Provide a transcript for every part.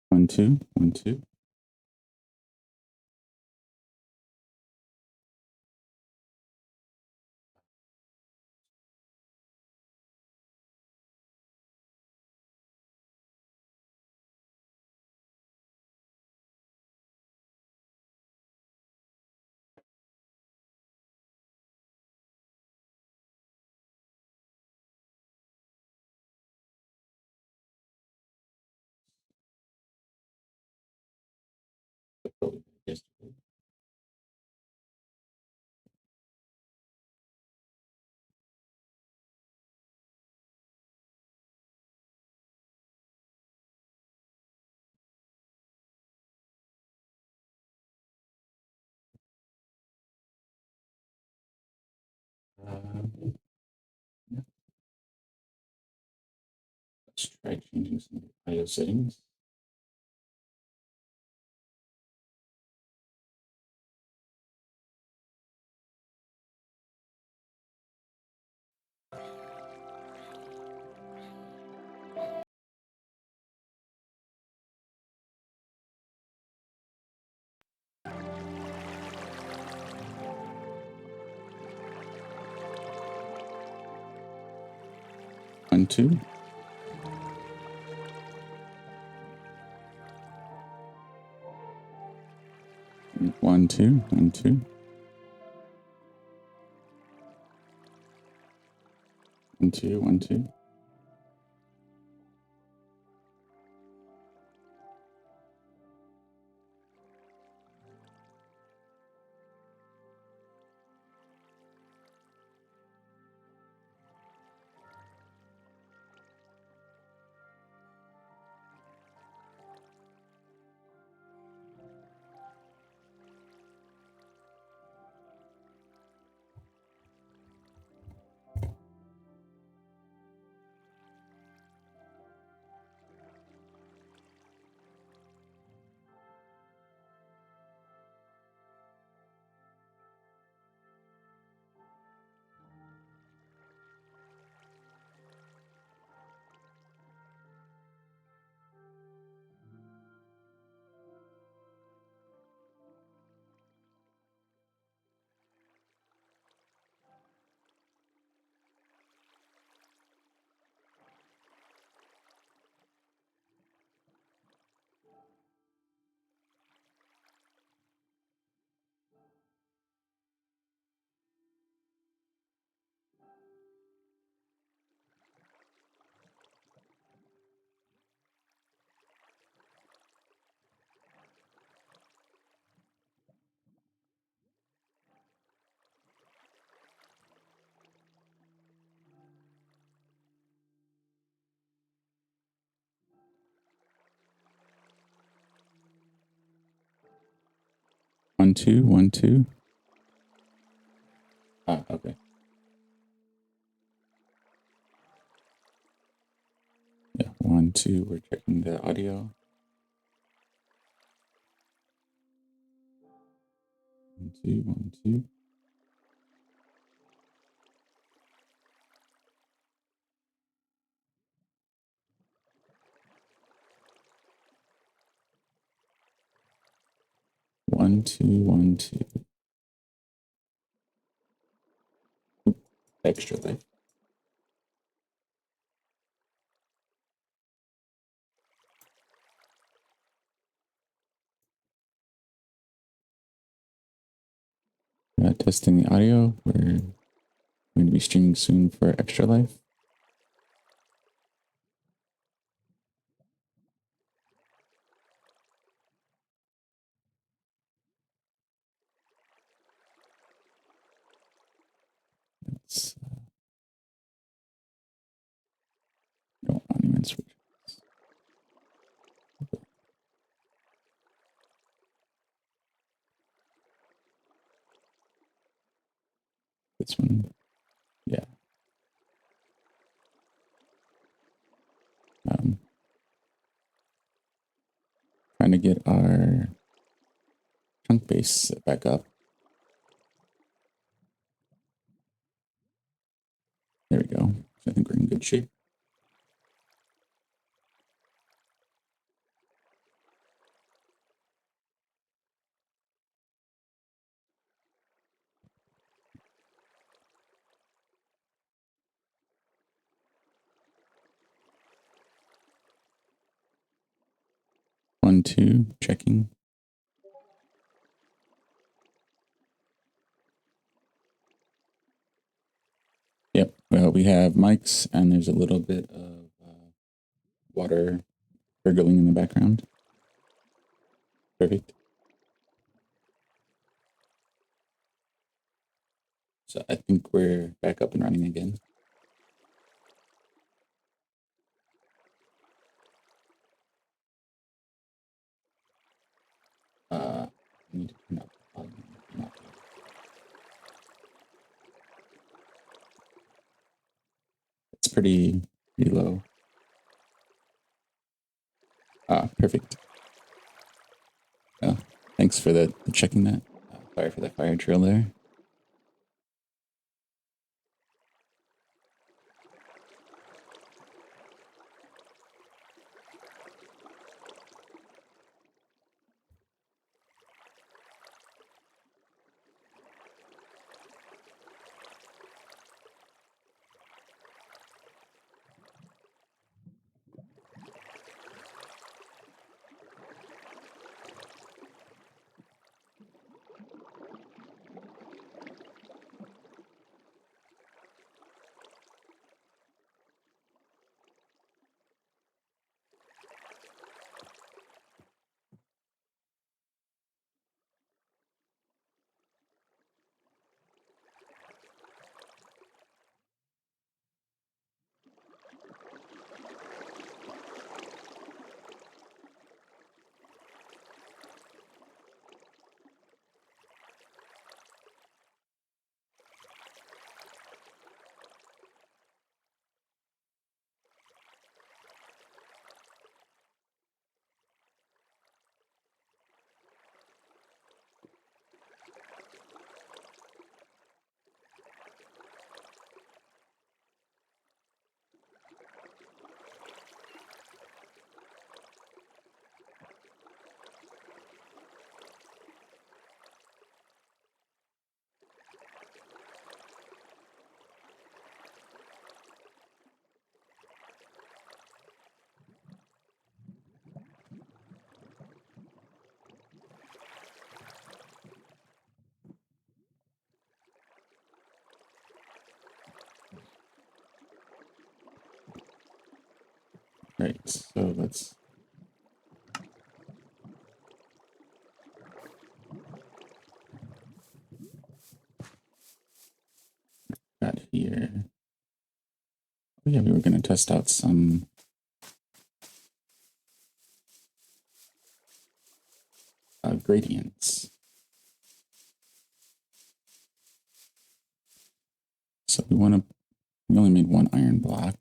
1, 2, 1, 2. Yesterday. Yeah. Let's try changing some audio settings. One, two. One, two, 1, 2. 1, 2, 1, 2. One, two, 1, 2. Ah, okay. Yeah, 1, 2. We're checking the audio. 1, 2, 1, 2. One, two, 1, 2. Extralife. Testing the audio. We're going to be streaming soon for Extralife. It's don't want even switch. This one, yeah. Trying to get our chunk base back up. There we go. I think we're in good shape. 1, 2, checking. Yep, well, we have mics and there's a little bit of water gurgling in the background. Perfect. So I think we're back up and running again. I need to turn up the volume. It's pretty low. Perfect. Oh, thanks for checking that. Sorry for the fire drill there. Right, so let's got here. Oh yeah, we were gonna test out some gradients. So we only made one iron block.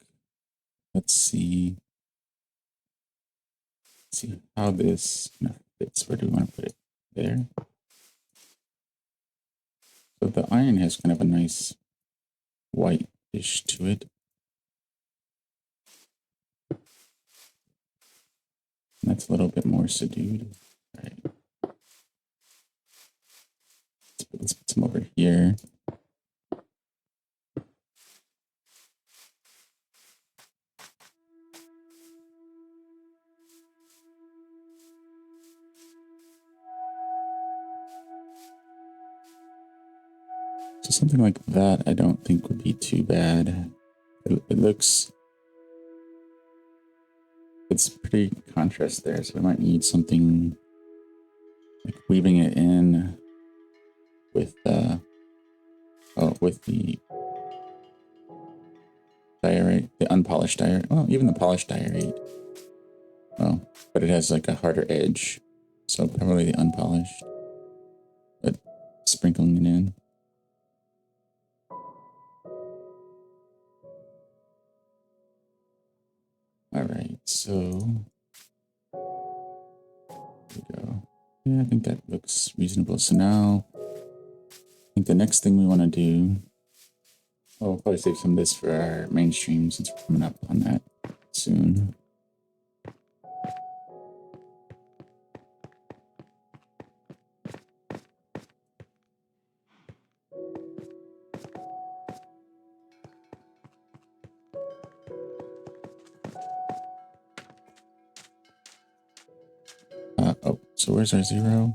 Let's see how this fits. Where do we want to put it? There. So the iron has kind of a nice whitish to it. And that's a little bit more subdued. All right. Let's put some over here. So something like that I don't think would be too bad. It looks, it's pretty contrast there, so we might need something like weaving it in with with the diorite, the unpolished diorite. Well, even the polished diorite. Well, but it has like a harder edge, so probably the unpolished. But sprinkling it in. All right, so there we go. Yeah, I think that looks reasonable. So now, I think the next thing we want to do, oh, we'll probably save some of this for our mainstream since we're coming up on that soon. So where's our 0?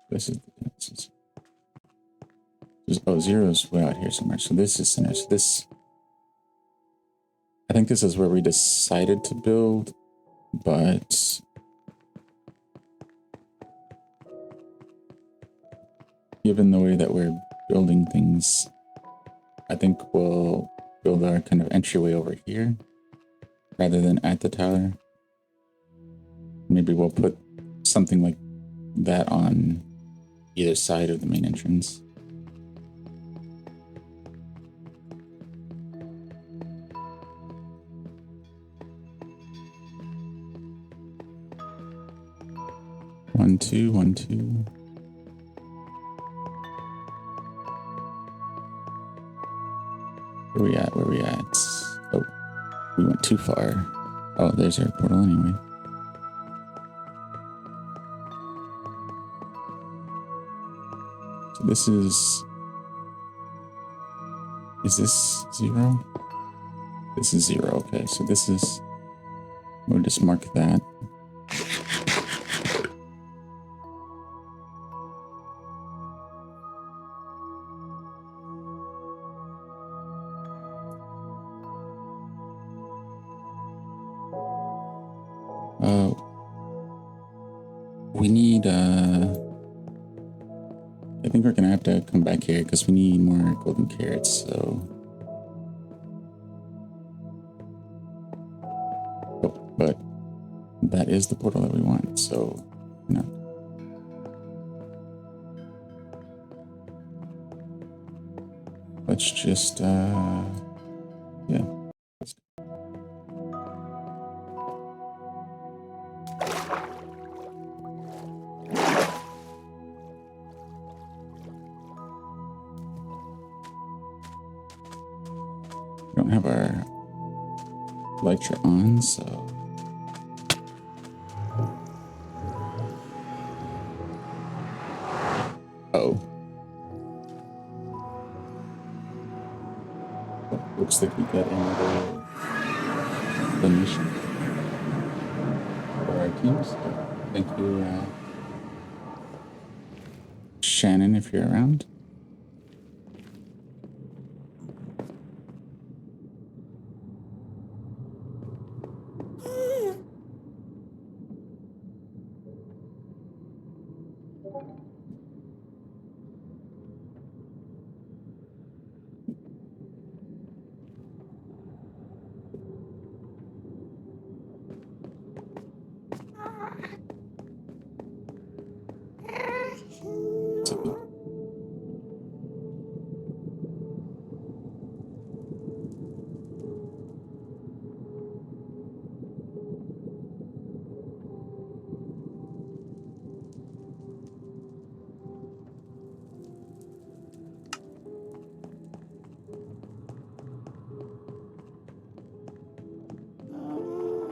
This is oh, 0 is way out here somewhere. So this is center. So this, I think this is where we decided to build, but given the way that we're building things, I think we'll build our kind of entryway over here rather than at the tower. Maybe we'll put something like that on either side of the main entrance. One, two, 1, 2. Where we at? Where we at? Oh, we went too far. Oh, there's our portal anyway. So this is this 0? This is 0. Okay, so this is, we'll just mark that. We need, I think we're gonna have to come back here because we need more golden carrots, so. Oh, but that is the portal that we want, so, no. Let's just, yeah. We don't have our elytra on, so. Oh. Looks like we got another donation for our team, so thank you, Shannon, if you're around.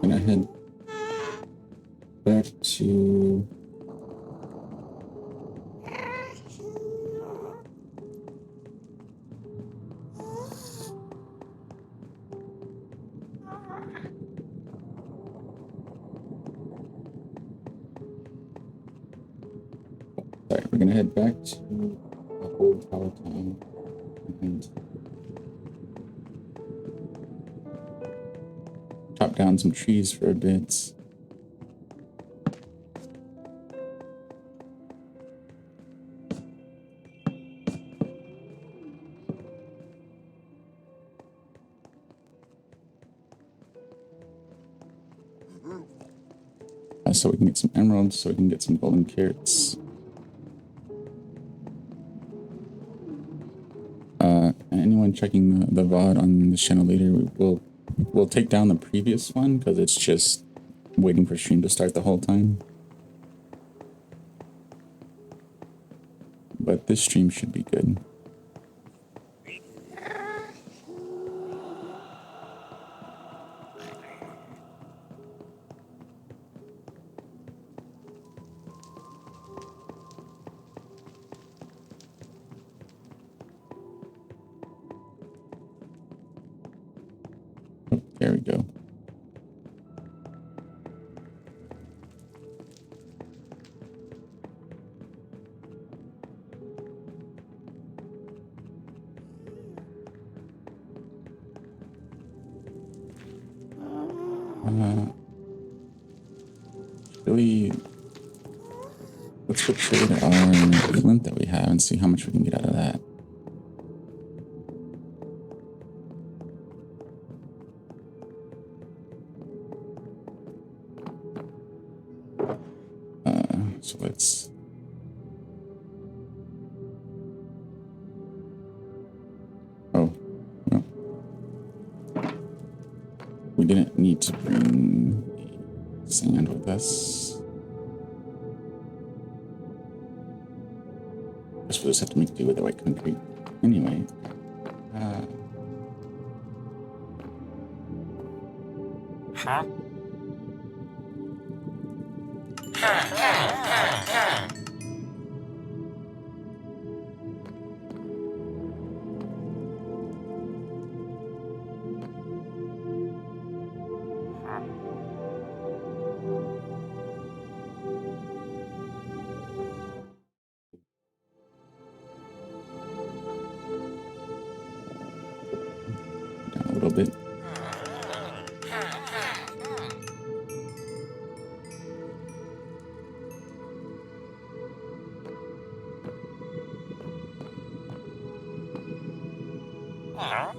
Gonna head back to sorry, we're gonna head back to the old power town and chop down some trees for a bit. So we can get some emeralds, so we can get some golden carrots. And anyone checking the VOD on the channel later, we'll take down the previous one because it's just waiting for stream to start the whole time. But this stream should be good. Oh, there we go. Really, let's go trade our flint that we have and see how much we can get out of that. So let's. Oh, well, we didn't need to bring sand with us. Guess we'll just have to make do with the white concrete. Anyway. Huh? Down a little bit. Huh?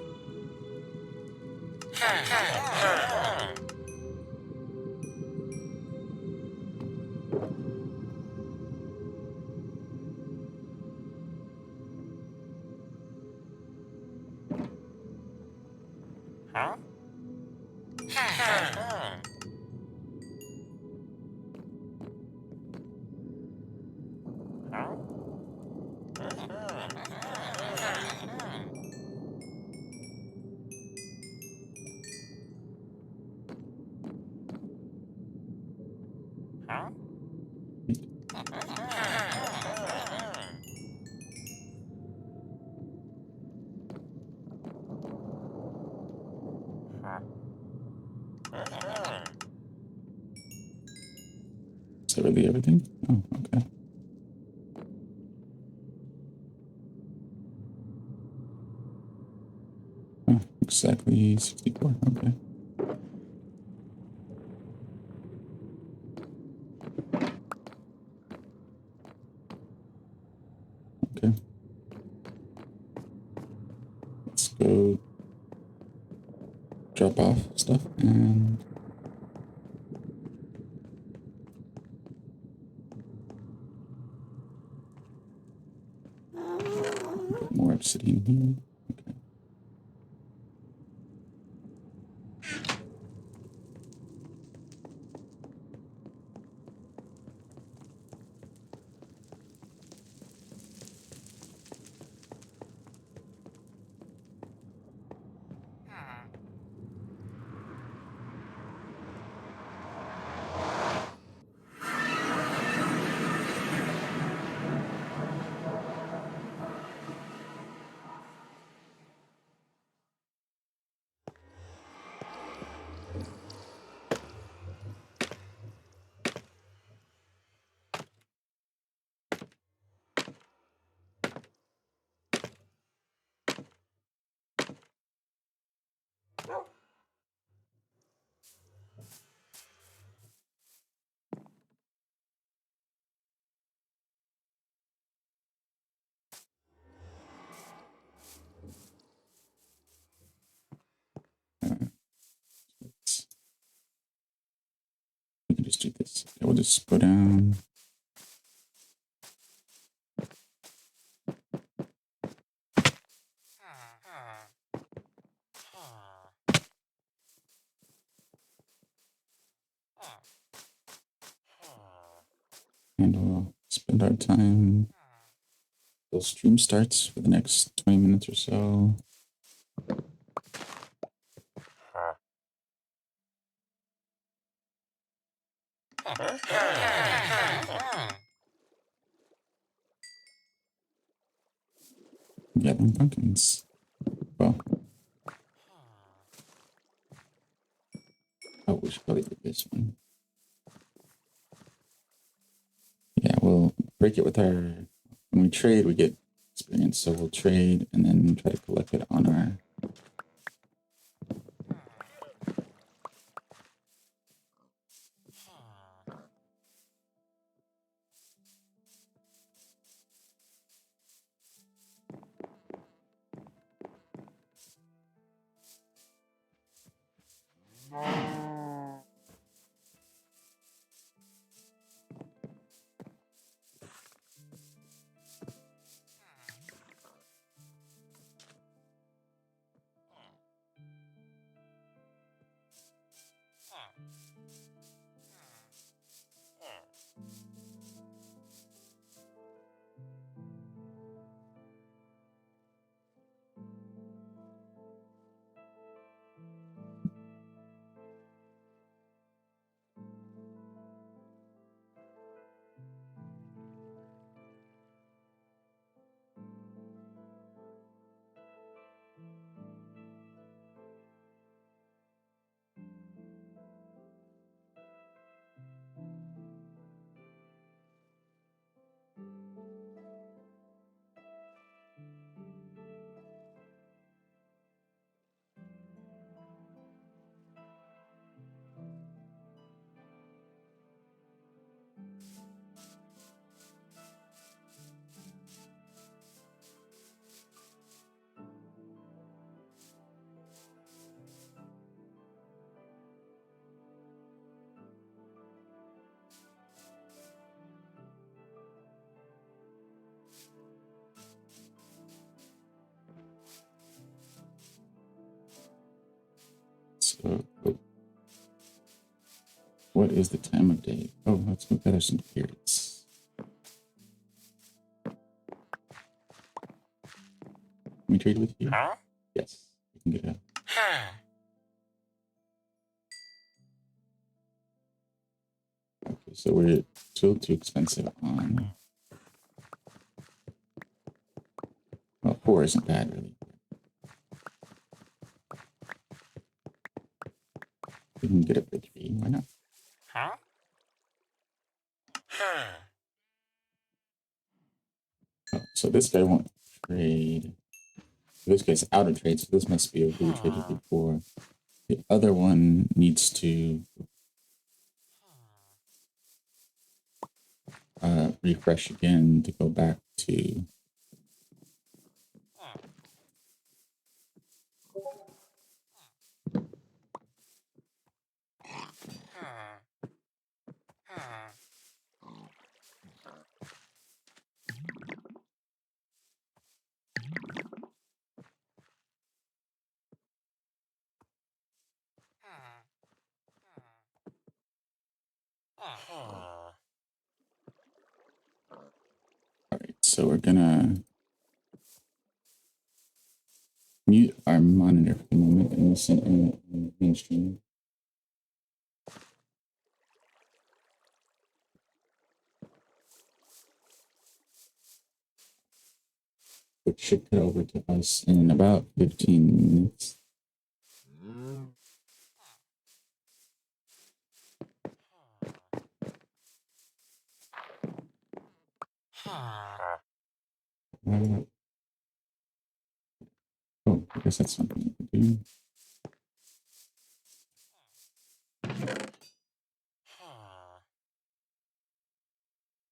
Is that really everything? Oh, okay. Oh, exactly 64. Okay. Okay. Let's go drop off stuff and put more obsidian here. Okay. We can just do this. Okay, we'll just go down. And we'll spend our time till stream starts for the next 20 minutes or so. Gathering pumpkins. Well, oh, we should probably do this one. Yeah, we'll break it with our. When we trade, we get experience, so we'll trade and then try to collect it on our. what is the time of day? Oh, let's go gather some carrots. Can we trade with you? Huh? Yes, we can get a. Okay, so we're still too expensive on. Well, 4 isn't bad, really. We can get it for 3. Why not? Huh? Oh, so this guy won't trade. This guy's out of trade, so this must be a who we traded before. The other one needs to refresh again to go back to. All right, so we're gonna mute our monitor for the moment and listen in the mainstream. Which should cut over to us in about 15 minutes. Oh, I guess that's something we can do.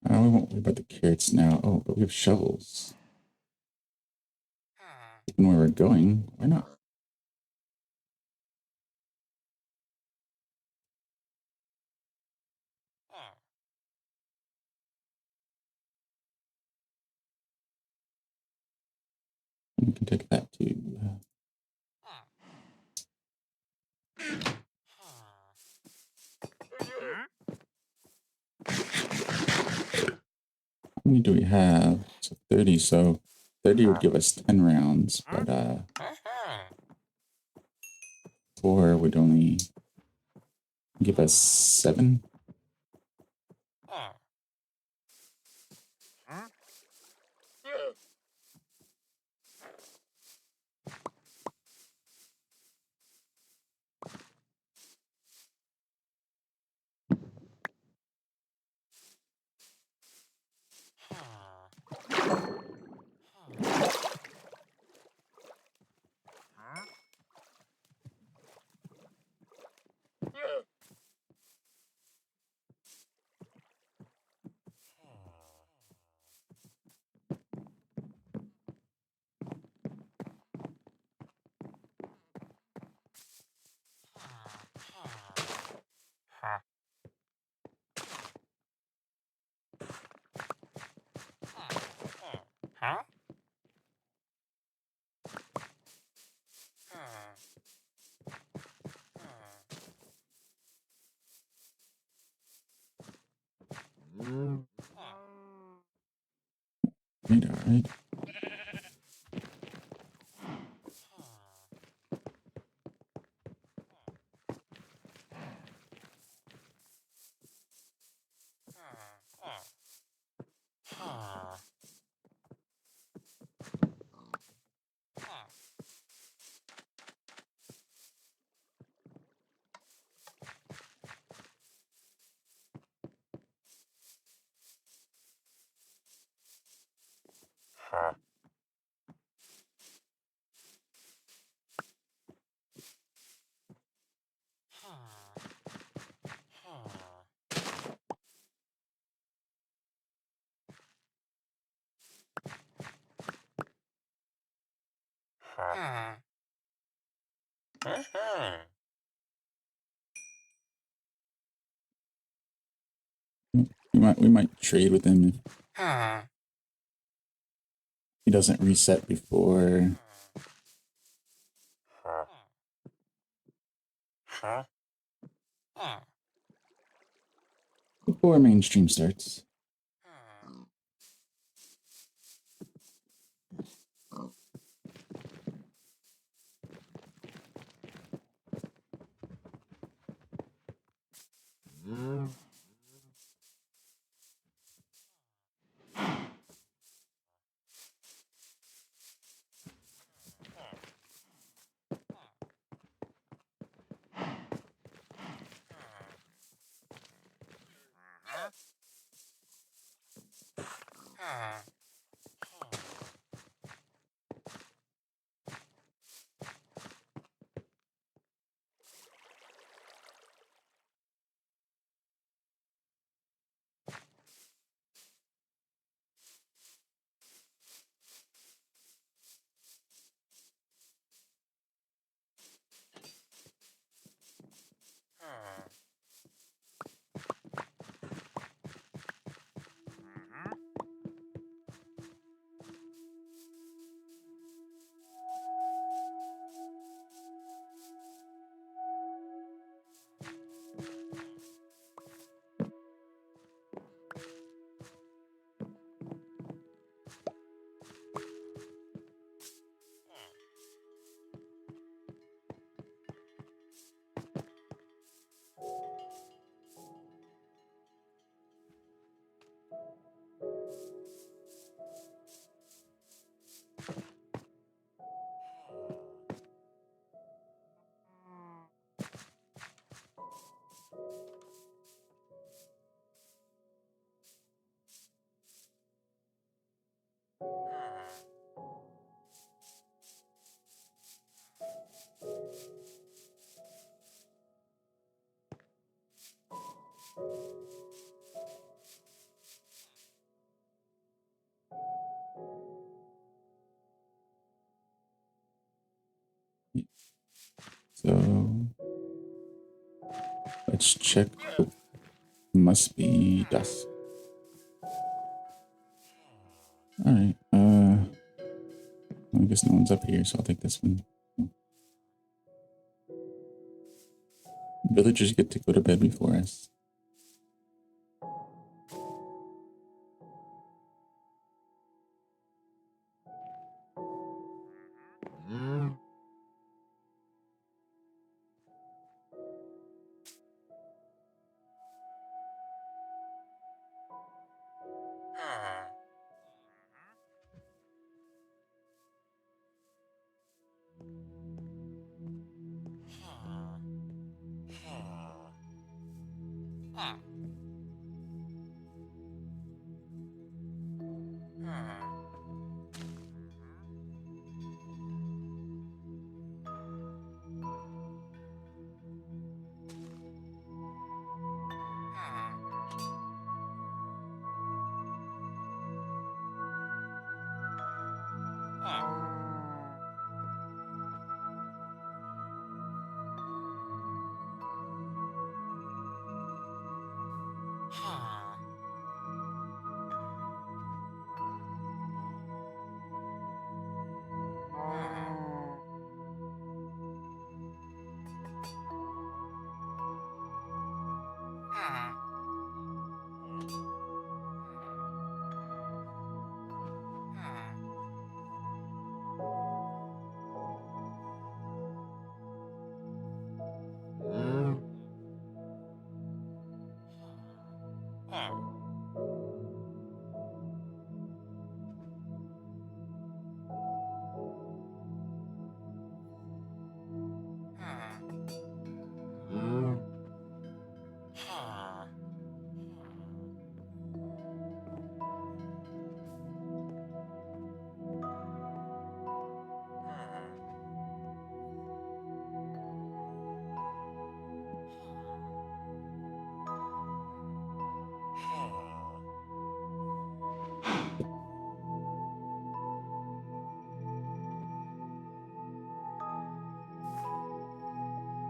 We won't worry about the carrots now. Oh, but we have shovels. Even where we're going, why not? We can take that too. How many do we have? So 30. So 30 would give us 10 rounds, but 4 would only give us 7. Huh? Right, all right. We might trade with him if he doesn't reset before. before mainstream starts. So let's check. Must be dust. All right. I guess no one's up here, so I'll take this one. Villagers get to go to bed before us.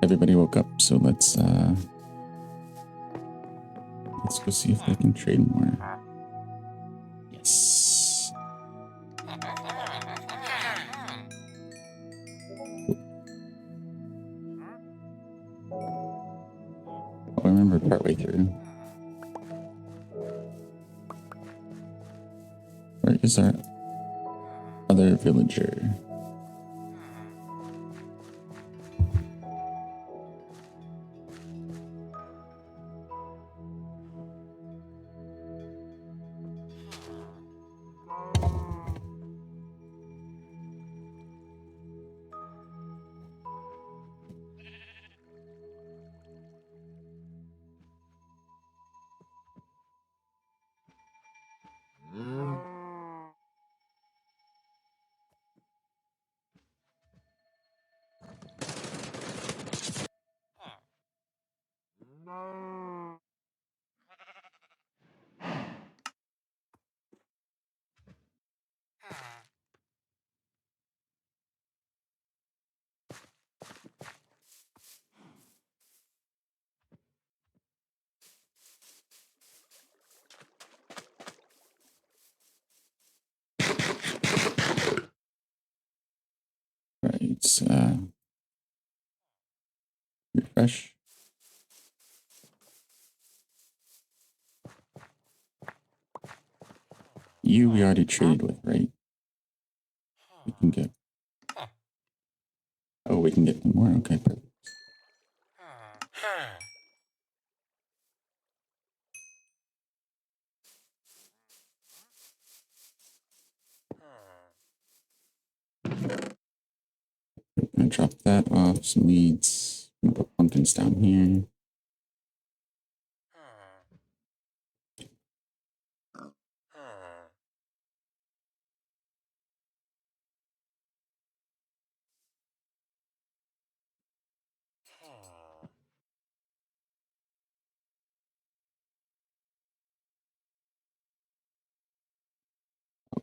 Everybody woke up, so let's go see if they can trade more. Yes. Oh, I remember partway through. is our other villager? Right. Refresh. You we already traded with, right? We can get. Oh, we can get more. Okay, perfect. I'm gonna drop that off. Some leads. I'm gonna put pumpkins down here.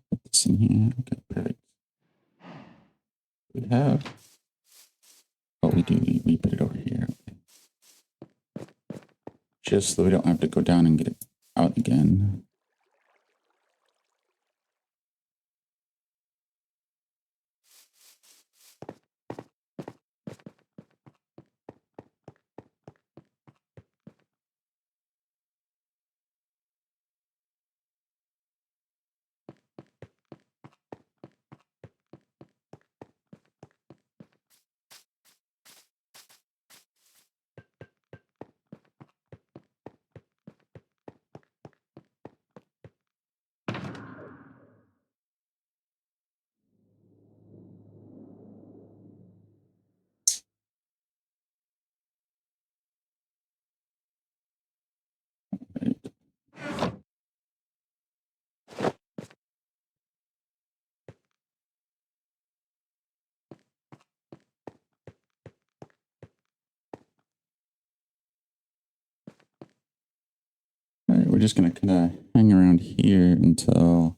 Put this in here. Okay, perfect. We have. Oh, we do. We put it over here. Okay. Just so we don't have to go down and get it out again. Right. All right, we're just gonna kind of hang around here until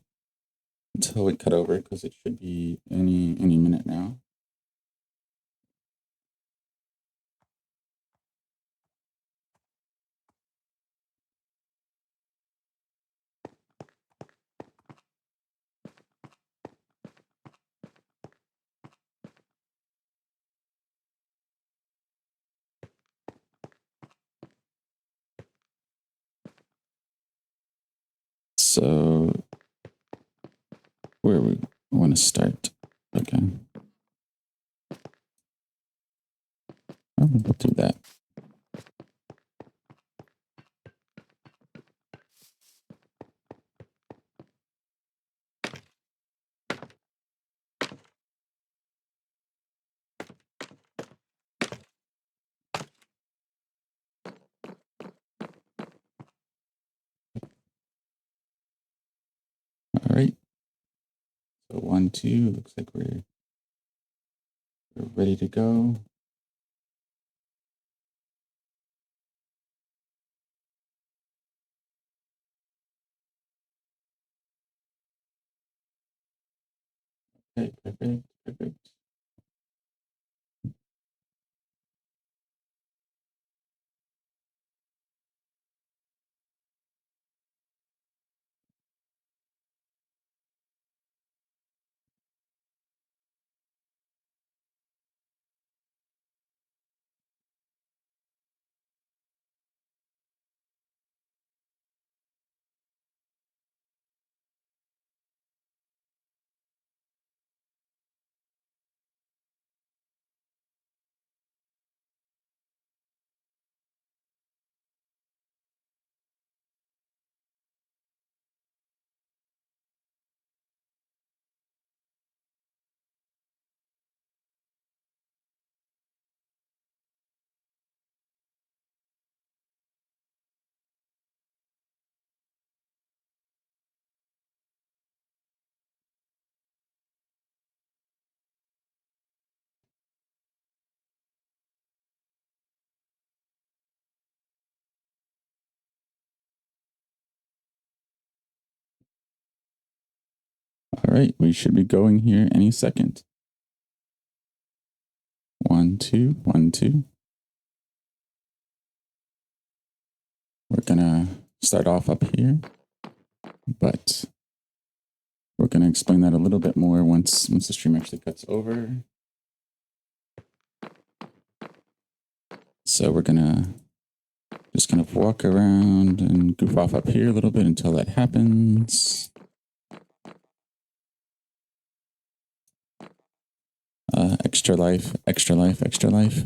we cut over because it should be any minute now. So where we want to start? Okay, we'll do that. All right. So 1, 2. Looks like we're ready to go. Okay, perfect, perfect. All right, we should be going here any second. 1, 2, 1, 2. We're gonna start off up here, but we're gonna explain that a little bit more once the stream actually cuts over. So we're gonna just kind of walk around and goof off up here a little bit until that happens. Extra life, extra life, extra life.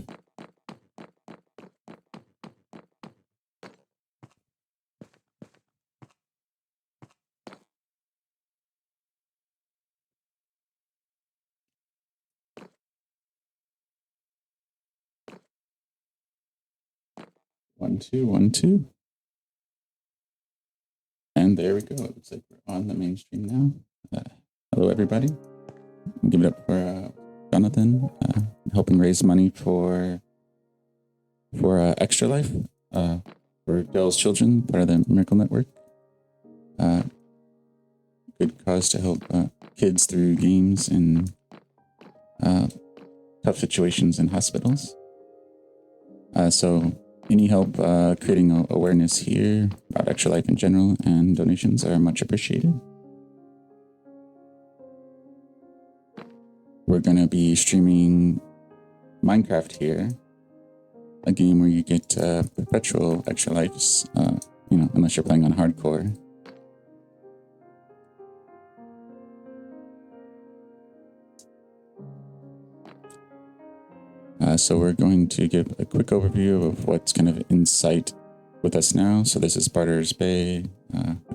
One, two, 1, 2. And there we go. It looks like we're on the main stream now. Hello, everybody. Give it up for Jonathan, helping raise money for Extra Life, for Dell's children, part of the Miracle Network. Good cause to help kids through games and tough situations in hospitals. So any help creating awareness here about Extra Life in general and donations are much appreciated. We're going to be streaming Minecraft here, a game where you get perpetual extra lives, unless you're playing on hardcore. So we're going to give a quick overview of what's kind of in sight with us now. So this is Barter's Bay,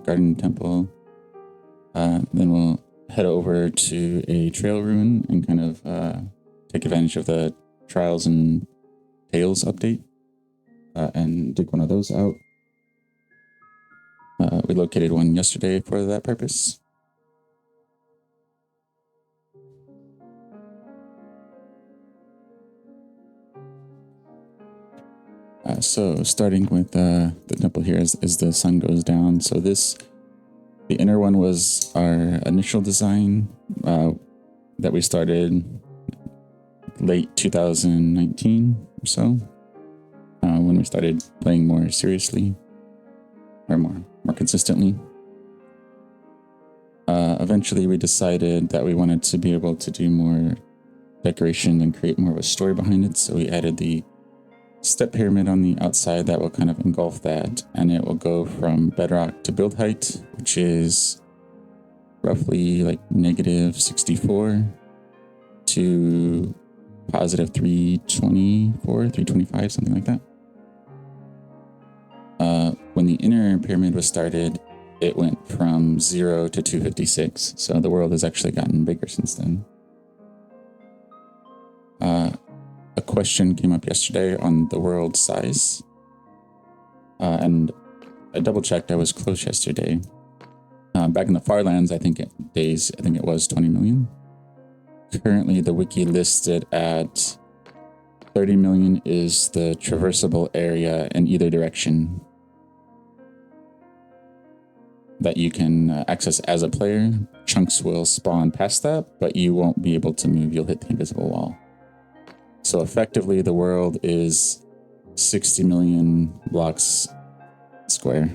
Garden Temple. Then we'll head over to a trail ruin and kind of take advantage of the Trials and Tales update and dig one of those out. We located one yesterday for that purpose. So starting with the temple here as the sun goes down. So the inner one was our initial design that we started late 2019 or so, when we started playing more seriously or more consistently. Eventually we decided that we wanted to be able to do more decoration and create more of a story behind it. So we added the step pyramid on the outside that will kind of engulf that, and it will go from bedrock to build height, which is roughly like -64 to positive 324, 325, something like that. When the inner pyramid was started, it went from 0 to 256, so the world has actually gotten bigger since then. A question came up yesterday on the world size, and I double checked. I was close yesterday. Back in the far lands, I think it was 20 million. Currently, the wiki listed at 30 million is the traversable area in either direction that you can access as a player. Chunks will spawn past that, but you won't be able to move. You'll hit the invisible wall. So effectively, the world is 60 million blocks square,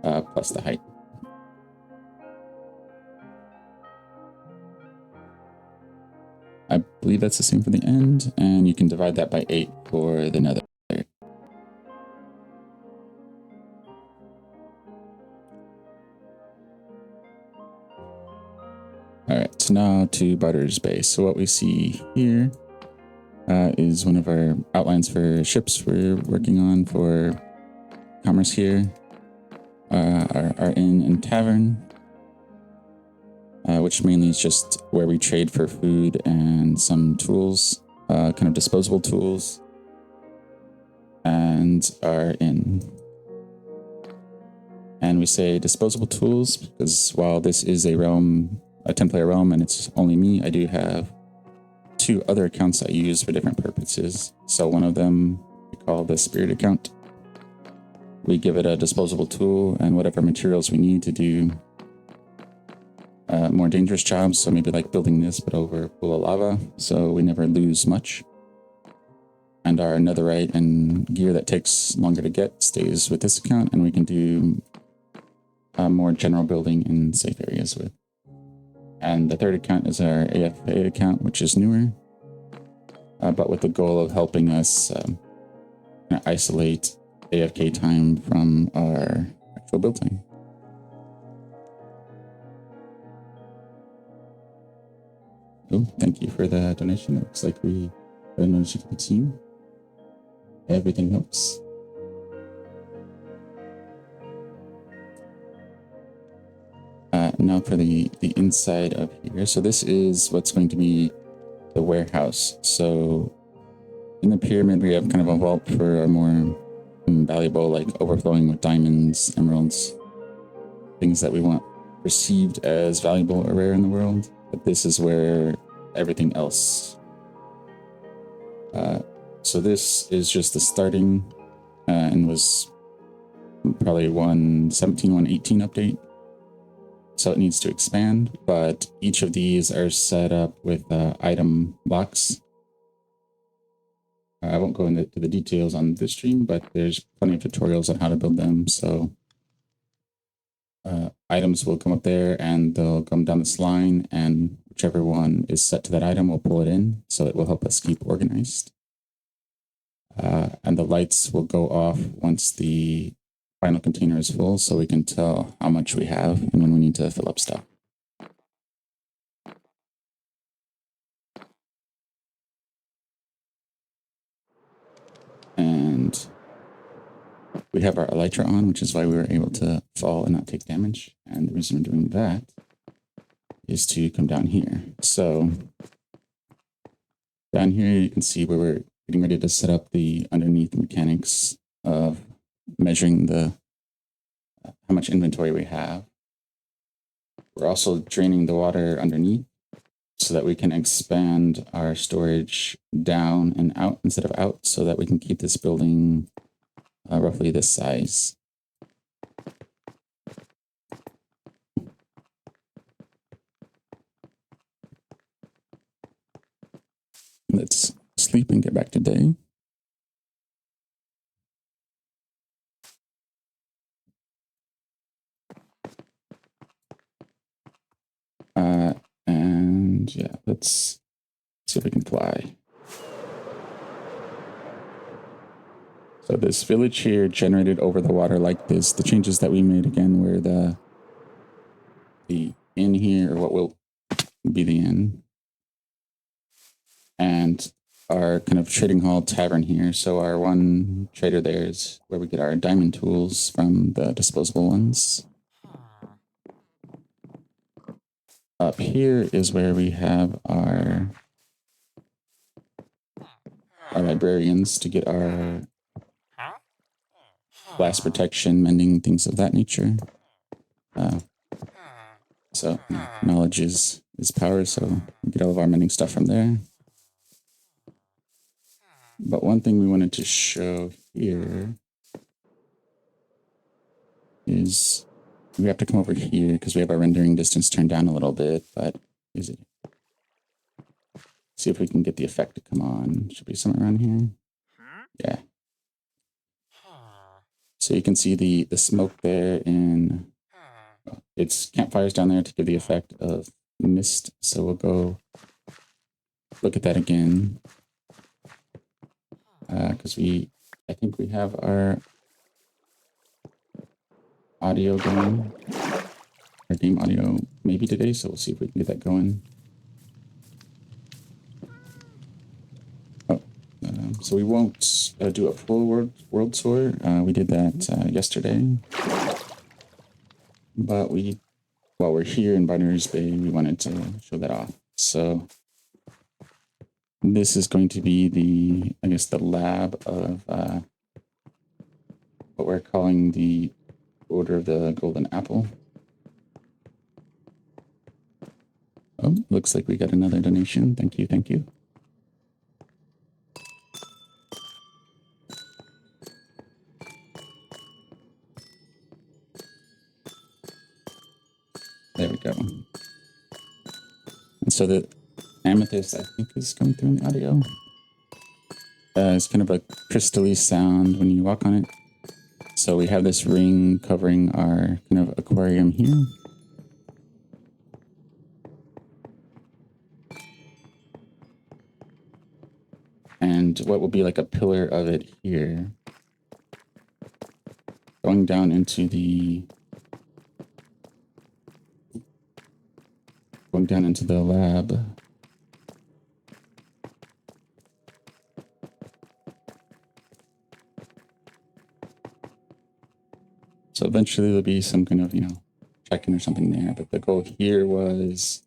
plus the height. I believe that's the same for the end, and you can divide that by 8 for the nether. Alright, so now to Barter's Bay. So what we see here is one of our outlines for ships we're working on for commerce here. Our inn and tavern, which mainly is just where we trade for food and some tools, kind of disposable tools, and our inn. And we say disposable tools because while this is a 10-player realm, and it's only me, I do have 2 other accounts I use for different purposes. So one of them we call the spirit account. We give it a disposable tool and whatever materials we need to do more dangerous jobs. So maybe like building this, but over a pool of lava, so we never lose much. And our netherite and gear that takes longer to get stays with this account, and we can do more general building in safe areas with. And the third account is our AFA account, which is newer, but with the goal of helping us isolate AFK time from our actual build time. Oh, thank you for the donation. It looks like we got a donation for the team. Everything helps. Now for the inside of here. So this is what's going to be the warehouse. So in the pyramid, we have kind of a vault for our more valuable, like overflowing with diamonds, emeralds, things that we want perceived as valuable or rare in the world. But this is where everything else. So this is just the starting and was probably 1.17, 1.18 update. So it needs to expand, but each of these are set up with item blocks. I won't go into the details on this stream, but there's plenty of tutorials on how to build them. So items will come up there and they'll come down this line, and whichever one is set to that item, we'll pull it in. So it will help us keep organized. And the lights will go off once the final container is full, so we can tell how much we have and when we need to fill up stuff. And we have our elytra on, which is why we were able to fall and not take damage. And the reason we're doing that is to come down here. So down here, you can see where we're getting ready to set up the underneath mechanics of measuring the how much inventory we have. We're also draining the water underneath so that we can expand our storage down and out instead of out, so that we can keep this building roughly this size. Let's sleep and get back to day. And yeah, let's see if we can fly. So this village here generated over the water like this. The changes that we made again were the inn here, or what will be the inn, and our kind of trading hall tavern here. So our one trader there is where we get our diamond tools from, the disposable ones. Up here is where we have our librarians to get our blast protection, mending, things of that nature. So knowledge is power, so we get all of our mending stuff from there. But one thing we wanted to show here is we have to come over here because we have our rendering distance turned down a little bit, but is it? See if we can get the effect to come on. Should be somewhere around here. Yeah. So you can see the smoke there, and it's campfires down there to give the effect of mist. So we'll go look at that again. Because I think we have our audio going, our game audio maybe today, so we'll see if we can get that going. Oh, so we won't do a full world tour. We did that yesterday, but while we're here in Binaries Bay, we wanted to show that off. So this is going to be the lab of what we're calling the Order of the Golden Apple. Oh, looks like we got another donation. Thank you, thank you. There we go. So the amethyst, I think, is coming through in the audio. It's kind of a crystally sound when you walk on it. So we have this ring covering our kind of aquarium here. And what will be like a pillar of it here. Going down into the lab. So eventually there'll be some kind of, check-in or something there. But the goal here was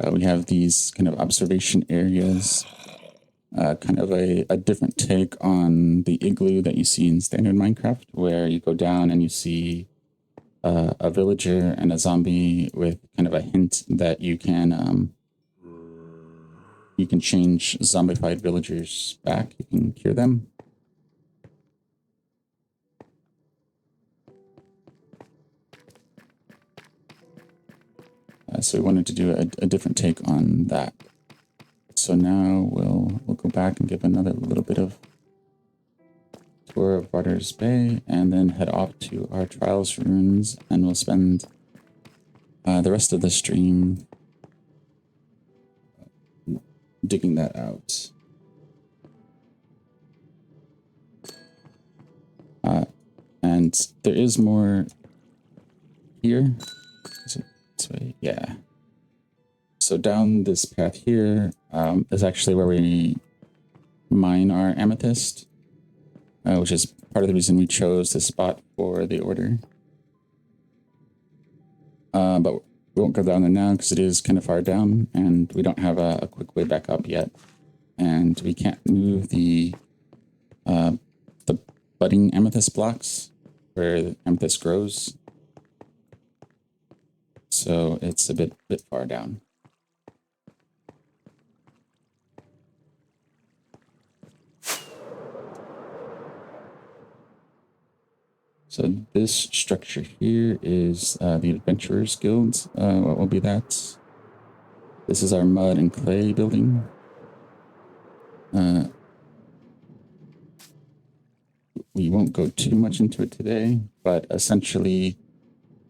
we have these kind of observation areas, kind of a different take on the igloo that you see in standard Minecraft, where you go down and you see a villager and a zombie with kind of a hint that you can change zombified villagers back. You can cure them. So we wanted to do a different take on that. So now we'll go back and give another little bit of tour of Barter's Bay, and then head off to our Trials ruins, and we'll spend the rest of the stream digging that out. And there is more here. Is it this way? Yeah. So down this path here is actually where we mine our amethyst, which is part of the reason we chose this spot for the order. But we won't go down there now because it is kind of far down, and we don't have a quick way back up yet. And we can't move the budding amethyst blocks where the amethyst grows. So it's a bit far down. So this structure here is the Adventurers Guild. What will be that? This is our mud and clay building. We won't go too much into it today, but essentially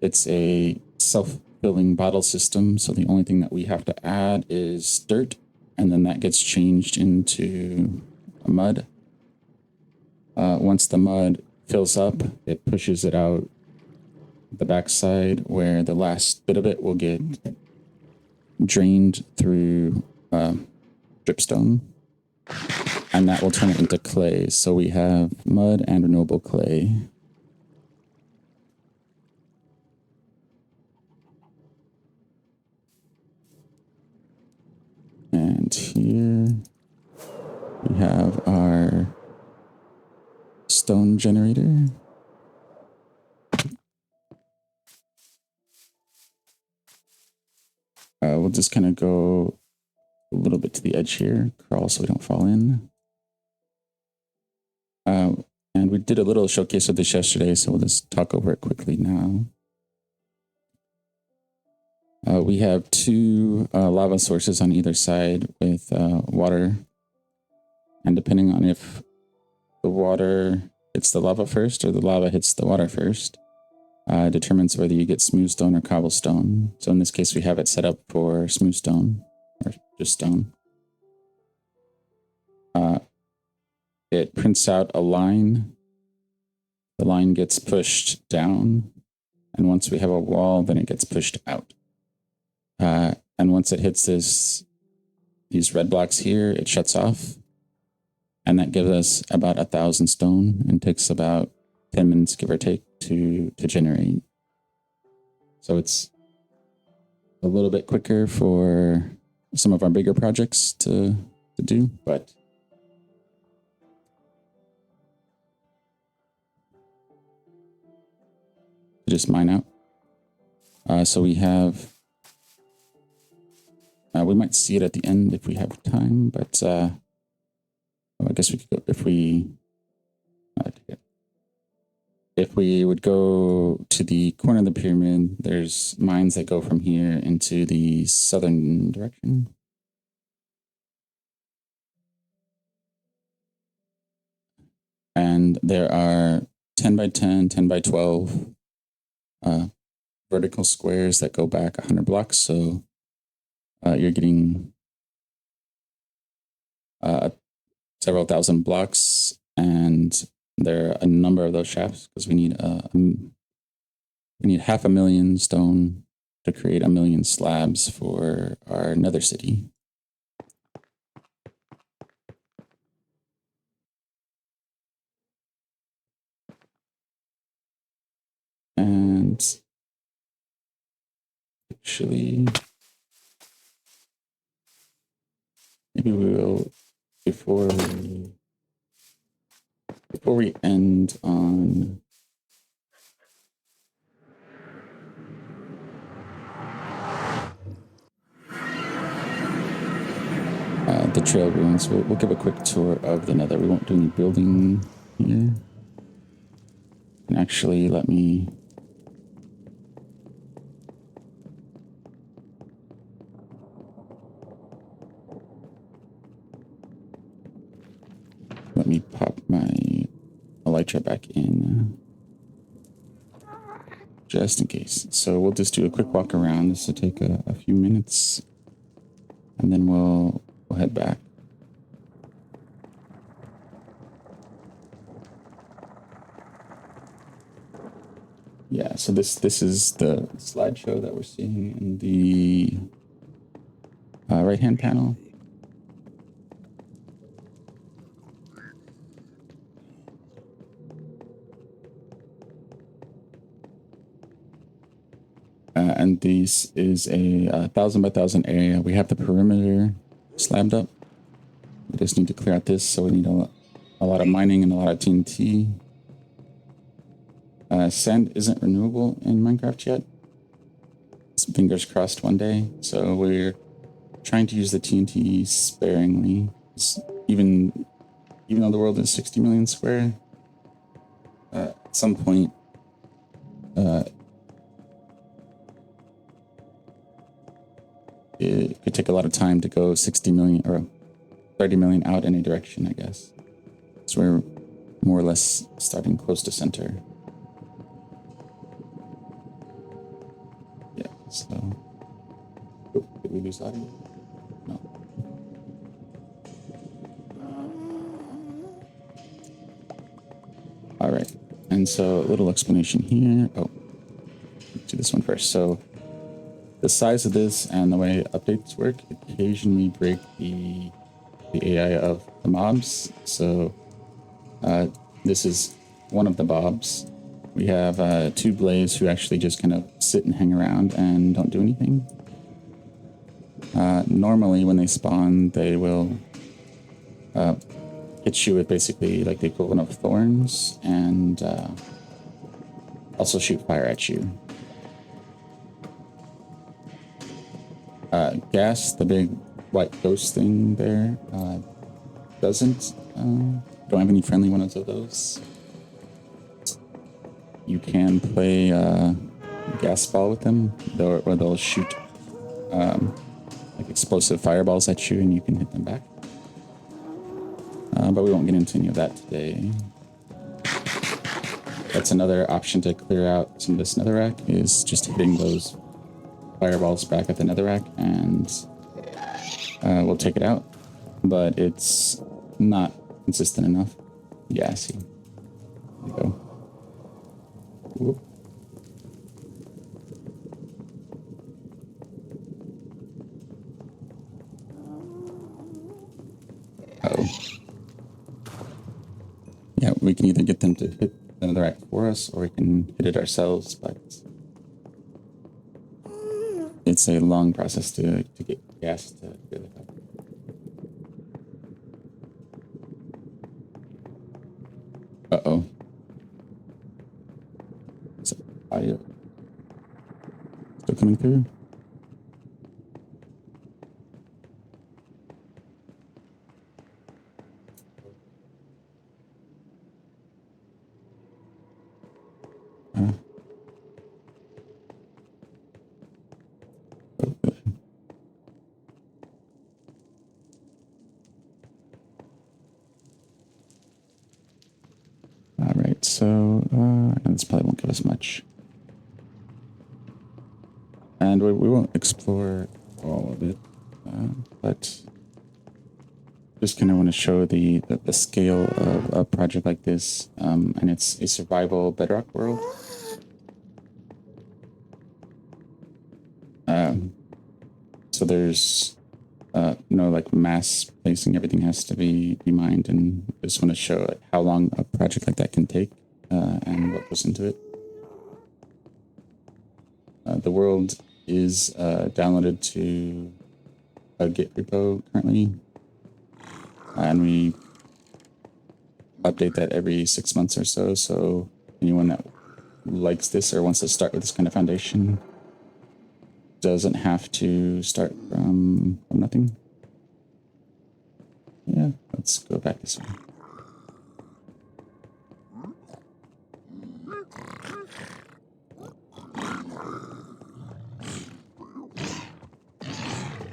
it's a self-filling bottle system. So the only thing that we have to add is dirt, and then that gets changed into mud. Once the mud fills up, it pushes it out the backside, where the last bit of it will get drained through dripstone, and that will turn it into clay. So we have mud and renewable clay. And here we have our stone generator. We'll just kind of go a little bit to the edge here, crawl so we don't fall in. And we did a little showcase of this yesterday, so we'll just talk over it quickly now. We have two lava sources on either side with water. And depending on if the water hits the lava first or the lava hits the water first, determines whether you get smooth stone or cobblestone. So in this case, we have it set up for smooth stone, or just stone. It prints out a line. The line gets pushed down, and once we have a wall, then it gets pushed out. And once it hits these red blocks here, it shuts off, and that gives us about 1,000 stone, and takes about 10 minutes, give or take, to generate. So it's a little bit quicker for some of our bigger projects to do, but just mine out. So we have, we might see it at the end if we have time, but I guess we could go if we, if we would go to the corner of the pyramid, there's mines that go from here into the southern direction. And there are 10 by 10, 10 by 12 vertical squares that go back 100 blocks. So you're getting several thousand blocks, and there are a number of those shafts because we need 500,000 stone to create 1,000,000 slabs for our Nether city. And actually, maybe we will before we end on the trail ruins. We'll give a quick tour of the Nether. We won't do any building here. And actually, let me pop my elytra back in just in case. So we'll just do a quick walk around. This will take a few minutes, and then we'll head back. Yeah, so this is the slideshow that we're seeing in the right-hand panel. And this is a 1,000 by 1,000 area. We have the perimeter slabbed up. We just need to clear out this, so we need a lot of mining and a lot of TNT. Sand isn't renewable in Minecraft yet. Fingers crossed one day. So we're trying to use the TNT sparingly. Even though the world is 60 million square, at some point, it could take a lot of time to go 60 million or 30 million out in a direction, I guess. So we're more or less starting close to center. Yeah, so... Oh, did we lose audio? No. All right, and so a little explanation here. Oh, let's do this one first. So the size of this and the way updates work occasionally break the AI of the mobs. So this is one of the mobs. We have two blaze who actually just kind of sit and hang around and don't do anything. Normally when they spawn, they will hit you with basically like the equivalent of thorns and also shoot fire at you. Gas, the big white ghost thing there, doesn't don't have any friendly ones of those. You can play gas ball with them, or they'll shoot like explosive fireballs at you and you can hit them back. But we won't get into any of that today. That's another option to clear out some of this netherrack, is just hitting those fireballs back at the netherrack, and we'll take it out. But it's not consistent enough. Yeah, see. There you go. Whoop. Uh-oh. Yeah, we can either get them to hit the netherrack for us, or we can hit it ourselves, but it's a long process to get gas to fill it up. Uh-oh. Is audio still coming through? All right, so and this probably won't give us much. And we won't explore all of it, but just kind of want to show the scale of a project like this, and it's a survival bedrock world. So there's no like mass placing. Everything has to be mined, and I just want to show like, how long a project like that can take and what goes into it. The world is downloaded to a Git repo currently, and we update that every 6 months or so. So anyone that likes this or wants to start with this kind of foundation doesn't have to start from nothing. Yeah, let's go back this way.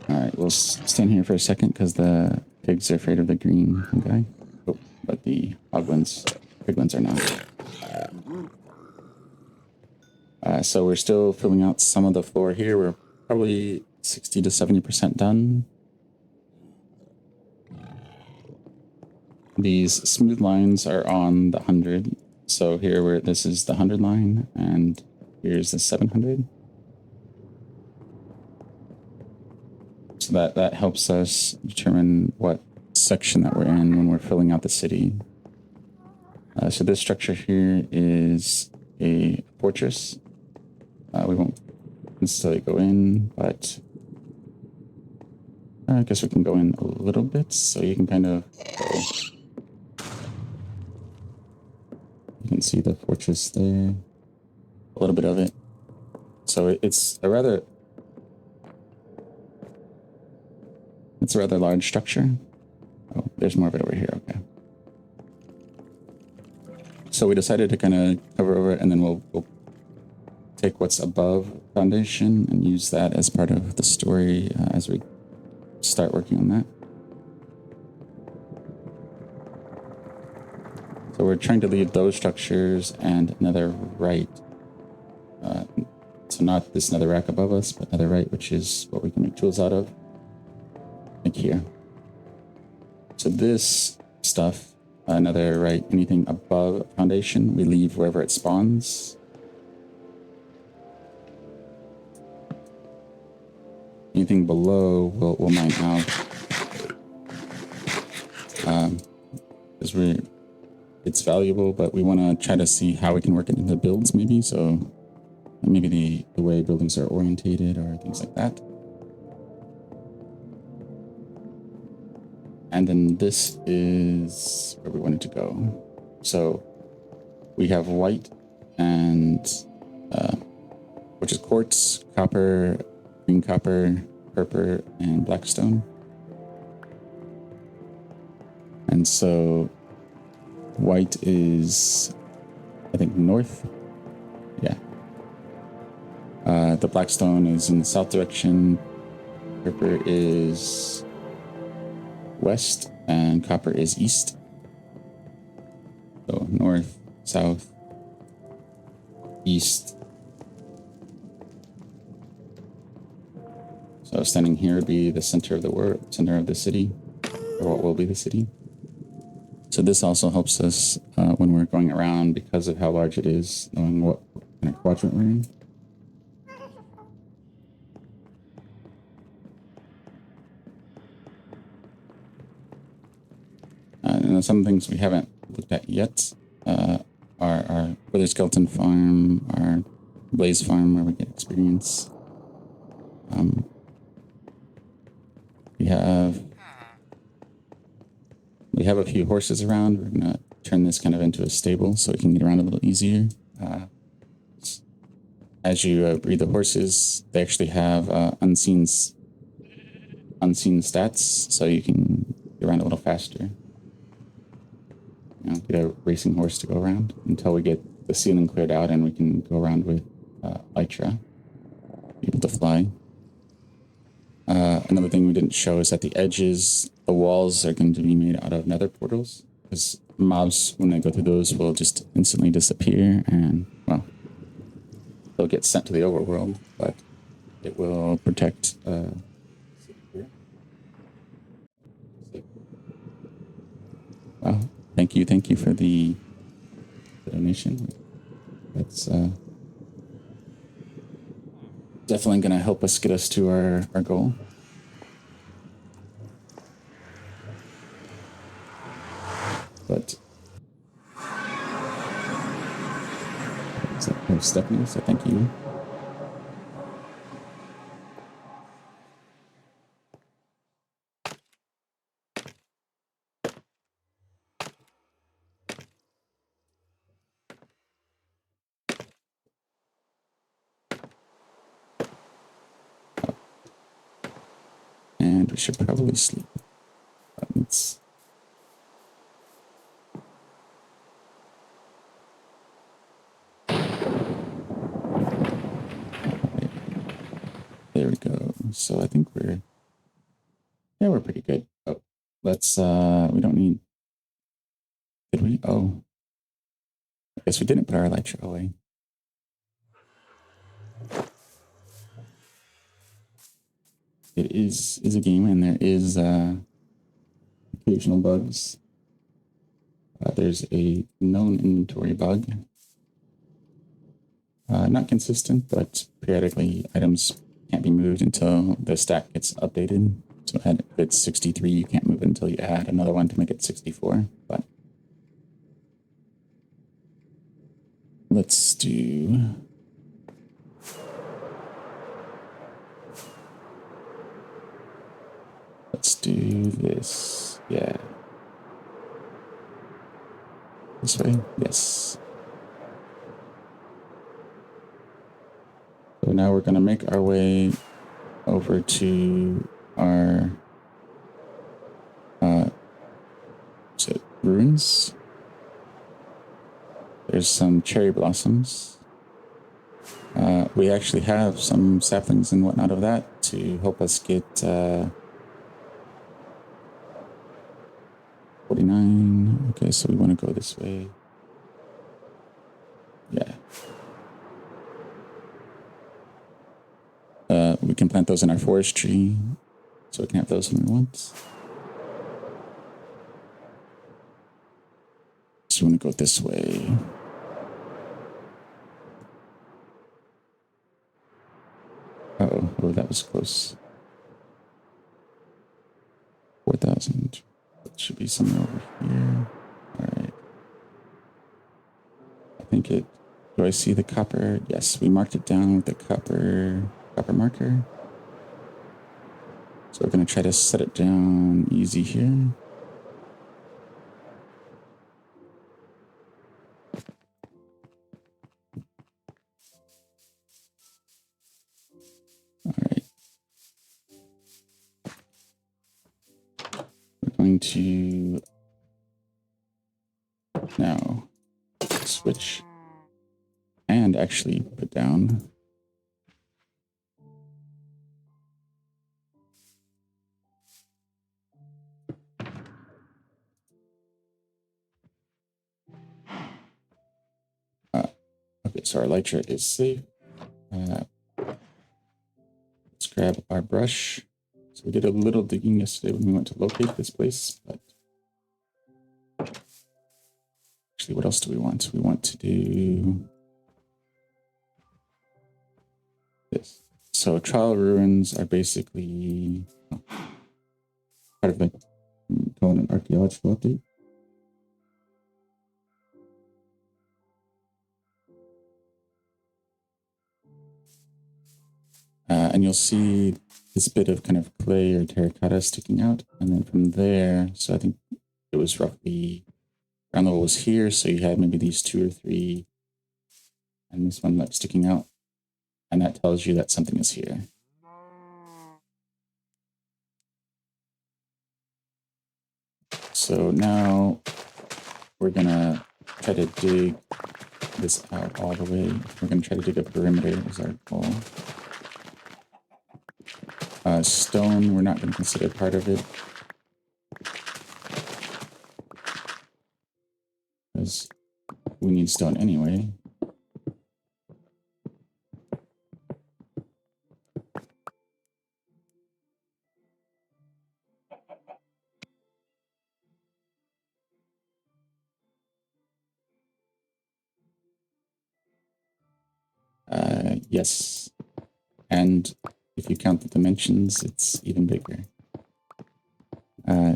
All right, we'll stand here for a second because the pigs are afraid of the green guy. Oh, but the pig ones are not. So we're still filling out some of the floor here. We're probably 60 to 70% done. These smooth lines are on the 100. So here this is the 100 line, and here's the 700. So that helps us determine what section that we're in when we're filling out the city. So this structure here is a fortress. We won't necessarily go in, but I guess we can go in a little bit, so you can kind of go. You can see the fortress there, a little bit of it. So it's a rather large structure. Oh, there's more of it over here. Okay. So we decided to kind of cover over it, and then we'll take what's above foundation and use that as part of the story as we start working on that. So we're trying to leave those structures and nether right. So not this nether rack above us, but nether right, which is what we can make tools out of. Like here. So this stuff, nether right, anything above foundation, we leave wherever it spawns. Anything below, we'll mine out. Because it's valuable, but we want to try to see how we can work it into builds, maybe. So maybe the way buildings are orientated or things like that. And then this is where we wanted to go. So we have white and which is quartz, copper, green copper, purple, and blackstone. And so white is, I think, north. Yeah. The blackstone is in the south direction. Purple is west, and copper is east. So north, south, east. So standing here would be the center of the world, center of the city, or what will be the city. So this also helps us when we're going around, because of how large it is, knowing what kind of quadrant we're in. And some things we haven't looked at yet are our Wither Skeleton Farm, our Blaze Farm, where we get experience. We have a few horses around. We're gonna turn this kind of into a stable so we can get around a little easier. As you breed the horses, they actually have unseen stats, so you can get around a little faster. You know, get a racing horse to go around until we get the ceiling cleared out and we can go around with Elytra, be able to fly. Another thing we didn't show is that the edges, the walls are going to be made out of nether portals, because mobs, when they go through those, will just instantly disappear and, well, they'll get sent to the overworld, but it will protect. Wow, thank you for the donation. That's definitely going to help us get us to our goal. But Stephanie, so thank you. And we should probably sleep. It's there we go. So I think we're pretty good. Oh, let's we don't need, did we? Oh, I guess we didn't put our Elytra away. It is a game, and there is occasional bugs. There's a known inventory bug. Not consistent, but periodically items can't be moved until the stack gets updated. So if it's 63, you can't move it until you add another one to make it 64. But let's do... Let's do this. Yeah. This way? Yes. So now we're going to make our way over to our ruins. There's some cherry blossoms. We actually have some saplings and whatnot of that to help us get 49. Okay, so we want to go this way. Yeah. We can plant those in our forestry, so we can have those when we want. So we want to go this way. Uh-oh, oh, that was close. 4,000. That should be somewhere over here. All right. I think it... Do I see the copper? Yes, we marked it down with the copper marker. So we're going to try to set it down easy here. All right. We're going to now switch and actually put down okay, so our Elytra is safe. Let's grab our brush. So we did a little digging yesterday when we went to locate this place, but actually, what else do we want? We want to do this. So trial ruins are basically part of like calling an archaeological update. And you'll see this bit of kind of clay or terracotta sticking out. And then from there, so I think it was roughly ground level was here. So you had maybe these 2 or 3 and this one like sticking out. And that tells you that something is here. So now we're gonna try to dig this out all the way. We're going to try to dig a perimeter as our goal. Stone, we're not going to consider part of it, because we need stone anyway. Yes. And if you count the dimensions, it's even bigger.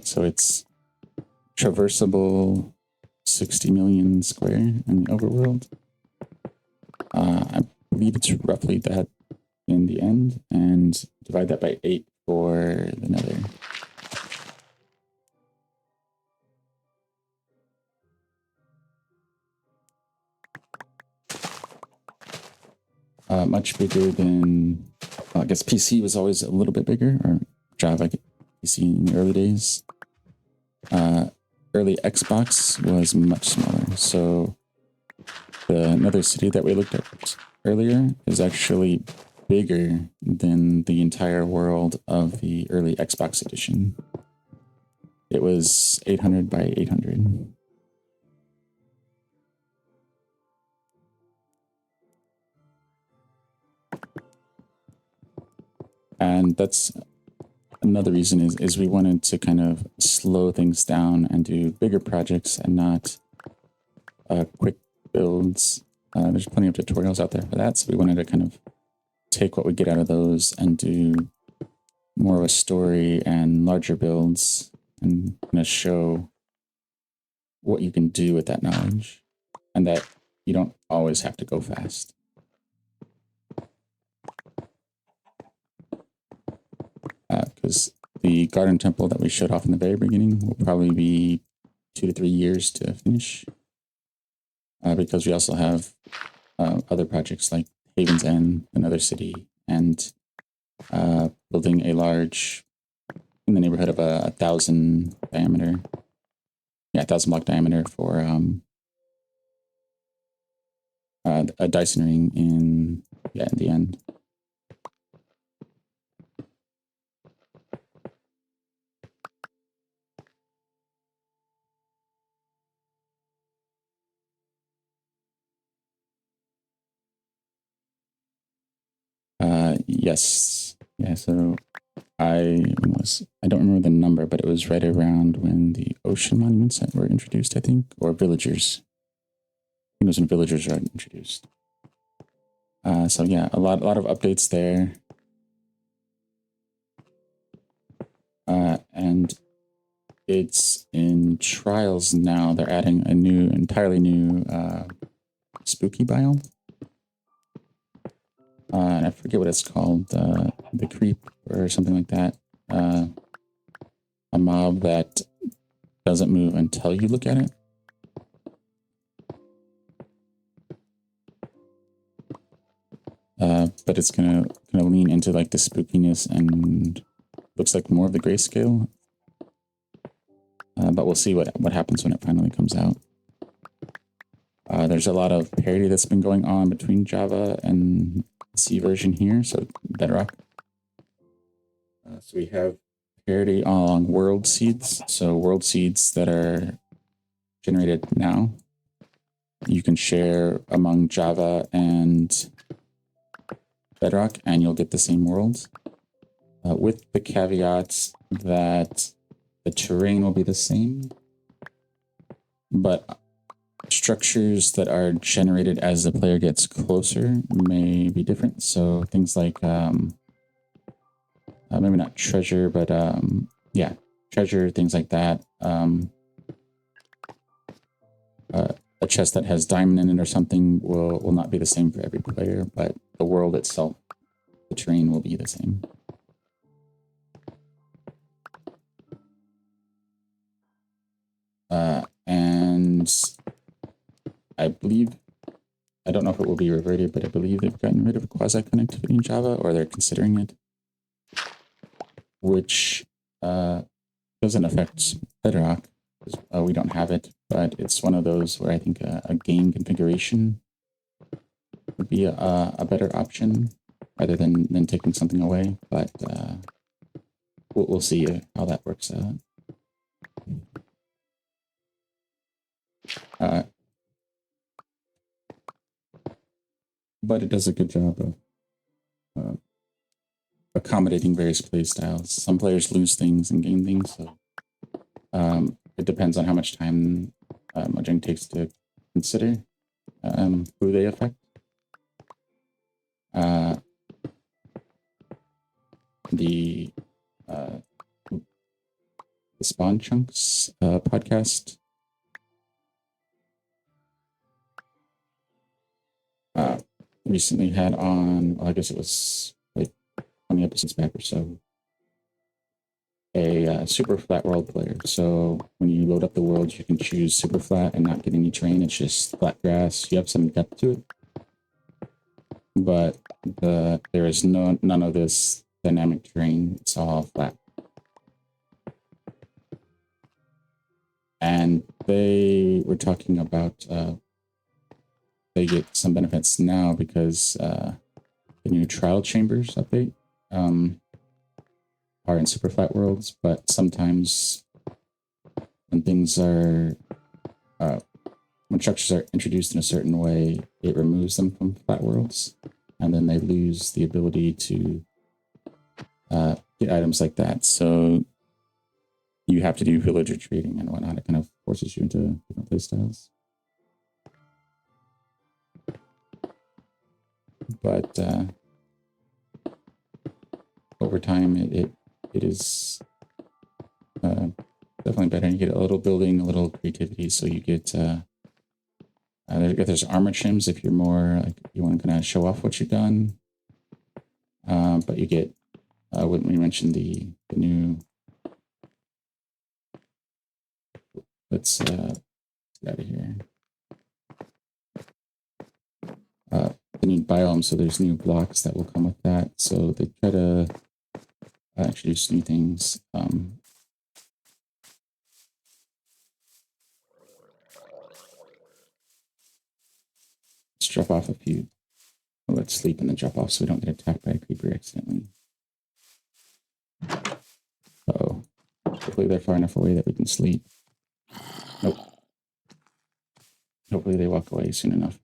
So it's traversable 60 million square in the overworld. I believe it's roughly that in the end, and divide that by 8 for the Nether. Much bigger than, I guess PC was always a little bit bigger, or Java PC in the early days. Early Xbox was much smaller, so the Nether city that we looked at earlier is actually bigger than the entire world of the early Xbox edition. It was 800 by 800. And that's another reason is we wanted to kind of slow things down and do bigger projects and not quick builds. There's plenty of tutorials out there for that, so we wanted to kind of take what we get out of those and do more of a story and larger builds and kind of show what you can do with that knowledge and that you don't always have to go fast. Because the garden temple that we showed off in the very beginning will probably be 2 to 3 years to finish. Because we also have other projects like Haven's End, another city, and building a large, in the neighborhood of 1,000 diameter. Yeah, 1,000 block diameter for a Dyson ring in the end. Yes. Yeah, so I don't remember the number, but it was right around when the ocean monuments were introduced, I think, or villagers. I think it was when villagers were introduced. So yeah, a lot of updates there. And it's in trials now. They're adding a entirely new spooky biome. And I forget what it's called, the creep or something like that. A mob that doesn't move until you look at it. But it's gonna lean into like the spookiness and looks like more of the grayscale. But we'll see what happens when it finally comes out. There's a lot of parity that's been going on between Java and C version here, so Bedrock. So we have parity along world seeds. So world seeds that are generated now, you can share among Java and Bedrock, and you'll get the same world. With the caveats that the terrain will be the same, but structures that are generated as the player gets closer may be different. So things like, maybe not treasure, but yeah, treasure, things like that. A chest that has diamond in it or something will not be the same for every player, but the world itself, the terrain will be the same. And I believe, I don't know if it will be reverted, but I believe they've gotten rid of quasi-connectivity in Java, or they're considering it, which doesn't affect Bedrock, because we don't have it, but it's one of those where I think a game configuration be a better option rather than taking something away, but we'll see how that works out. But it does a good job of accommodating various play styles. Some players lose things and gain things, so it depends on how much time Mojang takes to consider who they affect. The Spawn Chunks podcast recently had on, well, I guess it was like 20 episodes back or so, a super flat world player. So when you load up the world, you can choose super flat and not get any terrain. It's just flat grass. You have some depth to it, but there is none of this dynamic terrain. It's all flat. And they were talking about they get some benefits now because the new trial chambers update are in super flat worlds, but sometimes when things are when structures are introduced in a certain way, it removes them from flat worlds, and then they lose the ability to get items like that. So you have to do villager trading and whatnot. It kind of forces you into different play styles. But over time, it is definitely better. You get a little building, a little creativity, so you get there's armor trims if you're more like you want to kind of show off what you've done. But you get when we mentioned the new, let's get out of here. The new biome, so there's new blocks that will come with that. So they try to introduce new things. Let's drop off a few. Well, let's sleep and then drop off so we don't get attacked by a creeper accidentally. Uh-oh. Hopefully they're far enough away that we can sleep. Nope. Hopefully they walk away soon enough.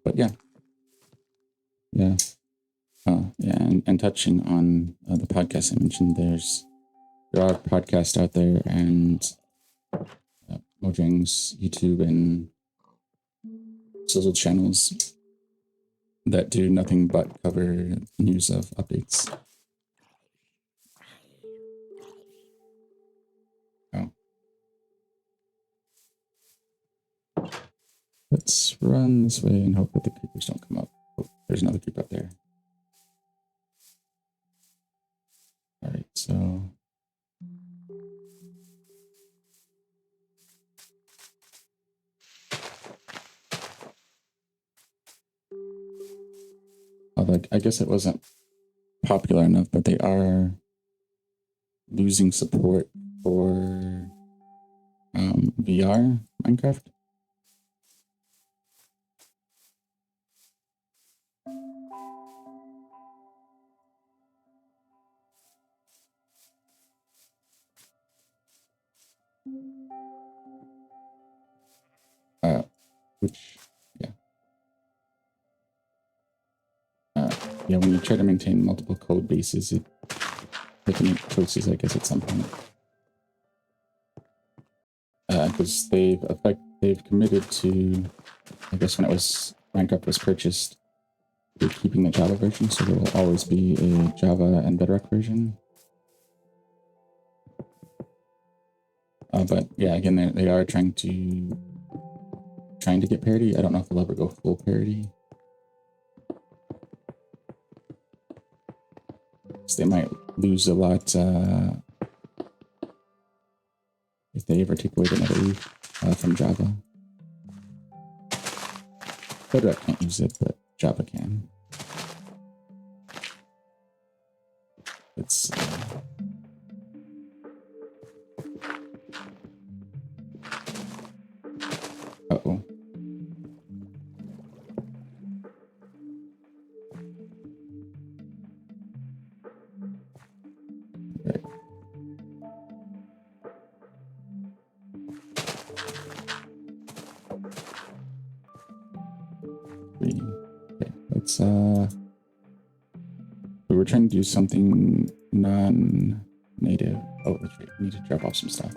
But yeah. Yeah. Yeah, and touching on the podcast I mentioned, there are podcasts out there, and Mojang's YouTube and social channels that do nothing but cover news of updates. Oh. Let's run this way and hope that the creepers don't come up. Oh, there's another creep up there. All right, so although I guess it wasn't popular enough, but they are losing support for VR Minecraft. Which, yeah. Yeah, when you try to maintain multiple code bases, they can make choices, I guess, at some point. Because they've committed to, I guess when Minecraft was purchased, they're keeping the Java version, so there will always be a Java and Bedrock version. But yeah, again, they are trying to get parity. I don't know if they'll ever go full parity. So they might lose a lot if they ever take away the Nether leaf from Java. Bedrock can't use it, but Java can. It's Uh-oh. Right. Okay, let's we were trying to do something non-native. Oh, that's right. We need to drop off some stuff.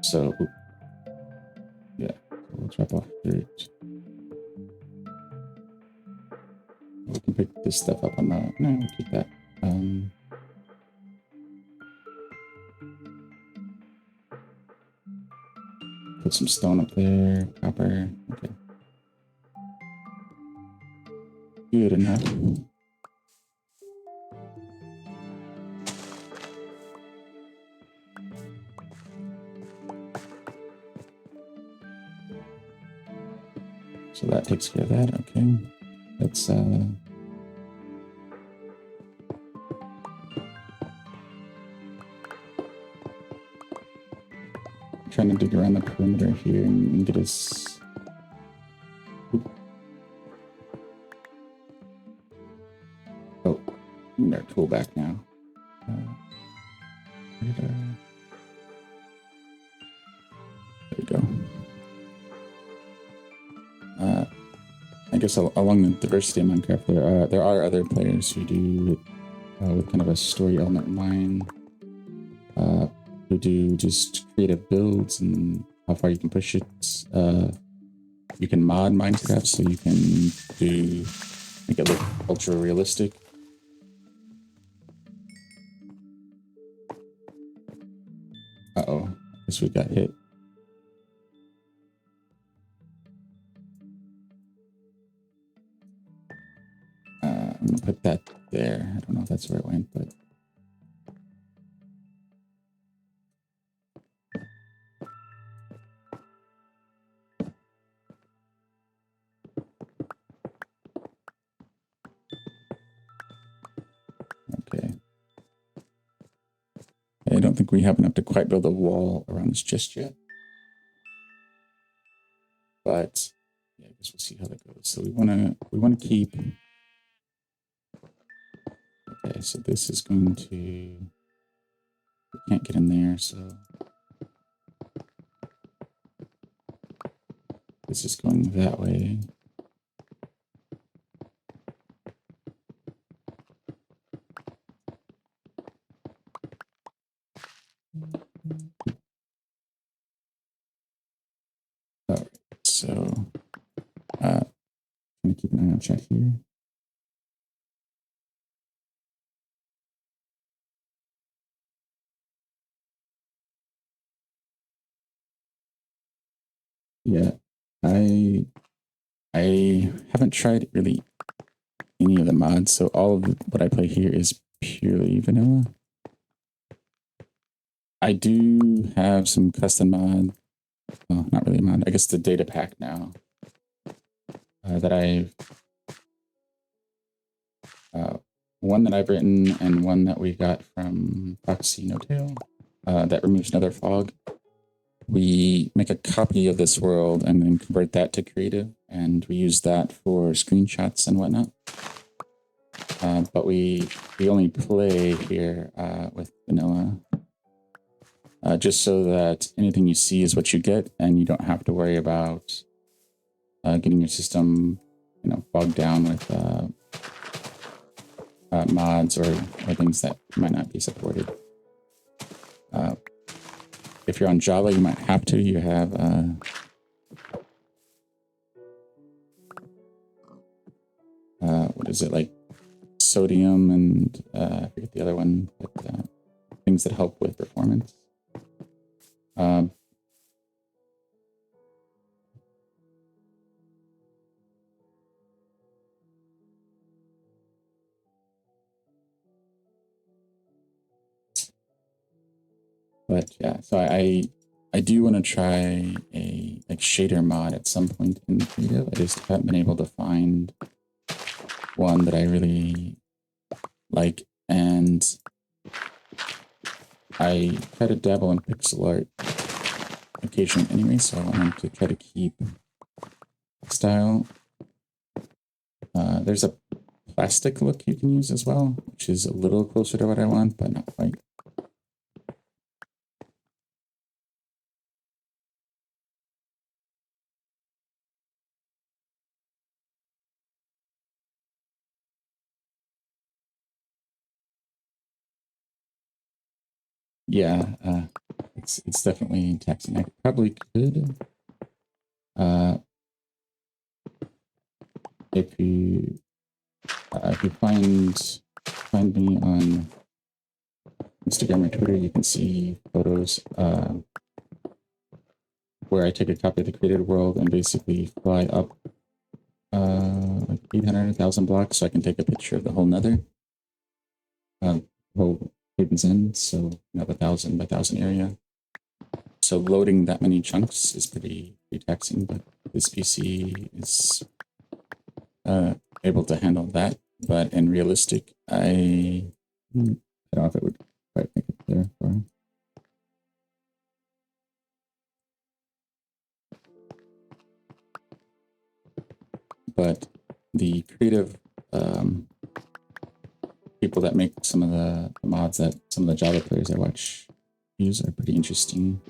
So, yeah, so we'll drop off dirt. We can pick this stuff up on the. No, we'll keep that. Put some stone up there. Copper. Okay. Good enough. So that takes care of that. Okay. Let's trying to dig around the perimeter here and get us. Oop. Oh, we need our tool back now. There we go. I guess along the diversity of Minecraft, there are other players who do it with kind of a story element in mind, who do just creative builds and how far you can push it. You can mod Minecraft so you can make it look ultra realistic. Uh-oh, I guess we got hit. I'm gonna put that there. I don't know if that's where it went, but okay. I don't think we have enough to quite build a wall around this just yet. But yeah, I guess we'll see how that goes. So we wanna keep. Okay, so this is going to. We can't get in there, so this is going that way. All right, so I'm gonna keep an eye on chat here. Yeah, I haven't tried really any of the mods, so all of what I play here is purely vanilla. I do have some custom mod, well, not really a mod, I guess the data pack now, that one that I've written and one that we got from Foxy No Tail, that removes Nether fog. We make a copy of this world and then convert that to creative, and we use that for screenshots and whatnot. But we only play here with vanilla, just so that anything you see is what you get, and you don't have to worry about getting your system, bogged down with mods or things that might not be supported. If you're on Java, you might have to. You have what is it, like sodium and I forget the other one, but things that help with performance. But yeah, so I do want to try a shader mod at some point in creative. I just haven't been able to find one that I really like, and I try to dabble in pixel art occasionally anyway, so I wanted to try to keep style. There's a plastic look you can use as well, which is a little closer to what I want, but not quite. Yeah, it's definitely taxing. I probably could, if you find me on Instagram or Twitter, you can see photos where I take a copy of the created world and basically fly up like 800,000 blocks so I can take a picture of the whole Nether, whole Haven's End, so you know, the 1,000 by 1,000 area. So loading that many chunks is pretty taxing, but this PC is able to handle that. But in realistic, I don't know if it would quite make it there. But the creative people that make some of the mods that some of the Java players I watch use are pretty interesting.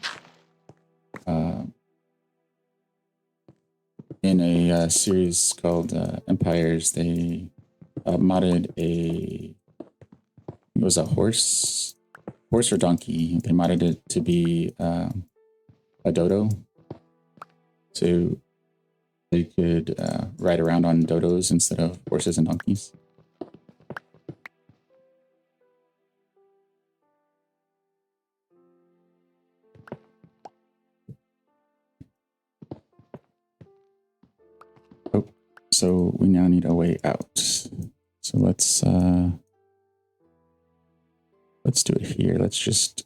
In a series called Empires, they modded it was a horse or donkey. They modded it to be a dodo, so they could ride around on dodos instead of horses and donkeys. Oh, so we now need a way out. So let's do it here. Let's just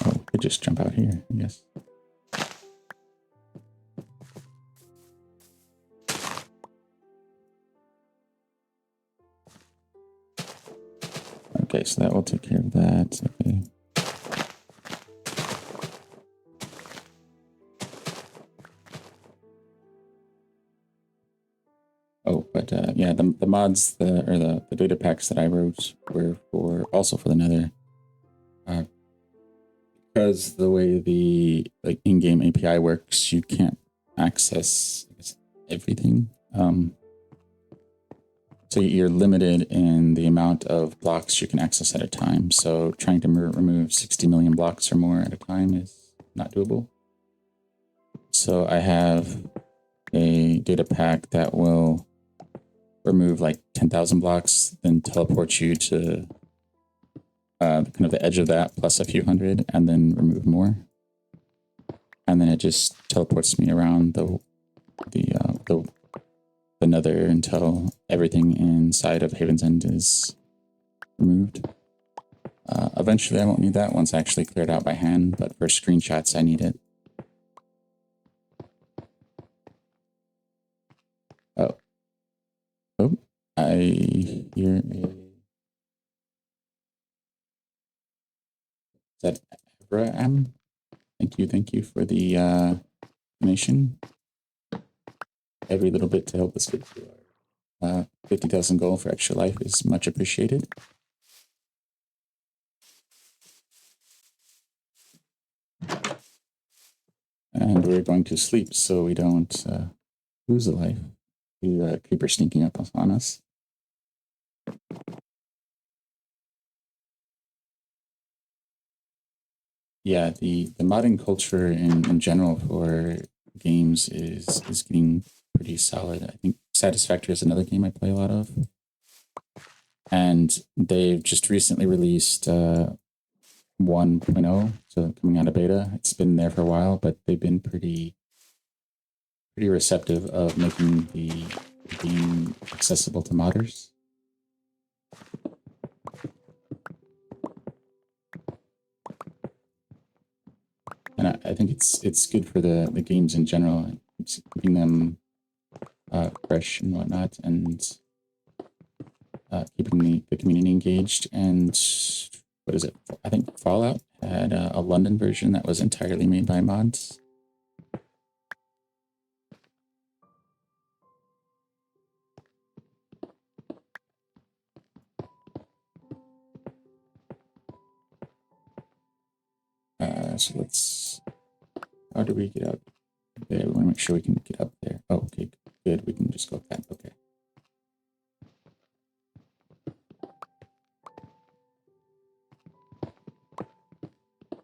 we could just jump out here, I guess. Okay, so that will take care of that. Okay. Oh, but yeah, the mods, the data packs that I wrote were also for the Nether. Because the way the like in-game API works, you can't access everything. So you're limited in the amount of blocks you can access at a time. So trying to remove 60 million blocks or more at a time is not doable. So I have a data pack that will remove like 10,000 blocks, then teleport you to kind of the edge of that plus a few hundred, and then remove more. And then it just teleports me around the Nether until everything inside of Haven's End is removed. Eventually, I won't need that once I actually clear it out by hand, but for screenshots, I need it. Oh, I hear a... Is that Abraham? Thank you for the donation. Every little bit to help us get to our 50,000 goal for Extralife is much appreciated. And we're going to sleep so we don't lose a life to creeper sneaking up on us. Yeah, the modding culture in general for games is getting pretty solid. I think Satisfactory is another game I play a lot of. And they've just recently released 1.0, so coming out of beta. It's been there for a while, but they've been pretty receptive of making the game accessible to modders. And I think it's good for the games in general. It's keeping them fresh and whatnot, and keeping the community engaged. And what is it? I think Fallout had a London version that was entirely made by mods. So let's, how do we get out there? We want to make sure we can get up there. Oh, okay, good. We can just go up that. Okay.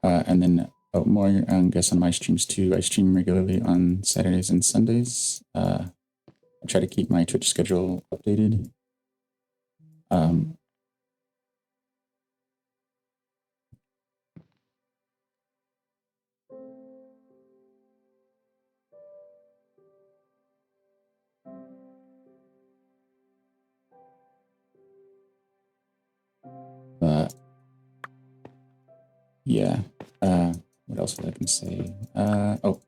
And then more, I guess, on my streams too. I stream regularly on Saturdays and Sundays. I try to keep my Twitch schedule updated. Yeah. What else was I going to say? Oh,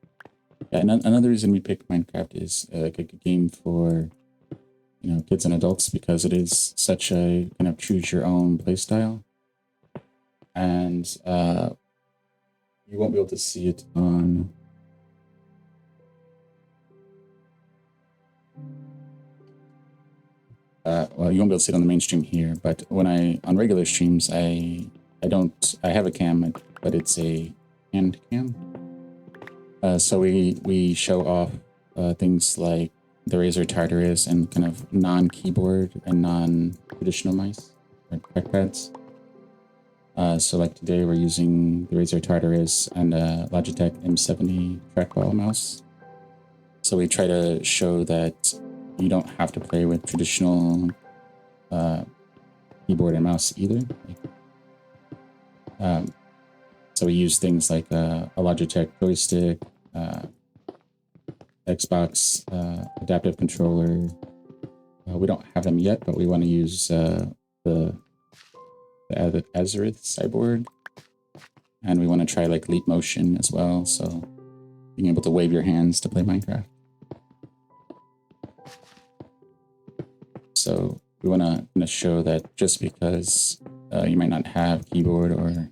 yeah. Another reason we picked Minecraft is a good game for, you know, kids and adults, because it is such a kind of choose your own playstyle, and you won't be able to see it on. Well, you won't be able to see it on the mainstream here, but when on regular streams, I have a cam, but it's a hand cam. So we show off things like the Razer Tartarus and kind of non-keyboard and non-traditional mice, or trackpads. So like today we're using the Razer Tartarus and a Logitech M70 trackball mouse. So we try to show that you don't have to play with traditional keyboard and mouse either. So we use things like a Logitech joystick, Xbox adaptive controller. We don't have them yet, but we want to use the Azerith Cyborg, and we want to try like Leap Motion as well, so being able to wave your hands to play Minecraft. So we want to show that just because you might not have keyboard or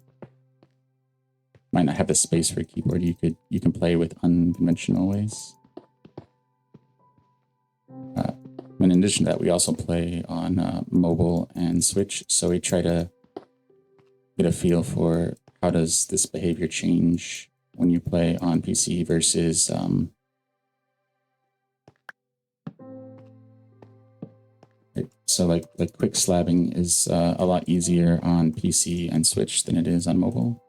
might not have the space for a keyboard, you can play with unconventional ways. And in addition to that, we also play on mobile and Switch, so we try to get a feel for how does this behavior change when you play on PC versus so like quick slabbing is a lot easier on PC and Switch than it is on mobile.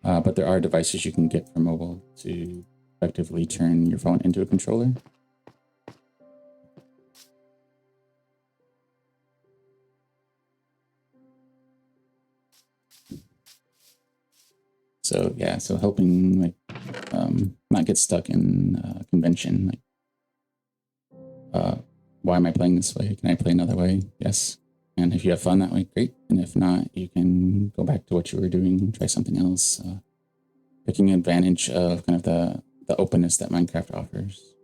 But there are devices you can get for mobile to effectively turn your phone into a controller. So yeah, so helping like not get stuck in convention. Like, why am I playing this way? Can I play another way? Yes. And if you have fun that way, great. And if not, you can go back to what you were doing, try something else. Taking advantage of kind of the openness that Minecraft offers.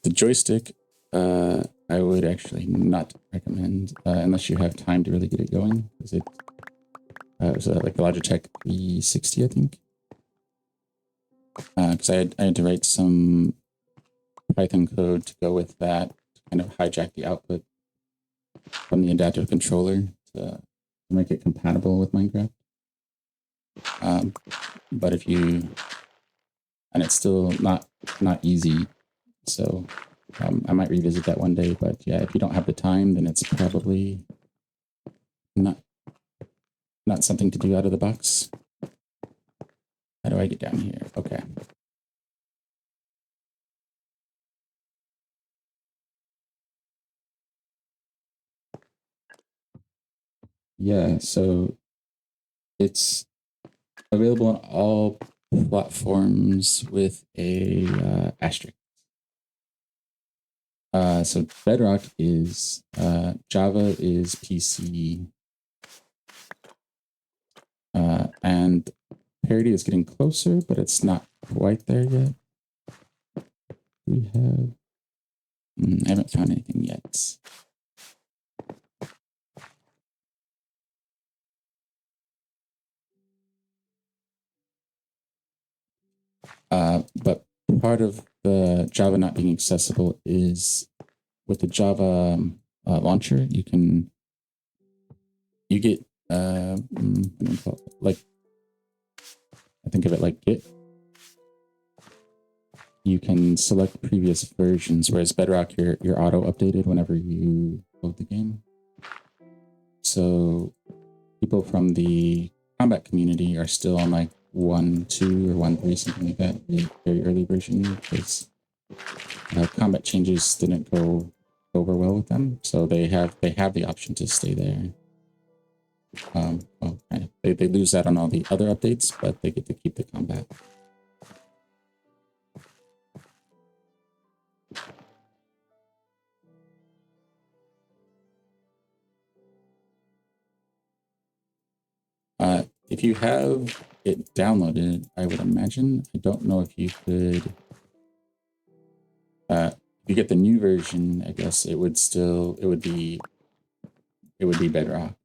The joystick, I would actually not recommend unless you have time to really get it going. Because it was like the Logitech 360, I think. Because I had to write some Python code to go with that, to kind of hijack the output from the adaptive controller to make it compatible with Minecraft. But if you, and it's still not easy, so I might revisit that one day. But yeah, if you don't have the time, then it's probably not something to do out of the box. How do I get down here? Okay. Yeah, so it's available on all platforms with a asterisk. So Bedrock is Java is PC, and parity is getting closer, but it's not quite there yet. We have... I haven't found anything yet. But part of the Java not being accessible is with the Java launcher, you get like, I think of it like Git. You can select previous versions, whereas Bedrock, you're auto updated whenever you load the game. So people from the combat community are still on like 1.2 or 1.3, something like that, the very early version, because combat changes didn't go over well with them. So they have the option to stay there. Well, kind of. They lose out on all the other updates, but they get to keep the combat. If you have it downloaded, I would imagine. I don't know if you could. If you get the new version, I guess it would be Bedrock.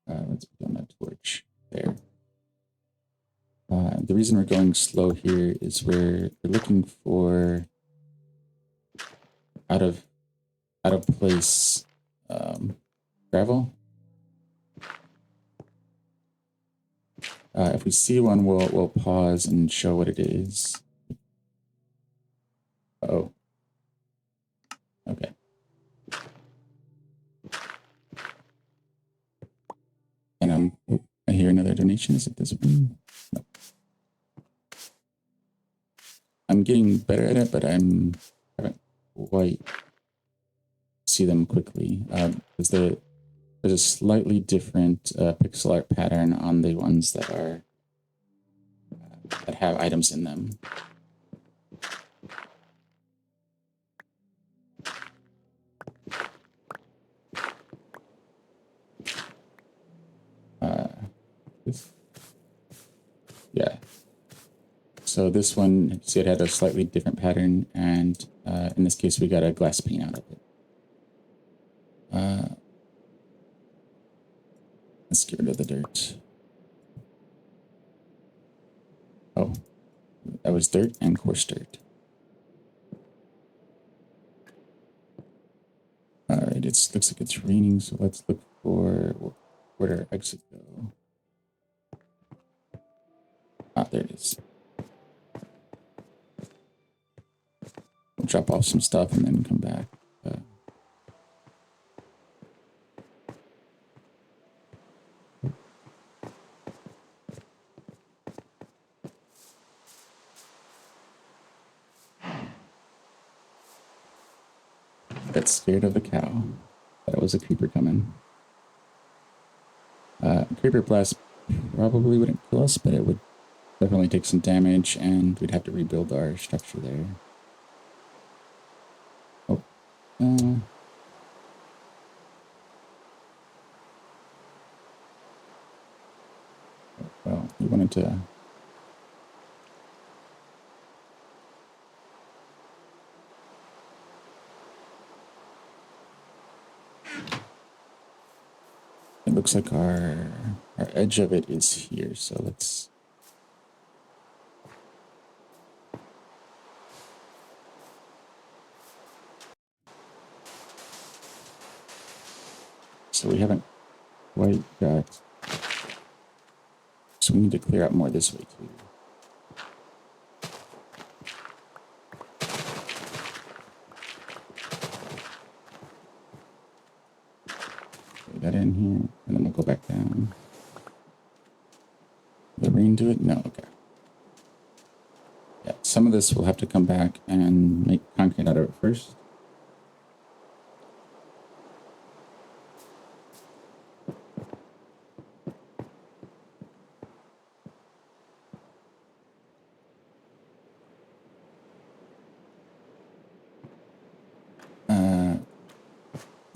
Let's put on that torch there. The reason we're going slow here is we're looking for out of place gravel. If we see one, we'll pause and show what it is. Oh, okay. And I hear another donation. Is it this one? No. I'm getting better at it, but I haven't quite see them quickly because there's a slightly different pixel art pattern on the ones that are that have items in them. Yeah. So this one, see, it had a slightly different pattern, and in this case, we got a glass pane out of it. Let's get rid of the dirt. Oh, that was dirt and coarse dirt. All right, it looks like it's raining, so let's look for where did our exit go? Ah, there it is. We'll drop off some stuff and then come back. Got scared of the cow. Thought it was a creeper coming. Creeper blast probably wouldn't kill us, but it would definitely take some damage, and we'd have to rebuild our structure there. Oh. Well, we wanted to... It looks like our edge of it is here, so let's... So we haven't quite got... So we need to clear out more this way too. Put that in here, and then we'll go back down. Will the rain do it? No, okay. Yeah, some of this we'll have to come back and make concrete out of it first.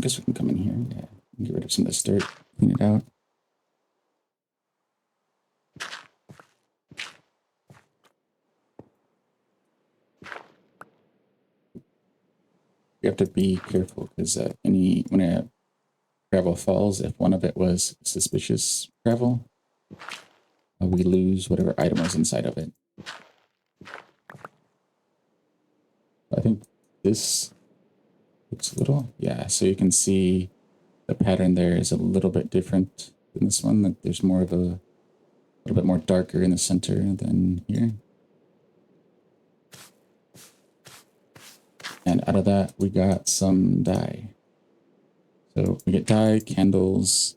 guess we can come in here. Yeah, get rid of some of this dirt, clean it out. You have to be careful because when a gravel falls, if one of it was suspicious gravel, we lose whatever item was inside of it. I think this looks a little, yeah. So you can see the pattern there is a little bit different than this one. Like there's more of a little bit more darker in the center than here. And out of that, we got some dye. So we get dye, candles,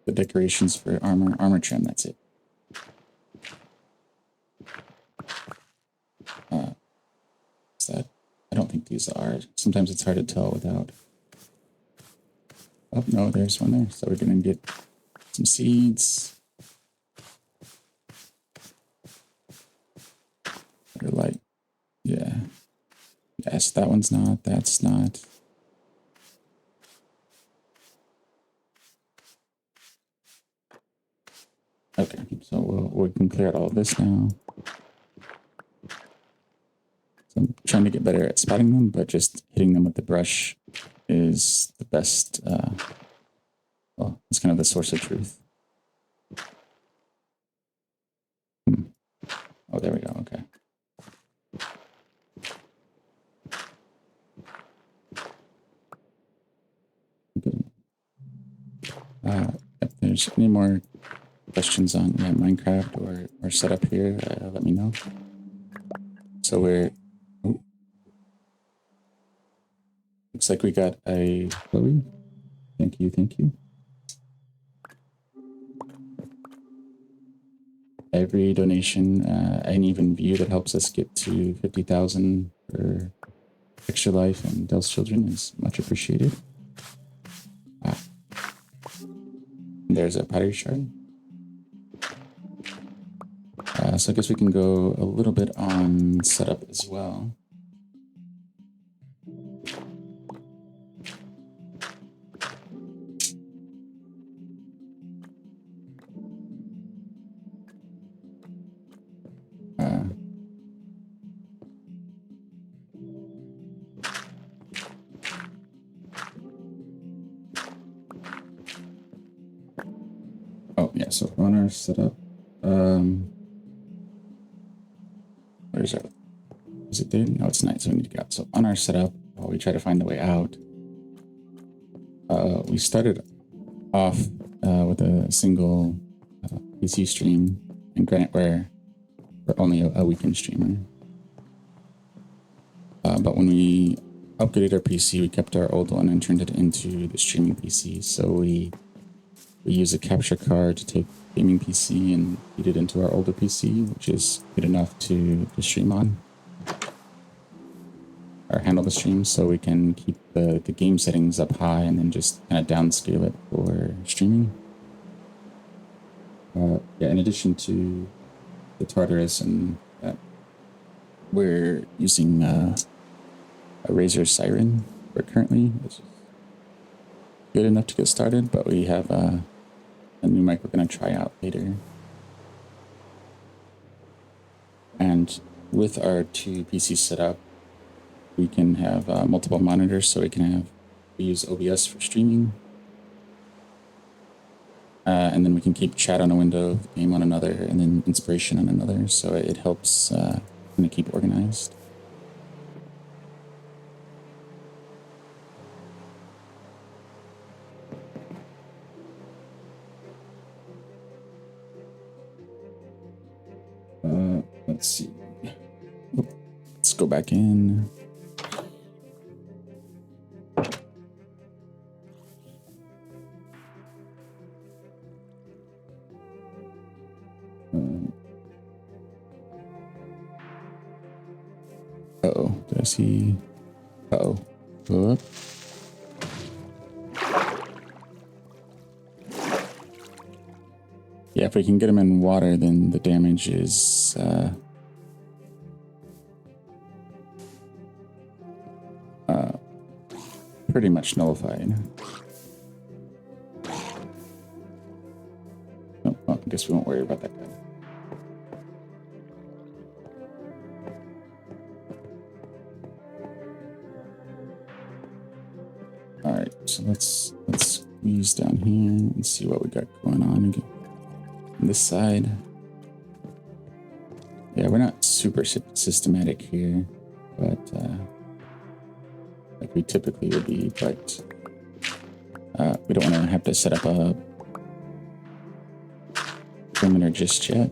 the decorations for armor trim. That's it. Is that? I don't think these are. Sometimes it's hard to tell without. Oh no, there's one there. So we're gonna get some seeds. They're like, yeah. Yes, that one's not. That's not. Okay, so we can clear out all of this now. So I'm trying to get better at spotting them, but just hitting them with the brush is the best. Well, it's kind of the source of truth. Oh, there we go. Okay. If there's any more questions on Minecraft or setup here, let me know. So we're... Oh, looks like we got a Chloe. Thank you, thank you. Every donation, and even view that helps us get to 50,000 for Extralife and Dell's Children is much appreciated. There's a pottery shard. So I guess we can go a little bit on setup as well. Oh yeah, so on our setup, where's our, is it there? No, it's night, so we need to go out. So on our setup, while we try to find the way out, we started off with a single PC stream, and granted we're only a weekend streamer. But when we upgraded our PC, we kept our old one and turned it into the streaming PC. So we use a capture card to take gaming PC and feed it into our older PC, which is good enough to stream on or handle the stream. So we can keep the game settings up high and then just kind of downscale it for streaming. Yeah, in addition to the Tartarus and that, we're using a Razer Siren for currently, which is good enough to get started, but we have a new mic we're going to try out later. And with our two PCs set up, we can have multiple monitors, so we use OBS for streaming. And then we can keep chat on a window, game on another, and then inspiration on another, so it helps kind of keep organized. Let's see. Let's go back in. Uh-oh, did I see? Uh-oh. Whoop. Yeah, if we can get them in water, then the damage is pretty much nullified. Oh, well, I guess we won't worry about that guy. All right, so let's squeeze down here and see what we got going on again. On this side. Yeah, we're not super systematic here, but like we typically would be, but we don't want to have to set up a perimeter just yet.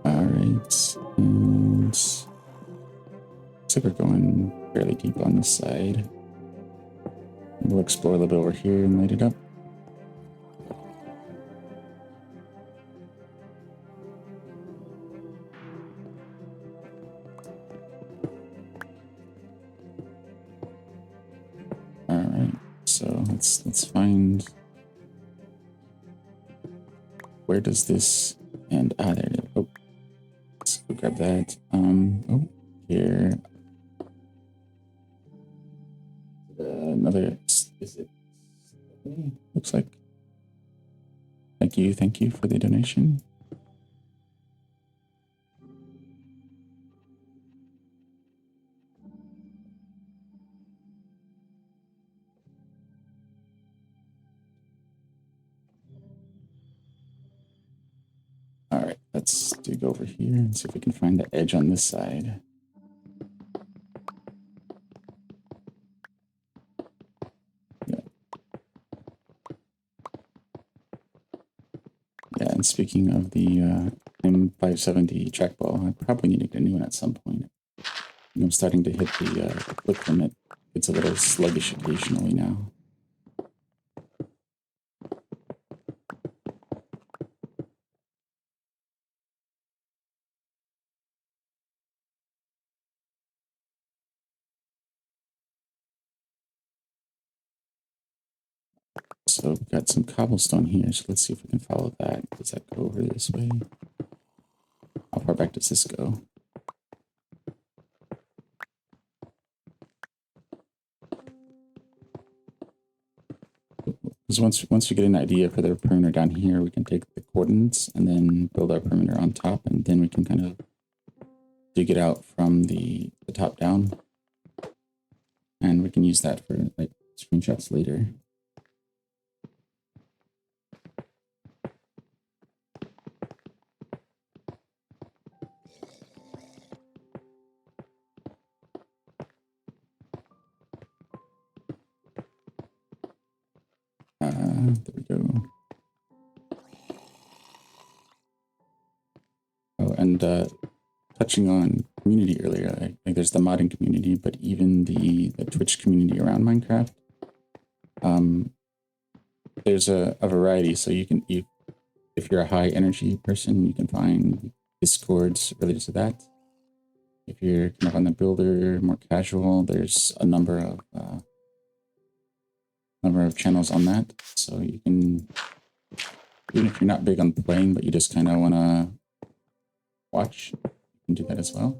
Alright, and looks like we're going fairly deep on this side. We'll explore a little bit over here and light it up. Alright, so let's find, where does this end? Ah, there it is. Oh, let's go grab that. Oh, here. Another, is it? Looks like. Thank you for the donation. All right, let's dig over here and see if we can find the edge on this side. Yeah, and speaking of the M570 trackball, I probably need to get a new one at some point. I'm starting to hit the click limit. It's a little sluggish occasionally now. So we've got some cobblestone here, so let's see if we can follow that. Does that go over this way? How far back does this go? Because once we get an idea for the perimeter down here, we can take the coordinates and then build our perimeter on top, and then we can kind of dig it out from the top down. And we can use that for like screenshots later. There we go. Oh, and touching on community earlier, like there's the modding community, but even the Twitch community around Minecraft. There's a variety, so you can, if you're a high energy person, you can find discords related to that. If you're kind of on the builder, more casual, there's a number of channels on that. So you can, even if you're not big on playing, but you just kind of want to watch, you can do that as well.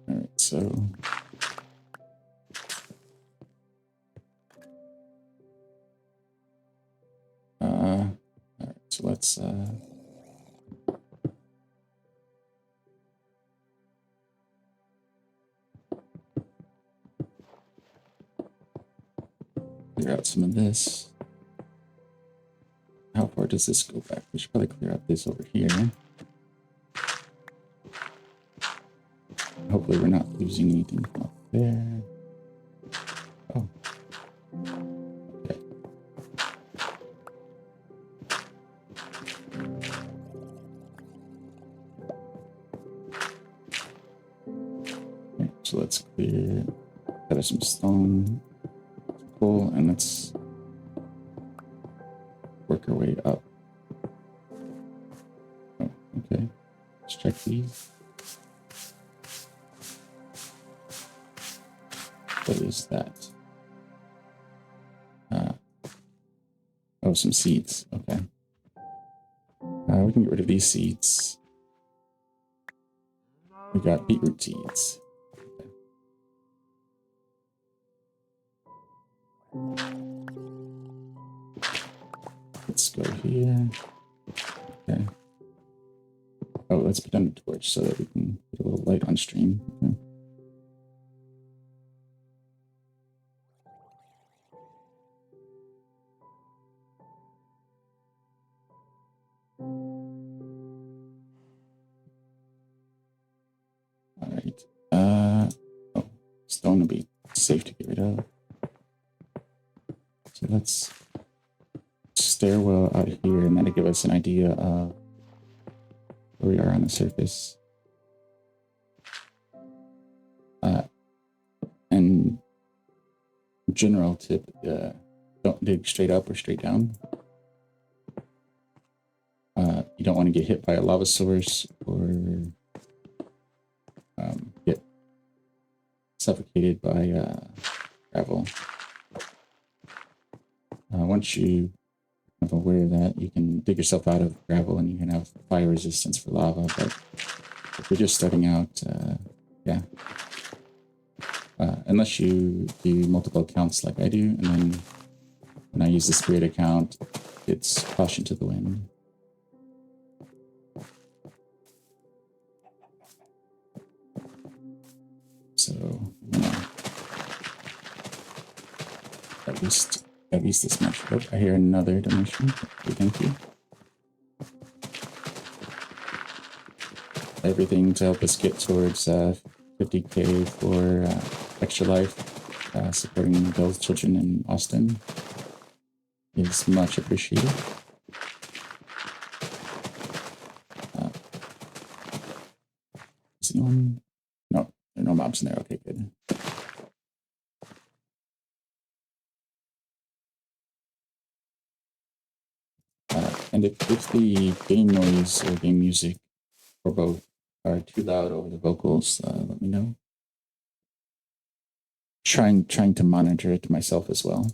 All right, so all right, so let's clear out some of this. How far does this go back? We should probably clear out this over here. Hopefully we're not losing anything from up there. Oh. Okay. Okay, so clear. Gather some stone. Cool, and let's work our way up. Oh, okay. Let's check these. What is that? Oh, some seeds. Okay. We can get rid of these seeds. We got beetroot seeds. Okay. Let's go here. Okay. Oh, let's put down a torch so that we can get a little light on stream. Okay. All right. Oh, stone will be safe to get rid of. So let's stairwell out here, and that'll give us an idea of where we are on the surface. And general tip, don't dig straight up or straight down. You don't want to get hit by a lava source or get suffocated by gravel. Once you are aware of that, you can dig yourself out of gravel and you can have fire resistance for lava. But if you're just starting out, yeah. Unless you do multiple accounts like I do, and then when I use the spirit account, it's caution to the wind. So, you know, at least this much. Oh, I hear another donation. Okay, thank you. Everything to help us get towards 50K for Extralife, supporting those children in Austin is much appreciated. Is anyone? No, there are no mobs in there. Okay, good. And if the game noise or game music or both are too loud over the vocals, let me know. Trying to monitor it myself as well.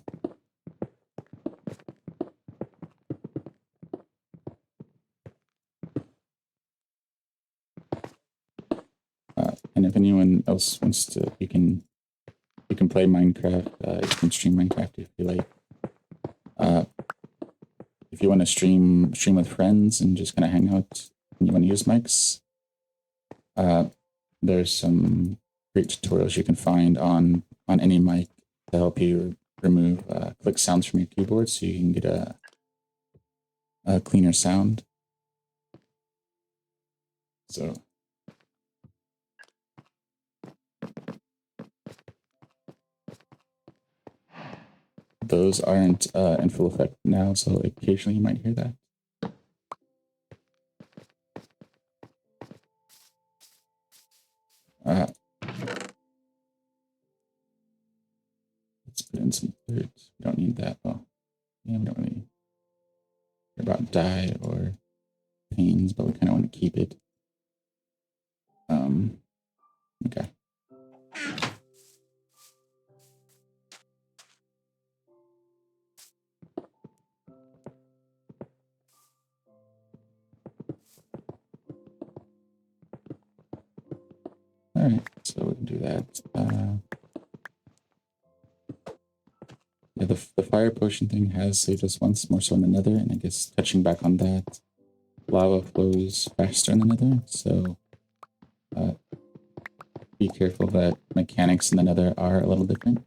And if anyone else wants to, you can play Minecraft. You can stream Minecraft if you like. If you want to stream with friends and just kind of hang out, and you want to use mics, there's some great tutorials you can find on any mic to help you remove click sounds from your keyboard, so you can get a cleaner sound. So. Those aren't in full effect now, so occasionally you might hear that. Let's put in some dirt. We don't need that. Well, yeah, we don't really care about dye or pains, but we kind of want to keep it. Okay. All right, so we can do that. Yeah, the fire potion thing has saved us once, more so in the Nether, and I guess touching back on that, lava flows faster in the Nether, so be careful that mechanics in the Nether are a little different.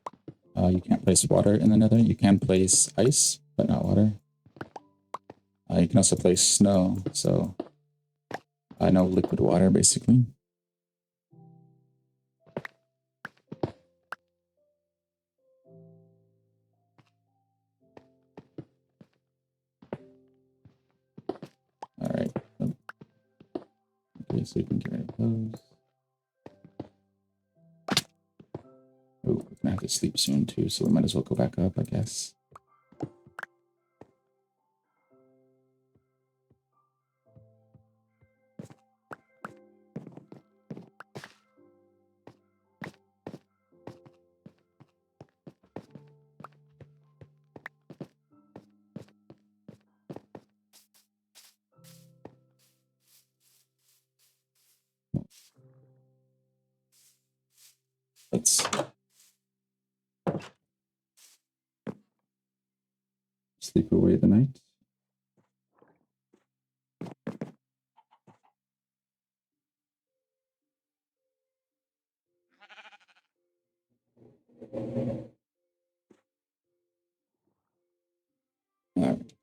You can't place water in the Nether. You can place ice, but not water. You can also place snow, so no liquid water, basically. All right. Okay, so we can get rid of those. Oh, we're gonna have to sleep soon too, so we might as well go back up, I guess. Let's sleep away the night. Alright.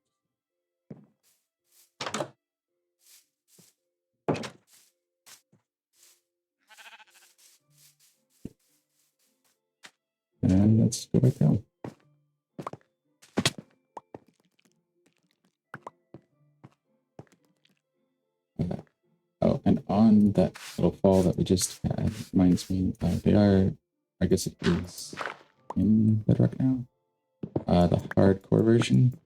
And let's go back down. Oh, and on that little fall that we just had, reminds me, they are, I guess it is in Bedrock now, the hardcore version,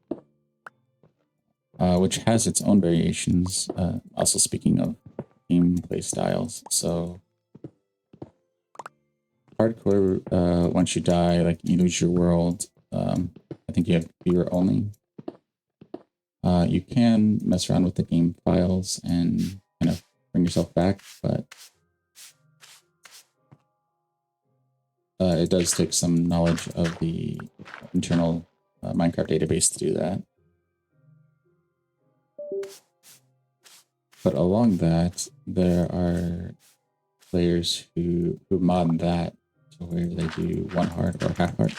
which has its own variations, also speaking of gameplay styles. So hardcore, once you die, like you lose your world, I think you have viewer only. You can mess around with the game files and kind of bring yourself back, but it does take some knowledge of the internal Minecraft database to do that. But along that, there are players who mod that to where they do one heart or half heart.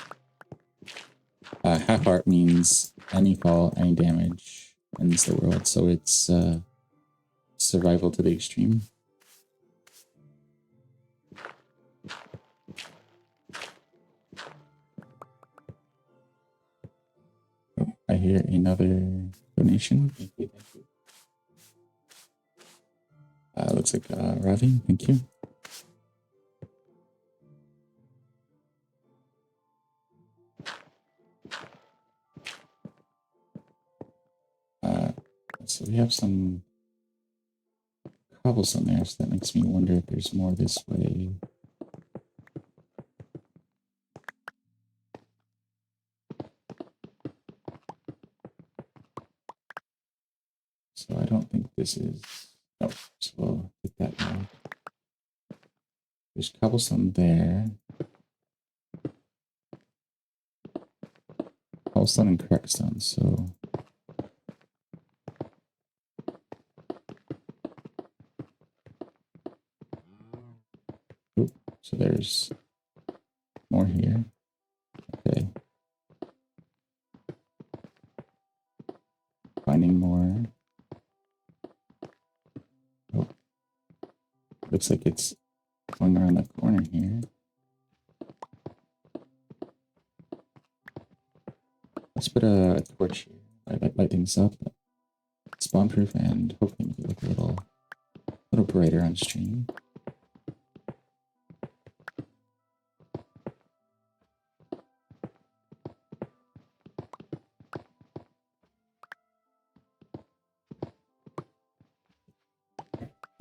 Half heart means any fall, any damage ends the world, so it's survival to the extreme. Oh, I hear another donation. Thank you. Thank you. Looks like Ravi. Thank you. So we have some cobblestone there, so that makes me wonder if there's more this way. So I don't think this is. Oh, so we'll hit that now. There's cobblestone there. Cobblestone and crackstone, so. Oop, so there's more here. Okay. Finding more. Oh. Looks like it's going around the corner here. Let's put a torch here. Light things up. Spawn proof and hopefully make it look a little brighter on stream.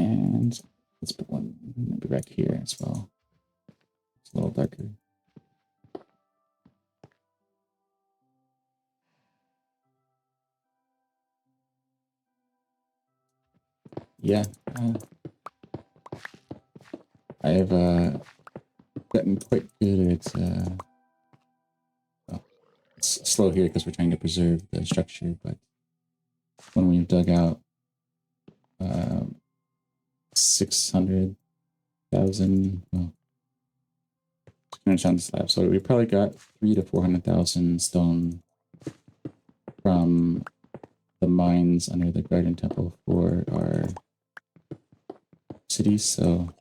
And let's put one maybe back here as well. It's a little darker. Yeah, I have gotten quite good at. Well, it's slow here because we're trying to preserve the structure, but when we've dug out 600,000, well, 600 on the slab, so we probably got 300,000 to 400,000 stone from the mines under the Garden Temple for our cities. So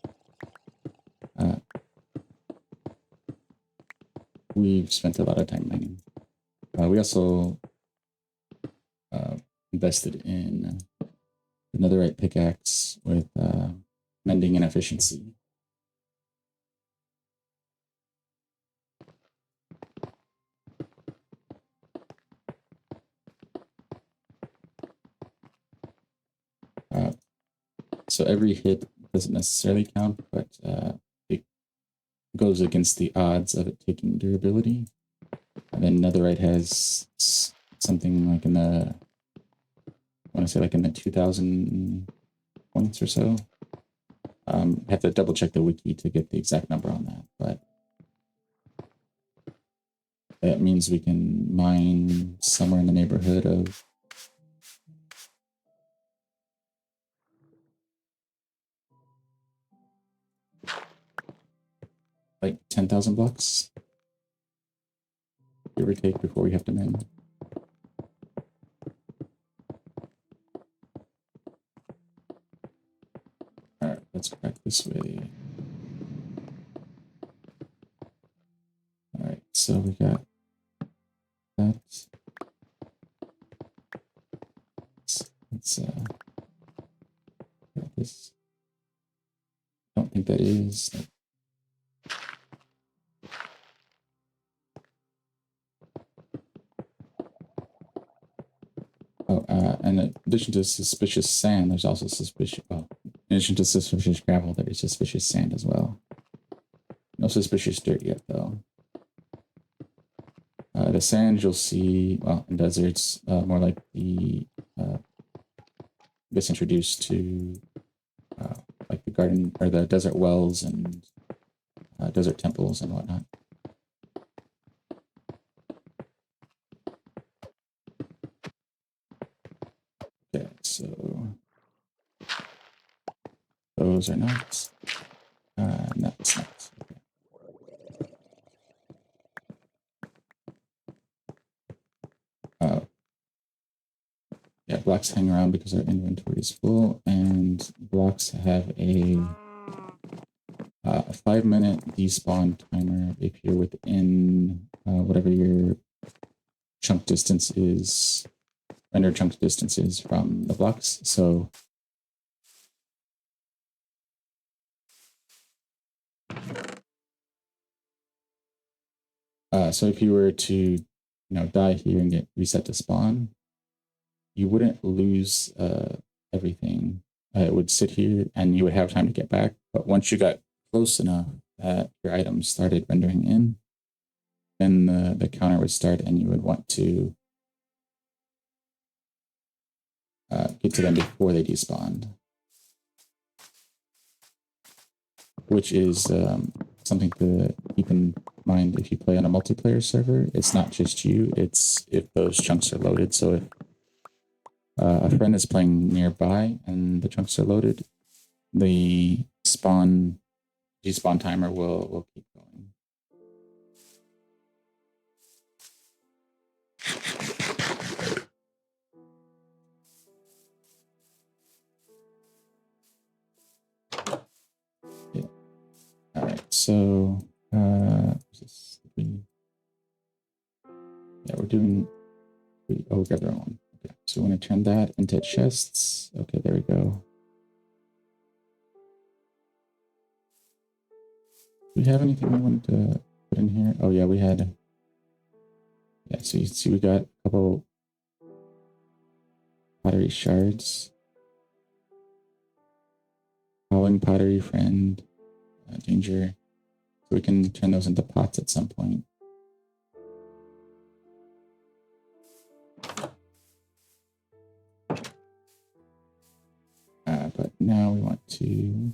we've spent a lot of time mining. We also invested in the netherite pickaxe with mending and efficiency. So every hit doesn't necessarily count, but it goes against the odds of it taking durability. And then Netherite has something like in the, I want to say like in the 2,000 points or so. Have to double check the wiki to get the exact number on that, but that means we can mine somewhere in the neighborhood of like 10,000 blocks, give or take, before we have to mine. All right, let's crack this way. All right, so we got that. Let's got this. I don't think that is. Oh, and in addition to suspicious sand, there's also suspicious. Oh, in addition to suspicious gravel, there is suspicious sand as well. No suspicious dirt yet, though. The sand you'll see, well, in deserts, more like the gets introduced to like the garden or the desert wells and desert temples and whatnot. Okay, so those are nuts. Nuts. Okay. Yeah, blocks hang around because our inventory is full, and blocks have a 5-minute despawn timer if you're within whatever your chunk distance is, render chunk distance is from the blocks. So if you were to die here and get reset to spawn, you wouldn't lose everything. It would sit here and you would have time to get back. But once you got close enough that your items started rendering in, then the counter would start and you would want to get to them before they despawned. Which is something to keep in mind if you play on a multiplayer server. It's not just you, it's if those chunks are loaded. So if a friend is playing nearby and the chunks are loaded, the despawn timer will keep going. Yeah. All right. So yeah, we're doing. Oh, we got the wrong one. Okay. So we want to turn that into chests. Okay, there we go. Do we have anything we wanted to put in here? Oh yeah, we had. Yeah, so you see we got a couple pottery shards. Howling pottery friend. Danger. So we can turn those into pots at some point. But now we want to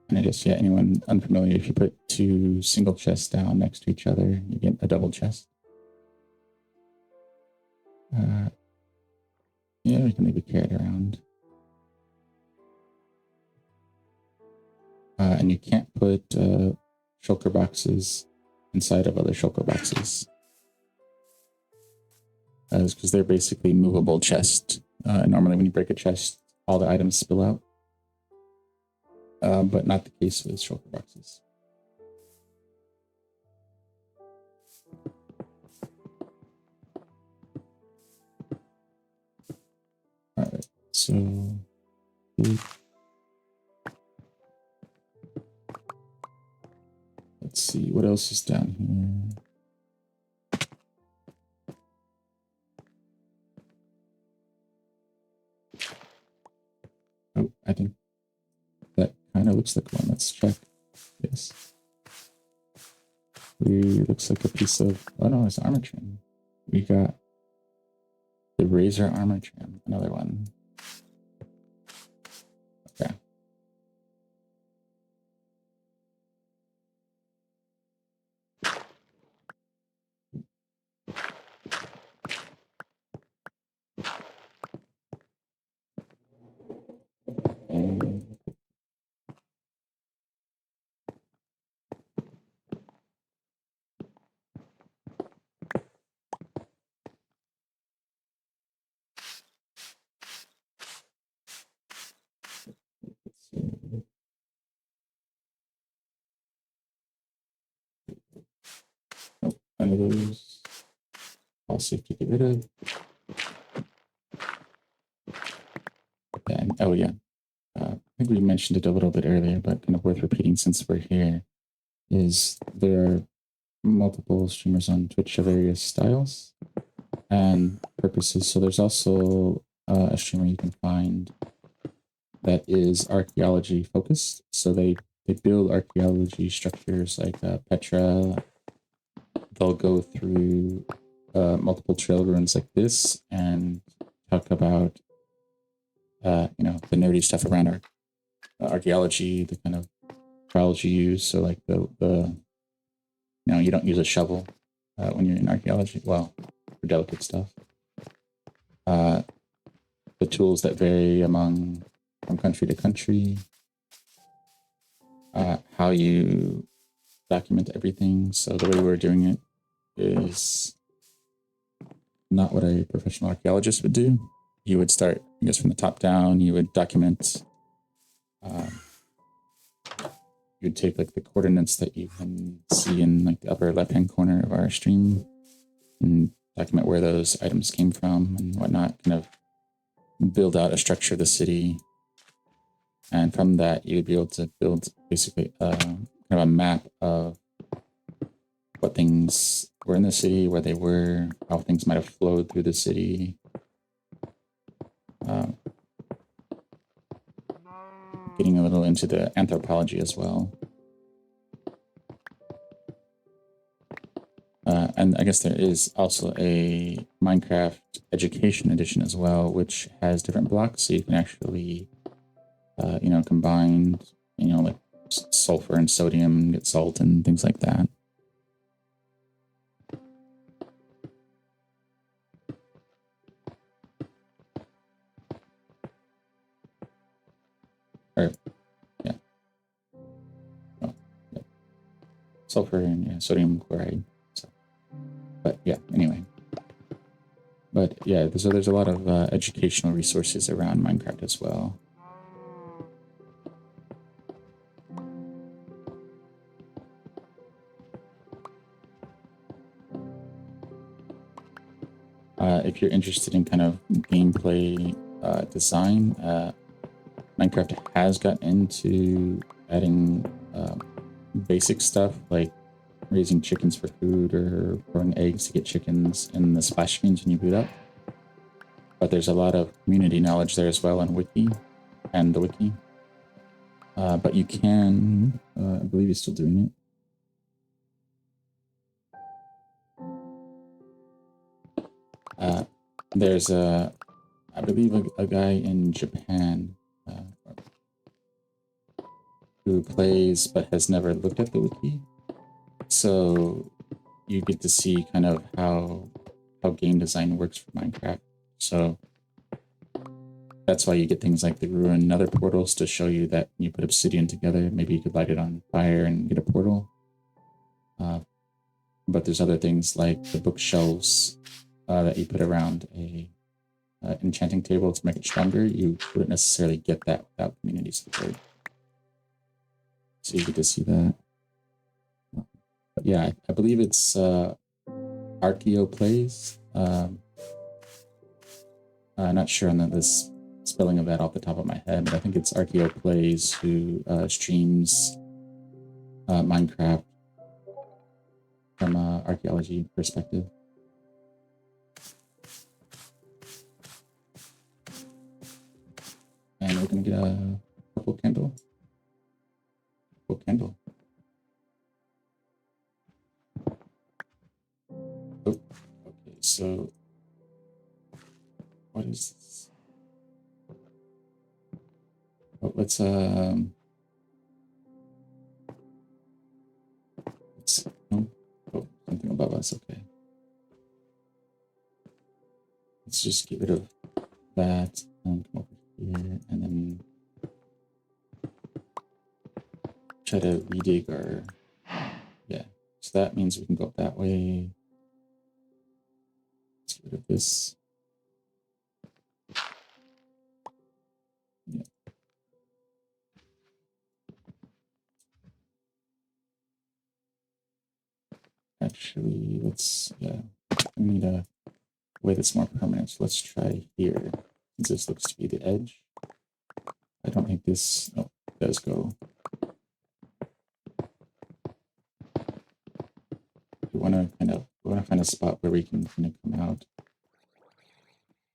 and I guess, yeah, anyone unfamiliar, if you put 2 single chests down next to each other, you get a double chest. Yeah, we can leave a carrot around. And you can't put shulker boxes inside of other shulker boxes. Because they're basically movable chests. Normally when you break a chest, all the items spill out. But not the case with shulker boxes. All right, so let's see what else is down here. I think that kind of looks like one. Let's check. Yes. Looks like a piece of, oh no, it's armor trim. We got the razor armor trim, another one. Okay. And let's see. Nope, none of those. All safe to get rid of. And oh yeah, I think we mentioned it a little bit earlier, but kind of worth repeating since we're here, is there are multiple streamers on Twitch of various styles and purposes. So there's also a streamer you can find that is archaeology focused. So they build archaeology structures like Petra. They'll go through multiple trail ruins like this and talk about you know, the nerdy stuff around our archaeology, the kind of trowels you use. So like the you know, you don't use a shovel when you're in archaeology. Well, for delicate stuff. The tools that vary from country to country. How you document everything. So the way we're doing it is not what a professional archaeologist would do. You would start, I guess, from the top down. You would document. You'd take like the coordinates that you can see in like the upper left-hand corner of our stream and document where those items came from and whatnot. Kind of build out a structure of the city, and from that you'd be able to build basically kind of a map of what things were in the city, where they were, how things might have flowed through the city. Getting a little into the anthropology as well. And I guess there is also a Minecraft education edition as well, which has different blocks, so you can actually, you know, combine, you know, like sulfur and sodium, get salt and things like that. Or, yeah. Oh, yeah. Sulfur and yeah, sodium chloride. So, but yeah, anyway. But yeah, so there's a lot of educational resources around Minecraft as well. If you're interested in kind of gameplay design, Minecraft has got into adding basic stuff like raising chickens for food or growing eggs to get chickens in the splash screens when you boot up. But there's a lot of community knowledge there as well on Wiki and the Wiki. But you can, I believe he's still doing it. There's I believe a guy in Japan who plays but has never looked at the wiki. So you get to see kind of how game design works for Minecraft. So that's why you get things like the ruin nether portals to show you that when you put obsidian together, maybe you could light it on fire and get a portal. But there's other things like the bookshelves that you put around a enchanting table to make it stronger. You wouldn't necessarily get that without community support. So you get to see that. But yeah, I believe it's Archeo Plays. Not sure on this spelling of that off the top of my head, but I think it's Archeo Plays who streams Minecraft from an archaeology perspective. And and we're gonna get a purple candle. Purple candle. Oh, okay, so what is this? Oh, let's oh, something above us, okay. Let's just get rid of that and come over here and then try to redig our, yeah. So that means we can go up that way. Let's get rid of this. Yeah. Actually, let's, yeah, we need a way that's more permanent. So let's try here. Since this looks to be the edge. I don't think this, oh, does go. We want to find a spot where we can kind of come out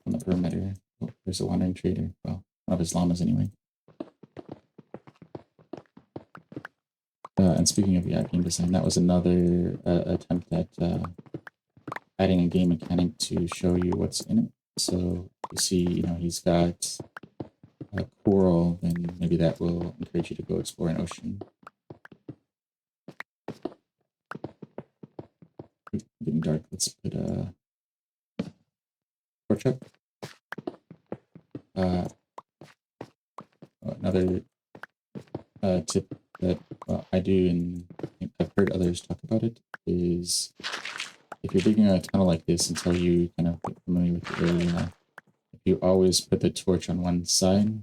on the perimeter. Oh, there's a wandering trader. Well, one of his llamas anyway. And speaking of game design, that was another attempt at adding a game mechanic to show you what's in it. So you see, you know, he's got a coral, then maybe that will encourage you to go explore an ocean. Getting dark. Let's put a torch up. Another tip that I do, and I've heard others talk about it, is if you're digging a tunnel like this until you kind of get familiar with the area, if you always put the torch on one side,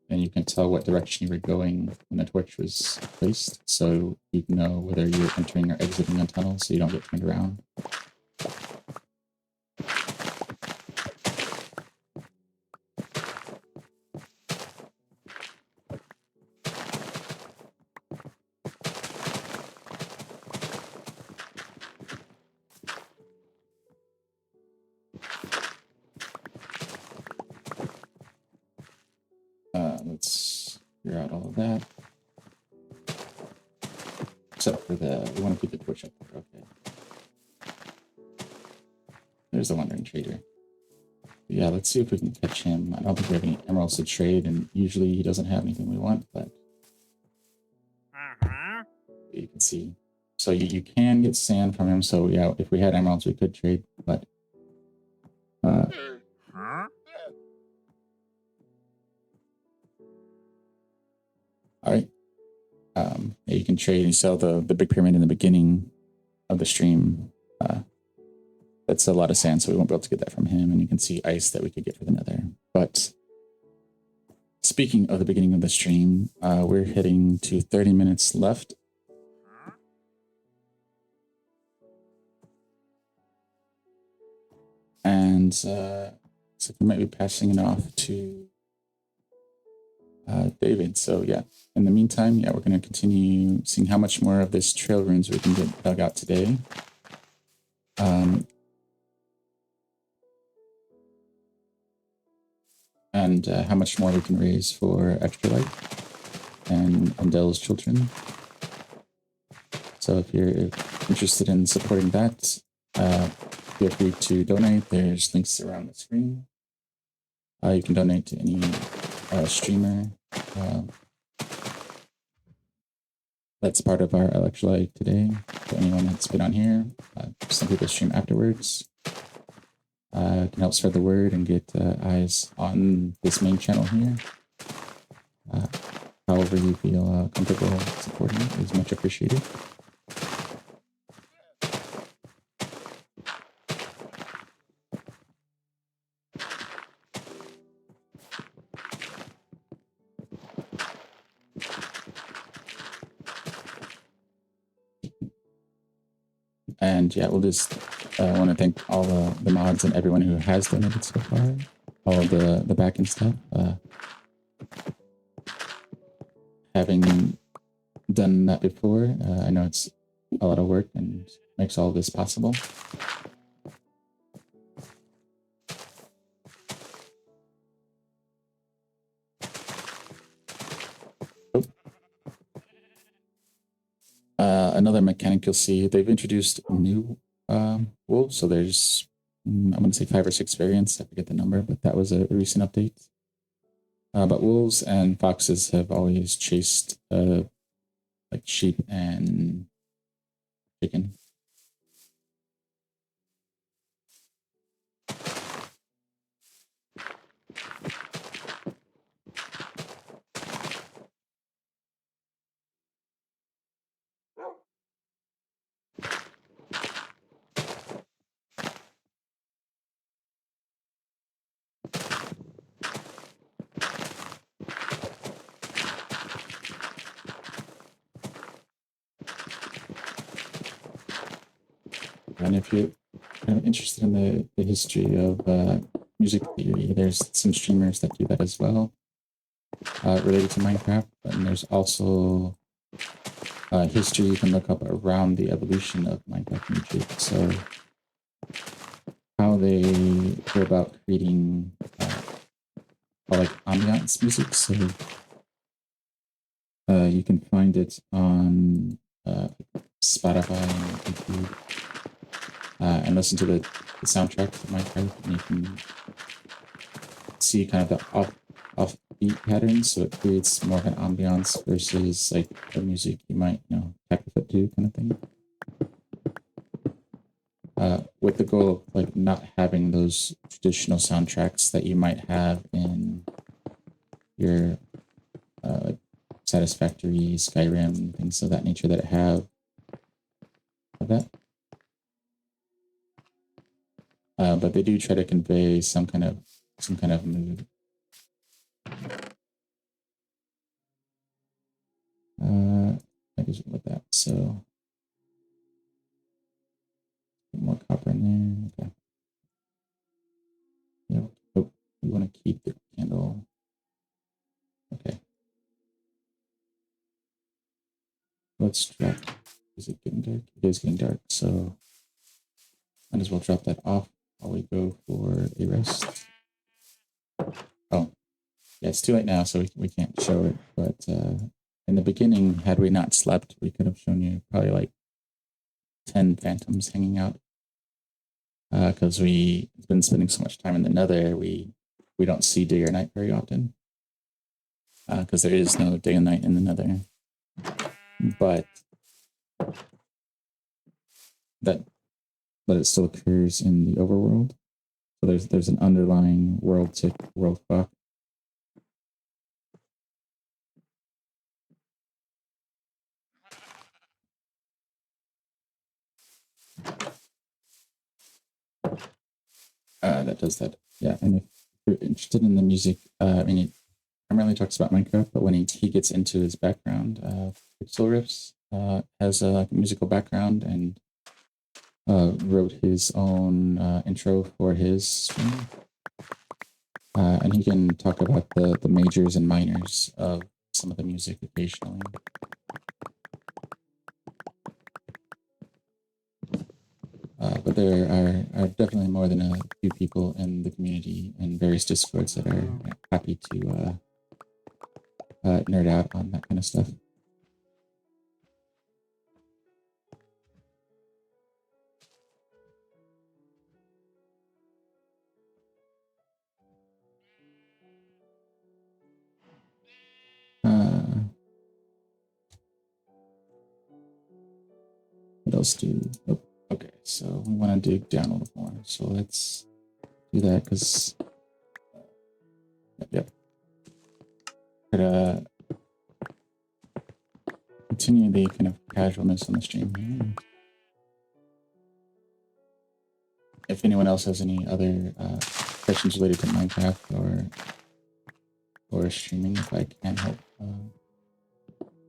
then you can tell what direction you were going when the torch was placed, so you know whether you're entering or exiting a tunnel so you don't get turned around. Let's figure out all of that. Except for we want to keep the torch up there, okay. There's the wandering trader. Yeah, let's see if we can catch him. I don't think we have any emeralds to trade, and usually he doesn't have anything we want, but you can see. So you can get sand from him, so yeah, if we had emeralds, we could trade, but all right. Yeah, you can trade and sell the big pyramid in the beginning of the stream. That's a lot of sand, so we won't be able to get that from him. And you can see ice that we could get for the Nether. But speaking of the beginning of the stream, we're heading to 30 minutes left. And so we might be passing it off to David. So yeah, in the meantime, yeah, we're going to continue seeing how much more of this trail runes we can get dug out today. And how much more we can raise for Extralife and Dell's children. So if you're interested in supporting that, feel free to donate. There's links around the screen. You can donate to any streamer that's part of our Extralife today. So anyone that's been on here, some people stream afterwards. Can help spread the word and get eyes on this main channel here. However you feel comfortable supporting it is much appreciated. And yeah, we'll just want to thank all the mods and everyone who has donated so far, all of the back end stuff. Having done that before, I know it's a lot of work and makes all of this possible. Another mechanic you'll see, they've introduced new wolves. So there's, I'm going to say 5 or 6 variants. I forget the number, but that was a recent update. But wolves and foxes have always chased like sheep and chicken. And if you're kind of interested in the history of music theory, there's some streamers that do that as well, related to Minecraft. And there's also history you can look up around the evolution of Minecraft music. So how they go about creating like ambiance music. So you can find it on Spotify and YouTube, and listen to the soundtrack to Minecraft, and you can see kind of the offbeat patterns. So it creates more of an ambiance versus like the music you might tap your foot to kind of thing. With the goal of like not having those traditional soundtracks that you might have in your like Satisfactory, Skyrim, things of that nature that have that. But they do try to convey some kind of mood. I just with that. So put more copper in there. Okay. Yeah. Oh, we want to keep the candle. Okay. Let's drop. Is it getting dark? It is getting dark. So might as well drop that off while we go for a rest. Oh, yeah, it's too late now, so we can't show it. But in the beginning, had we not slept, we could have shown you probably like 10 phantoms hanging out. Because we've been spending so much time in the Nether, we don't see day or night very often. Because there is no day and night in the Nether. But it still occurs in the overworld. So there's an underlying world tick, world clock. That does that. Yeah, and if you're interested in the music, I mean, it primarily talks about Minecraft, but when he gets into his background, Pixel Riffs has a musical background and wrote his own intro for his stream. And he can talk about the majors and minors of some of the music occasionally. But there are definitely more than a few people in the community and various discords that are happy to nerd out on that kind of stuff. What else do? Oh, okay, so we want to dig down a little more. So let's do that because yep. Try to continue the kind of casualness on the stream here. If anyone else has any other questions related to Minecraft or streaming, if I can help,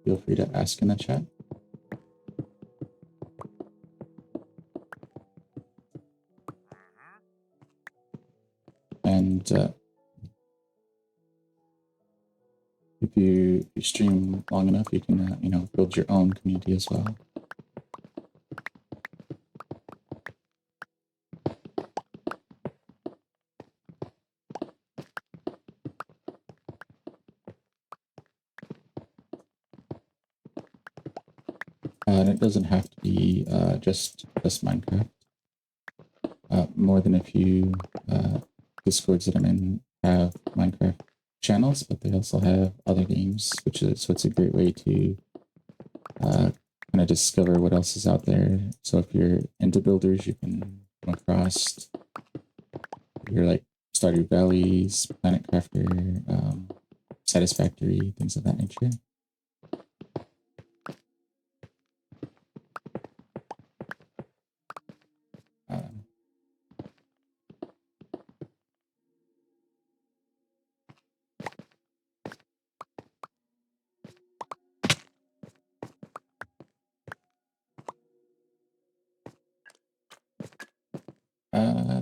feel free to ask in the chat. And if you stream long enough, you can build your own community as well. and it doesn't have to be just Minecraft. More than a few Discords that I'm in have Minecraft channels, but they also have other games, so it's a great way to kind of discover what else is out there. So if you're into builders, you can come across your like Stardew Valleys, Planet Crafter, Satisfactory, things of that nature.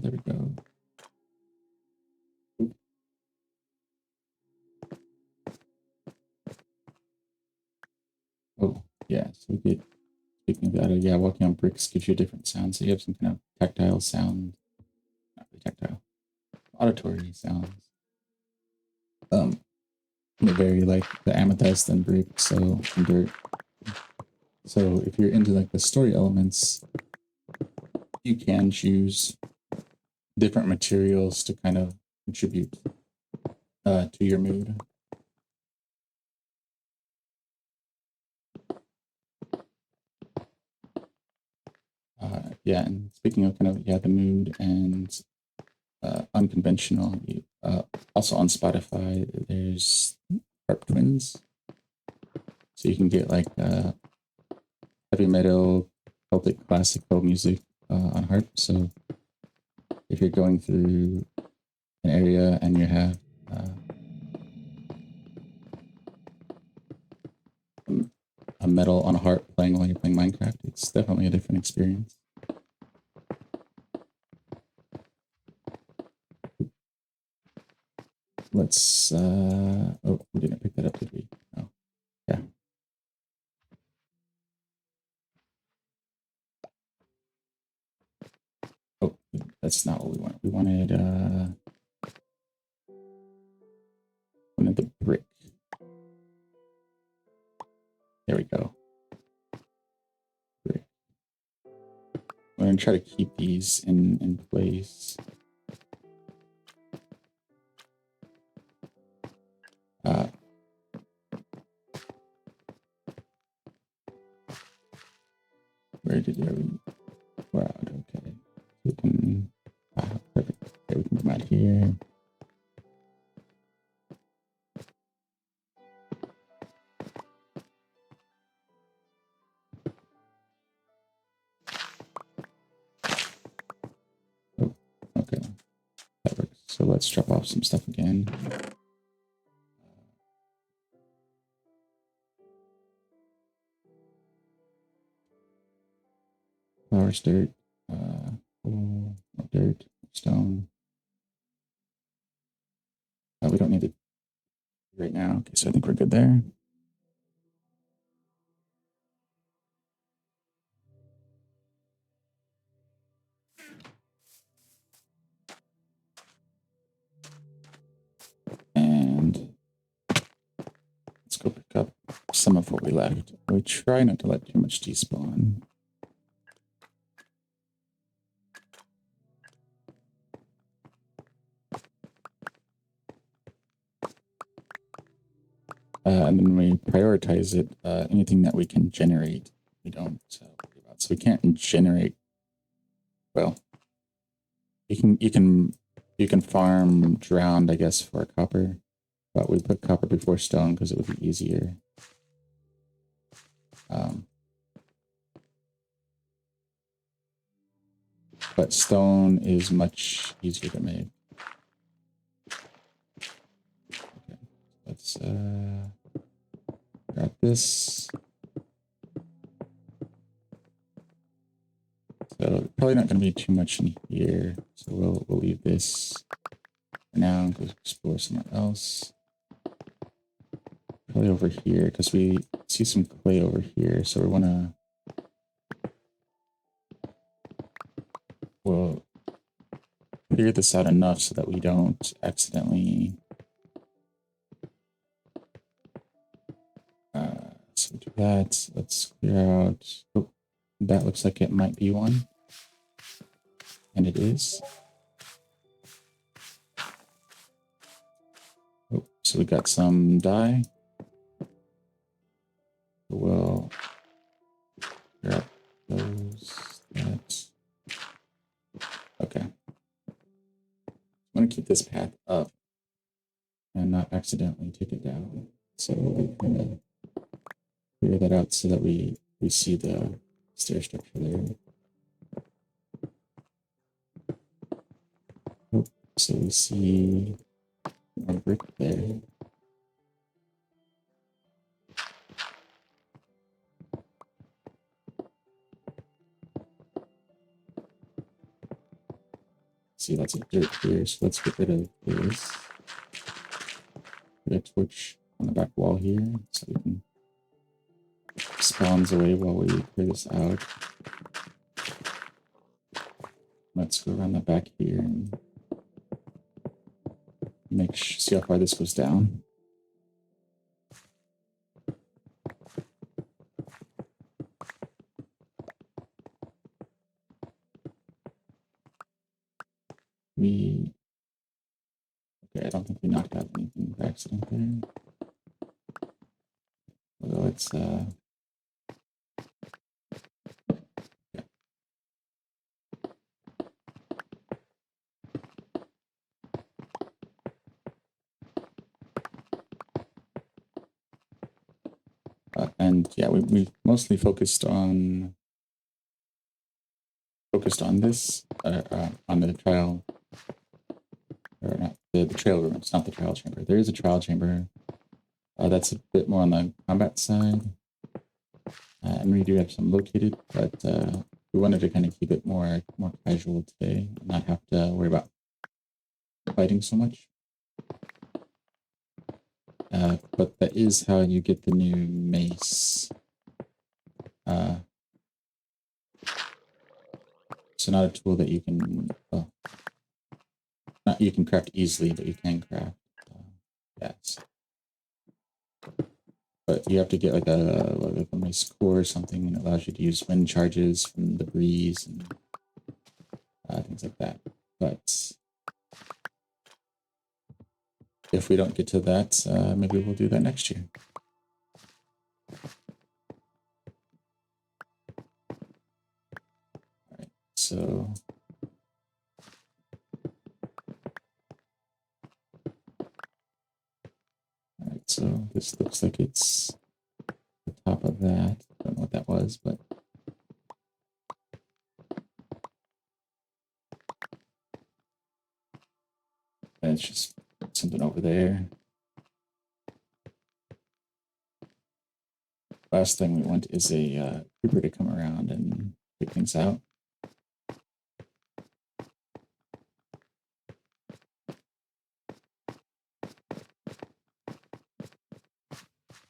There we go. Oh, yeah, so we get, speaking of that, yeah, walking on bricks gives you different sounds. So you have some kind of tactile sound, not really tactile, auditory sounds. They're very like the amethyst and brick, so and dirt. So if you're into like the story elements, you can choose different materials to kind of contribute to your mood. Yeah, and speaking of kind of the mood and unconventional, also on Spotify there's harp twins, so you can get like heavy metal, Celtic classical music on harp. So if you're going through an area and you have a metal on a harp playing while you're playing Minecraft, it's definitely a different experience. Let's oh, we didn't pick that up, did we? Oh, yeah. Oh, that's not what we want. We wanted the brick. There we go. Brick. We're gonna try to keep these in place. Where did we? Wow. Okay. We can. Perfect. Okay, we can come out here. Oh, okay. That works. So let's drop off some stuff again. Flowers, dirt, coal, dirt, stone. We don't need it right now. Okay, so I think we're good there. And let's go pick up some of what we left. We try not to let too much despawn. And then we prioritize it. Anything that we can generate, we don't worry about. So we can't generate. Well, you can farm drowned, I guess, for copper, but we put copper before stone because it would be easier. But stone is much easier to make. Okay, let's grab this. So probably not going to be too much in here. So we'll leave this for now and go explore somewhere else. Probably over here because we see some clay over here. So we want to. We'll figure this out enough so that we don't accidentally. So So do that. Let's clear out. Oh, that looks like it might be one. And it is. Oh, so we got some dye. We'll clear out those. That. Okay. I'm going to keep this path up and not accidentally take it down. So we're going to clear that out so that we see the stair structure there. Oh, so we see a brick there. See lots of dirt here, so let's get rid of this. Put a torch on the back wall here so we can spawns away while we clear this out. Let's go around the back here and see how far this goes down. Okay, I don't think we knocked out anything by accident there. Although it's yeah. And yeah, we mostly focused on this on the trial, or not the trail room. It's not the trial chamber. There is a trial chamber that's a bit more on the combat side, and we do have some located, but we wanted to kind of keep it more casual today, and not have to worry about fighting so much. But that is how you get the new mace. So not a tool that you can, well, not you can craft easily, but you can craft. Yes. But you have to get like a mace core or something, and it allows you to use wind charges from the breeze and things like that. But if we don't get to that, maybe we'll do that next year. All right, so so this looks like it's the top of that. I don't know what that was, but it's just something over there. Last thing we want is a creeper to come around and pick things out.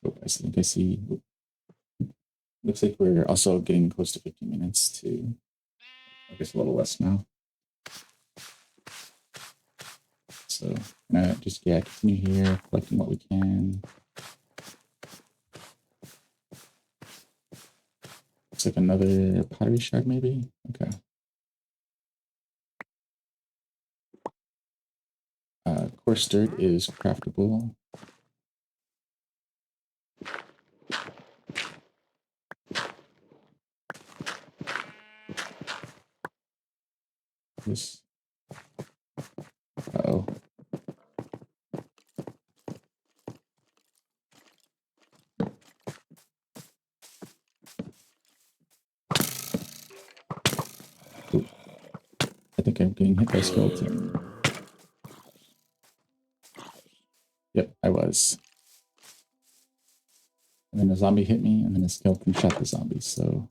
Oh, I think I see. Looks like we're also getting close to 15 minutes to, I guess, a little less now. So just, yeah, continue here, collecting what we can. Looks like another pottery shard, maybe? Okay. Coarse dirt is craftable. This. Uh-oh. Ooh. I think I'm getting hit by a skeleton. Yep, I was. And then a zombie hit me, and then a skeleton shot the zombie, so...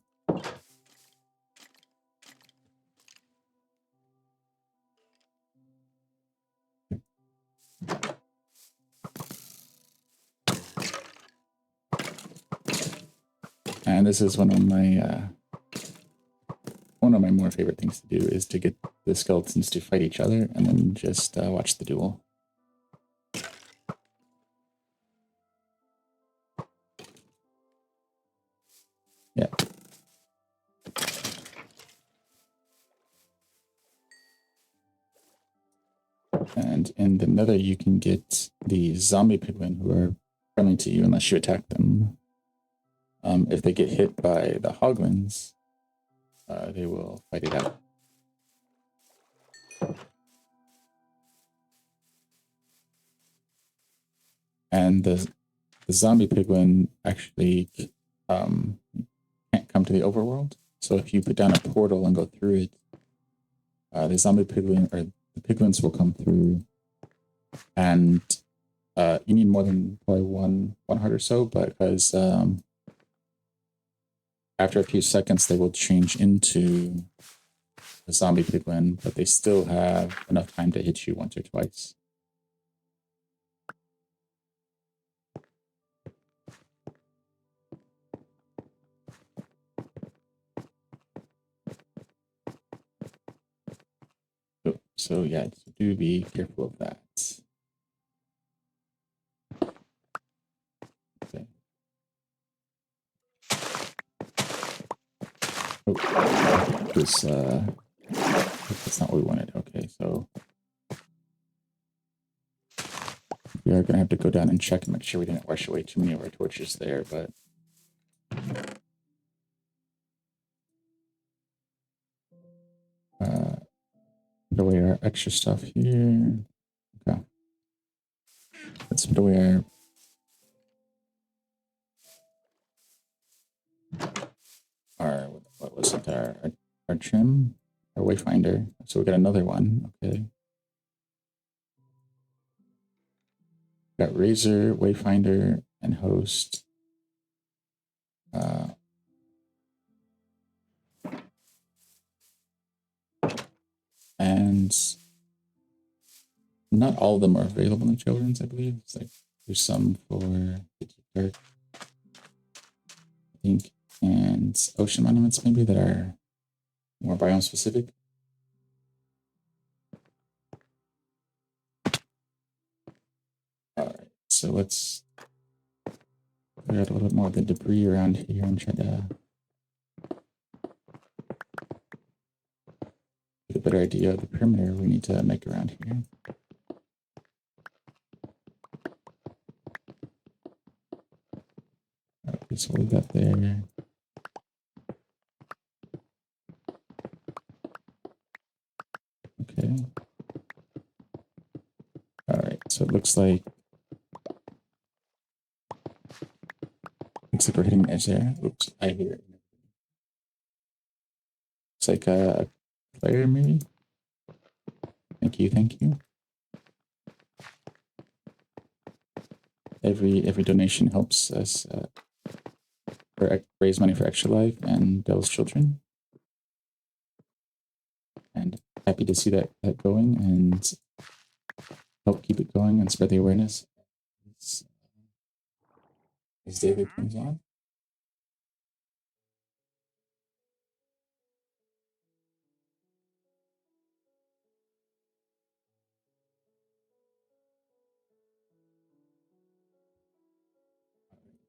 And this is one of my more favorite things to do is to get the skeletons to fight each other and then just watch the duel. And in the Nether, you can get the zombie piglin who are friendly to you unless you attack them. If they get hit by the hoglins, they will fight it out. And the zombie piglin actually can't come to the overworld. So if you put down a portal and go through it, the zombie piglin or the piglins will come through, and you need more than probably one heart or so, but because after a few seconds they will change into a zombie piglin, but they still have enough time to hit you once or twice. So yeah, do be careful of that. Okay. Oh, that's not what we wanted. Okay, so we are gonna have to go down and check and make sure we didn't wash away too many of our torches there, but put away our extra stuff here. Okay. Let's put away our what was it? Our trim, our wayfinder. So we got another one. Okay. Got razor, wayfinder, and host. And not all of them are available in children's, I believe. It's like there's some for dark, I think, and ocean monuments maybe that are more biome specific. All right, so let's figure out a little bit more of the debris around here and try to get a better idea of the perimeter we need to make around here. Okay, so we got there. Okay. All right, so it looks like we're hitting the edge there. Oops, I hear it. It's like a player maybe. Thank you, thank you. Every donation helps us raise money for Extralife and Dell's children. And happy to see that going and help keep it going and spread the awareness as David comes on.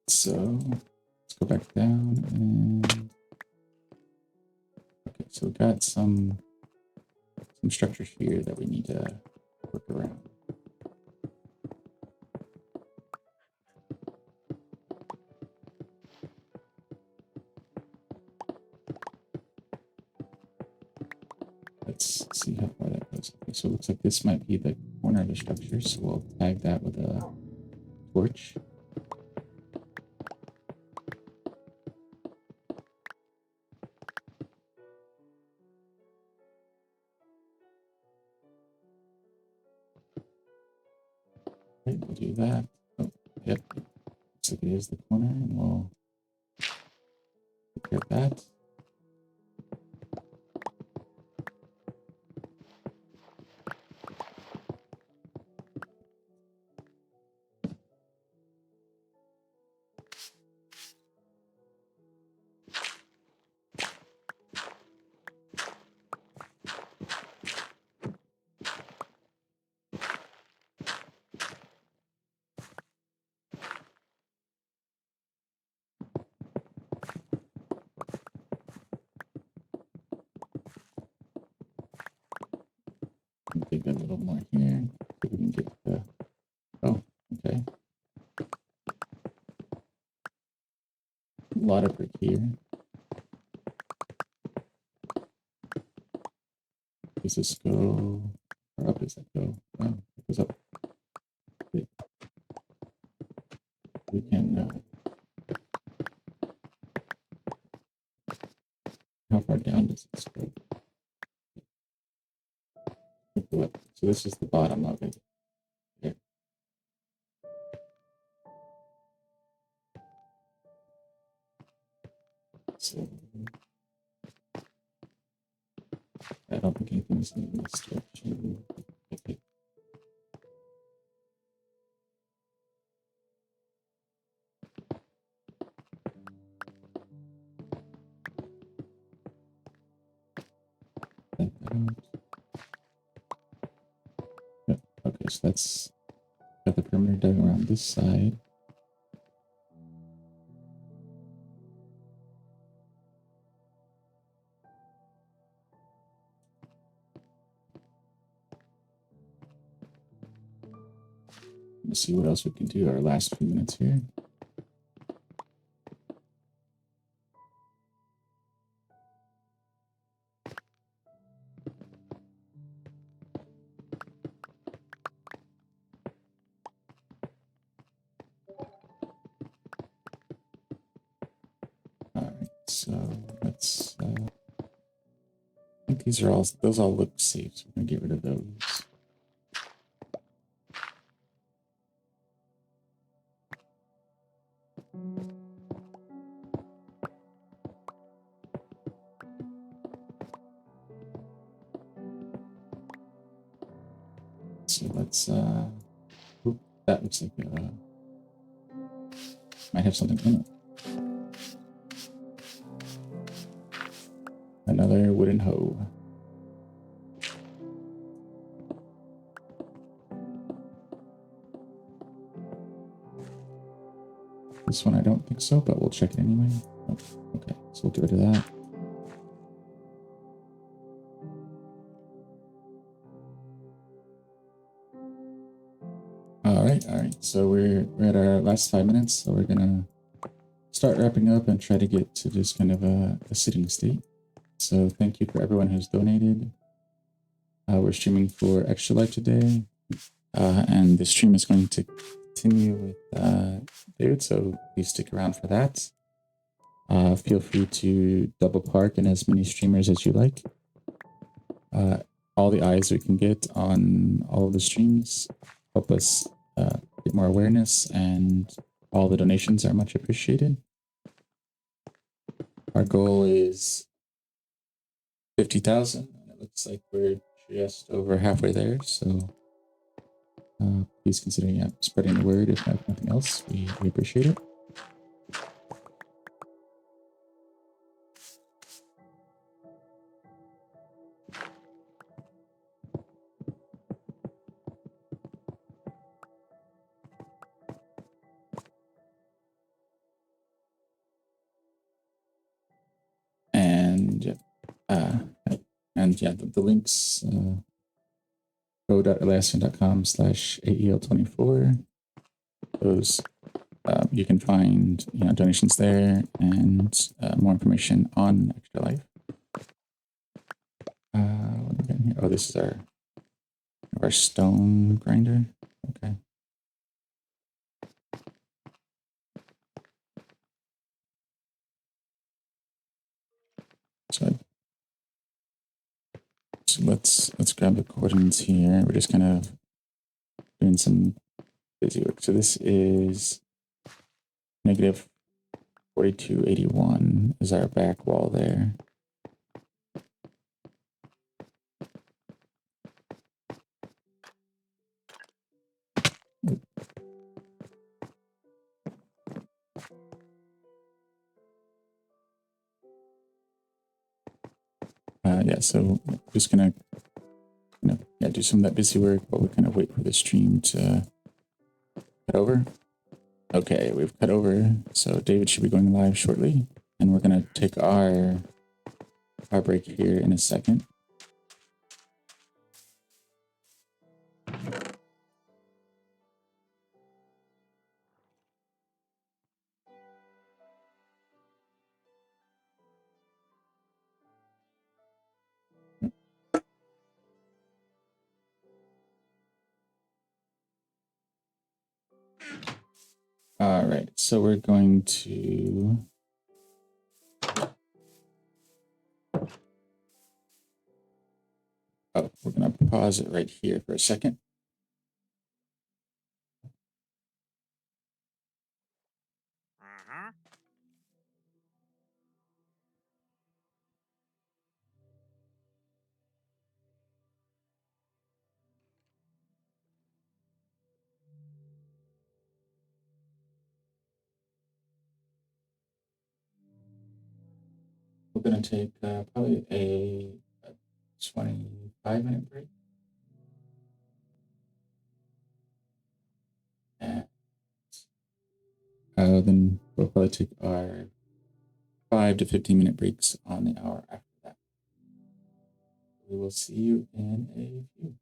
So let's go back down and okay, so we got some structures here that we need to work around. Let's see how far that goes. Okay, so it looks like this might be the corner of the structure, so we'll tag that with a torch. Okay, we'll do that. Oh, yep. Looks like it is the corner, and we'll take care of that. Dig a little more here. Okay. A lot of brick here. Does this go? Or up does that go? Oh, it goes up. Wait. We can. How far down does this go? Go up. So this is the bottom of it. There. So I don't think anything's in this direction. Okay. Yep. Okay, so that's got the perimeter dug around this side. Let's see what else we can do our last few minutes here. Alright, so let's I think these are all those all look safe, so we're gonna get rid of those. So let's oop, that looks like might have something in it. Another wooden hoe. This one I don't think so, but we'll check it anyway. Oh, okay, so we'll get rid of that. All right. So we're at our last 5 minutes, so we're gonna start wrapping up and try to get to just kind of a sitting state. So thank you for everyone who's donated. We're streaming for Extralife today, and the stream is going to continue with David, so please stick around for that. Feel free to double park in as many streamers as you like. All the eyes we can get on all of the streams help us get more awareness, and all the donations are much appreciated. Our goal is 50,000, and it looks like we're just over halfway there, so please consider spreading the word if nothing else. We appreciate it. And yeah, the links, go.atlassian.com/AEL24. Those you can find donations there, and more information on Extralife. What do we got here? Oh, this is our stone grinder. Okay. So let's grab the coordinates here. We're just kind of doing some busy work. So this is negative 4281 is our back wall there. Yeah, so just gonna do some of that busy work while we kind of wait for the stream to cut over. Okay, we've cut over, so David should be going live shortly, and we're gonna take our break here in a second. All right, so we're going to we're going to pause it right here for a second. We're going to take probably a 25-minute break. And then we'll probably take our 5 to 15-minute breaks on the hour after that. We will see you in a few.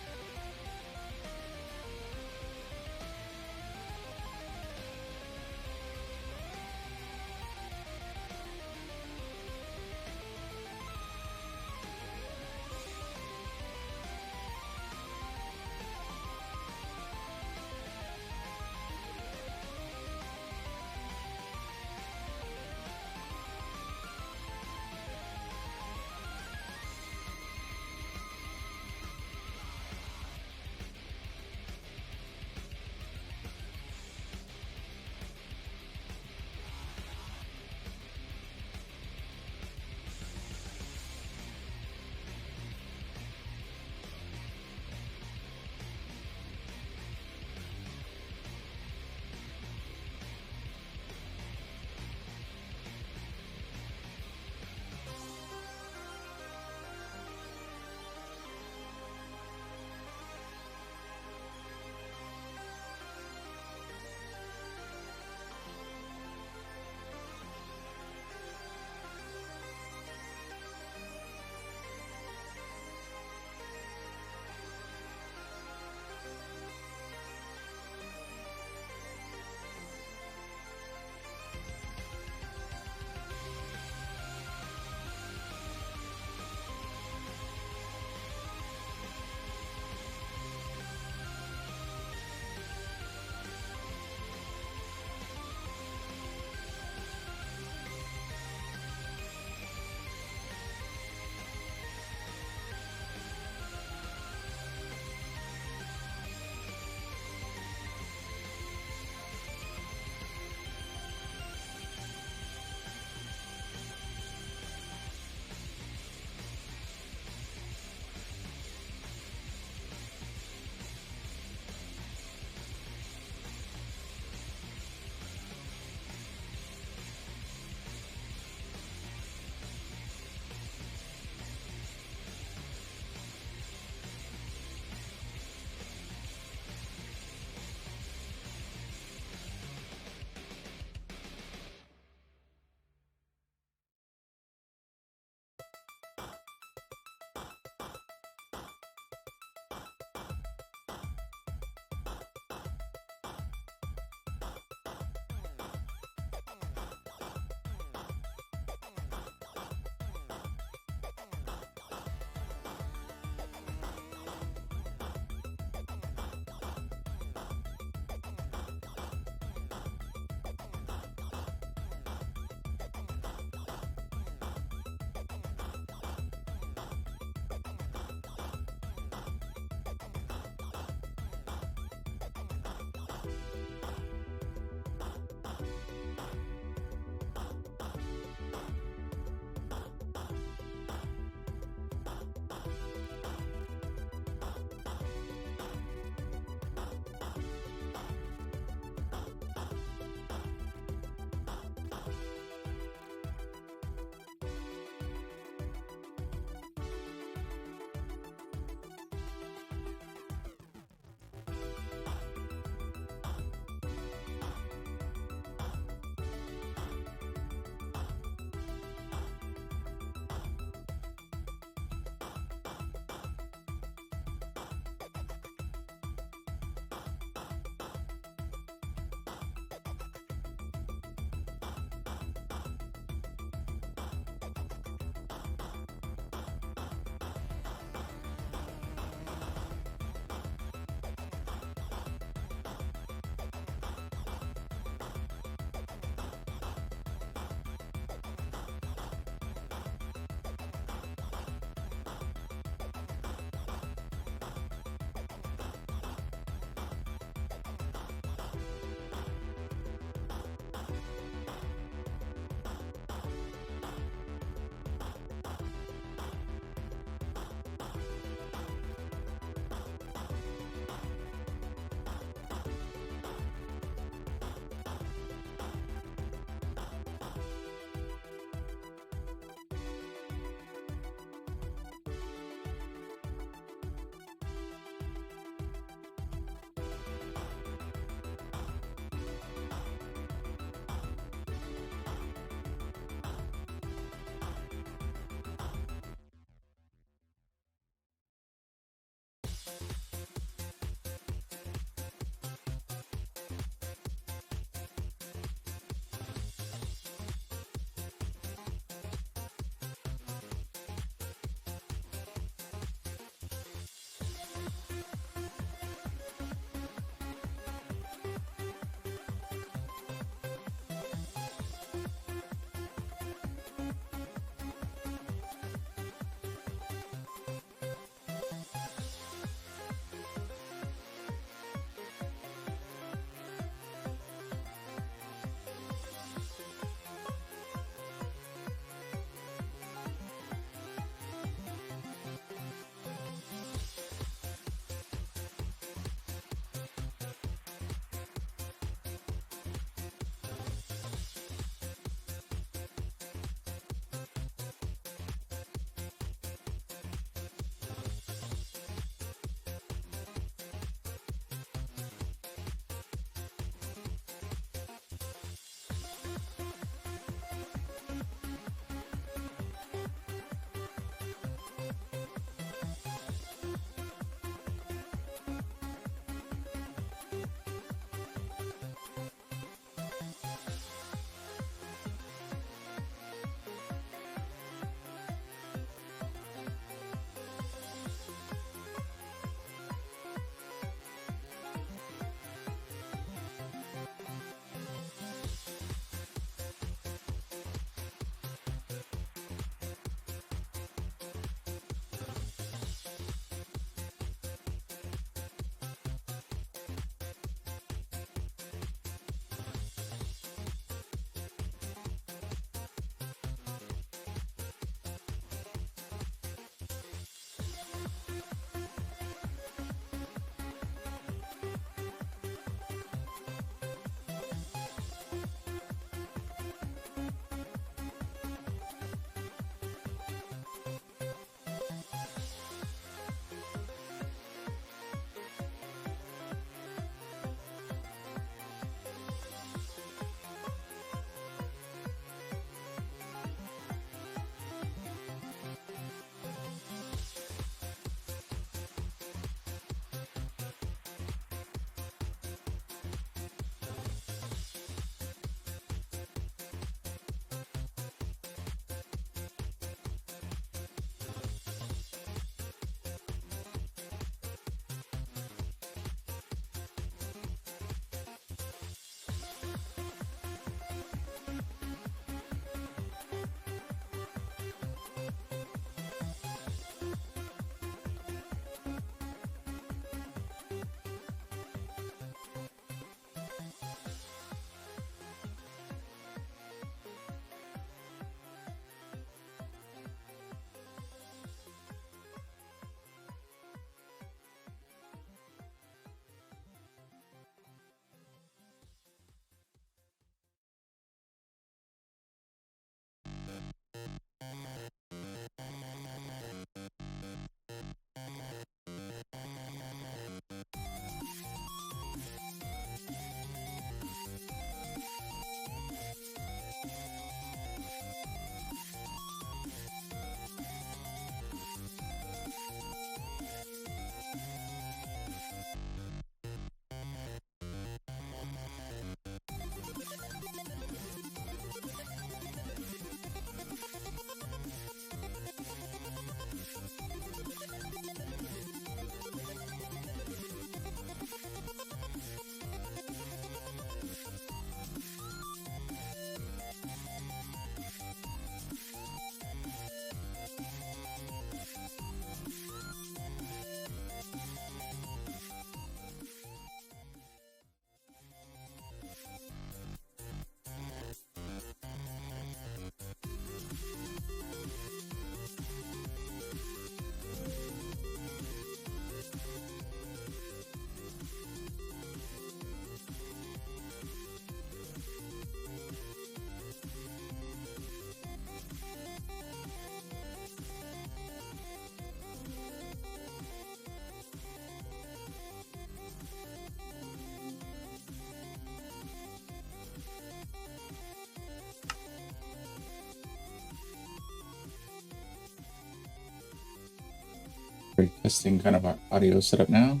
We're testing kind of our audio setup now.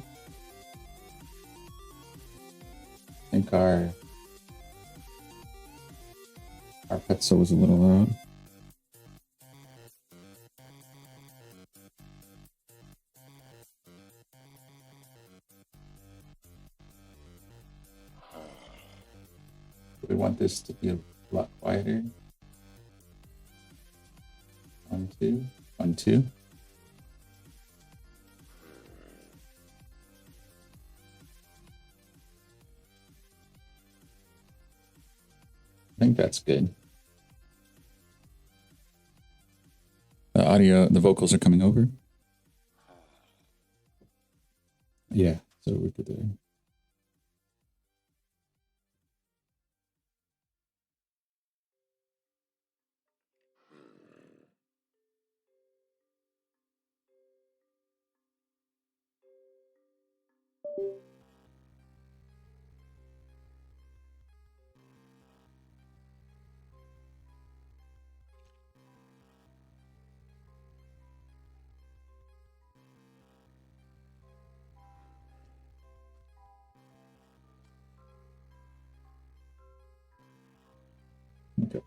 I think our pencil was a little loud. We want this to be a lot quieter. 1, 2, 1, 2. I think that's good. The audio, the vocals are coming over. Yeah, so we're good there. Okay.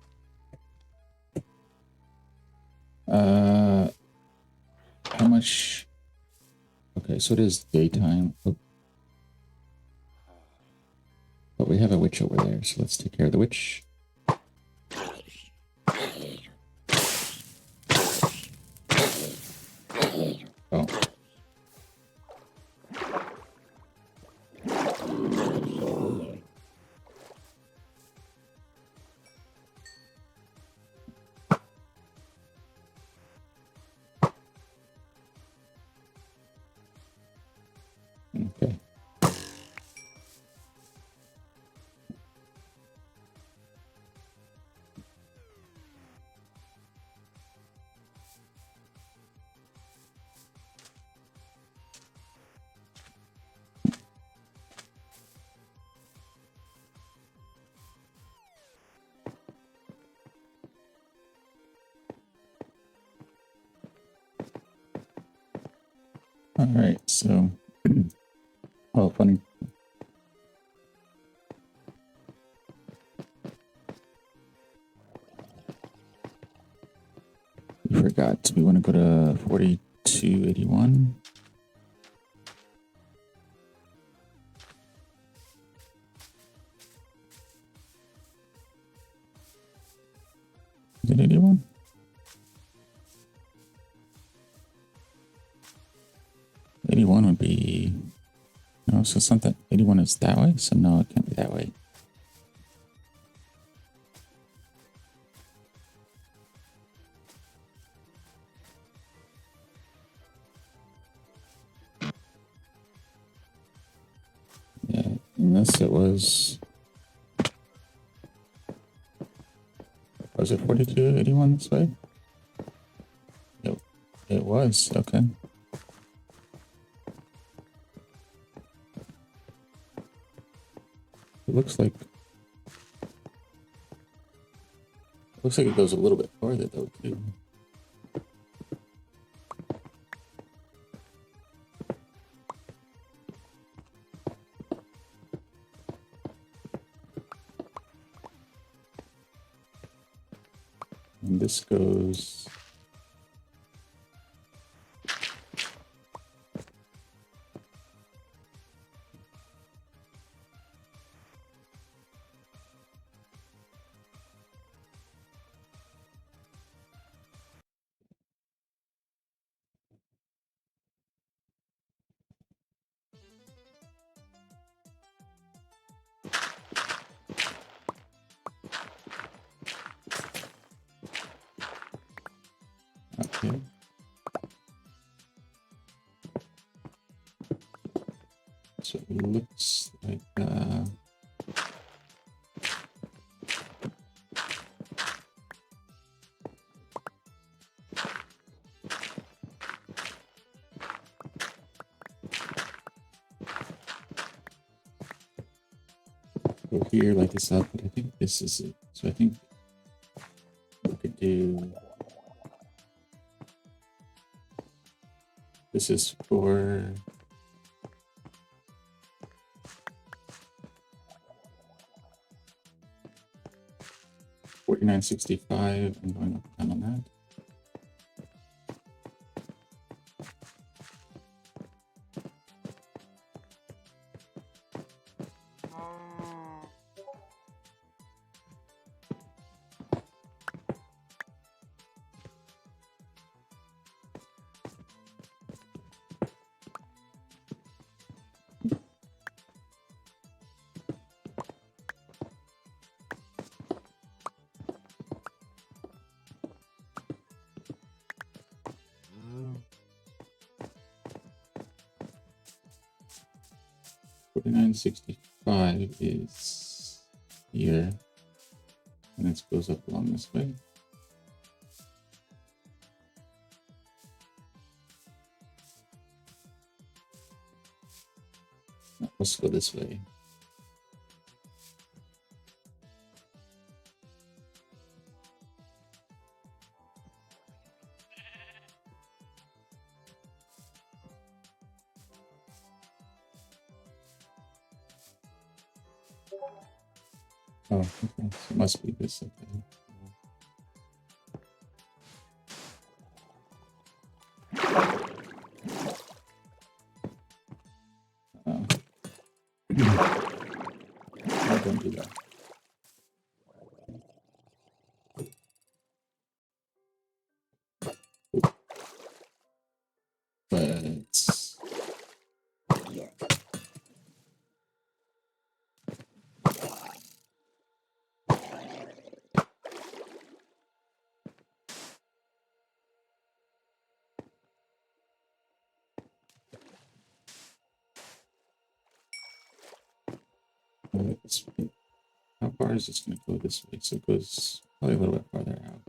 How much? Okay, so it is daytime. Oh. But we have a witch over there, so let's take care of the witch. Oh. Okay. All right, so, oh, funny. We forgot. We want to go to 4281. Is it 81? '81 would be, no, so it's not that. '81 is that way, so no, it can't be that way. Yeah, unless it was it 4281 this way? Yep, it was, okay. It looks like it goes a little bit farther though too. And this goes okay. So it looks like go here, light this up, but I think this is it. So I think we could do This is for 49.65. I'm going up on that. $49.65 is here, and it goes up along this way. No, let's go this way. Oh, okay. So it must be this. Okay. Don't do that. But how far is this going to go this way? So it goes probably a little bit farther out.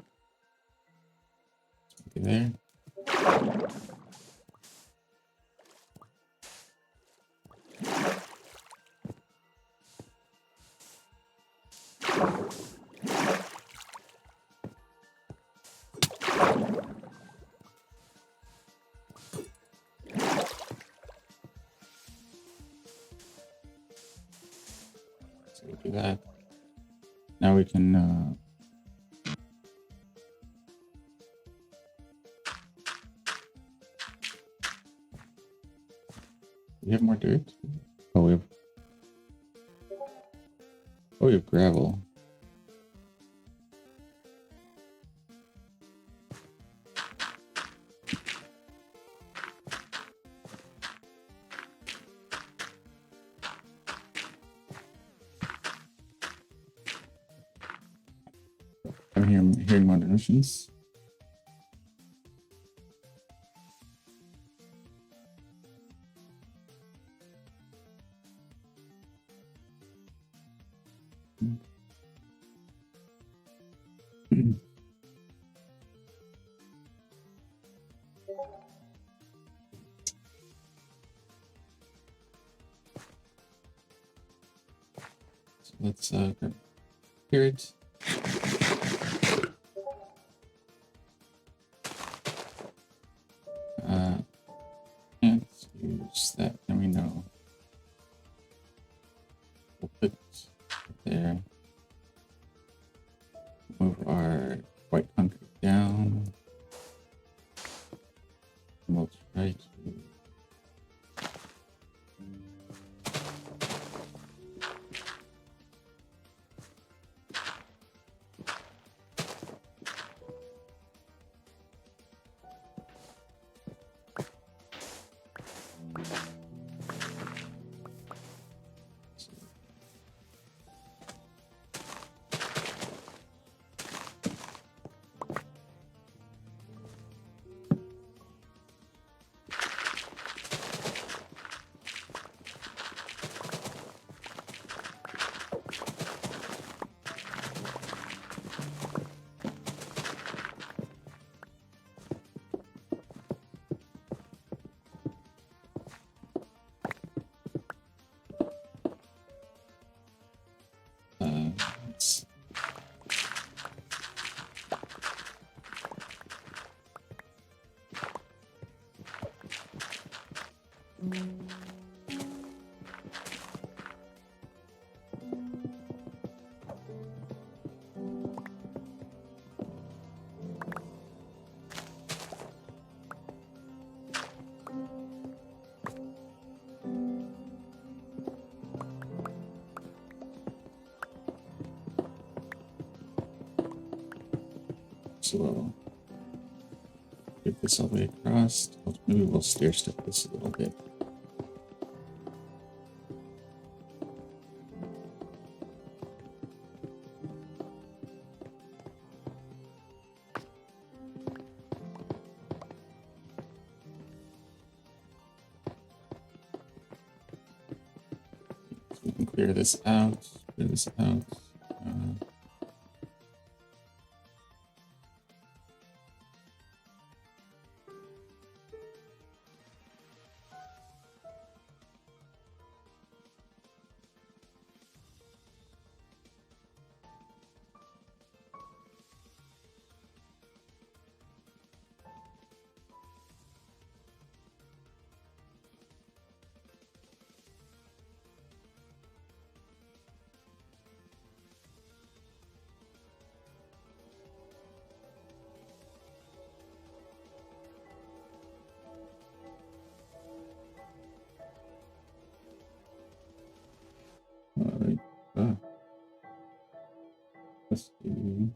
Okay, there. So we'll do that. Now we can we have more dirt? Oh, we have gravel. I'm hearing more donations. So let's grab carrots. Can't use that. Let me know. We'll put it there. Move our white concrete down. And we'll try to So we'll get this all the way across. Maybe we'll stair step this a little bit. So we can clear this out. Clear this out. Alright. Let's do.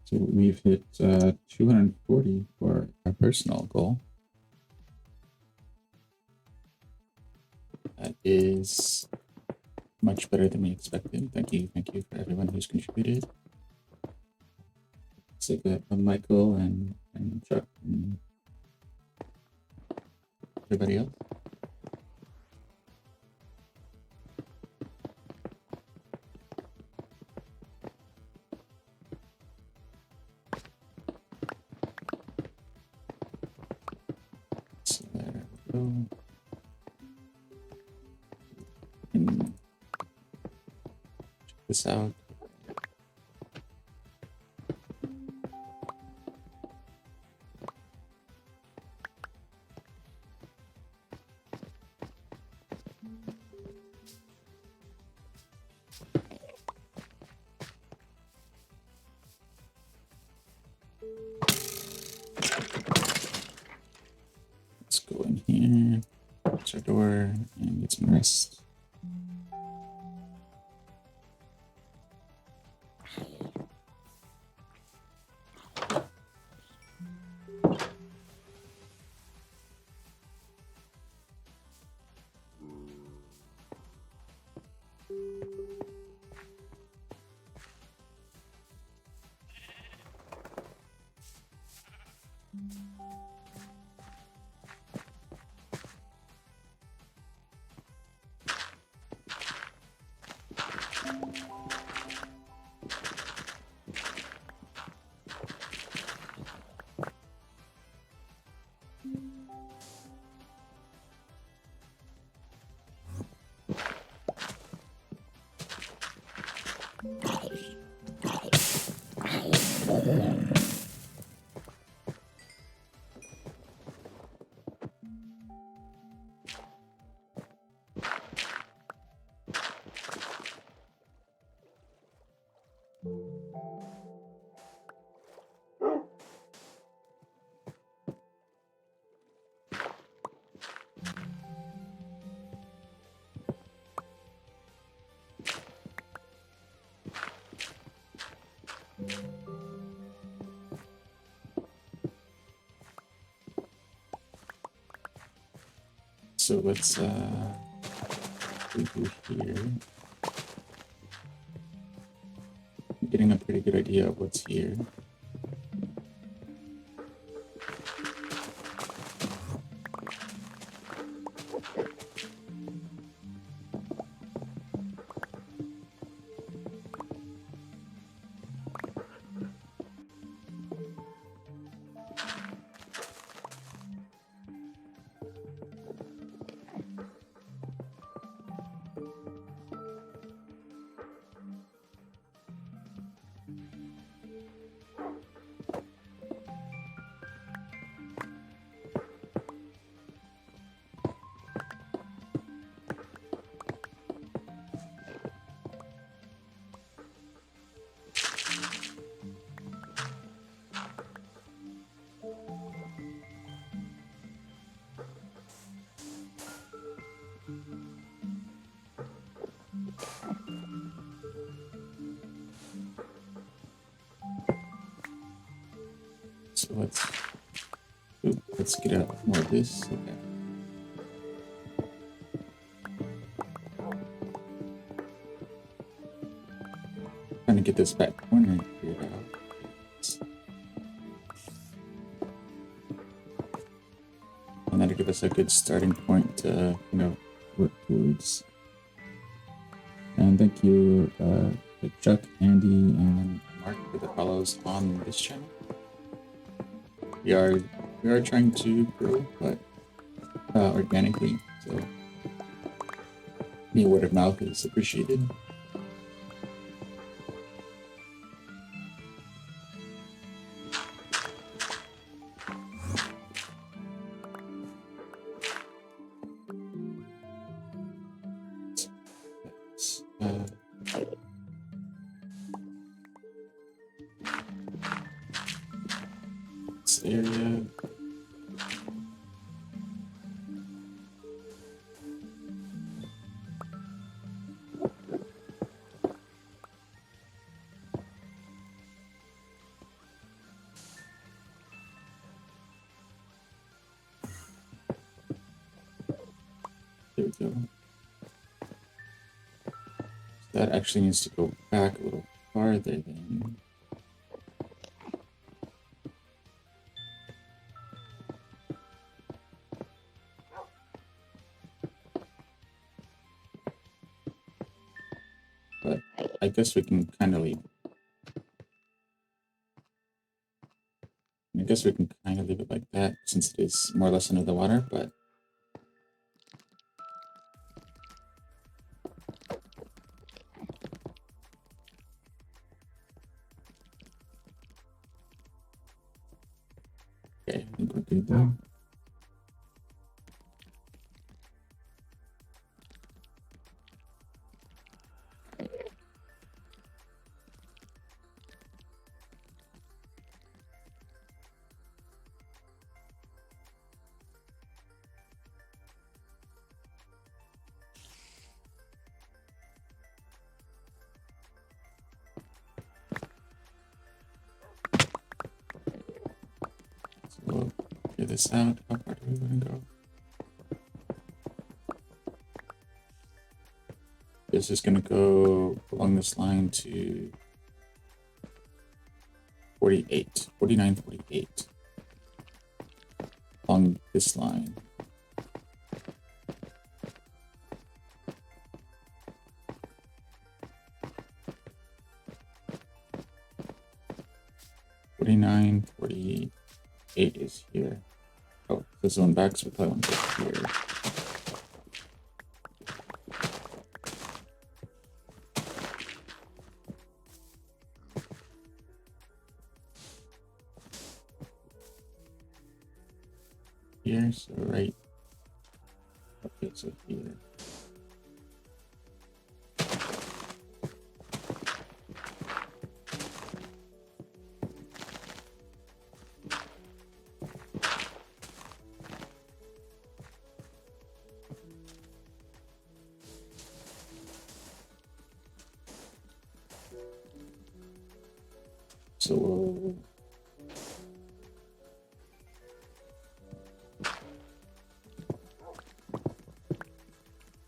So we've hit 240 for our personal goal. That is much better than we expected. Thank you for everyone who's contributed. So good, Michael and Chuck and everybody else. So there we go. And check this out. Let's go in here, close our door, and get some rest. So let's do here. I'm getting a pretty good idea of what's here. So let's get out more of this. Okay. Trying to get this back corner cleared out. And that'll give us a good starting point to, work towards. And thank you, to Chuck, Andy, and Mark for the follows on this channel. We are trying to grow, but organically. So any word of mouth is appreciated. This area. There we go. So that actually needs to go back a little farther then. But I guess we can kind of leave. I guess we can kind of leave it like that since it is more or less under the water, but okay, I think we're good there. So we'll figure this out. How far do we want to go? This is going to go along this line to 48, 49, 48. Along this line. $49, 48 is here. Oh, this one back, so we probably want to go here. Here, so right. Okay, so here. So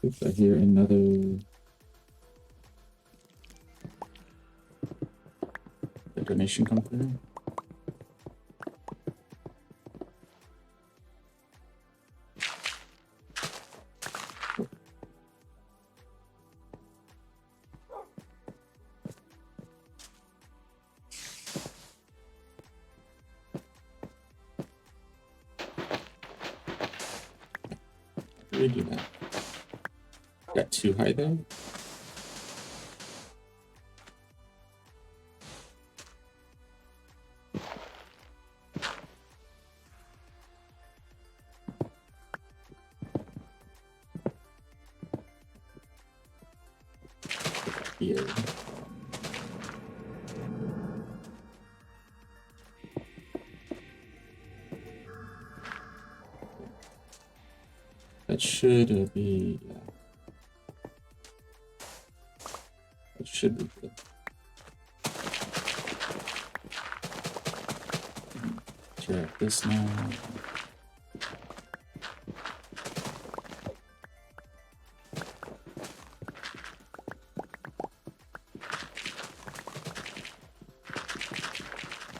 if I hear another donation come through. How do we do that? Got too high there. Here. That should be, yeah. That should be good. care of this now.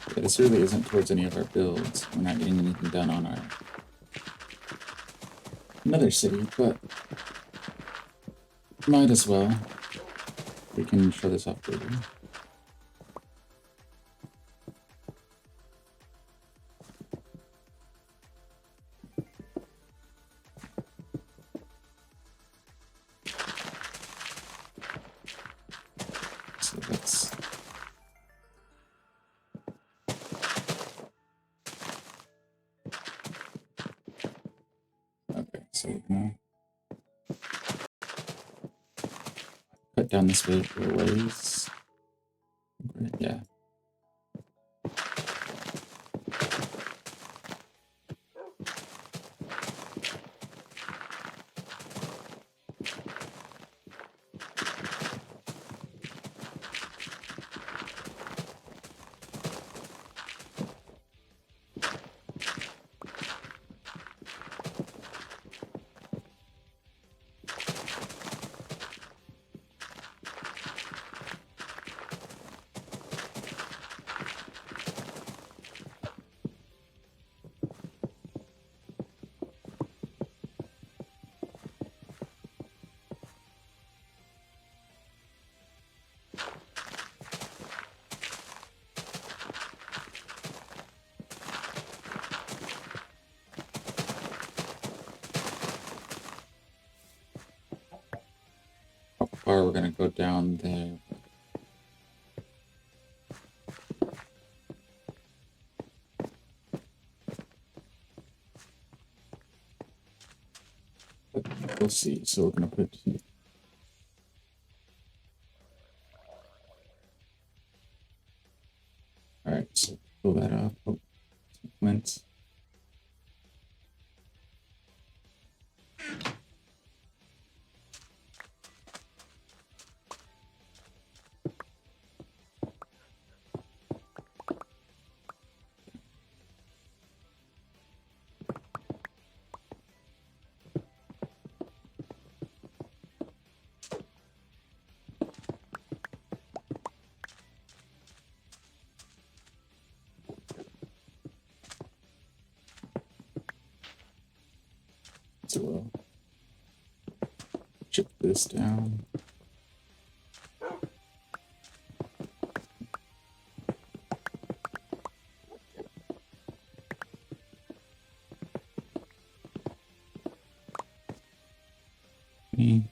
Yeah, this really isn't towards any of our builds. We're not getting anything done on our Nether city, but might as well. We can show this off later. So that's okay. So we're gonna cut down this way for a ways. Yeah. How far we're gonna go down there? But we'll see. So we're gonna put. All right. So pull that up. Oh, flint. So we'll chip this down. Okay.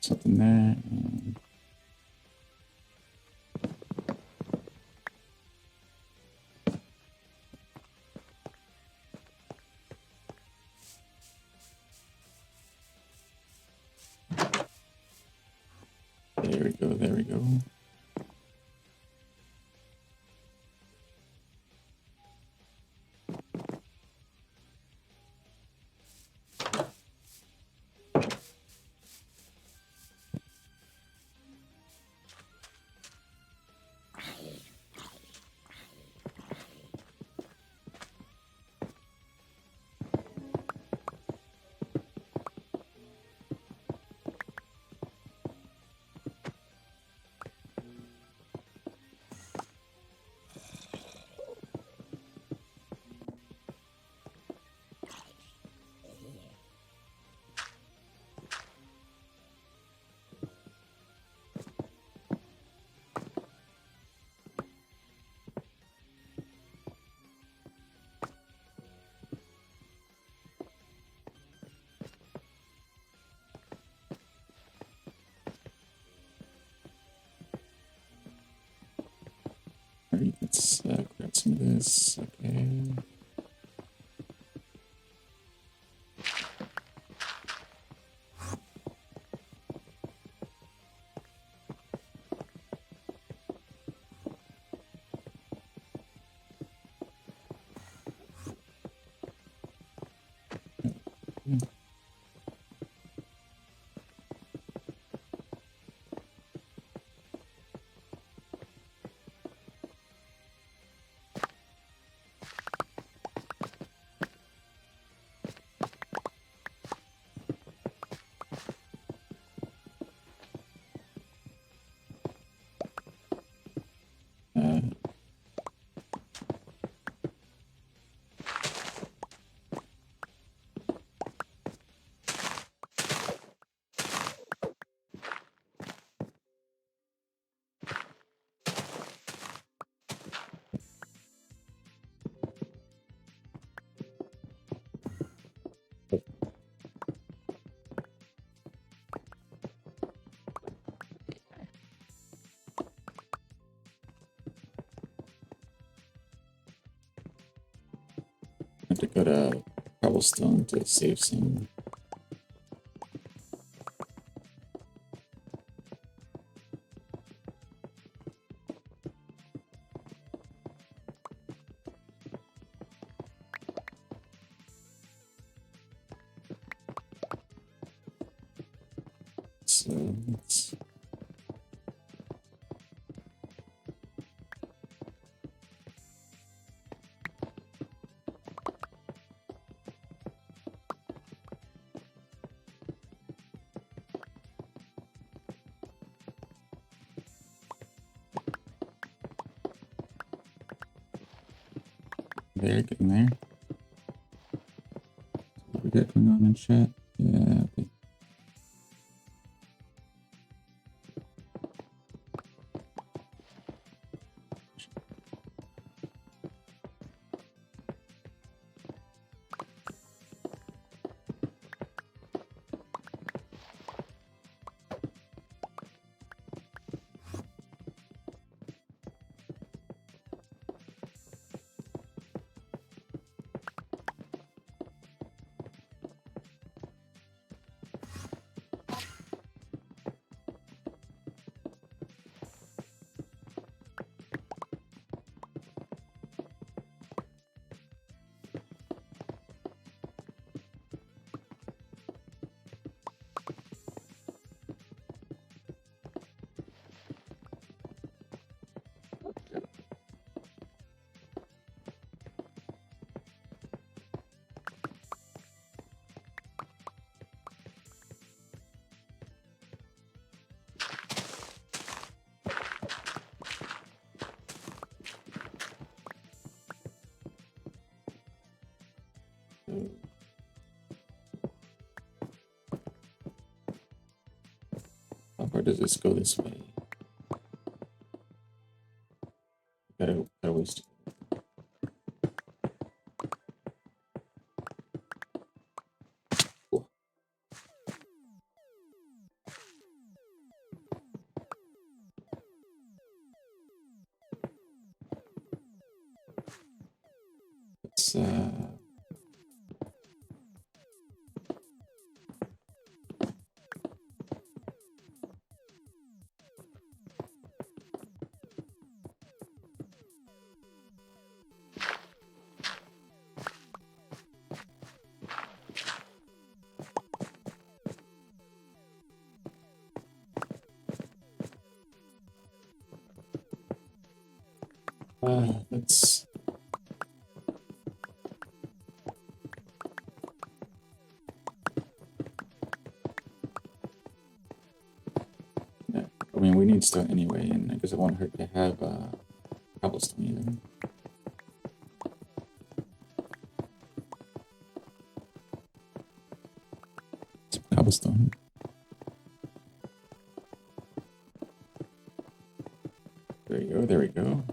Something there. And there we go. There we go. All right, let's grab some of this. Okay. had to go to cobblestone to save some. So let's there, getting there. What we got going on in chat? Yeah, okay. So, how far does this go this way? Gotta waste. Cool. Let's let's yeah. I mean, we need stone anyway, and I guess it won't hurt to have cobblestone either. Some cobblestone. There you go. There we go.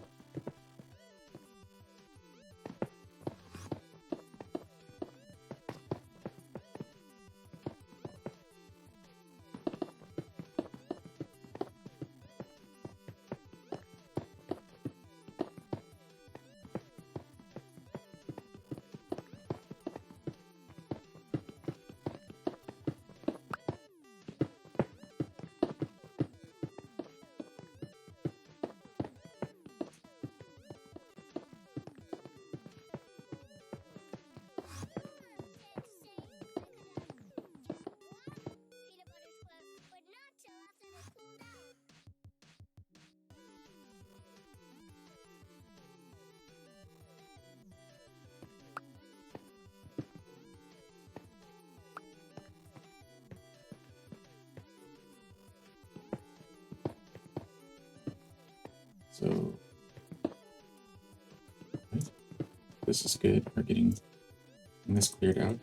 So this is good. We're getting this cleared out.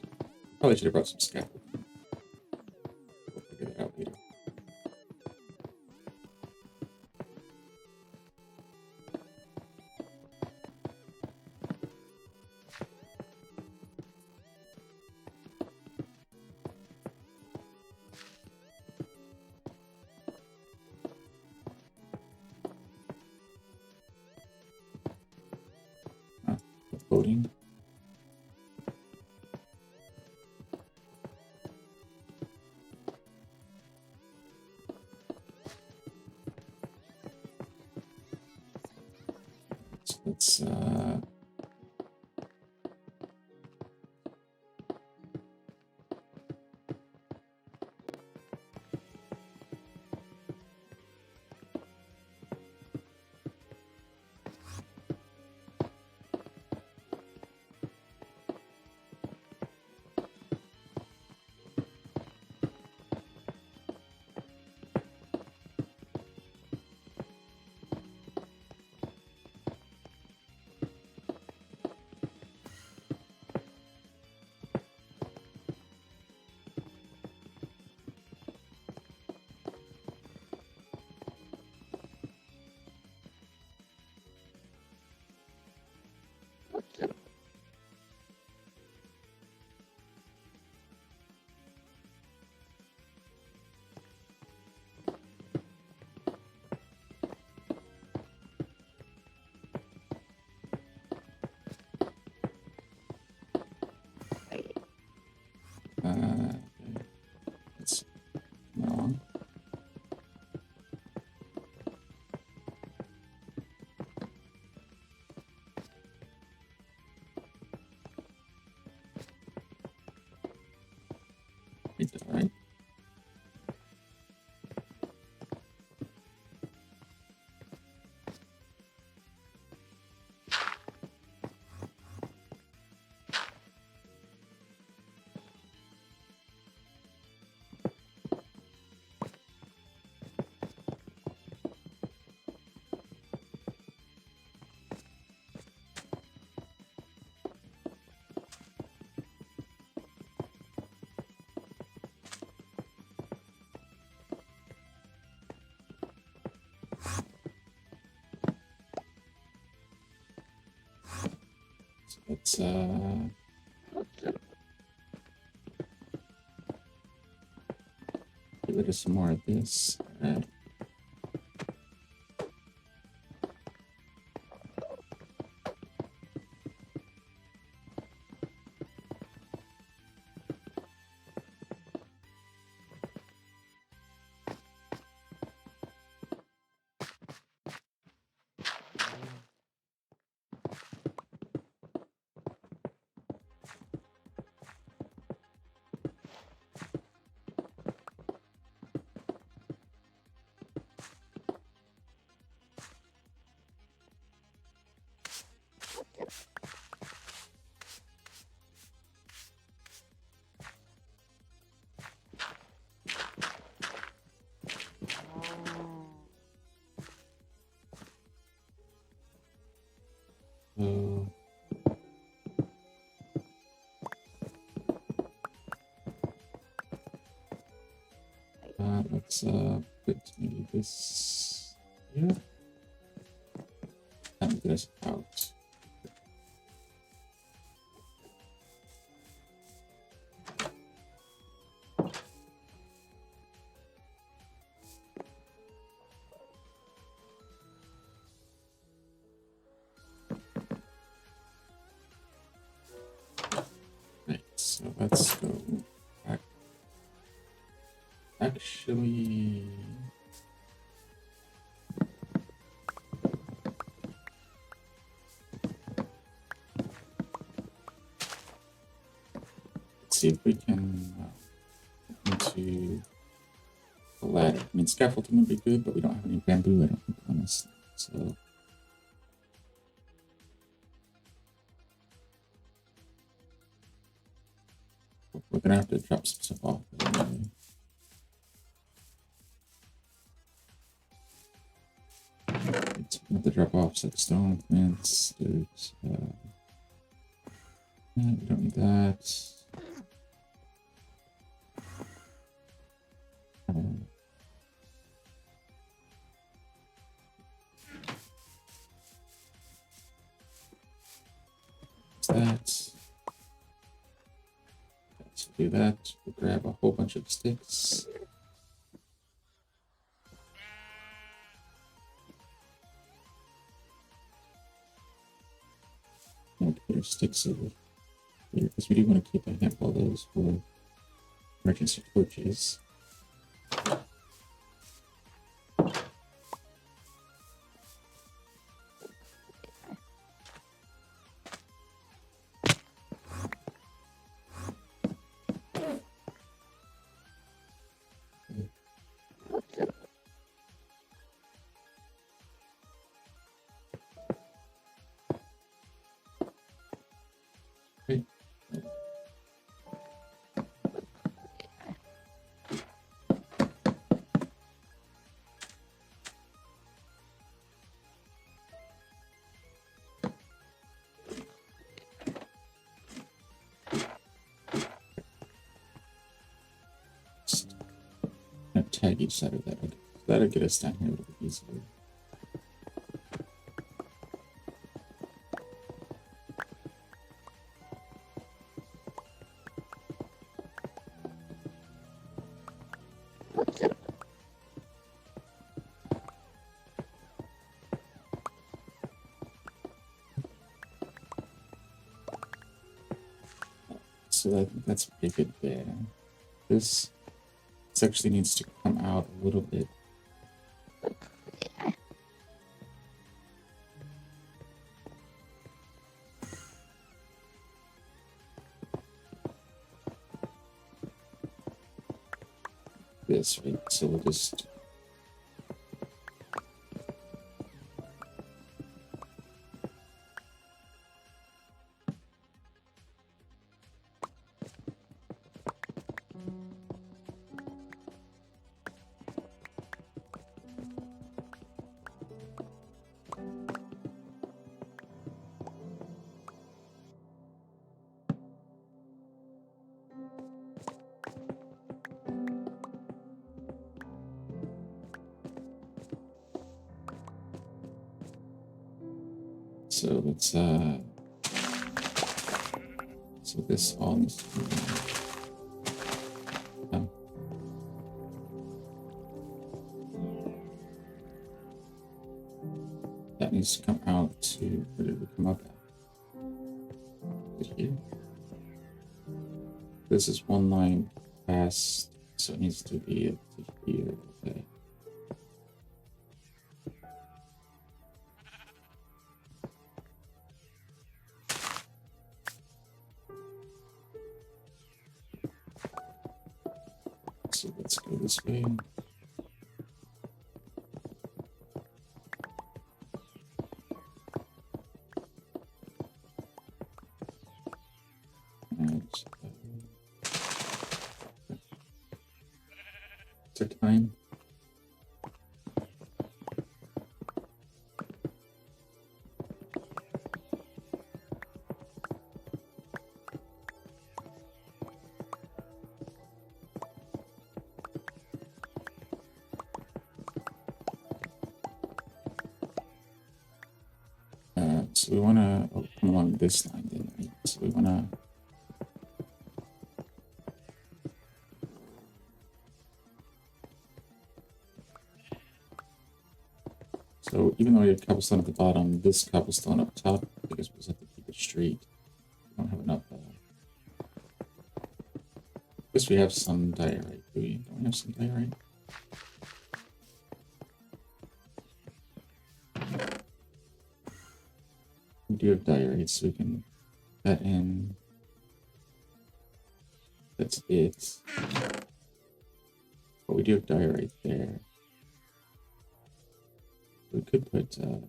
Probably should have brought some scaffold. We'll figure that out later. Loading. Let's let's no. It's all right. So let's get rid of some more of this. So let's put maybe this here and this out. Right, so let's go back. Actually, let's see if we can into the ladder. I mean, scaffolding would be good, but we don't have any bamboo, I don't think, honestly. So we're gonna have to drop some stuff off anyway. We have to drop off some stone plants. There's we don't need that. That. Let's do that. We'll grab a whole bunch of sticks. And put our sticks over here because we do want to keep a handful of those for emergency torches. attack each side of that. Okay. So that'll get us down here a little bit easier. So that's pretty good there. This actually needs to come out a little bit. This, right? So we'll just so let's so this all needs to be that needs to come out to where did we come up at? Here. This is one line past, so it needs to be up to here. Okay. So let's go this way. Our time. So we want to come along this line then, right? So we want to so even though we have cobblestone at the bottom, this cobblestone up top, because we just have to keep it straight. We don't have enough. I guess we have some diorite. Don't we have some diorite? We do have diorite, so we can put that in. That's it. But we do have diorite there. We could put okay.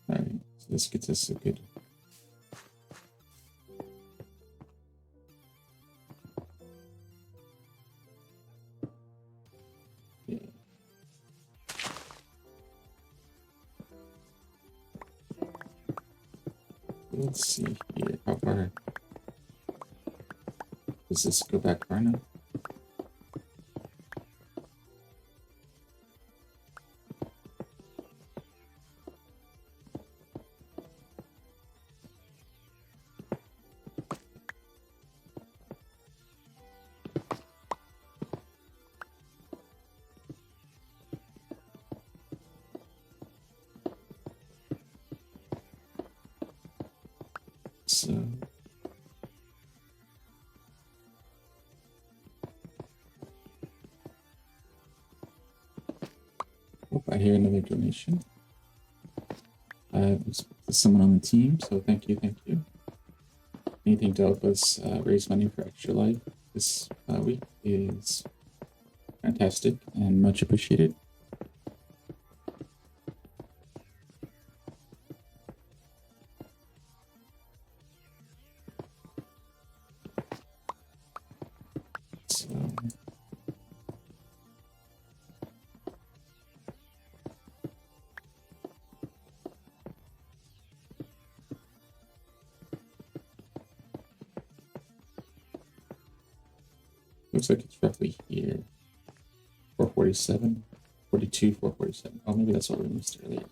All right, so this gets us a good. Yeah. Let's see here. How far does this go back far enough? So hope I hear another donation. There's someone on the team, so thank you, thank you. Anything to help us raise money for Extralife this week is fantastic and much appreciated. So looks like it's roughly here. 447, 42, 447. Oh, maybe that's what we missed earlier.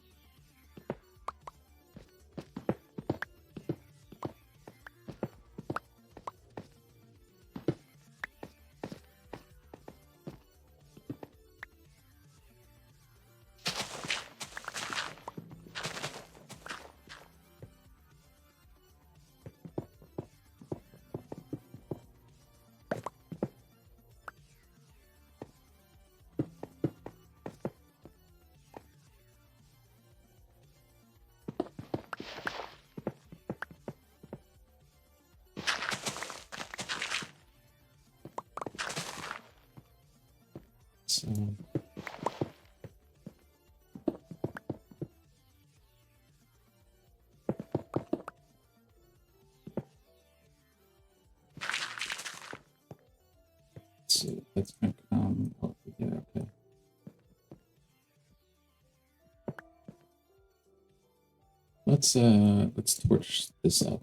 So that's gonna come over here. Okay. Let's torch this up.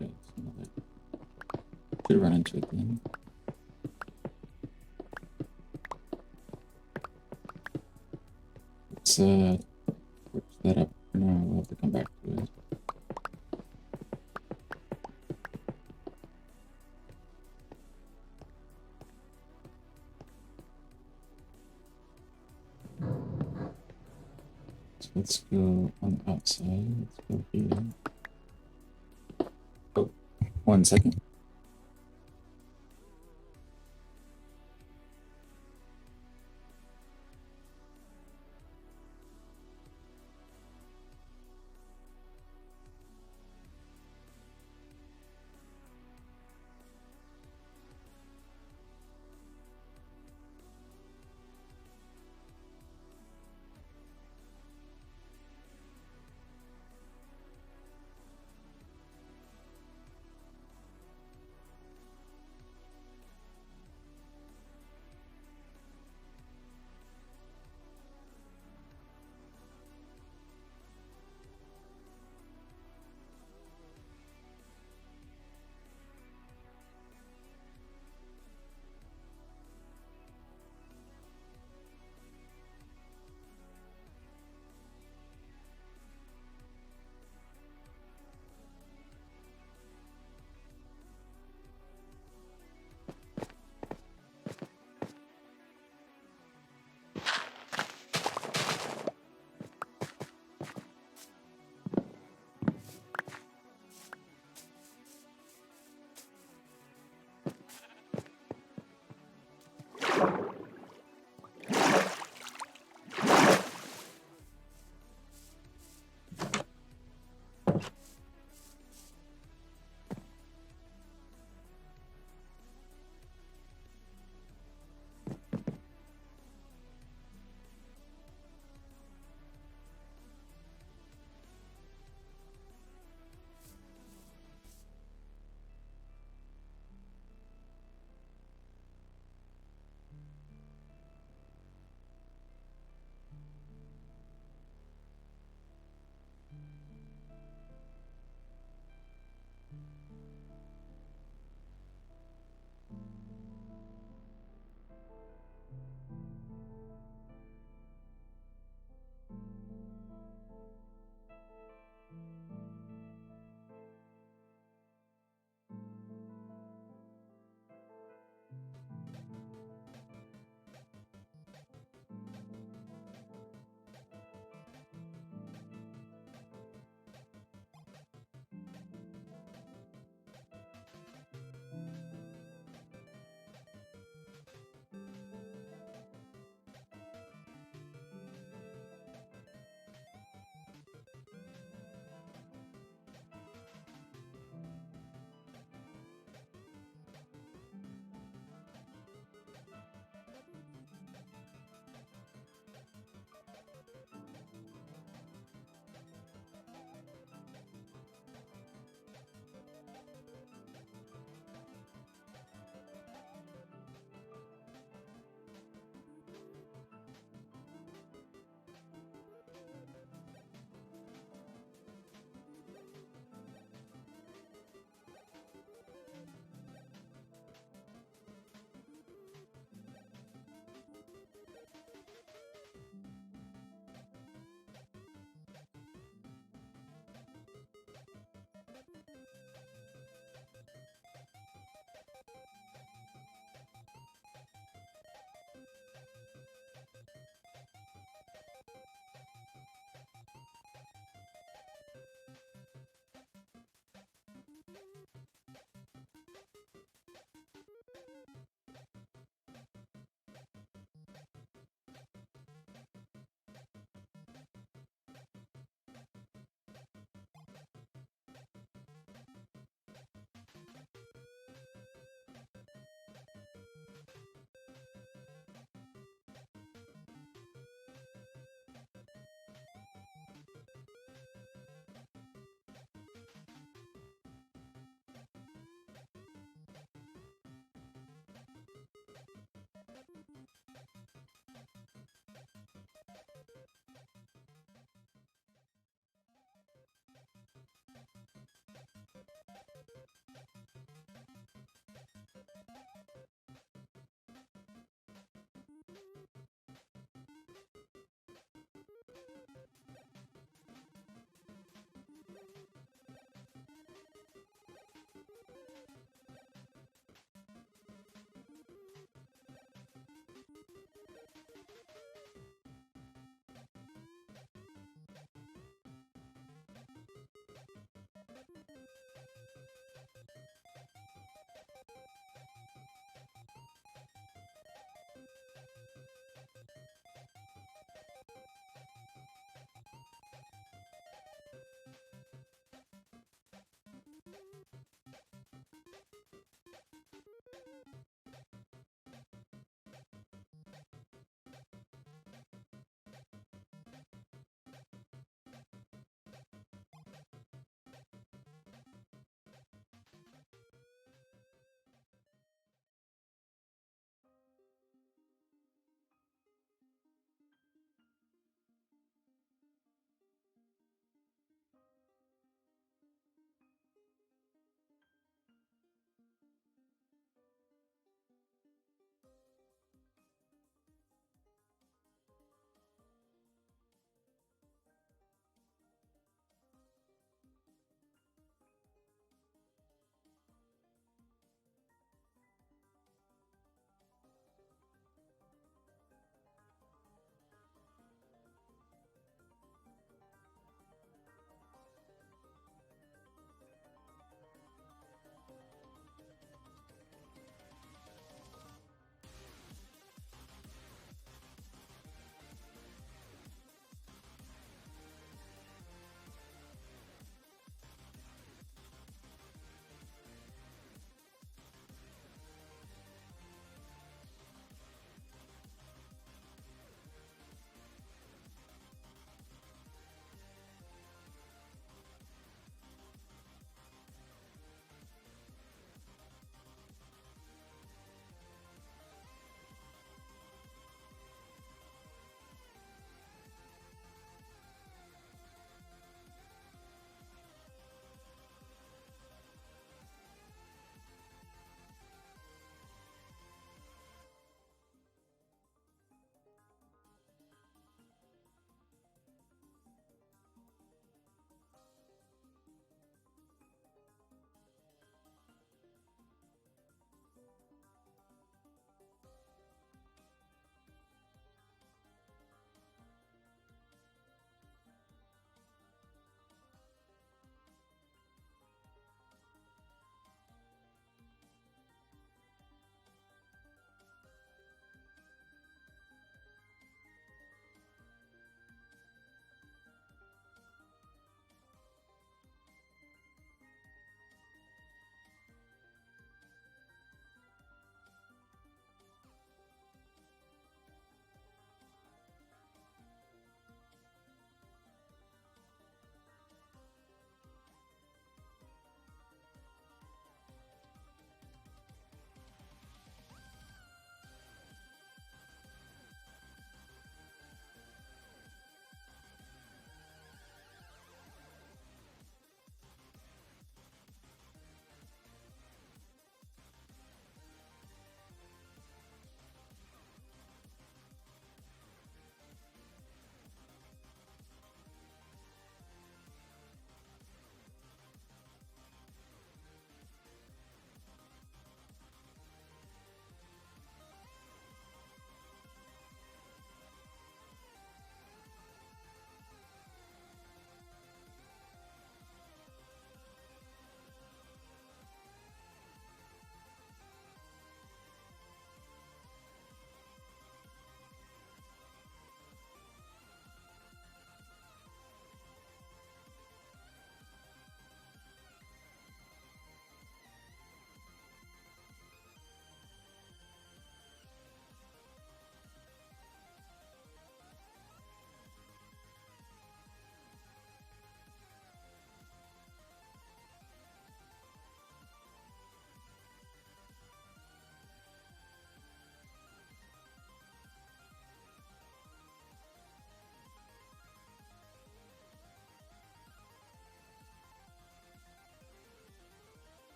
Okay, should run into it then. Let's torch that up for now. We'll have to come back to it. So let's go on the outside. Let's go here. Oh, 1 second.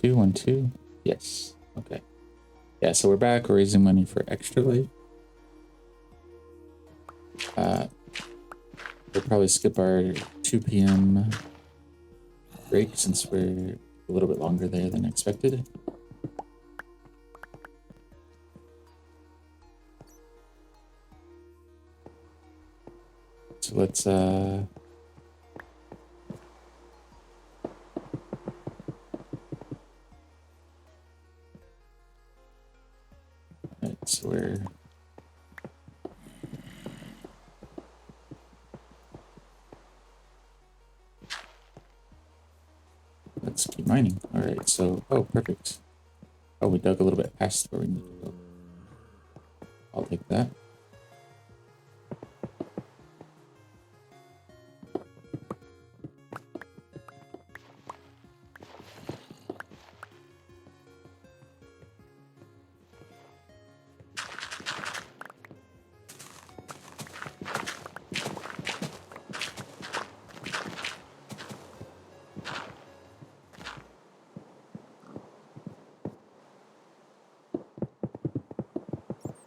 2, 1, 2. Yes. Okay. Yeah, so we're back. We're raising money for Extralife. We'll probably skip our 2 p.m. break since we're a little bit longer there than expected. So let's right, so let's keep mining. All right, so oh, perfect. Oh, we dug a little bit past where we need to go. I'll take that.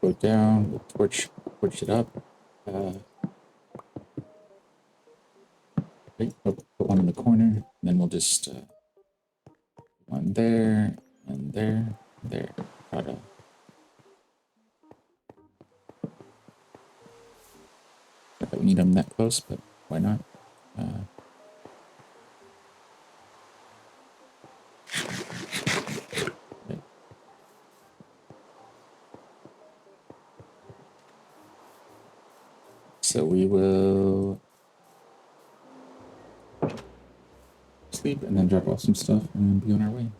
Go down, we'll torch it up. Right, we'll put one in the corner, and then we'll just one there, and there. Not that we need them that close, but why not? Okay. So we will sleep and then drop off some stuff and be on our way.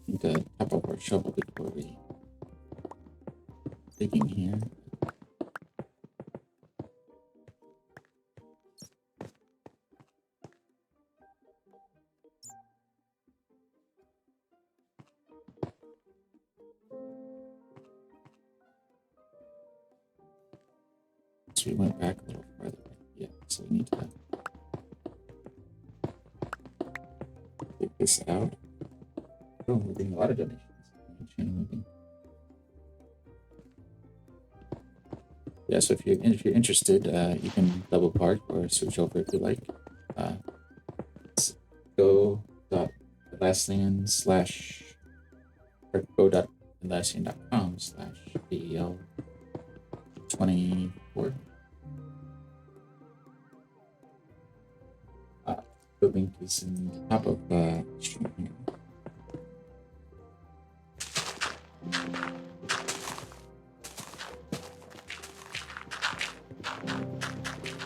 Need to top up our shovel before we digging here. So we went back a little farther. Yeah, so we need to take this out. Oh, we're getting a lot of donations. Yeah, so if you're interested, you can double park or switch over if you like. Go.atlassian slash or go.atlassian.com/BL24. The link is in the top of the stream here.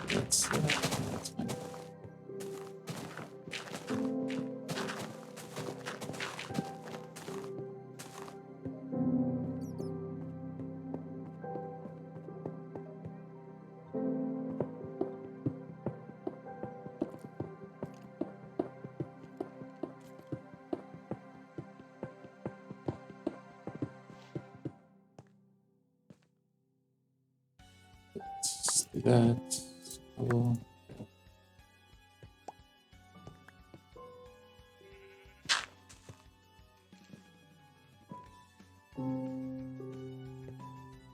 That's fine. Let's do that. Cool.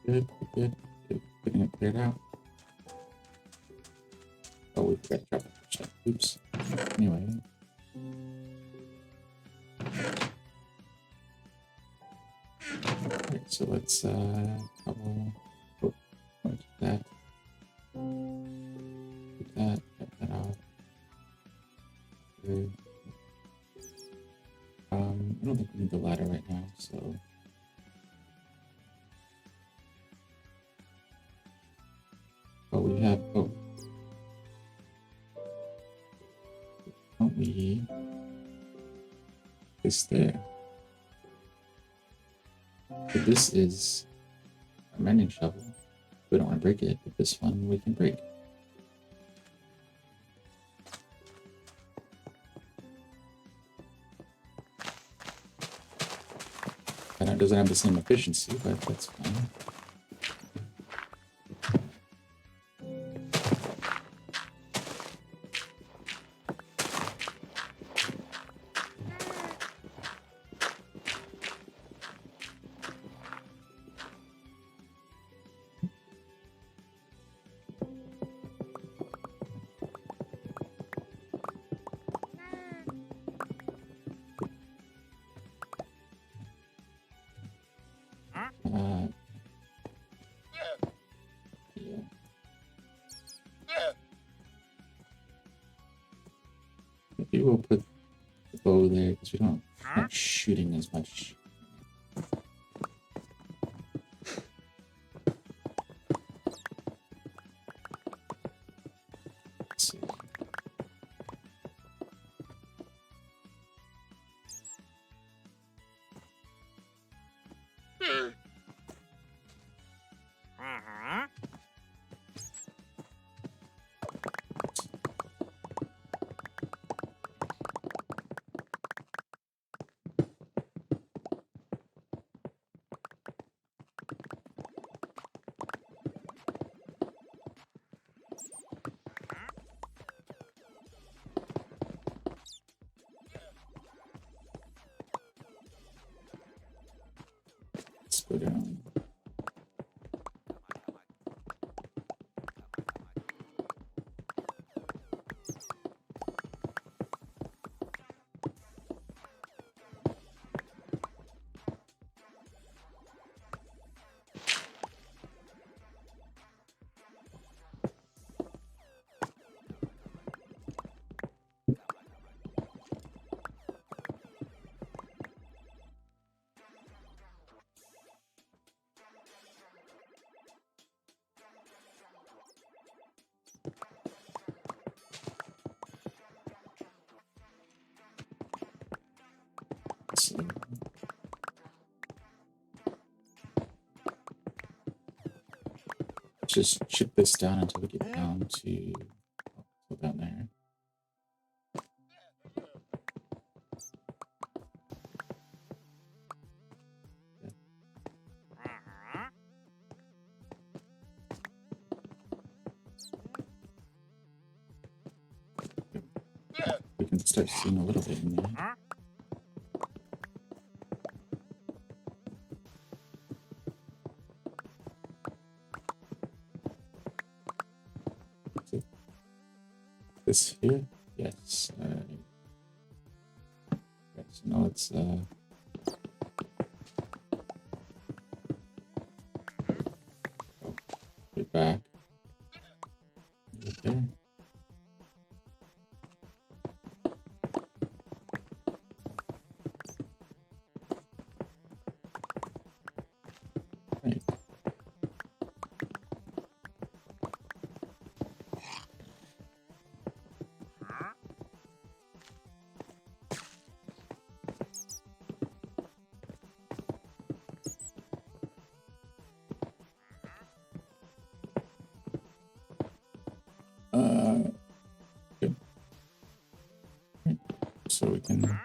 Good. Getting it cleared out. Oh, we forgot to drop a check. Oops. Anyway. Alright, so let's couple. Oh, do that. Do that. Get that out. Good. I don't think we need the ladder right now, so. Oh, we have. Oh. Don't we? This there. So this is our mending shovel. We don't want to break it, but this one we can break. I know it doesn't have the same efficiency, but that's fine. Yeah. Maybe we'll put the bow there because we're not shooting as much. Let's see. Let's go down. Let's see. Let's just chip this down until we get down to down there. We can start seeing a little bit in there. This here? Yes. Yes, no, it's get back. Right there. Right. Good. Right. So we can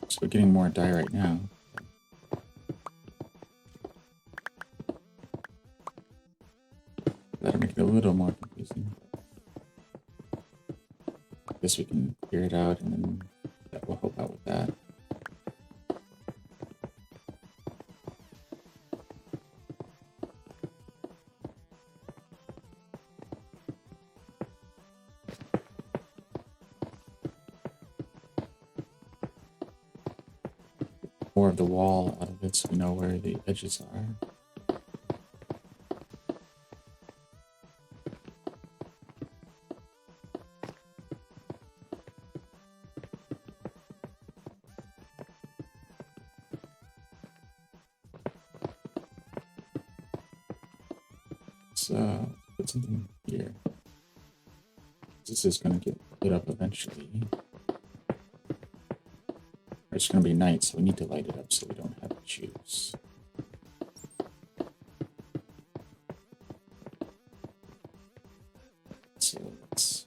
so we're getting more dye right now. That'll make it a little more confusing. I guess we can clear it out and then that will help out with that. More of the wall out of it so we know where the edges are. let's put something here. This is gonna get lit up eventually. It's gonna be night, so we need to light it up so we don't have to choose. So let's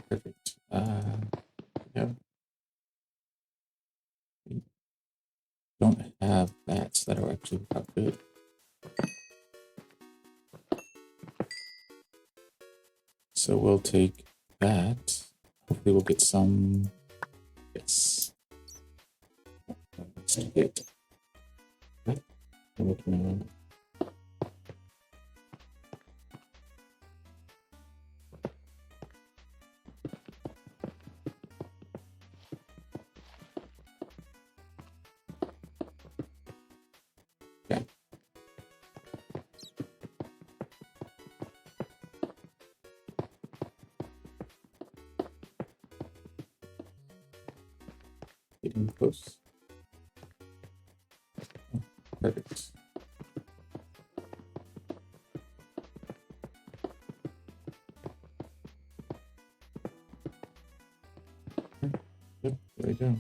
perfect. Yeah. We don't have bats that are actually quite good. So we'll take that. Hopefully we'll get some. Yes. Let's get that. We're looking around. Yeah. Getting close. Oh, perfect. Yep, there we go.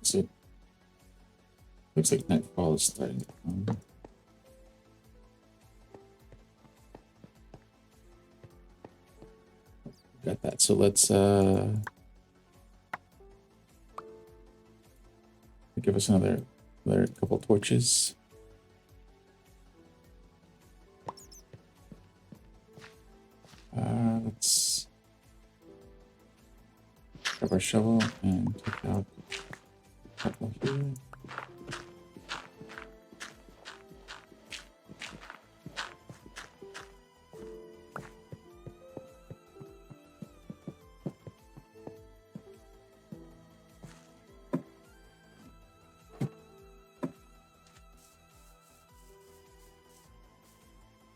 So looks like nightfall is starting to come. Got that. So let's give us another couple torches. Let's grab our shovel and take out a couple here.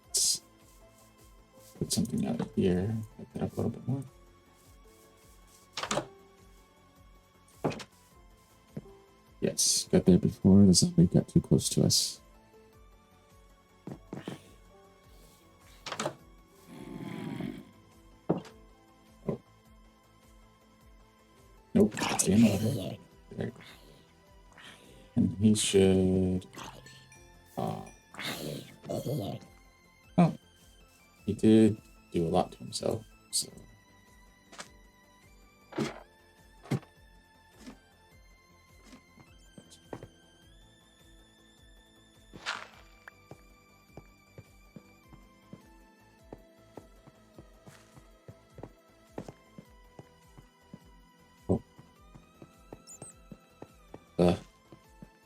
Let's put something out here. Pick that up a little bit more. Yes, got there before the zombie got too close to us. Oh. Nope, stay in water. There. And he should. Oh, he did do a lot to himself, so. Oh.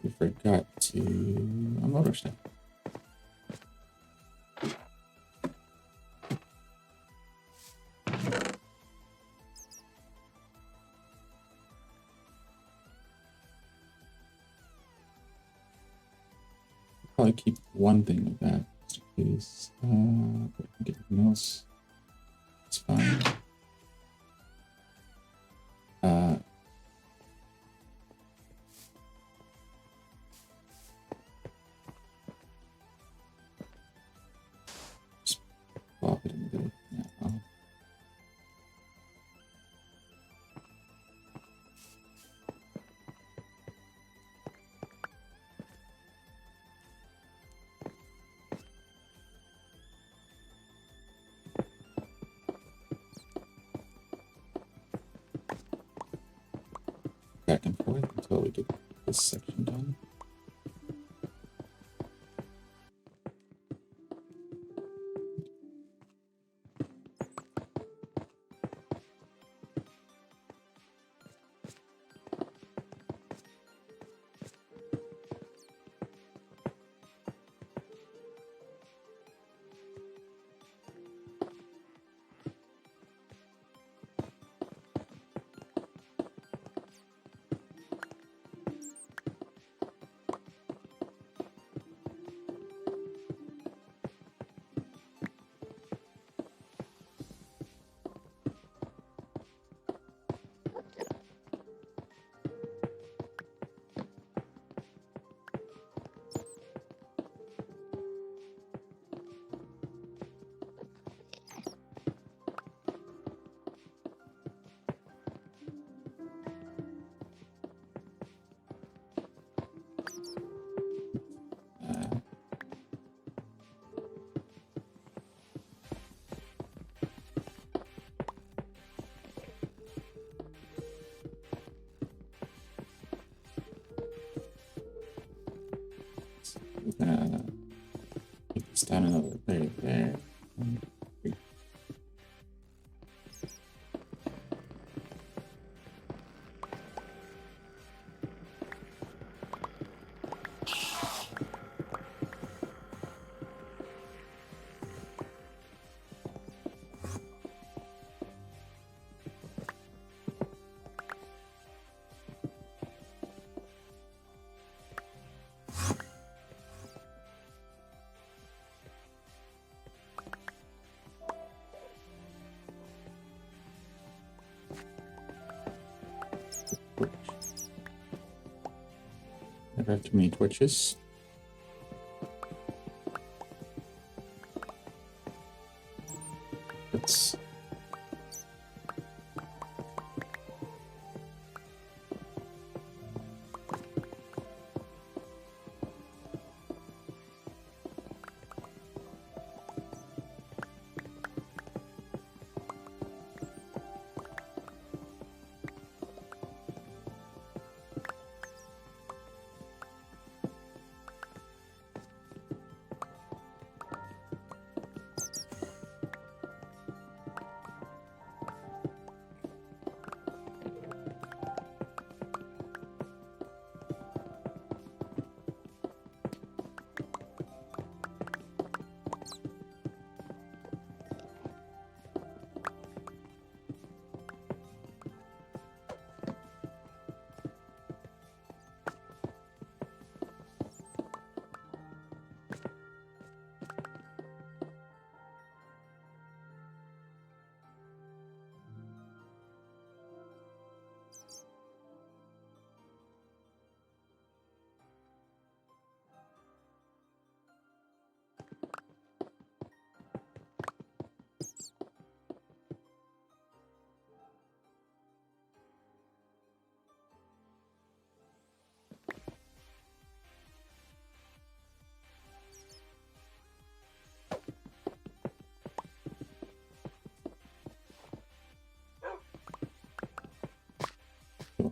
We forgot to unload our stuff. Probably keep one thing of that just in case. Get anything else. It's fine. Just pop it in there now. Back and forth until we get this section done. we're gonna take this down another layer there. Never have too many torches. Let's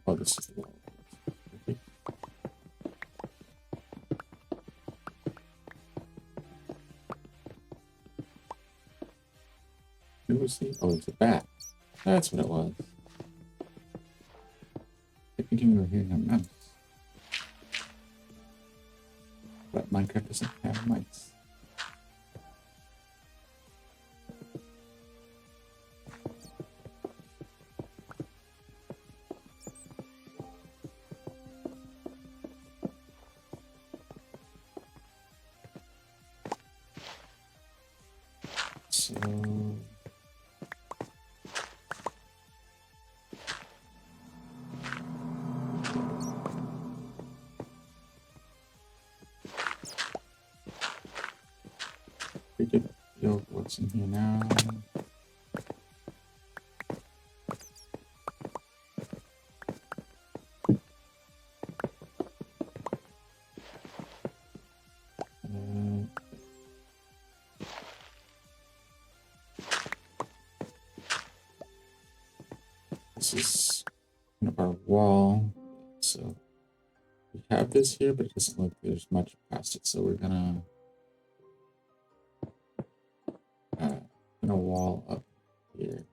oh, this is the wall. Okay. Who was the? Oh, it's a bat. That's what it was. I think we were hearing a mouse. But Minecraft doesn't have mice. So we did build what's in here now. This is kind of our wall. So we have this here, but it doesn't look like there's much past it. So we're gonna wall up here.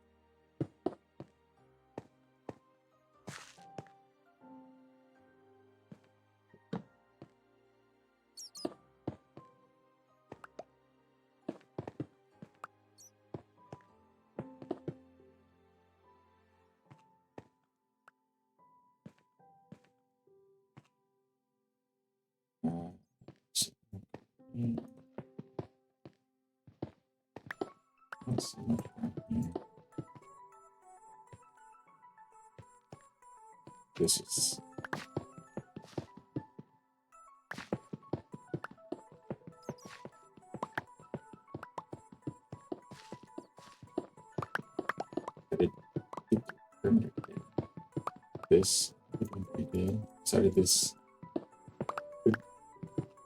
So, let's see much around here. This is but it did the perimeter there. This would be pretty good. Started this. We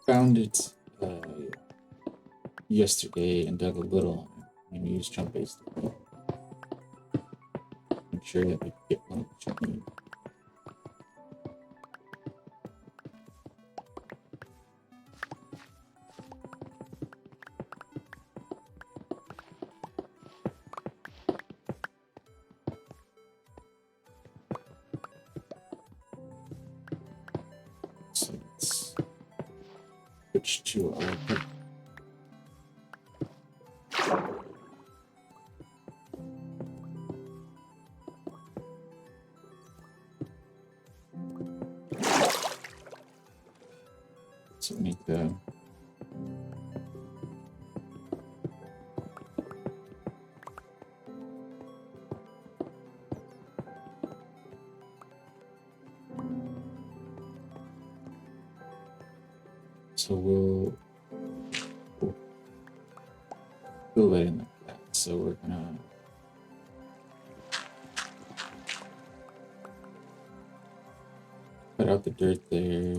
found it yesterday and dug a little and we used jump base to make sure that we could get one of the chimney. switch to our pick. So we need the so we'll fill that in like that. So we're gonna cut out the dirt there.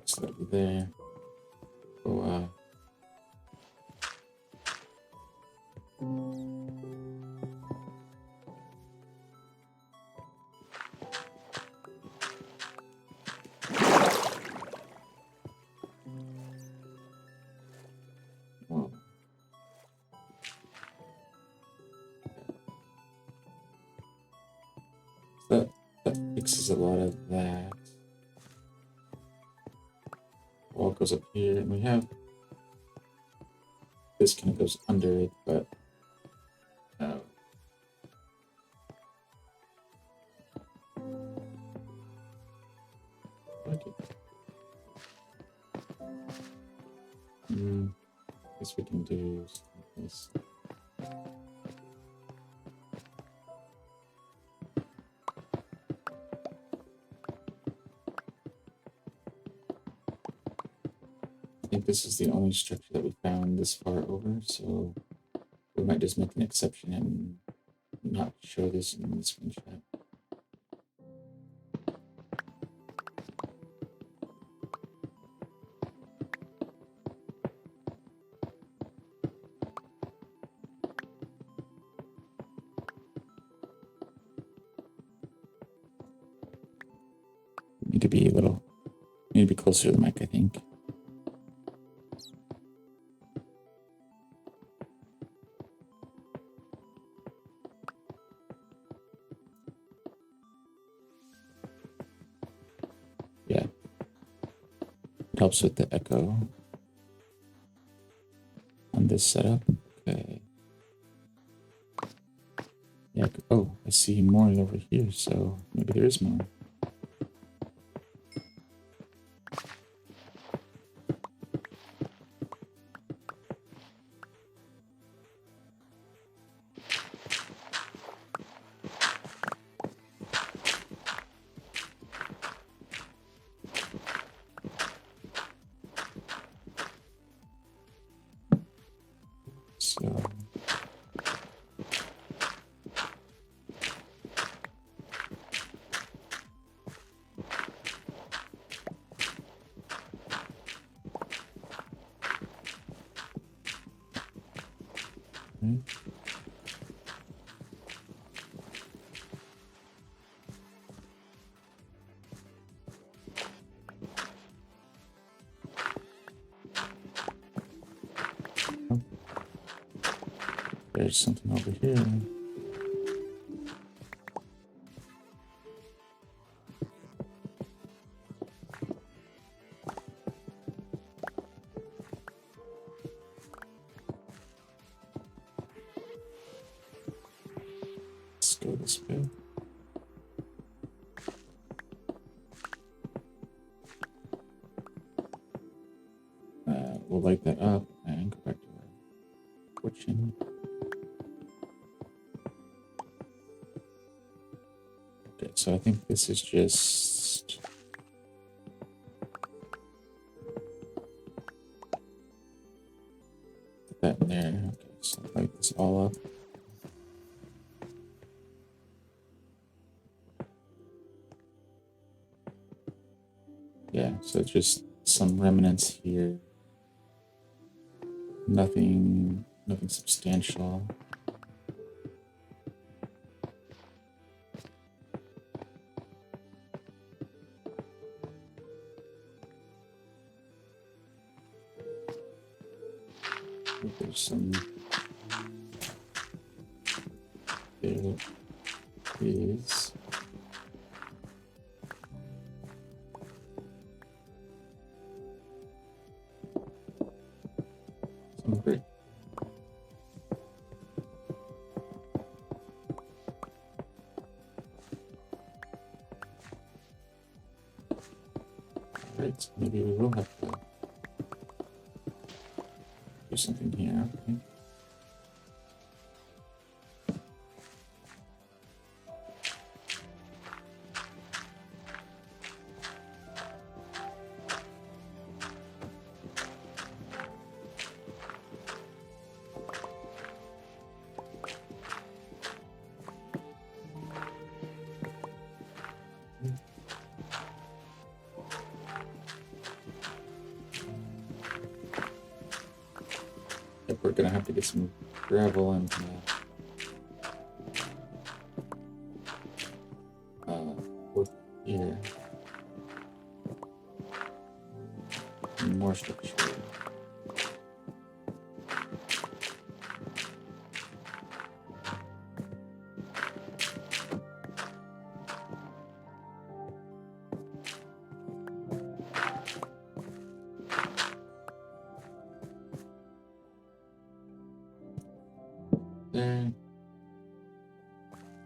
Slightly there. So well, that fixes a lot of that. Wall goes up here, and we have this kind of goes under it, but okay. I guess we can do something like this. I think this is the only structure that we found this far over, so we might just make an exception and not show this in the screenshot. Need to be a little, need to be closer to the mic, I think. Yeah, it helps with the echo on this setup. Okay. Yeah. Oh, I see more over here, so maybe there is more. So there's something over here. Let's go this way. We'll light that up and go back to our fortune. Okay, so I think this is just put that in there. Okay, so light this all up. Yeah, so just some remnants here. Nothing substantial. There's some. There is. right, so maybe we will have to do something here. Okay. Yep, we're gonna have to get some gravel and wood here. And more structure. There.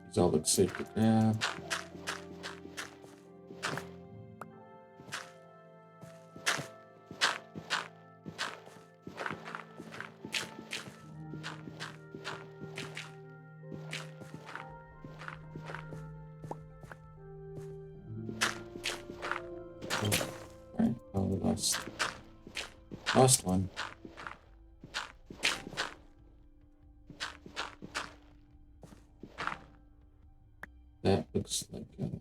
These all look safe to grab. Alright, well, we lost one. That looks like good.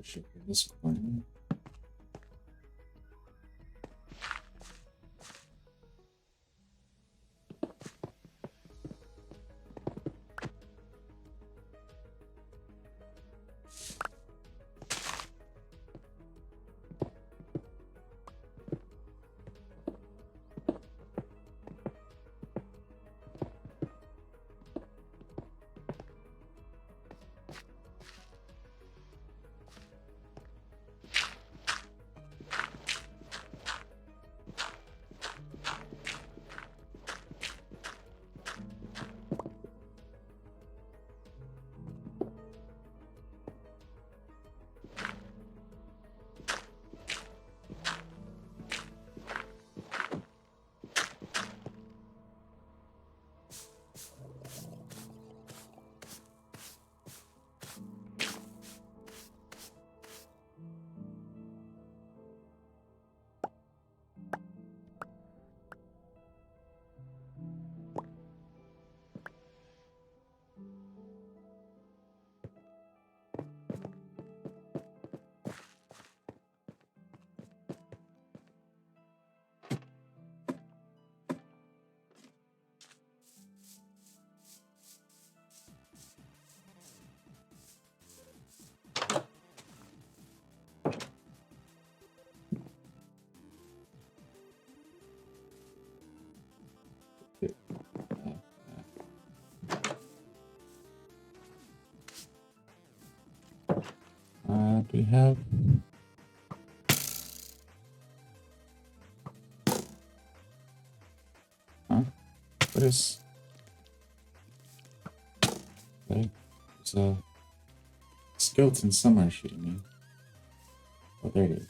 Should be this one. Do we have? Huh? What is? Okay. There's a skeleton somewhere shooting me. Oh, there it is.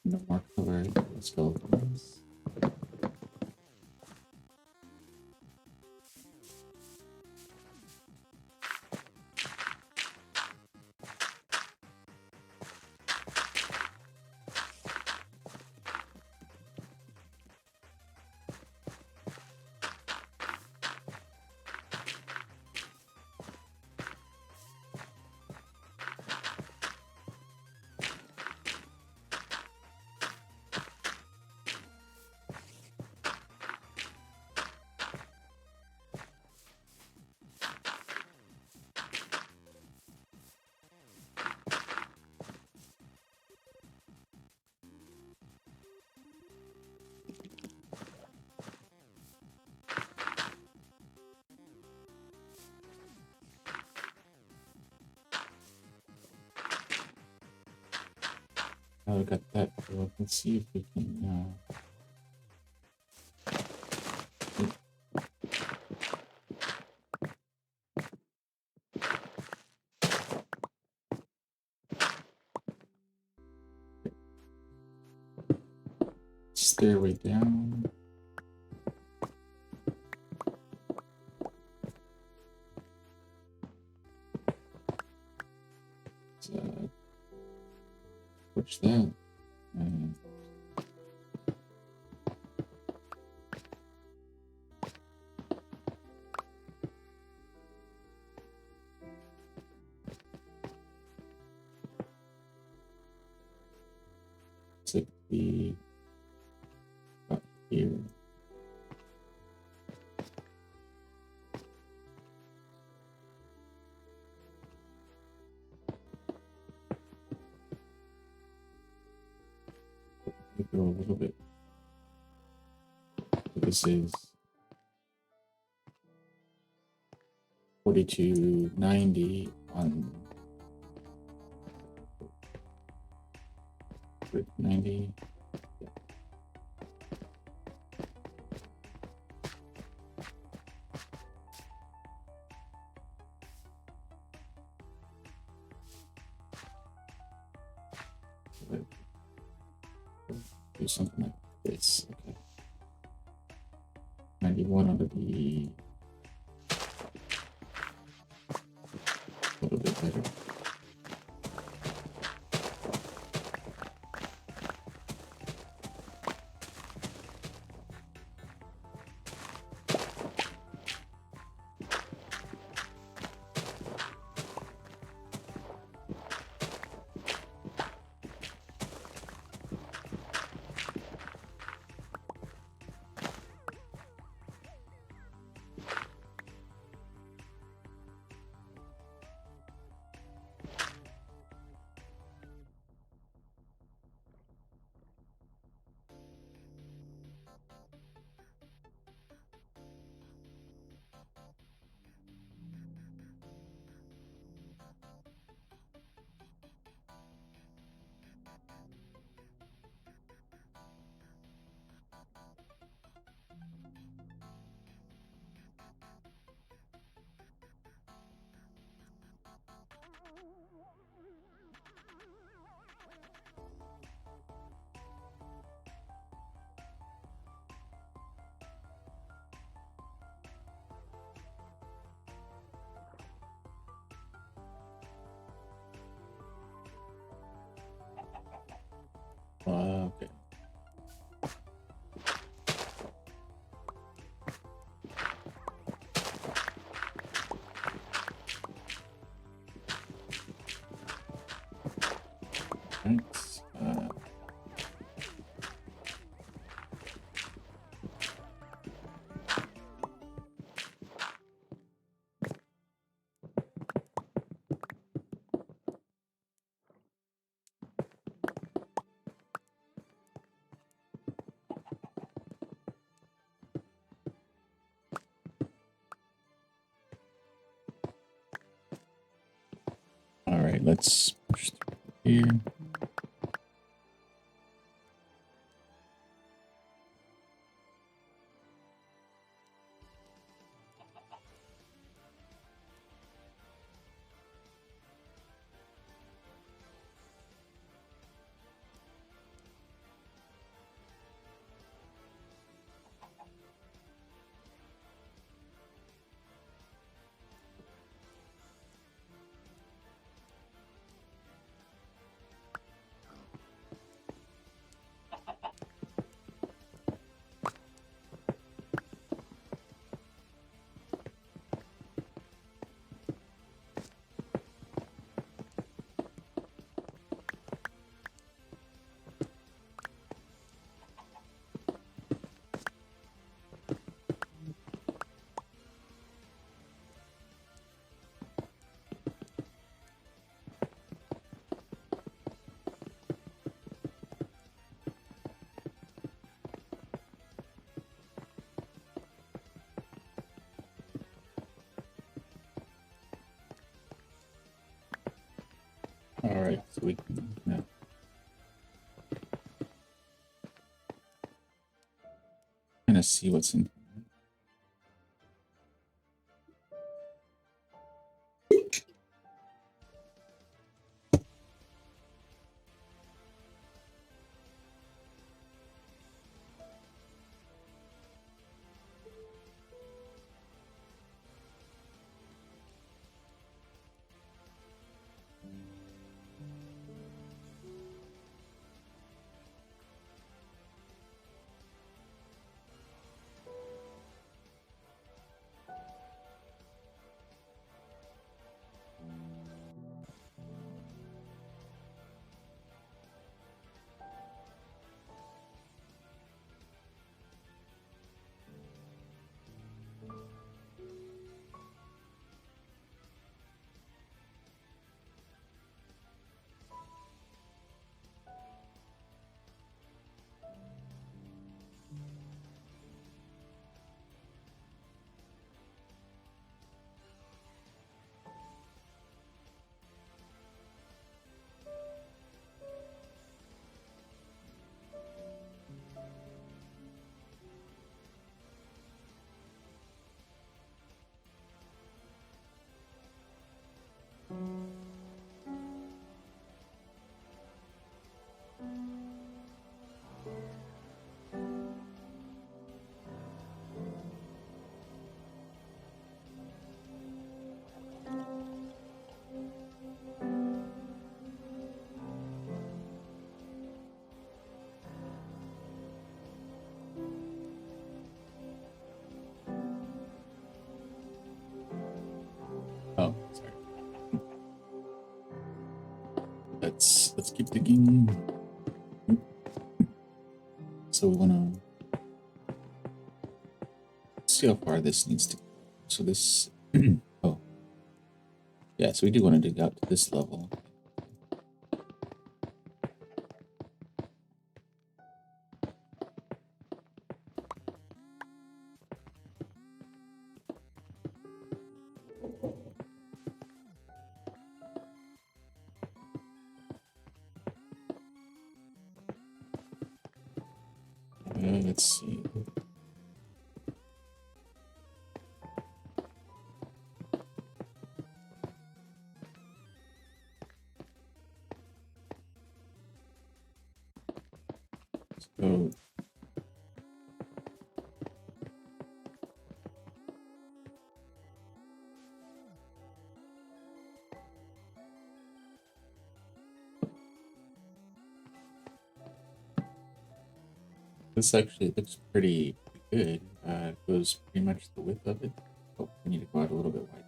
No more cover. Let's go. Oh, we got that. Well, let's see if we can. Stairway down. Push that. And take the up here. We go a little bit. This is 4290 on 90. Do something like this. Okay. 91 under the a little bit better. Okay. Thanks. right, let's push through here. All right, so we can kind of see what's in. Oh, sorry. Let's keep digging. So we want to see how far this needs to go. So this, oh, yeah, so we do want to dig out to this level. Let's see. So this actually looks pretty good. It goes pretty much the width of it. Oh, we need to go out a little bit wider.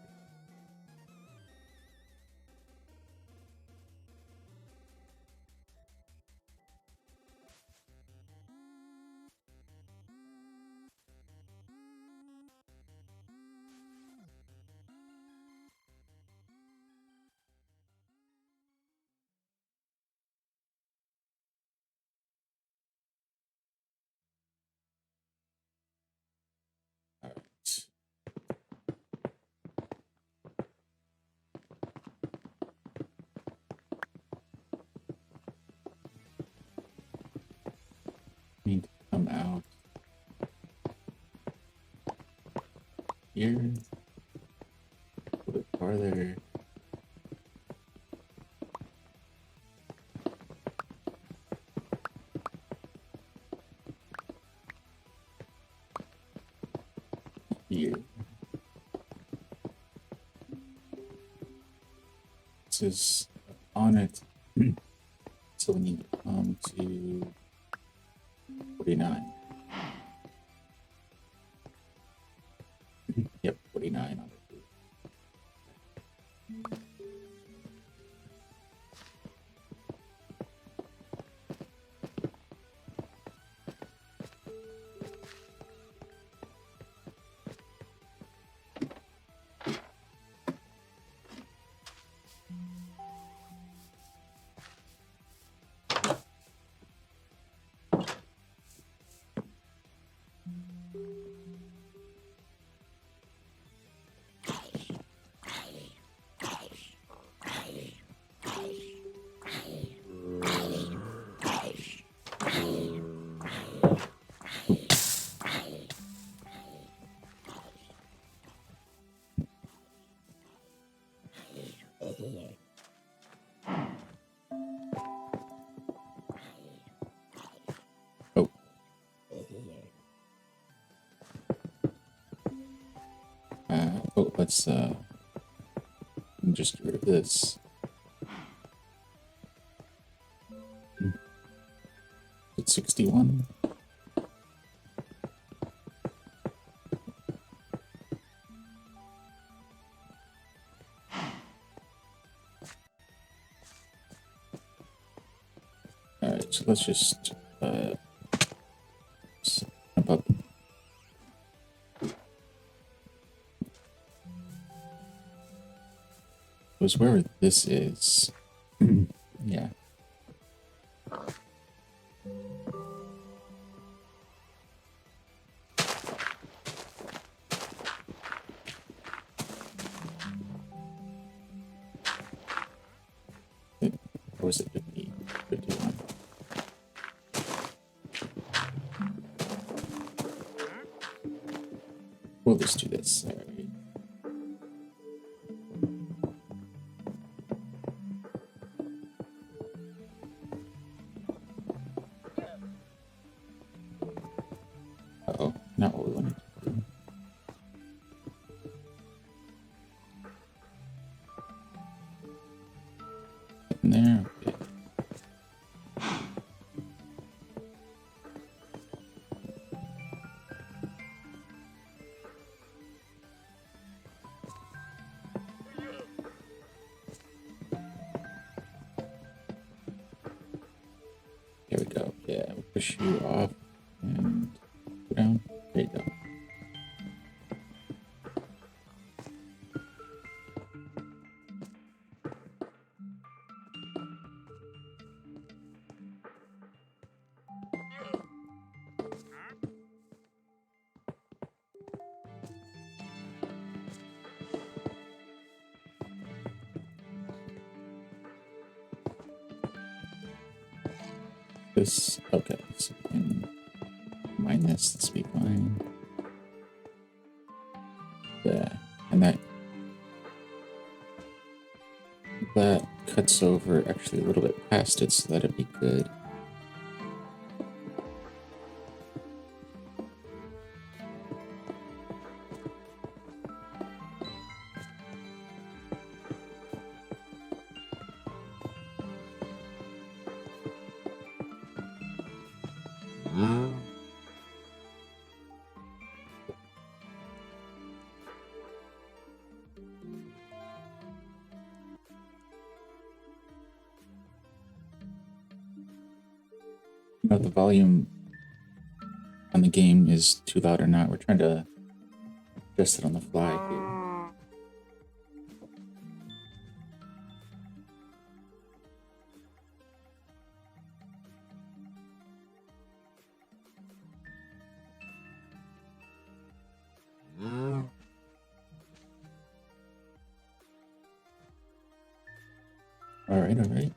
All right. come out here, a bit farther. Here. This is on it. So we need to come to 49. Yep, 49 on it. Oh. Let's just get rid of this. It's 61. Alright, so let's just jump up. Was where this is. Yeah. Or was it 50? 51? We'll just do this. All right. Uh-oh, not what we wanted to do. In there, okay. There we go. Yeah, we'll push you off and go down. There you go. This, okay, so we can mine this be fine. Yeah, and that cuts over actually a little bit past it, so that'd be good. You know, the volume on the game is too loud or not. We're trying to adjust it on the fly here. All right, all right.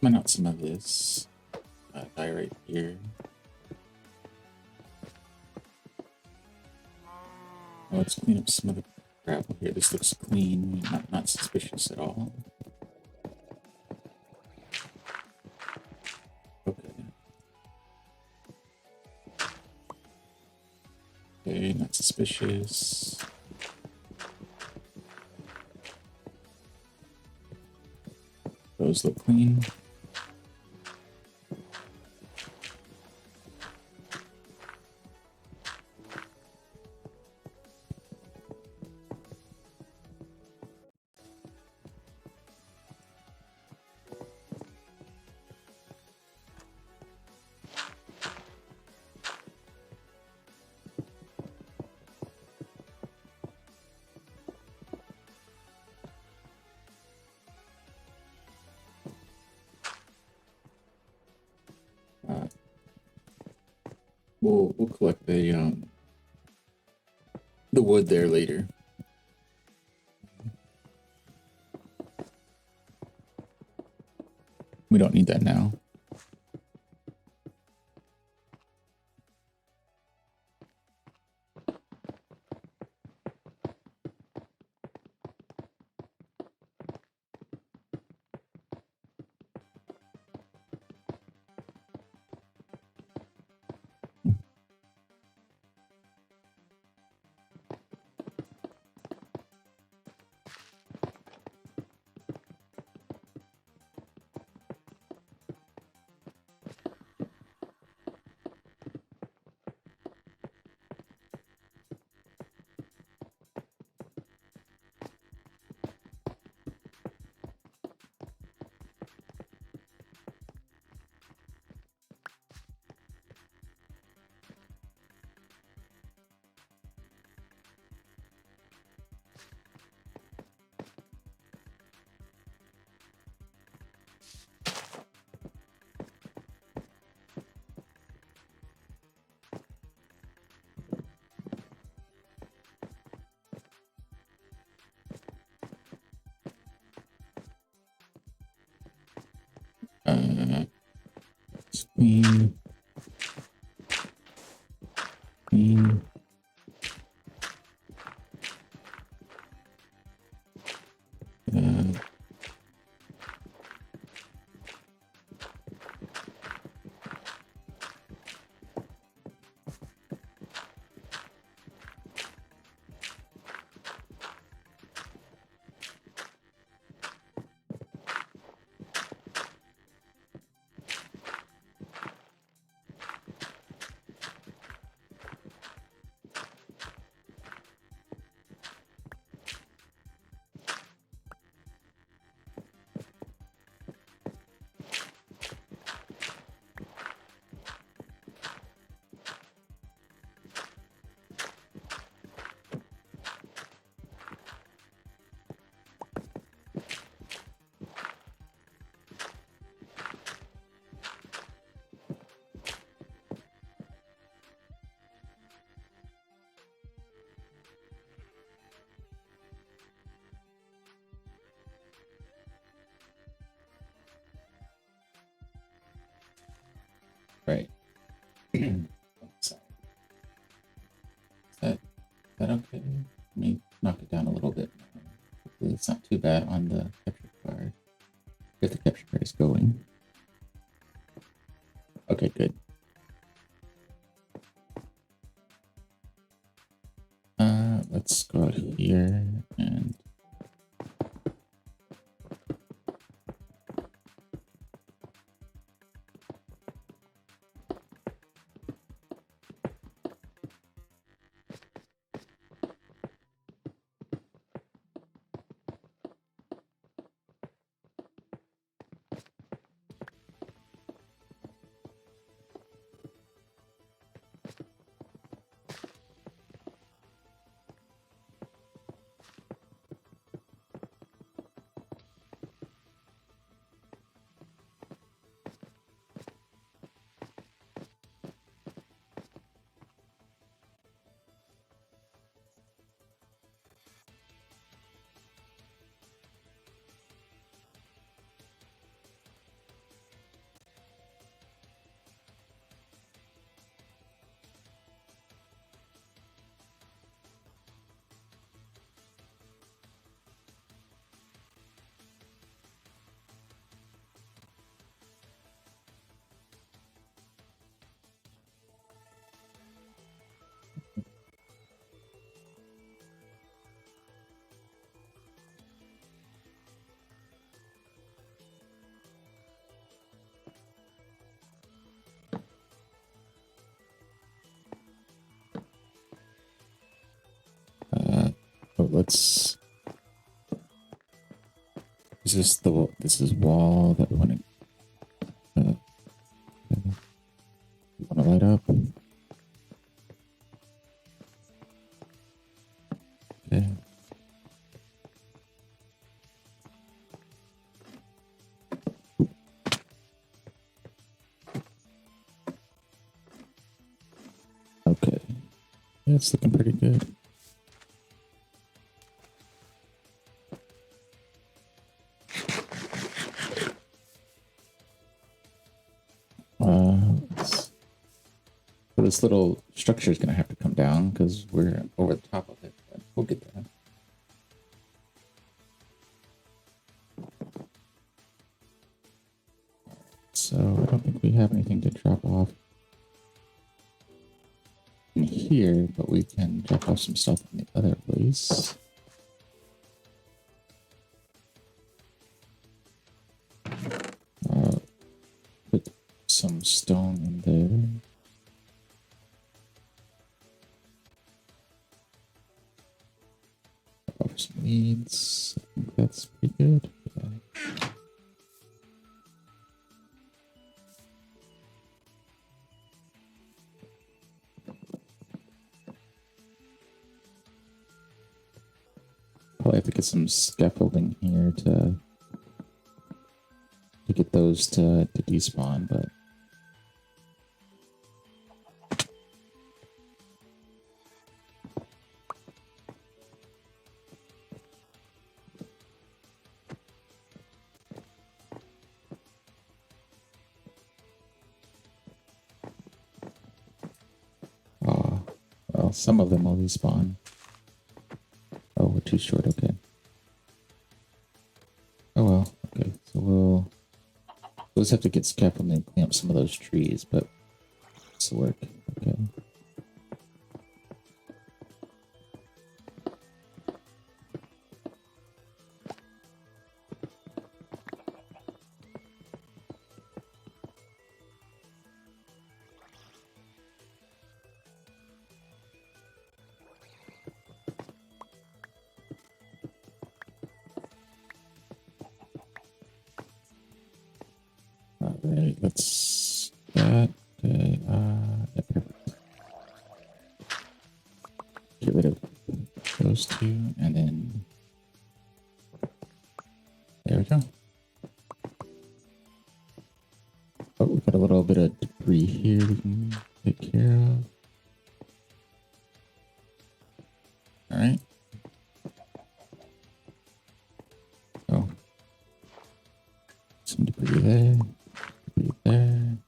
Mine out some of this dye right here. Oh, let's clean up some of the gravel here. This looks clean, not suspicious at all. Okay. Okay, not suspicious. Those look clean. We'll collect the wood there later. We don't need that now. Clean. Clean. Right. Sorry. Is that okay? Let me knock it down a little bit. Hopefully it's not too bad on the capture card. If the capture card is going. Okay, good. Let's go out here and let's. Is this the this is wall that we want to light up? Okay. Okay. Yeah, it's looking pretty good. So this little structure is going to have to come down because we're over the top of it. But we'll get that. So I don't think we have anything to drop off in here, but we can drop off some stuff in the other place. Put some stone in there. Drop off some leads. I think that's pretty good. Yeah. Probably have to get some scaffolding here to get those to despawn, but well, some of them will respawn. Oh, we're too short. Okay. Oh well. Okay, so we'll just have to get scaffolding and clean up some of those trees, but it's the work. Okay. All right, let's that. Okay. Yeah, perfect. Get rid of those two, and then there we go. Oh, we got a little bit of debris here we can take care of. All right. Oh, some debris there. Debris there.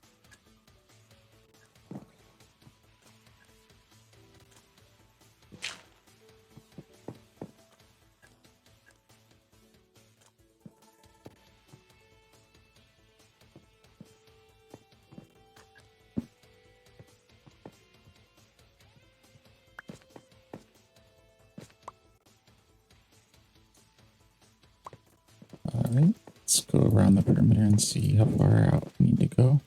All right, let's go around the perimeter and see how far out we need to go.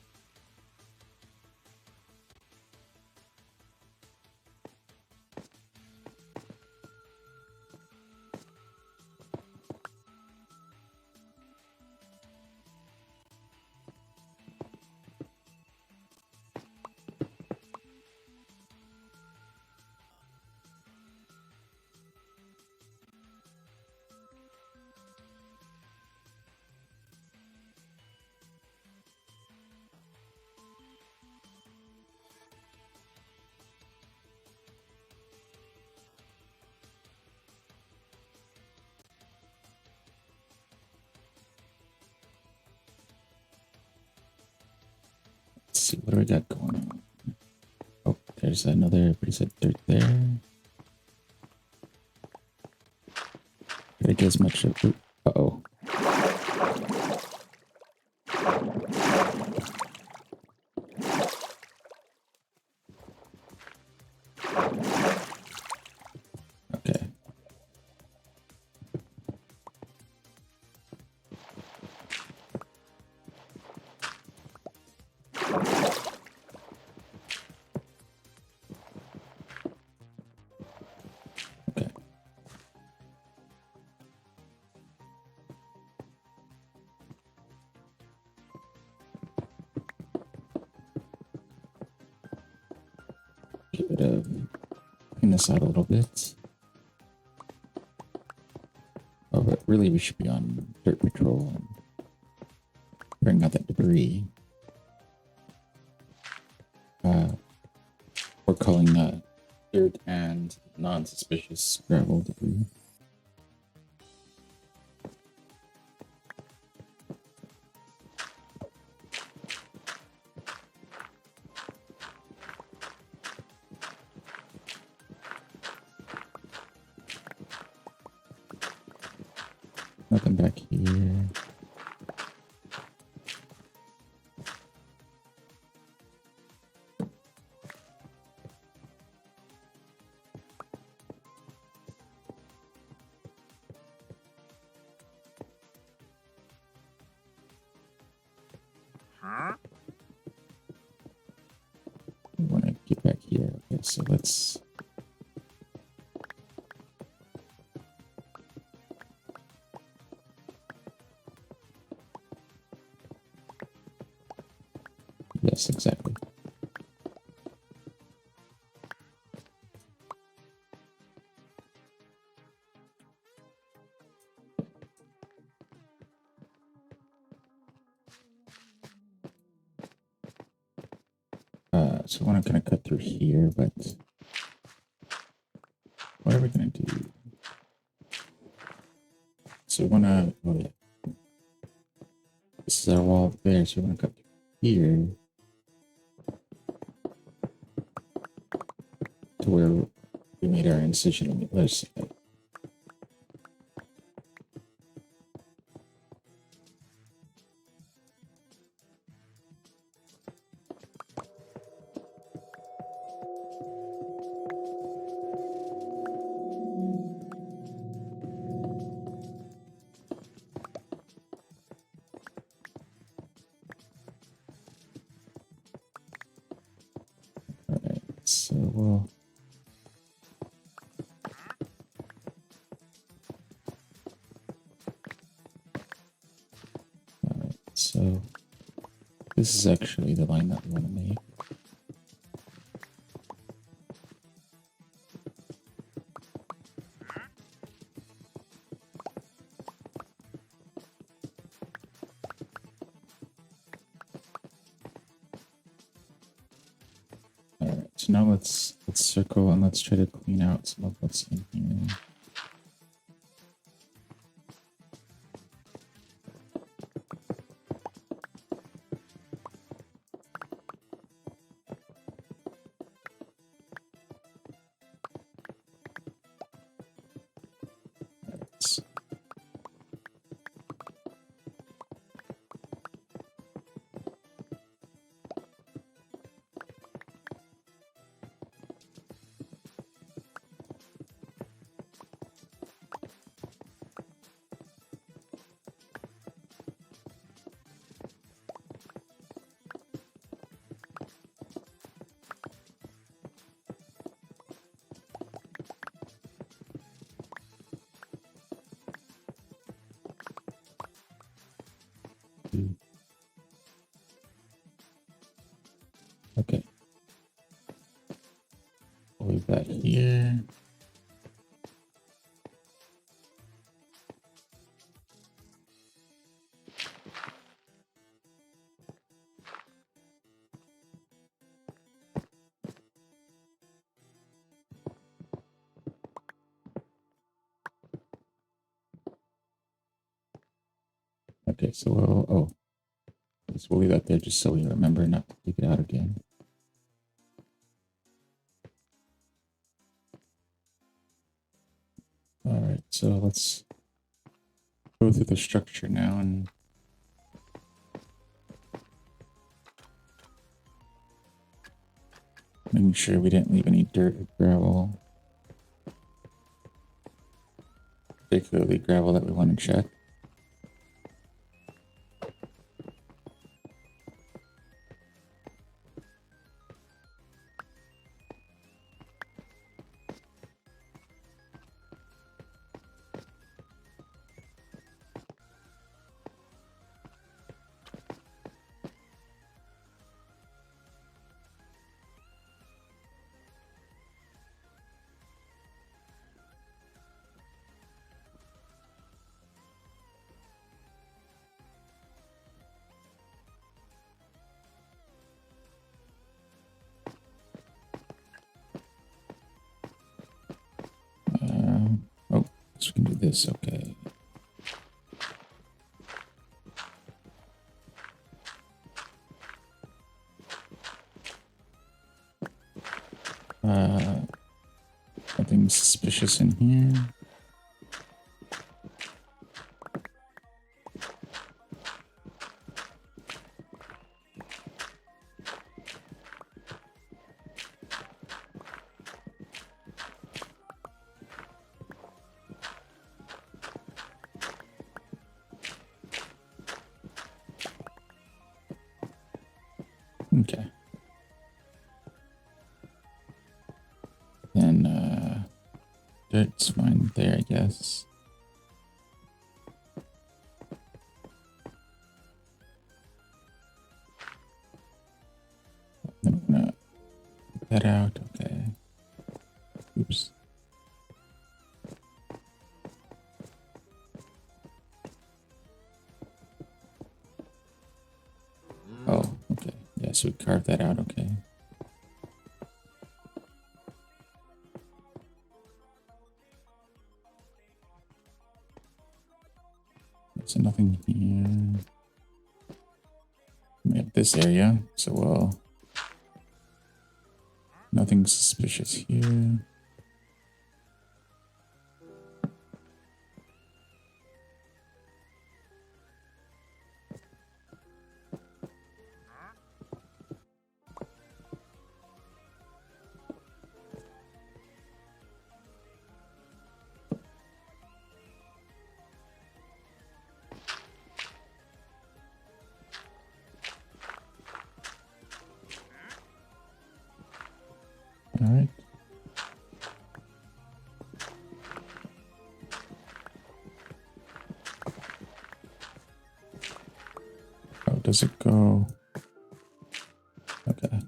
Let's see, what do we got going on? Oh, there's another piece of dirt there. Gotta get as much of it. Uh-oh. Okay. Okay. bit of clean this out a little bit. Oh, but really we should be on dirt patrol and bring out that debris. We're calling that dirt and non-suspicious gravel debris. Nothing back here. Huh? I want to get back here. Okay, so let's... Yes, exactly. So I want to kind of cut through here, but what are we going to do? So we want to, oh yeah, this is our wall there, so we want to cut through here to where we made our incision on the other side. Alright, so we'll... Alright, so this is actually the line that we want to make. Alright, so now let's circle and let's try to clean out some of what's in here. Alright. Okay. What we've got here. Okay, so we'll leave that there just so we remember not to take it out again. Alright, so let's go through the structure now and making sure we didn't leave any dirt or gravel. Particularly gravel that we want to check. So we can do this, okay. Nothing suspicious in here. Okay. Then, dirt's fine there, I guess. Then I'm gonna put that out, okay. Oops. Oh, okay. Yeah, so we carved that out, okay. So nothing here. We have this area, so well, nothing suspicious here. All right. Oh, does it go? Okay.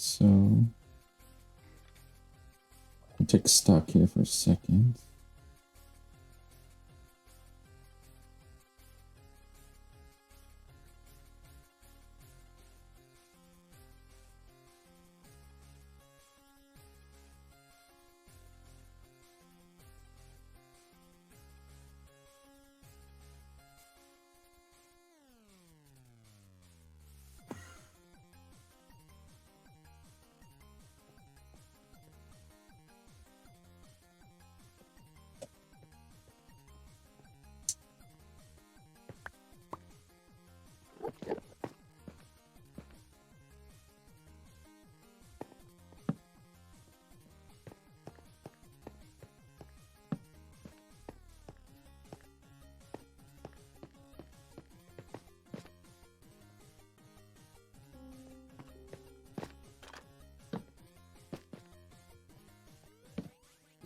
So I'll take stock here for a second.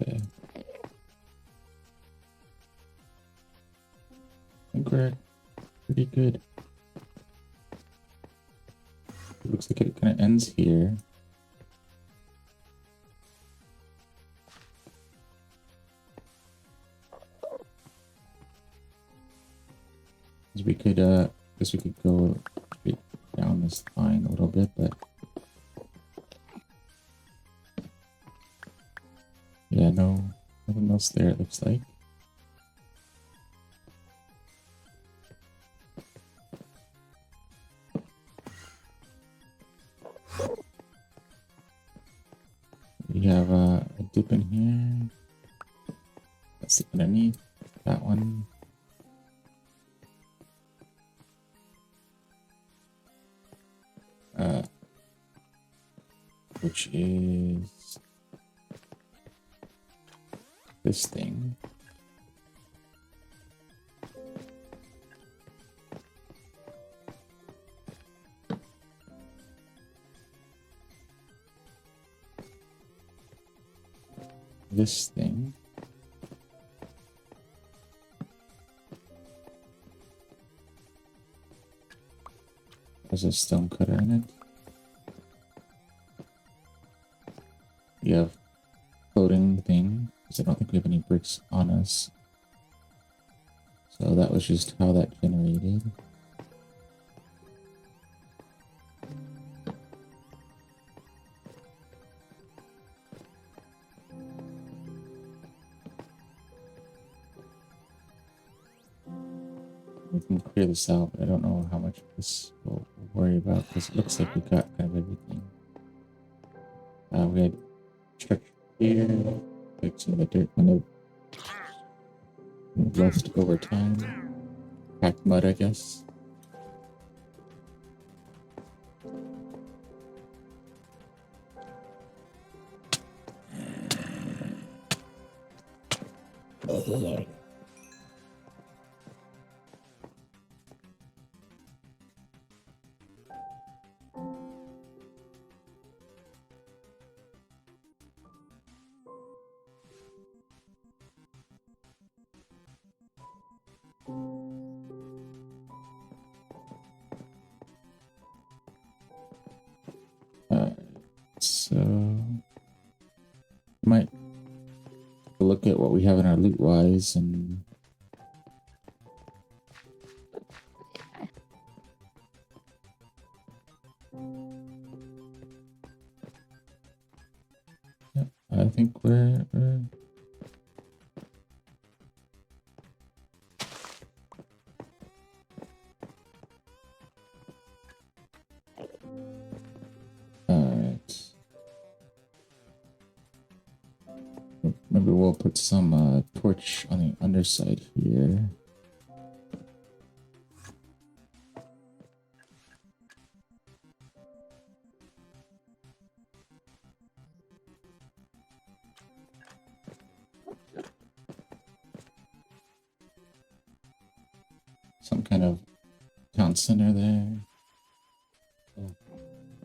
Okay. I think we're pretty good. It looks like it kind of ends here. We could, guess we could go straight down this line a little bit, but yeah, no, nothing else there. It looks like. That's underneath that one. Which is this thing. This thing. There's a stone cutter in it. We have floating thing, because I don't think we have any bricks on us. So that was just how that generated. We can clear this out, but I don't know how much of this we'll worry about, because it looks like we got kind of everything. We had structure here, like some of the dirt kind of left over time. Packed mud, I guess. So might look at what we have in our loot wise and yeah, I think we're alright. Maybe we'll put some torch on the underside here. Some kind of town center there.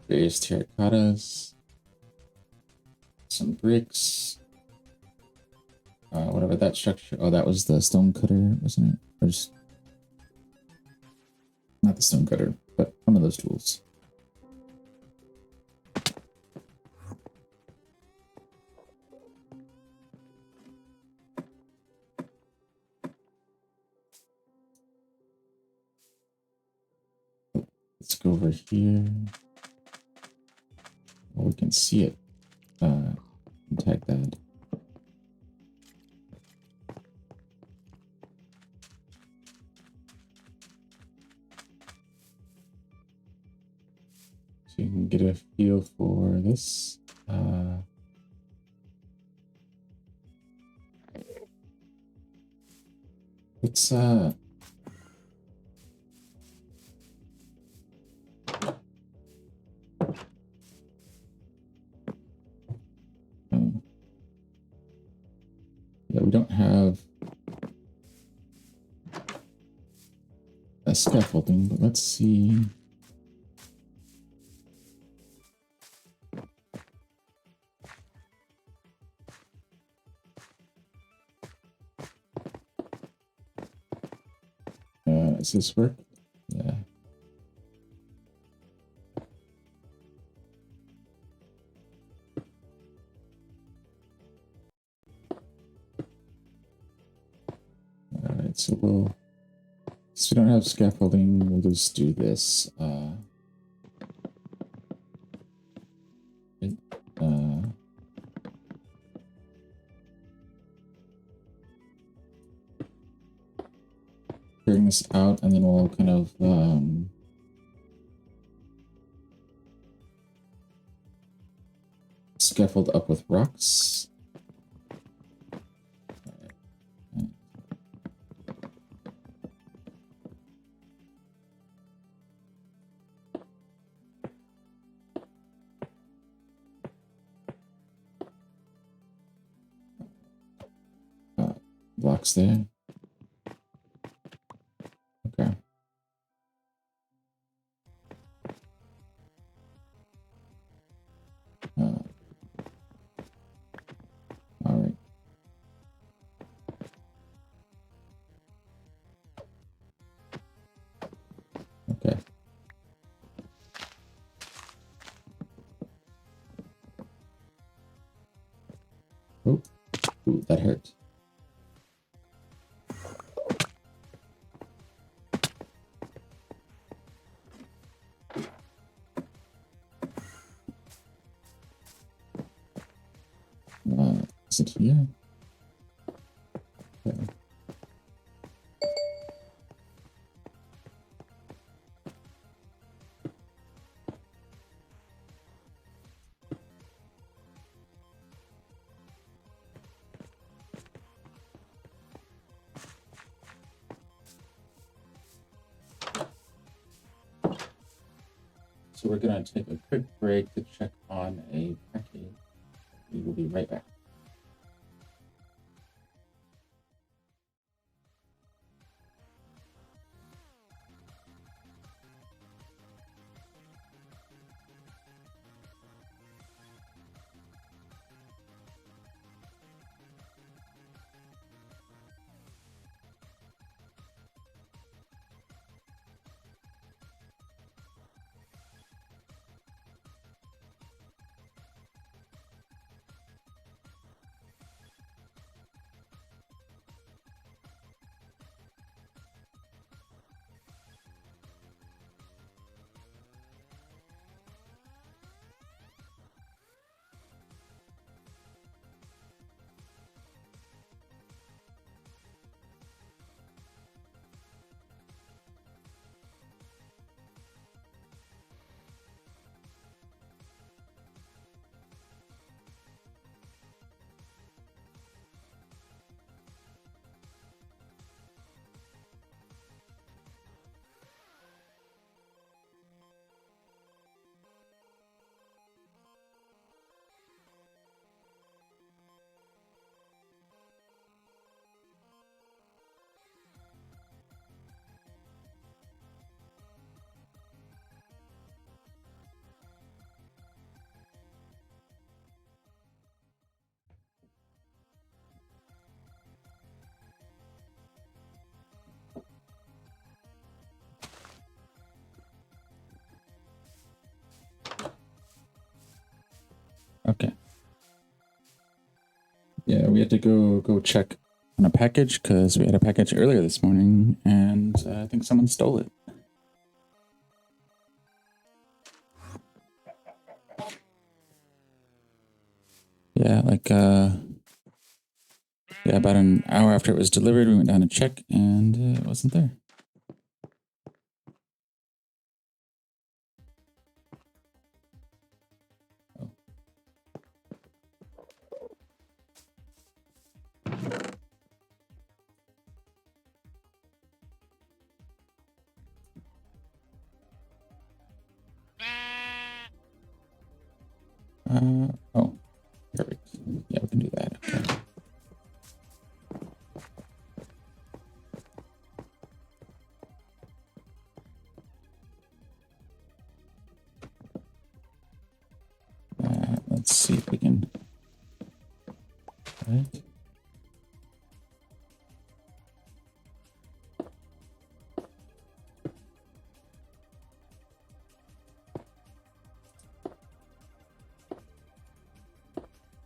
Various terracottas. Some bricks. Whatever that structure. Oh, that was the stone cutter, wasn't it? Or just not the stone cutter, but one of those tools. Let's go over here. Well, we can see it. Tag that. So you can get a feel for this. It's yeah, we don't have a scaffolding, but let's see. Does this work? Yeah. Alright, so we'll, since we don't have scaffolding, we'll just do this. Clearing this out, and then we'll kind of scaffold up with rocks. blocks there. Okay. All right. Okay. Oh, ooh, that hurt. Is it here? Okay. So we're gonna take a quick break to check on a package. We will be right back. Okay. Yeah, we had to go check on a package because we had a package earlier this morning, and I think someone stole it. Yeah, like yeah, about an hour after it was delivered, we went down to check, and it wasn't there. Oh, perfect. Yeah, we can do that. Okay. Let's see if we can. Right.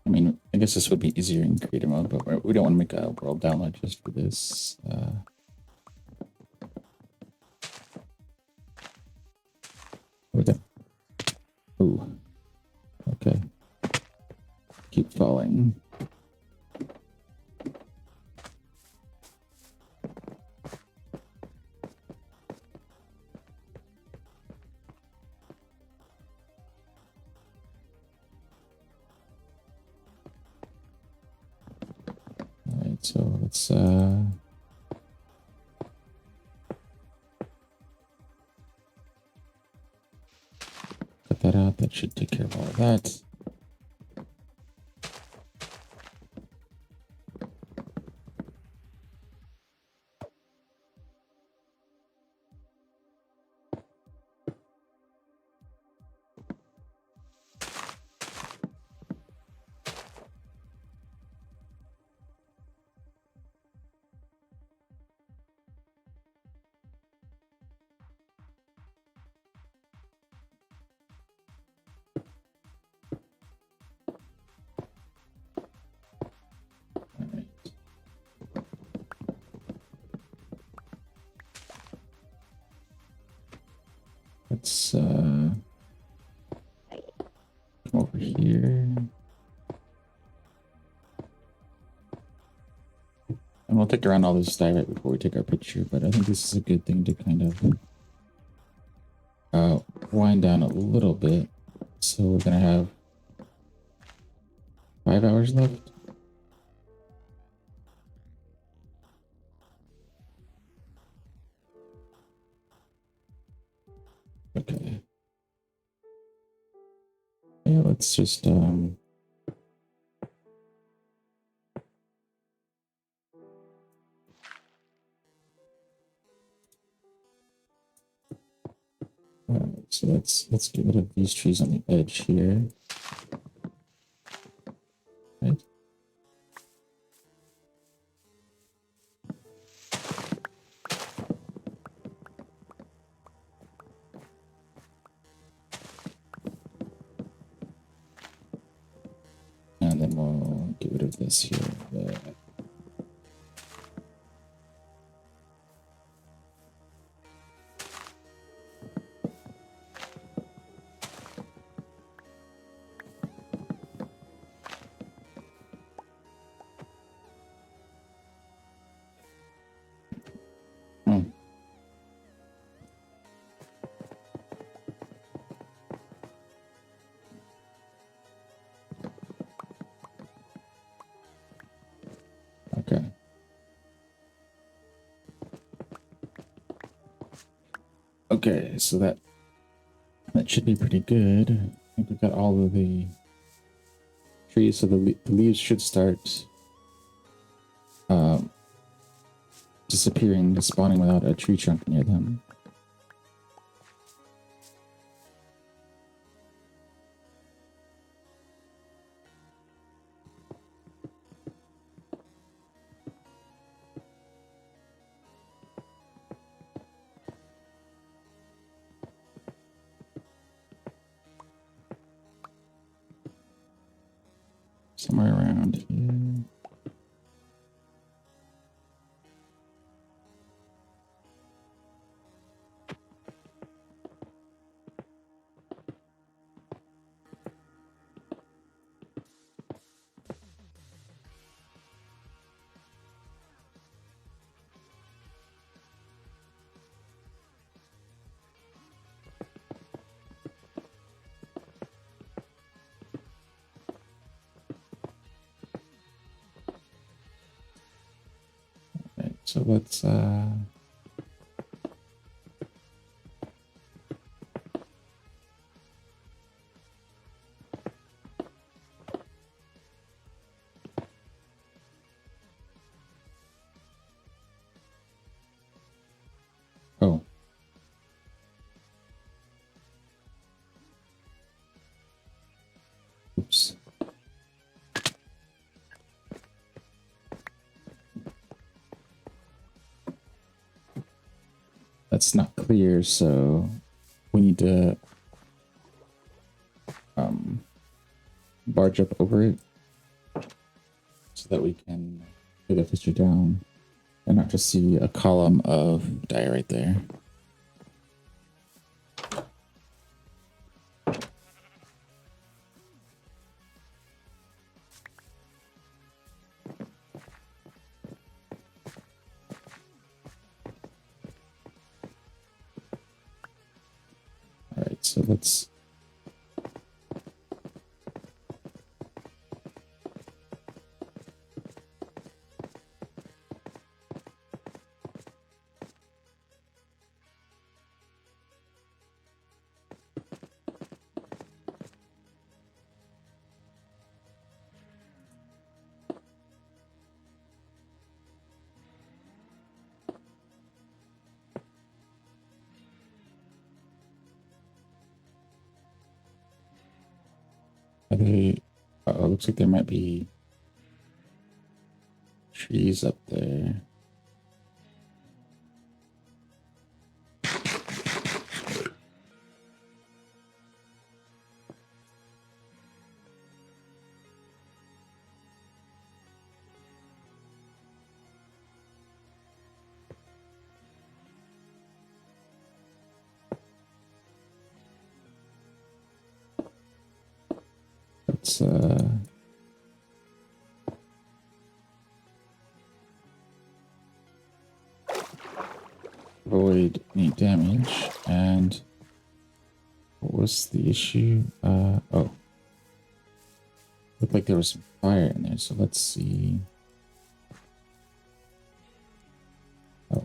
I mean, I guess this would be easier in creative mode, but we don't want to make a world download just for this. What the? Ooh. Okay. Keep falling. All right, so let's cut that out. That should take care of all of that. let's come over here. And we'll take around all this dye right before we take our picture, but I think this is a good thing to kind of wind down a little bit. So we're gonna have 5 hours left. Okay. Yeah, let's just so let's get rid of these trees on the edge here. Right. And then we'll get rid of this here. Oh, okay. Okay, so that should be pretty good. I think we've got all of the trees, so the leaves should start disappearing, spawning without a tree trunk near them. Somewhere around here. Right, so let's oh. Oops. That's not clear, so we need to barge up over it so that we can get a picture down and not just see a column of dye right there. All right, so let's are they, looks like there might be trees up there. let's avoid any damage. And what was the issue? Oh, looked like there was some fire in there. So let's see. Oh.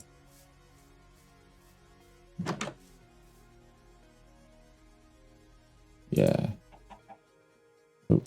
Yeah. Oh.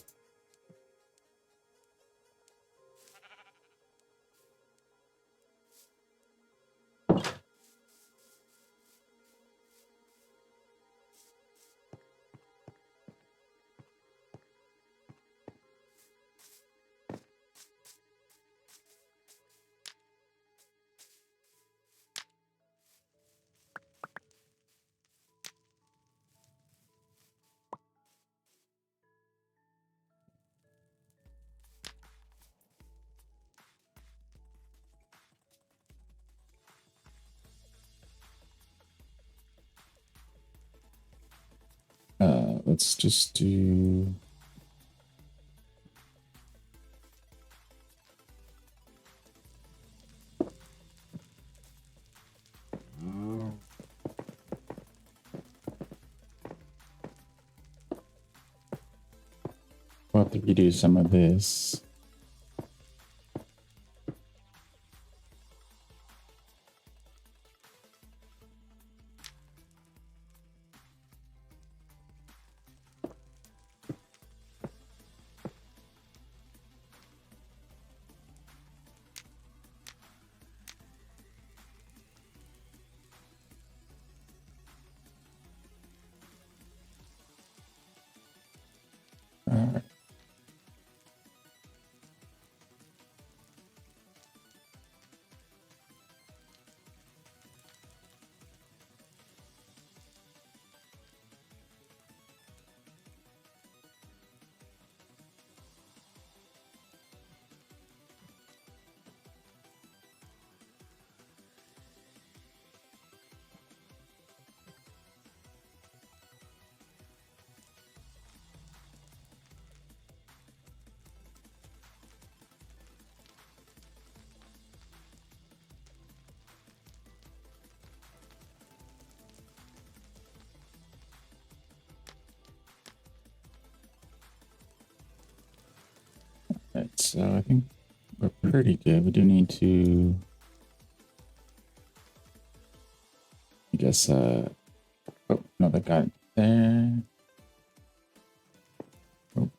Let's just do. We'll have to redo some of this. All right. Right, so I think we're pretty good. We do need to, I guess, oh, no, that got it there. Oh.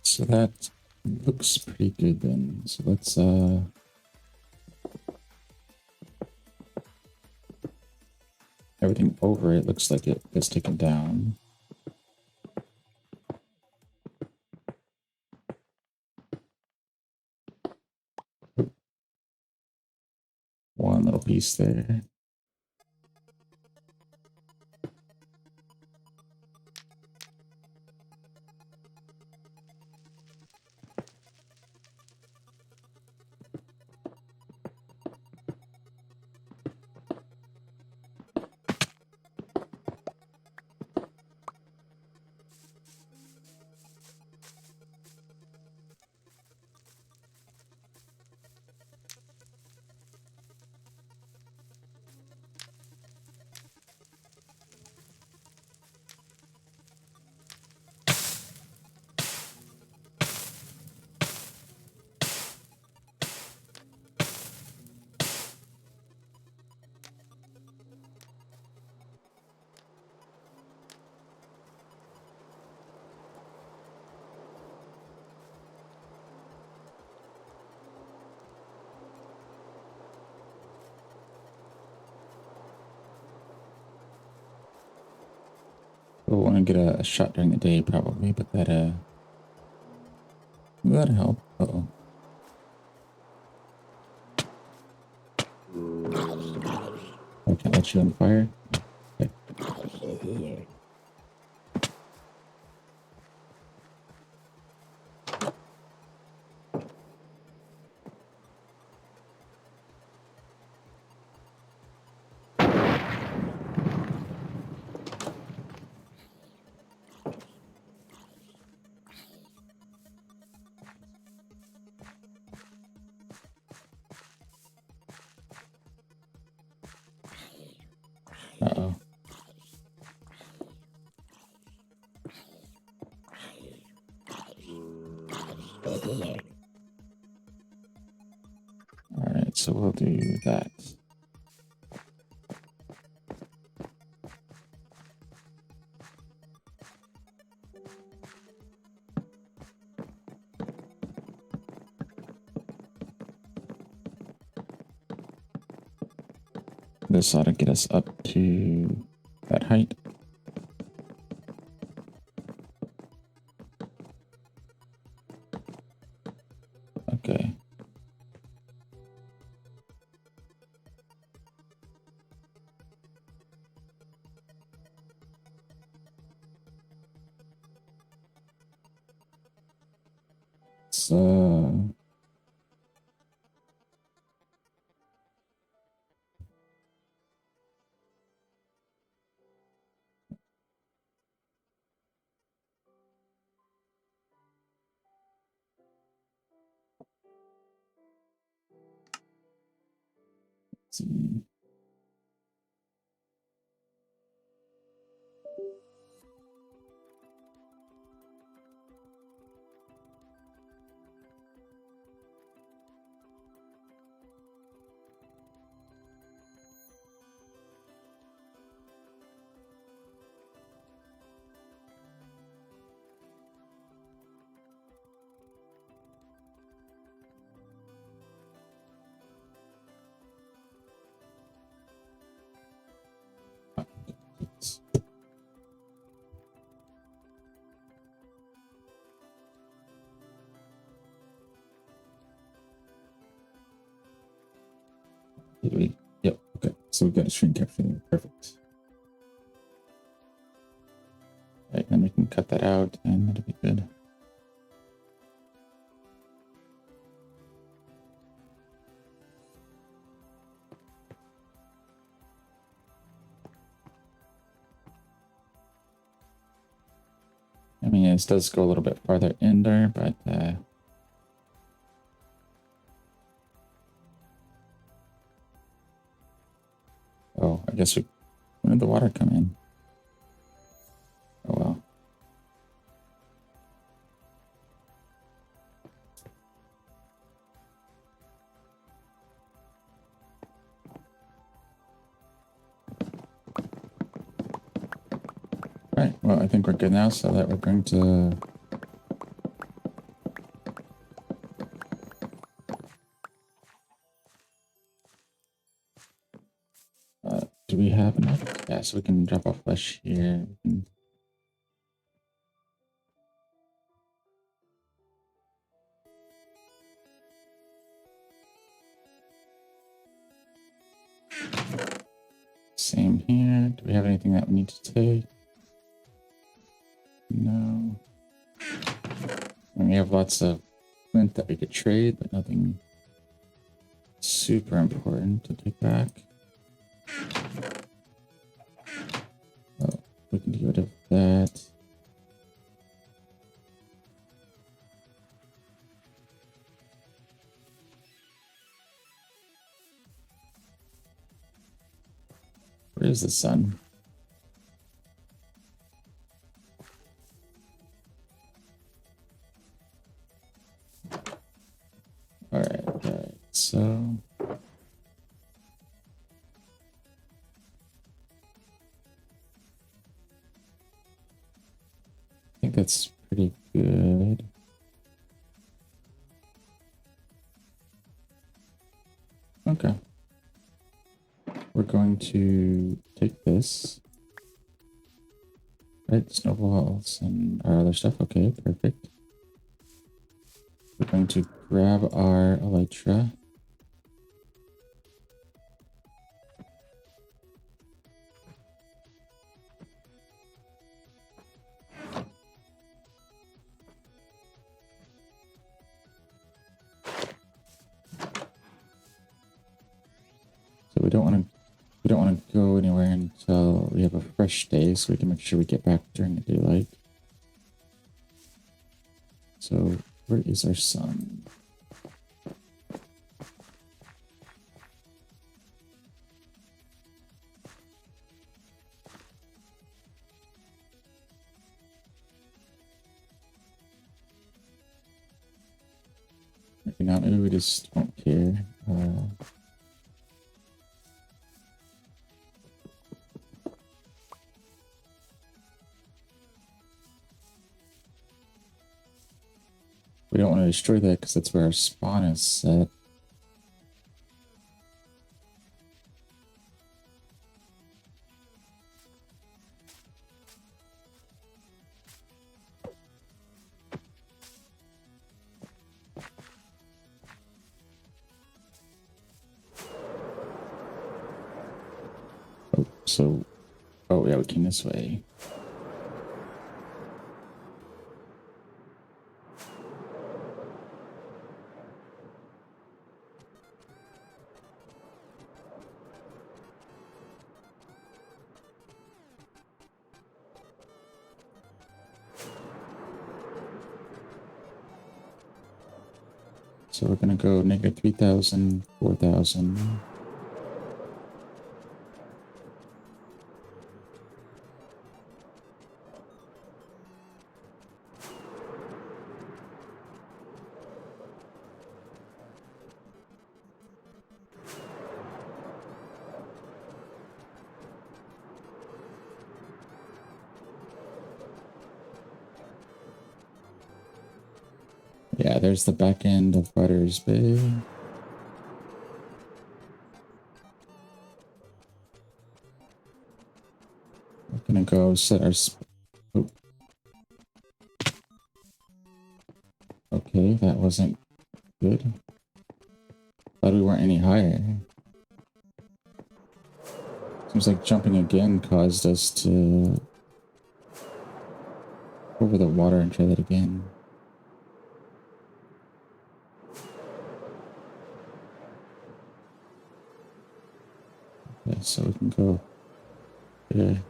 So that looks pretty good then. So let's everything over it looks like it is taken down. One little piece there. want to get a shot during the day probably, but that'll help. Uh-oh. I can't let you on fire. Okay. Uh-oh. Alright, so we'll do that. This ought to get us up to that height. Okay. So let's see. Did we? Yep. Okay. So we've got a screen capture there. Perfect. Right, then we can cut that out and that'll be good. I mean, this does go a little bit farther in there, but oh, I guess when did the water come in? Oh well. Right, well, I think we're good now, so that we're going to do we have enough? Yeah, so we can drop off flesh here. Same here. Do we have anything that we need to take? No. And we have lots of flint that we could trade, but nothing super important to take back. Oh, we can get rid of that. Where is the sun? Alright, so I think that's pretty good. Okay. We're going to take this. Right, snowballs and our other stuff. Okay, perfect. We're going to grab our elytra. So we don't want to go anywhere until we have a fresh day, so we can make sure we get back during the daylight. So where is our sun? Maybe not. Maybe we just don't care. We don't want to destroy that because that's where our spawn is set. Oh, so, oh yeah, we came this way. So we're gonna go negative 3,000, 4,000. Yeah, there's the back end of Butters Bay. We're gonna go set our oh. Okay, that wasn't good. Thought we weren't any higher. Seems like jumping again caused us to over the water and try that again. Okay, so we can go there.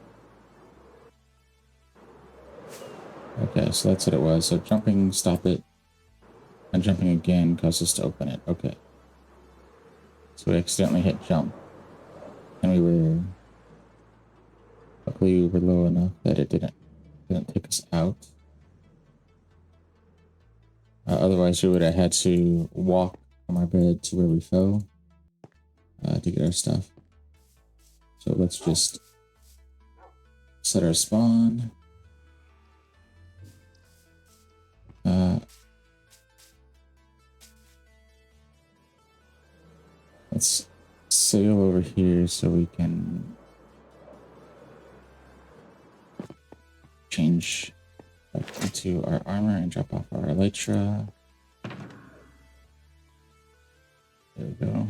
Okay, so that's what it was. So jumping, stop it, and jumping again caused us to open it. Okay. So we accidentally hit jump. And luckily we were low enough that it didn't take us out. Otherwise we would have had to walk from our bed to where we fell to get our stuff. So let's just set our spawn. Let's sail over here so we can change back into our armor and drop off our elytra. There we go.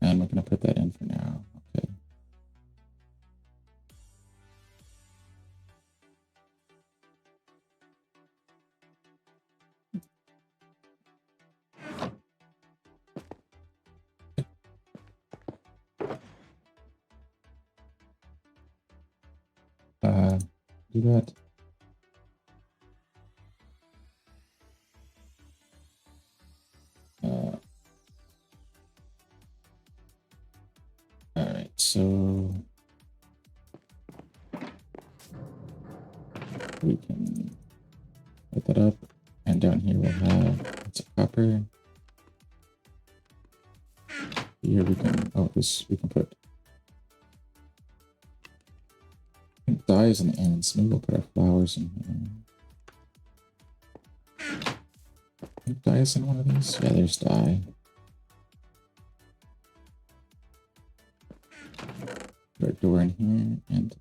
And we're going to put that in for now. Okay. Do that. All right, so we can put that up, and down here we'll have it's a copper. Here we can we can put dyes and ends. Maybe we'll put our flowers in here. Dyes in one of these? Yeah, there's dye. Put our door in here and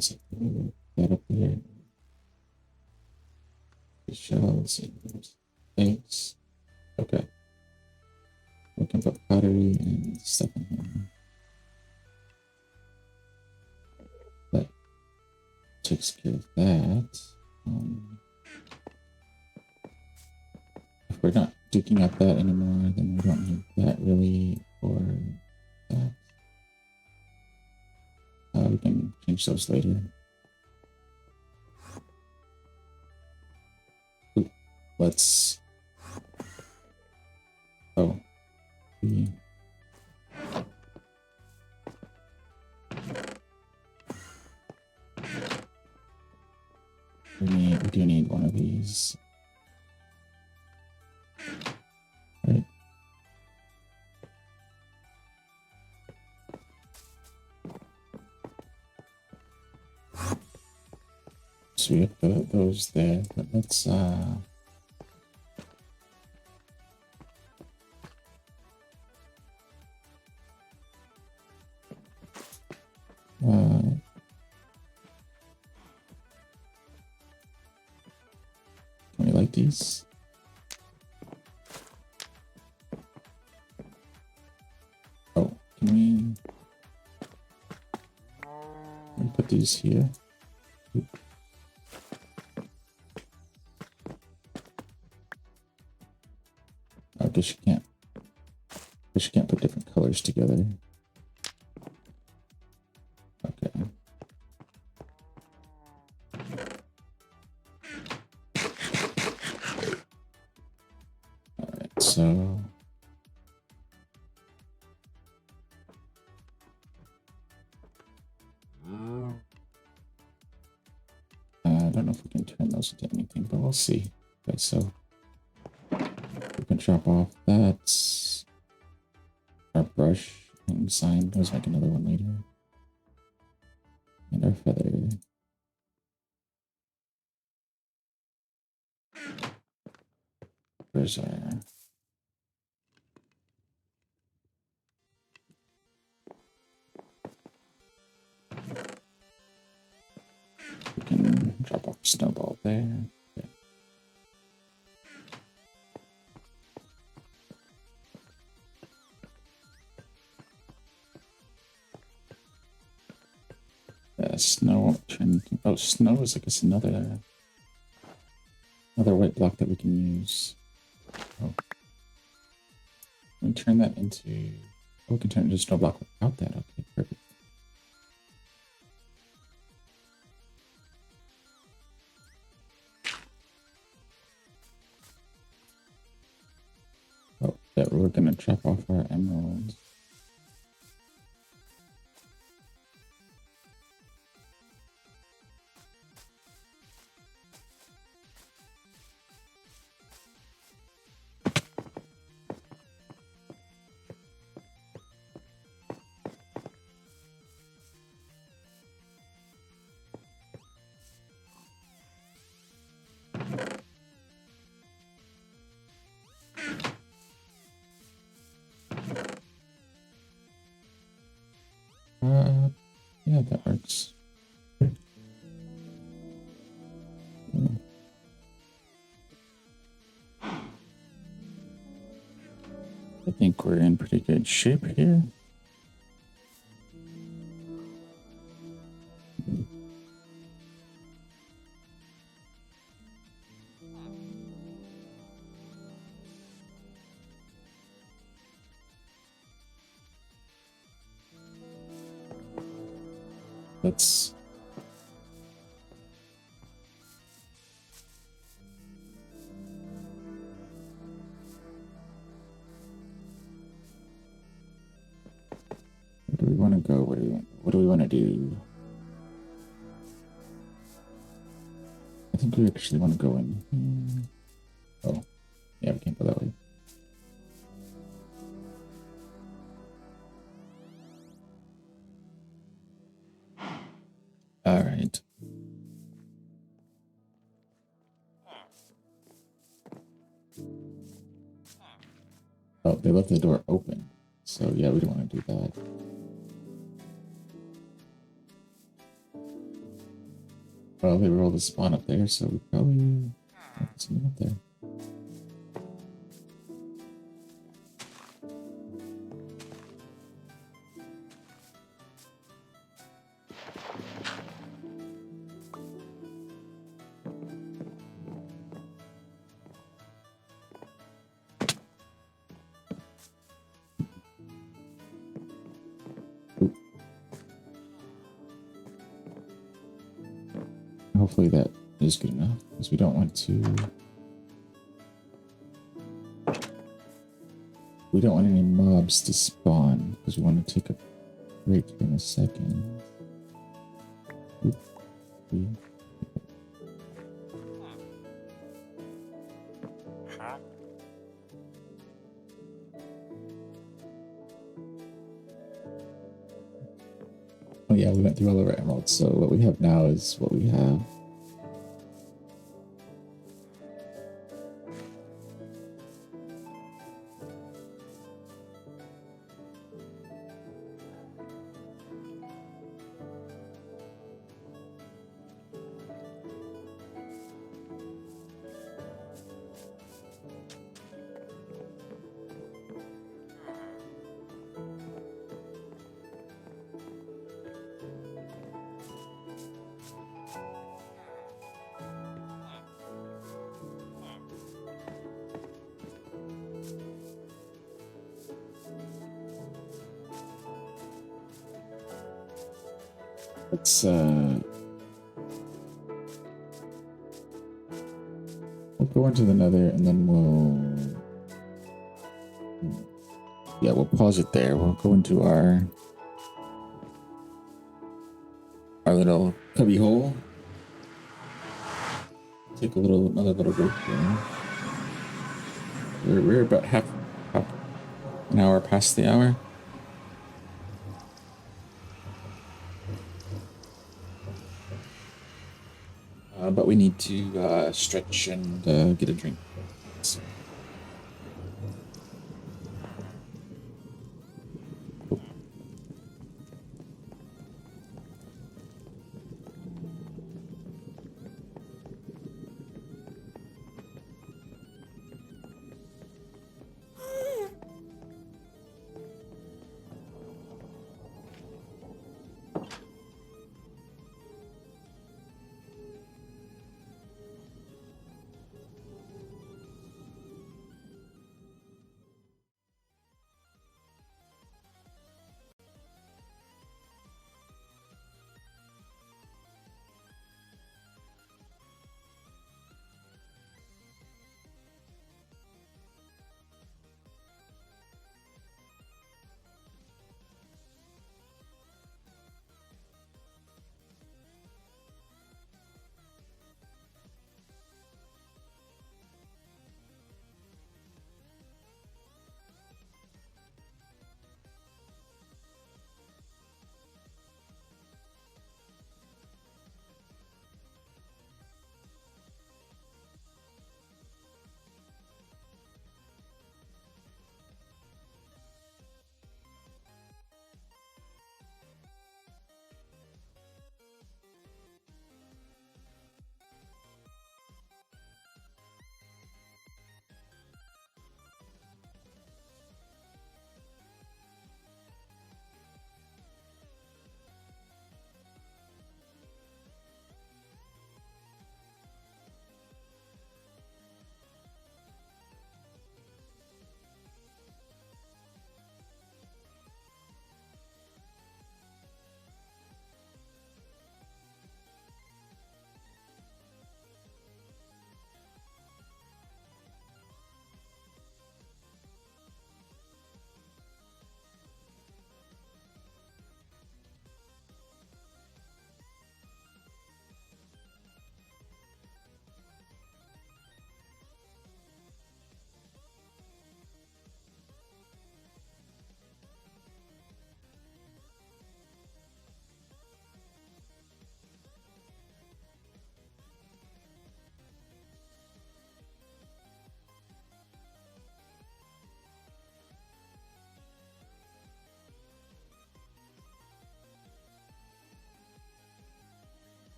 shells. That up there. The shells and eggs. Okay. We can put pottery and stuff in here. That takes care of that. If we're not digging up that anymore, then we don't need that really for that. We can change those later. Ooh, let's. Oh. We do need one of these. Right. So we have those there, but let's can we like these? Oh, can we put these here? Oop. I guess you can't. Guess you can't put different colors together. Okay. All right. So. I don't know if we can turn those into anything, but we'll see. Okay, so we can chop off that. Our brush and sign. Let's make another one later. And our feather. Where's our... We can drop off a snowball there. Okay. Snow turn. Oh, snow is, I guess, another white block that we can use. Oh. Can we turn that into... Oh, we can turn it into a snow block without that. Okay, perfect. Oh, yeah, we're gonna chop off our emeralds. Yeah, that works. I think we're in pretty good shape here. Let's... Where do we want to go? What do we want to do? I think we actually want to go in here. Oh, yeah, we can't go that way. All right. Oh, they left the door open. So yeah, we don't want to do that. Well, they rolled a spawn up there, so we probably put something up there. Hopefully that is good enough, because we don't want to... We don't want any mobs to spawn, because we want to take a break in a second. Oop. Huh? Oh yeah, we went through all of our emeralds, so what we have now is what we have. Let's we'll go into the Nether and then we'll pause it there. We'll go into our little cubby hole. Take another little break here. We're about half an hour past the hour. But we need to stretch and get a drink. So.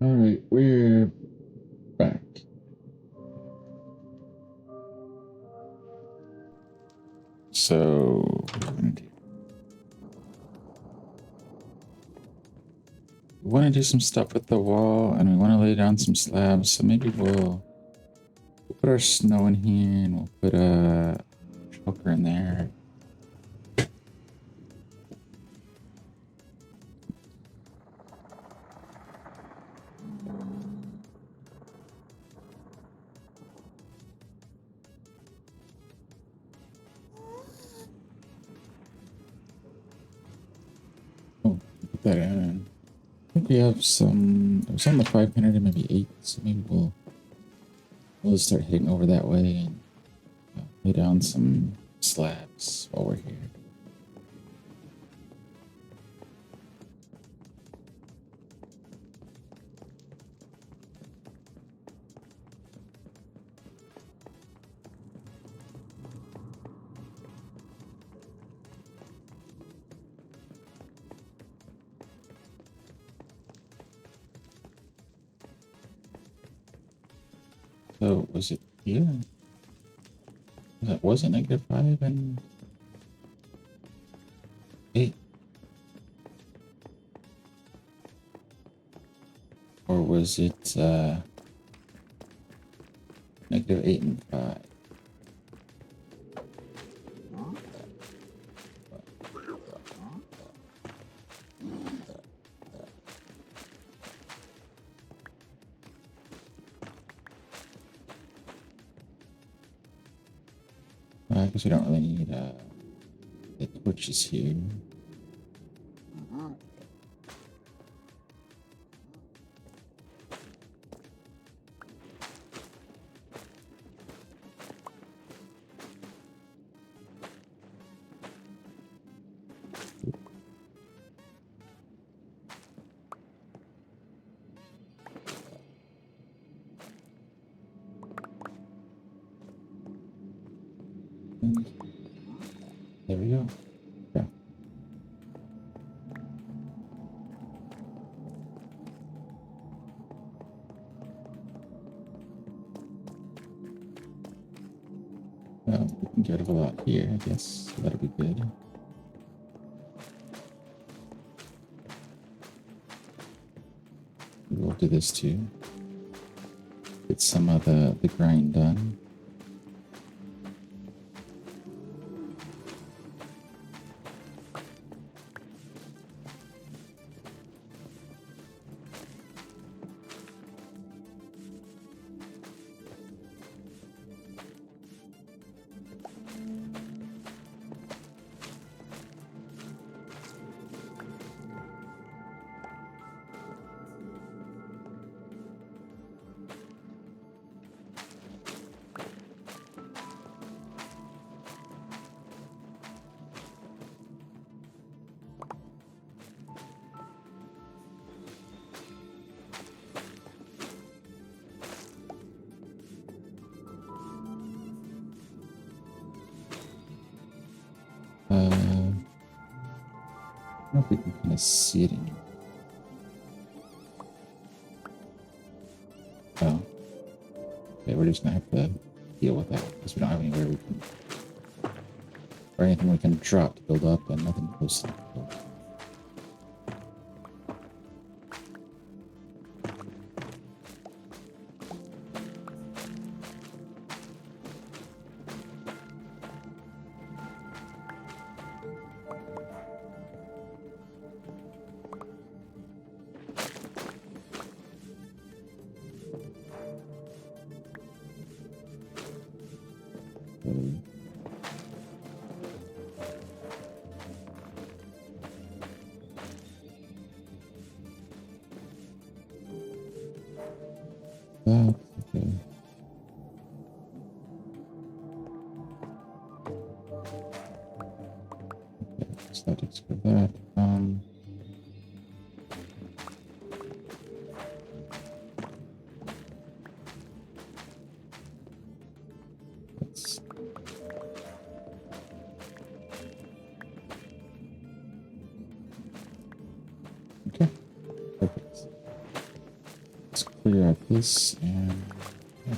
All right, we're back. So, what are we gonna do? We want to do some stuff with the wall, and we want to lay down some slabs. So maybe we'll put our snow in here, and we'll put a choker in there. Oh, put that in. I think we have some. It was on the 500 and maybe 8, so maybe we'll just start heading over that way and lay down some slabs while we're here. So was it here? Was it -5 and 8? Or was it -8 and 5? I guess we don't really need the torches here. There we go. Yeah. Well, we can get a lot here, I guess. So that'll be good. We'll do this too. Get some of the grind done. I don't know if we can kind of see it in here. Oh. Okay, we're just gonna have to deal with that because we don't have anywhere we can, or anything we can drop to build up, and nothing close to that. Okay. Statics for that. Let's. Okay. Perfect. Figure out this and yeah.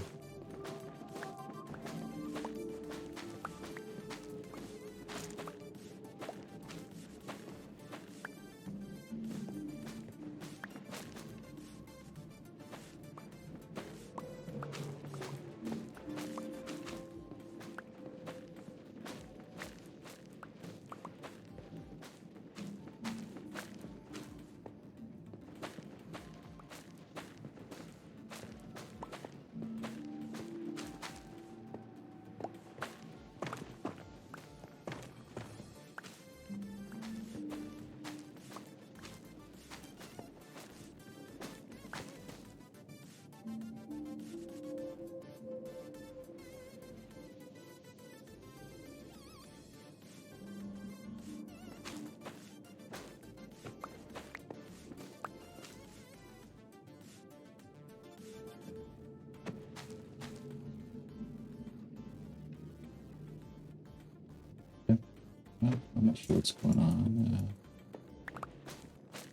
Well, I'm not sure what's going on.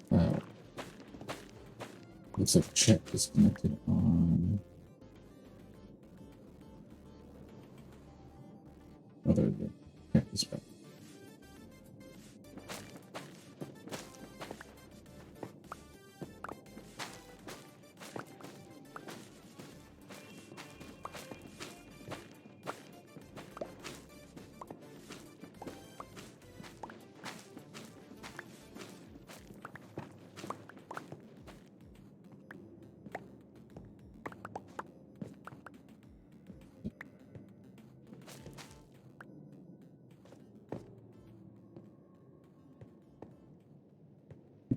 Wow. Looks like check disconnected on other check is back.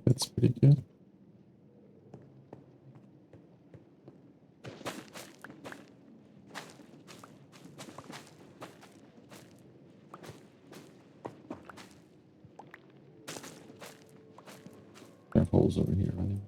That's pretty good. There are holes over here running.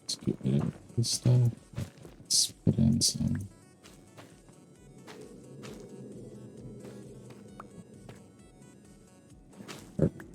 Let's get rid of this stuff. Let's put in some. Perfect.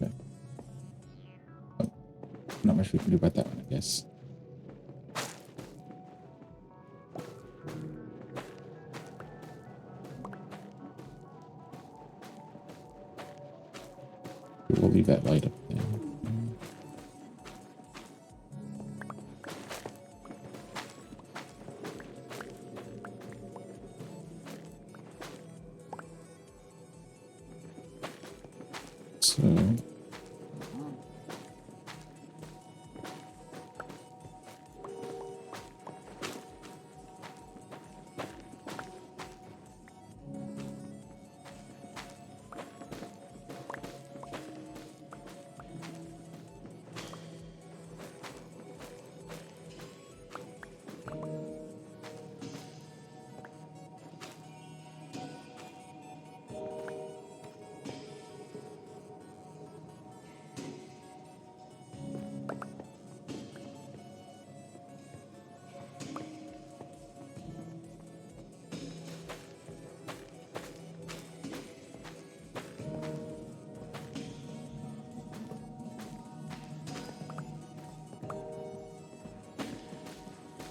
Okay. Oh, not much we can do about that one, I guess. We'll leave that light up there. So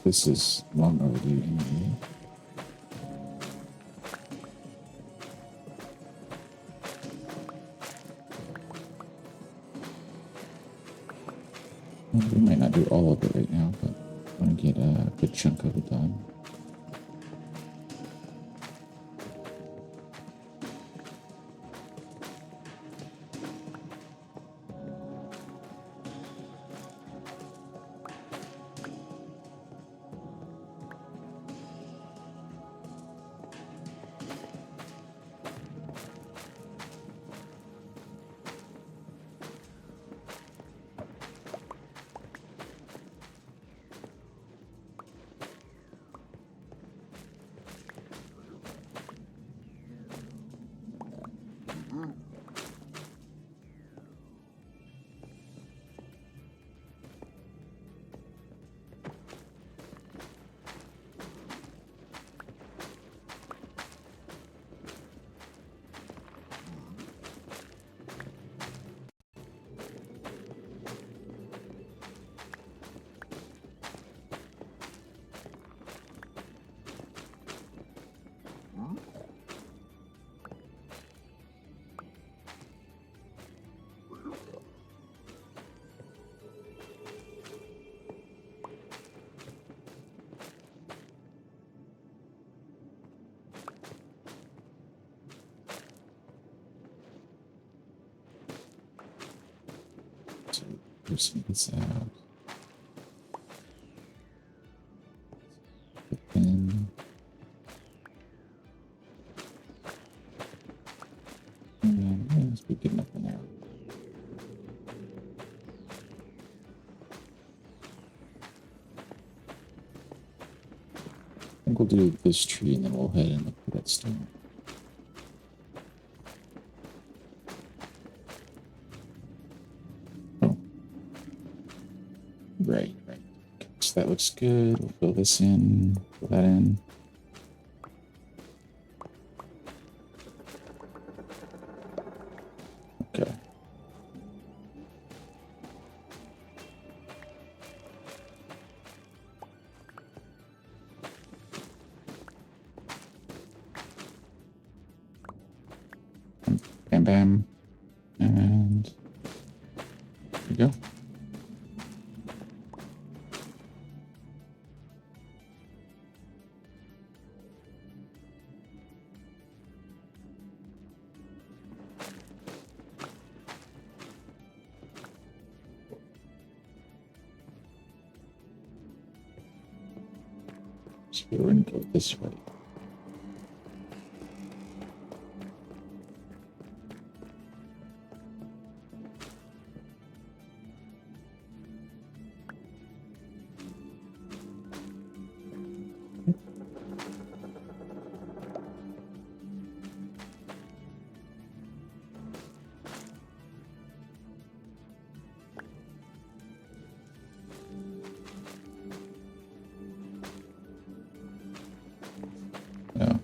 This is long overdue anyway. We might not do all of it right now, but I want to get a good chunk of it done. So here's some bits out. Put in. And yeah, let's be good enough for now. I think we'll do this tree and then we'll head and look for that stone. Oh. Right. Okay, so that looks good. We'll fill this in, fill that in. Okay. Bam, bam. And there we go. So we're going to go this way. No.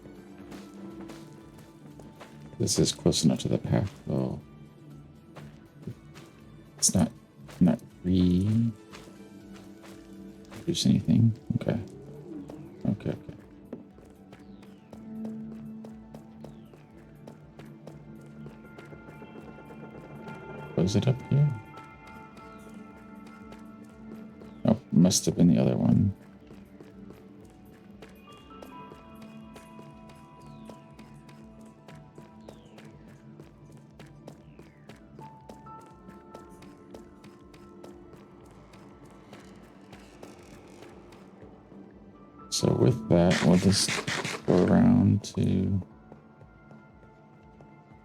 This is close enough to the path, though. It's not reproduce anything. Okay. Okay. Was it up here? Oh, must have been the other one. So with that, we'll just go around to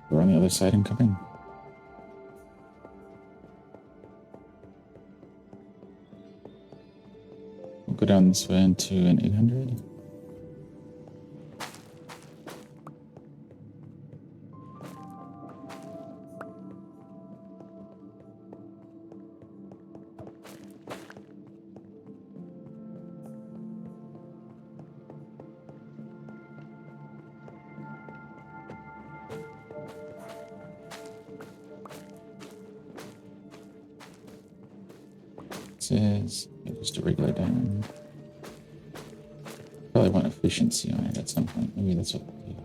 go on the other side and come in. We'll go down this way into an 800. This is just a regular diamond. probably want efficiency on it at some point. Maybe that's what we'll do.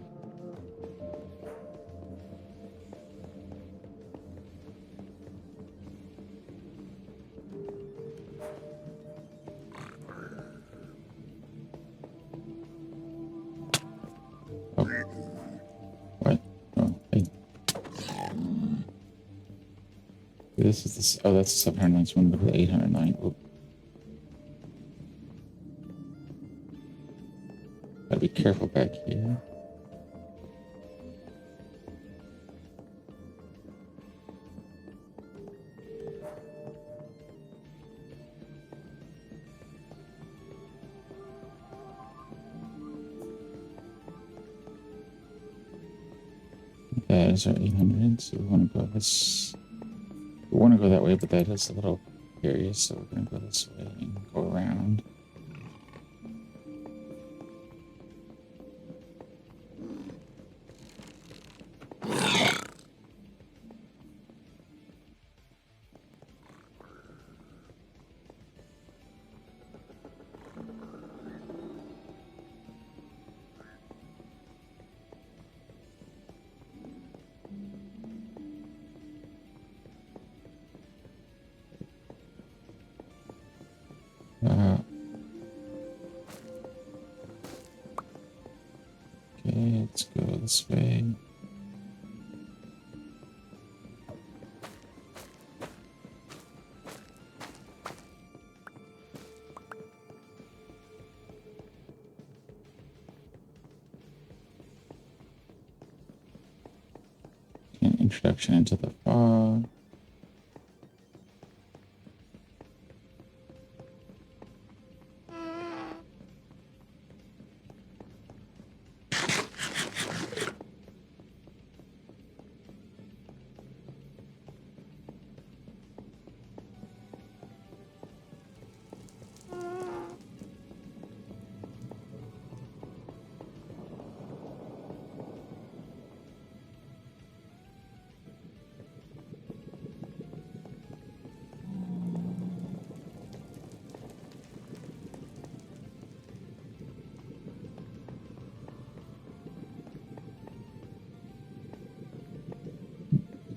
Oh. What? Oh, hey. This is this. Oh, that's the 791. Look at the 809. Oh. Gotta be careful back here. That is our 800. So we want to go this. We want to go that way, but that is a little curious. So we're gonna go this way and go around. Okay, let's go this way. An introduction into the fog.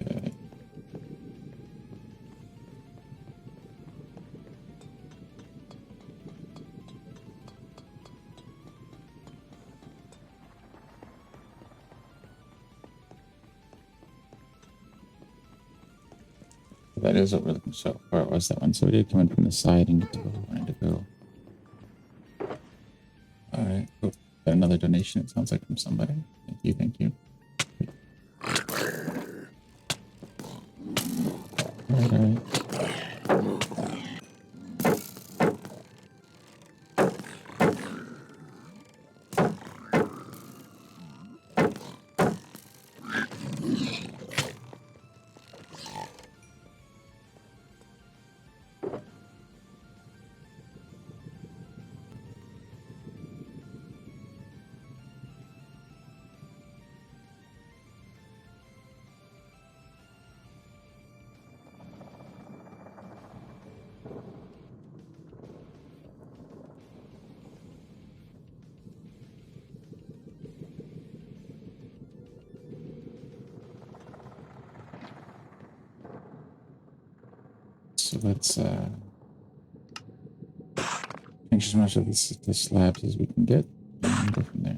Okay. That is what we're looking so far. It was that one. So we did come in from the side and get to where we wanted to go. All right. Oh, got another donation. It sounds like from somebody. Thank you. Thank you. All right. All right. So let's finish as much of the slabs as we can get and go from there.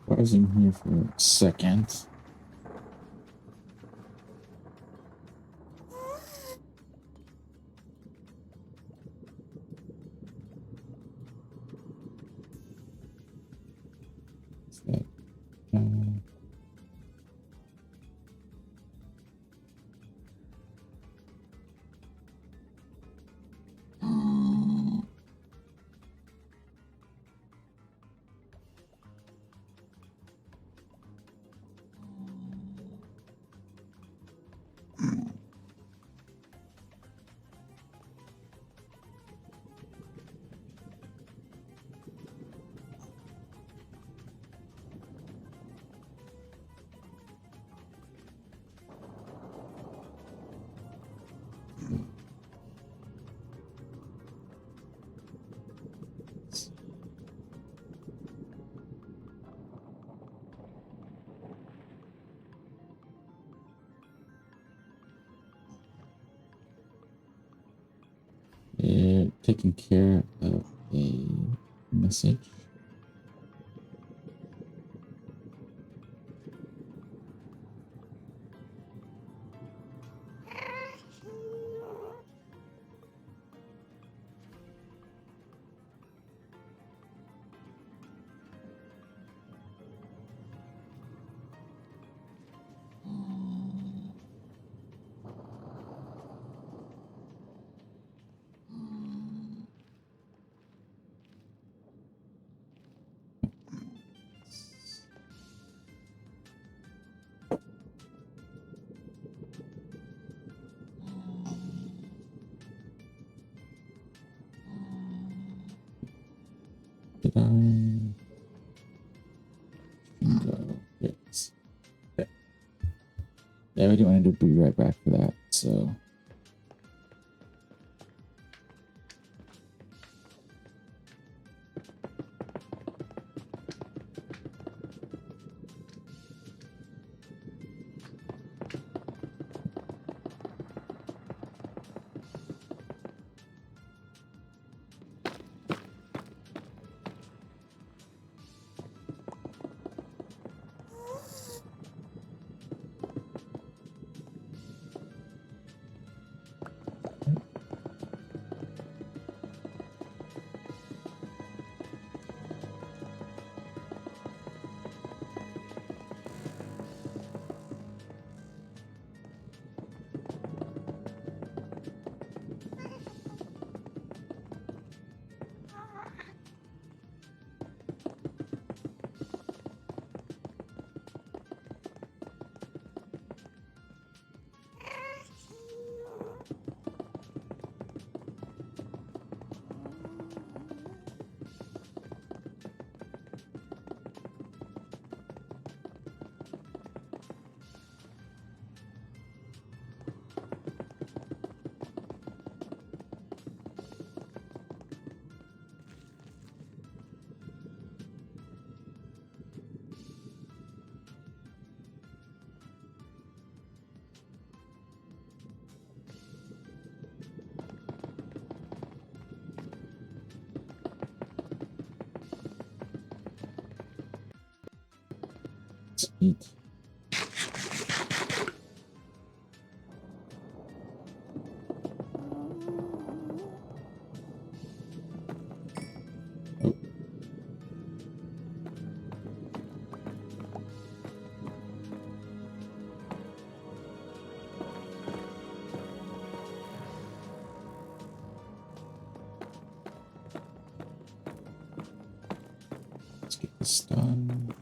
Pausing here for a second. Is that, they're taking care of a message. Did I? Bingo. Yes. Okay. Yeah, we didn't want to be right back for that, so. Let's eat. Oh. Let's get this done.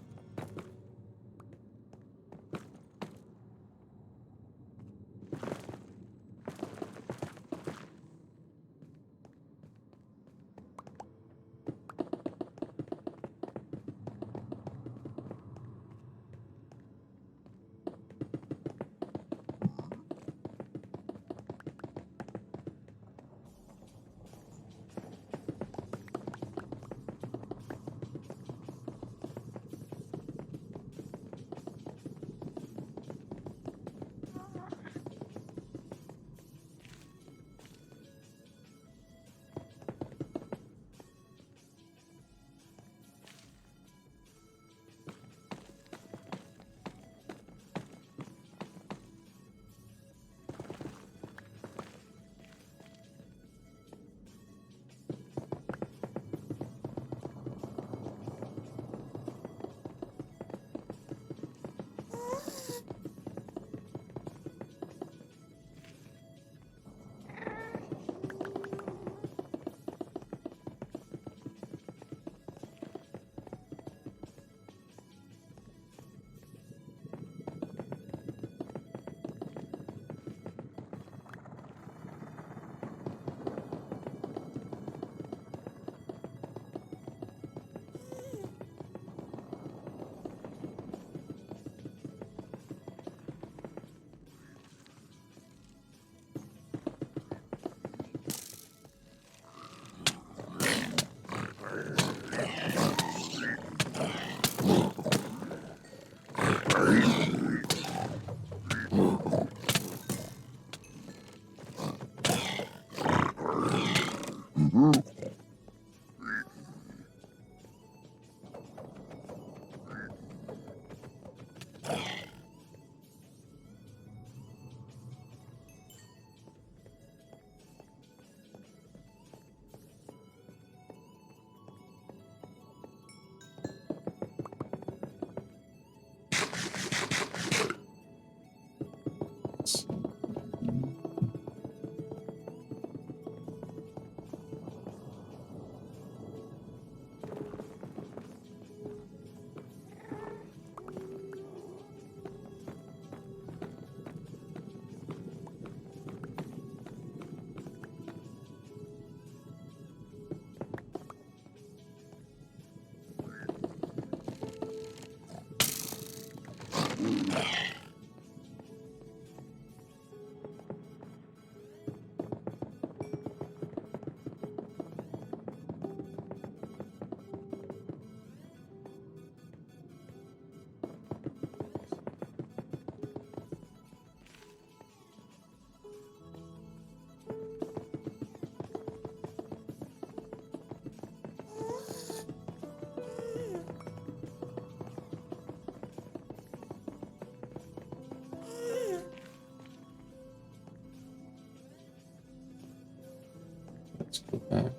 Let's go back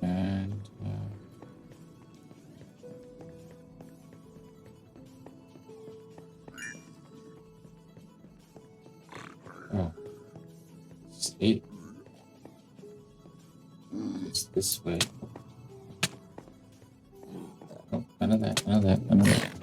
and oh, it's 8. It's this way. Oh, none of that, none of that, none of that.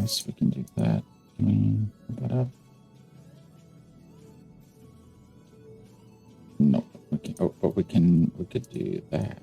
So we can do that. Can we put that up? No. Okay. Oh, but we could do that.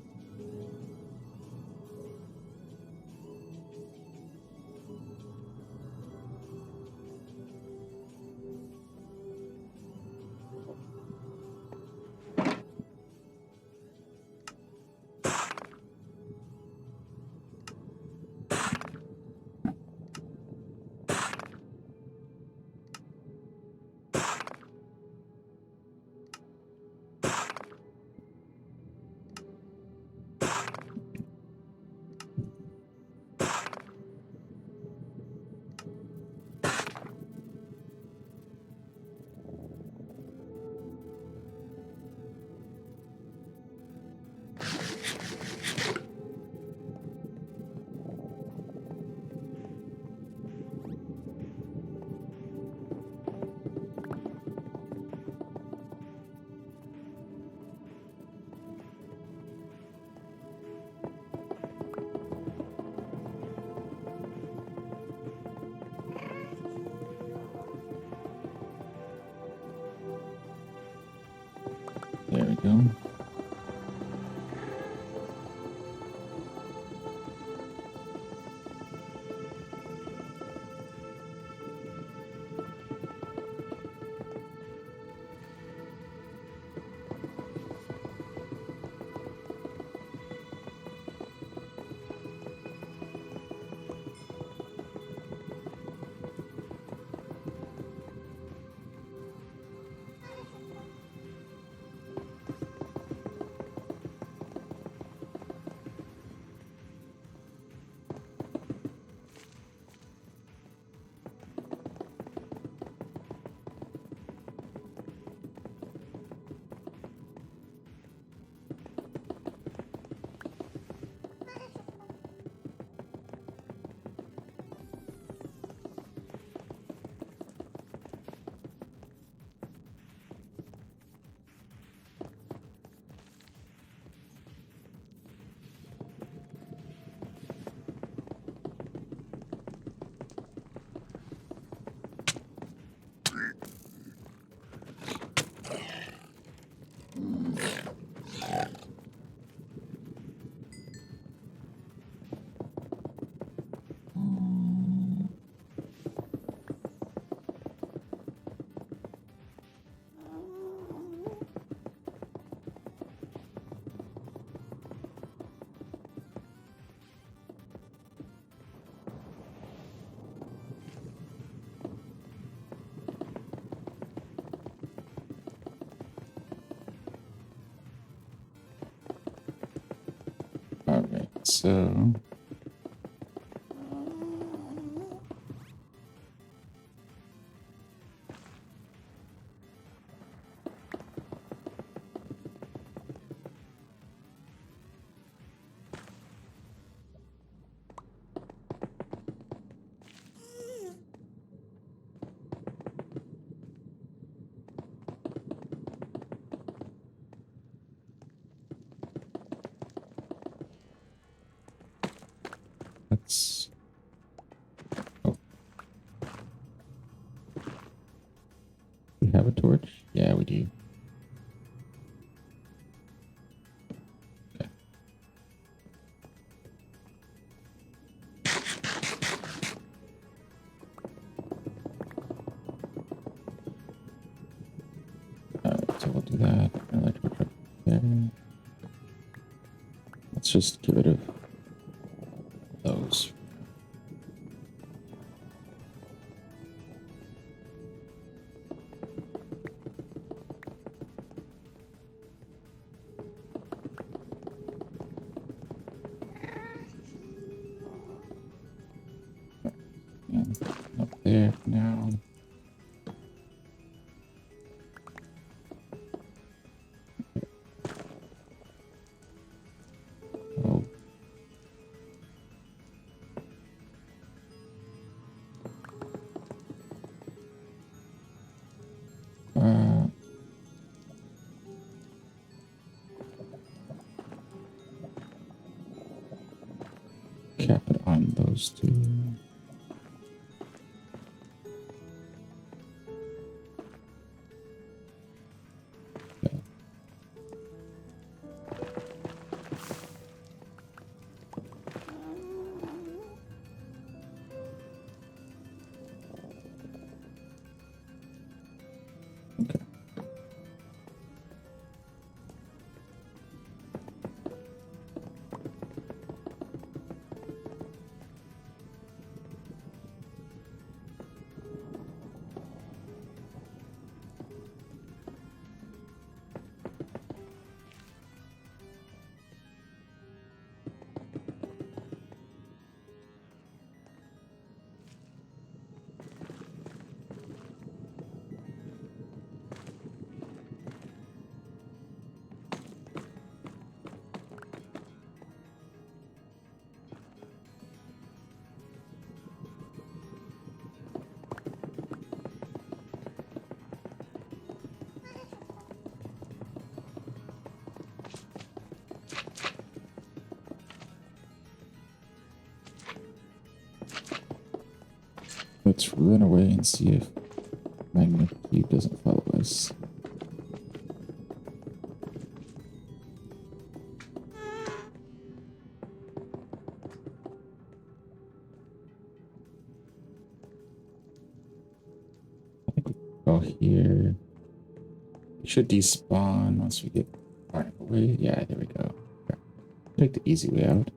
There we go. All right, so let's. Oh, we have a torch? Yeah, we do. Okay. All right, so we'll do that. Electrical truck there. Let's just get rid of those. And up there now. Oh. Cap it on those two. Okay. Okay. Let's run away and see if Magnet Cube doesn't follow us. here. It should despawn once we get far away. Yeah, there we go. Okay. Take the easy way out.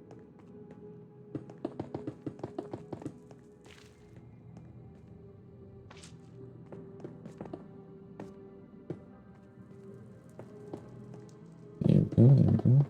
There we go, there we go.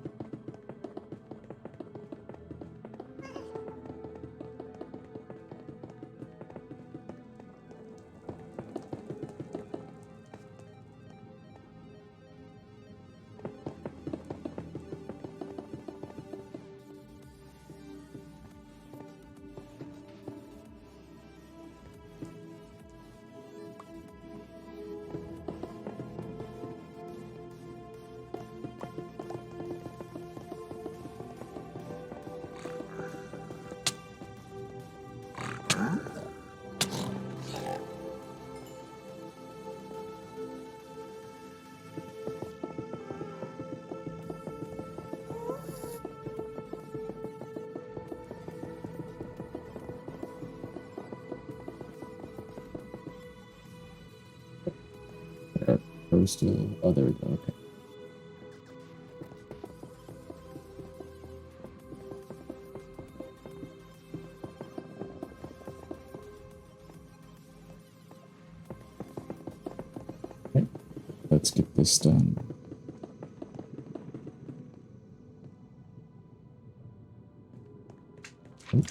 Still, oh, there we go. Okay. Okay. Let's get this done. Oh,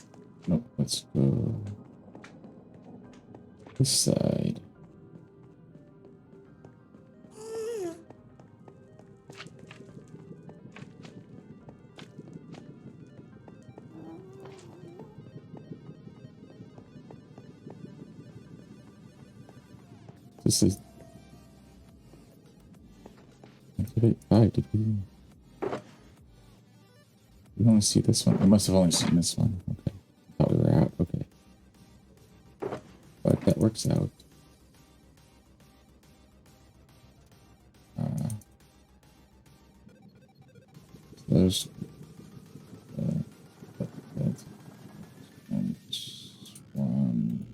no, let's go this side. This is. Did we only see this one? We must have only seen this one. Okay. Thought we were out. Okay. But that works out. There's. That's one.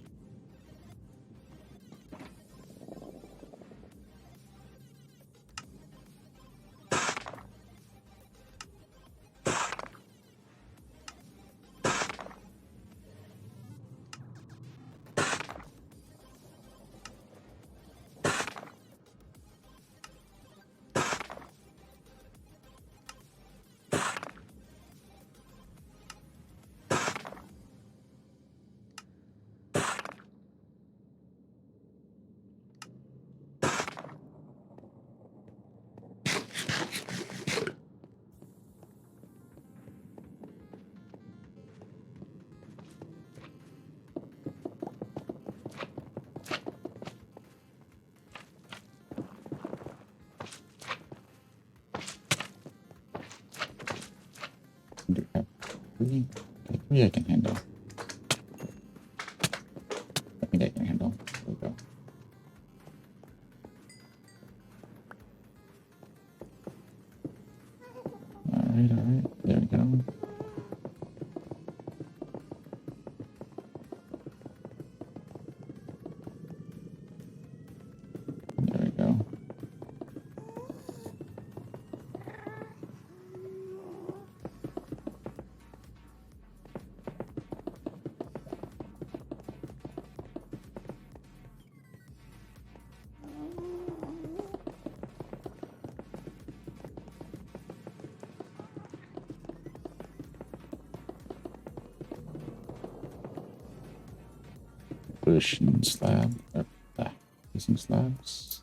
Three I can handle. I think I can handle. There we go. Alright. There we go. There we go. Bush and slab. Using slabs.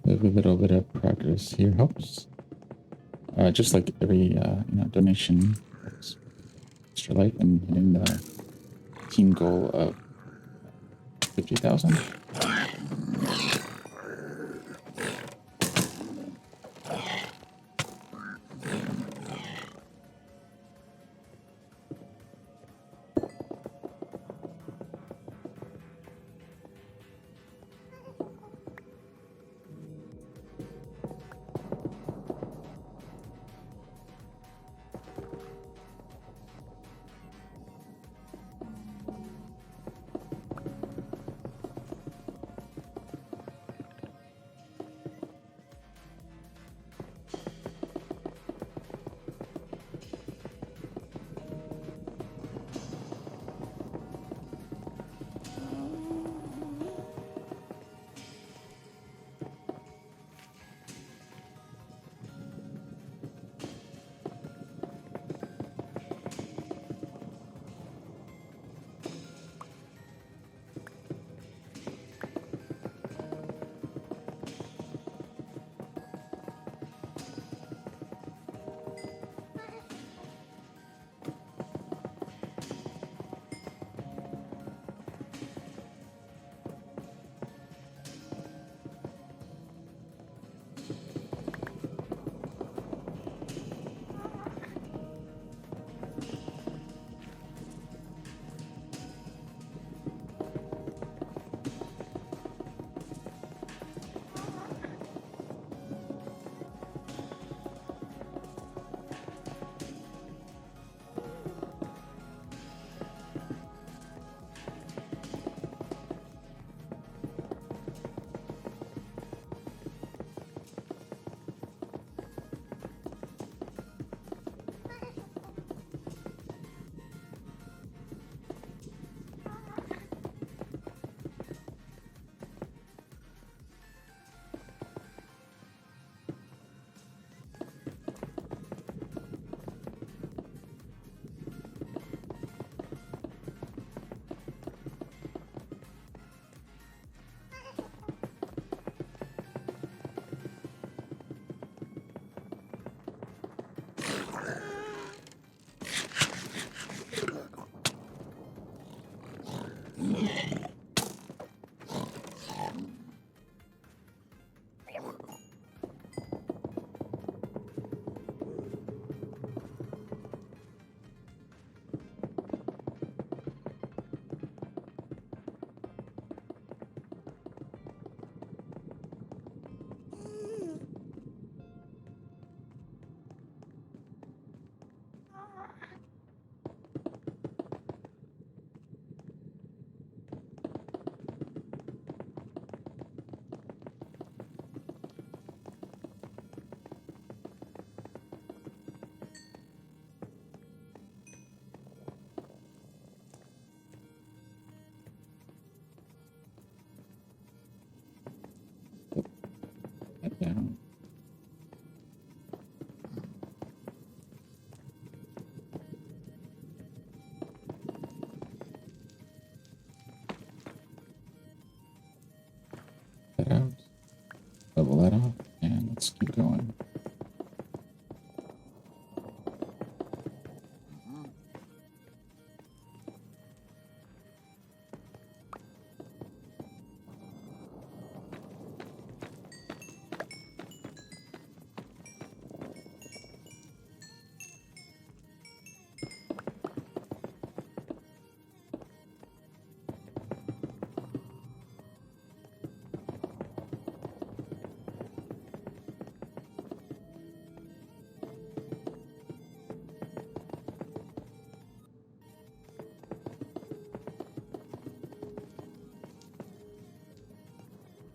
Every little bit of progress here helps. Just like every donation helps. Extralife and hitting the team goal of 50,000.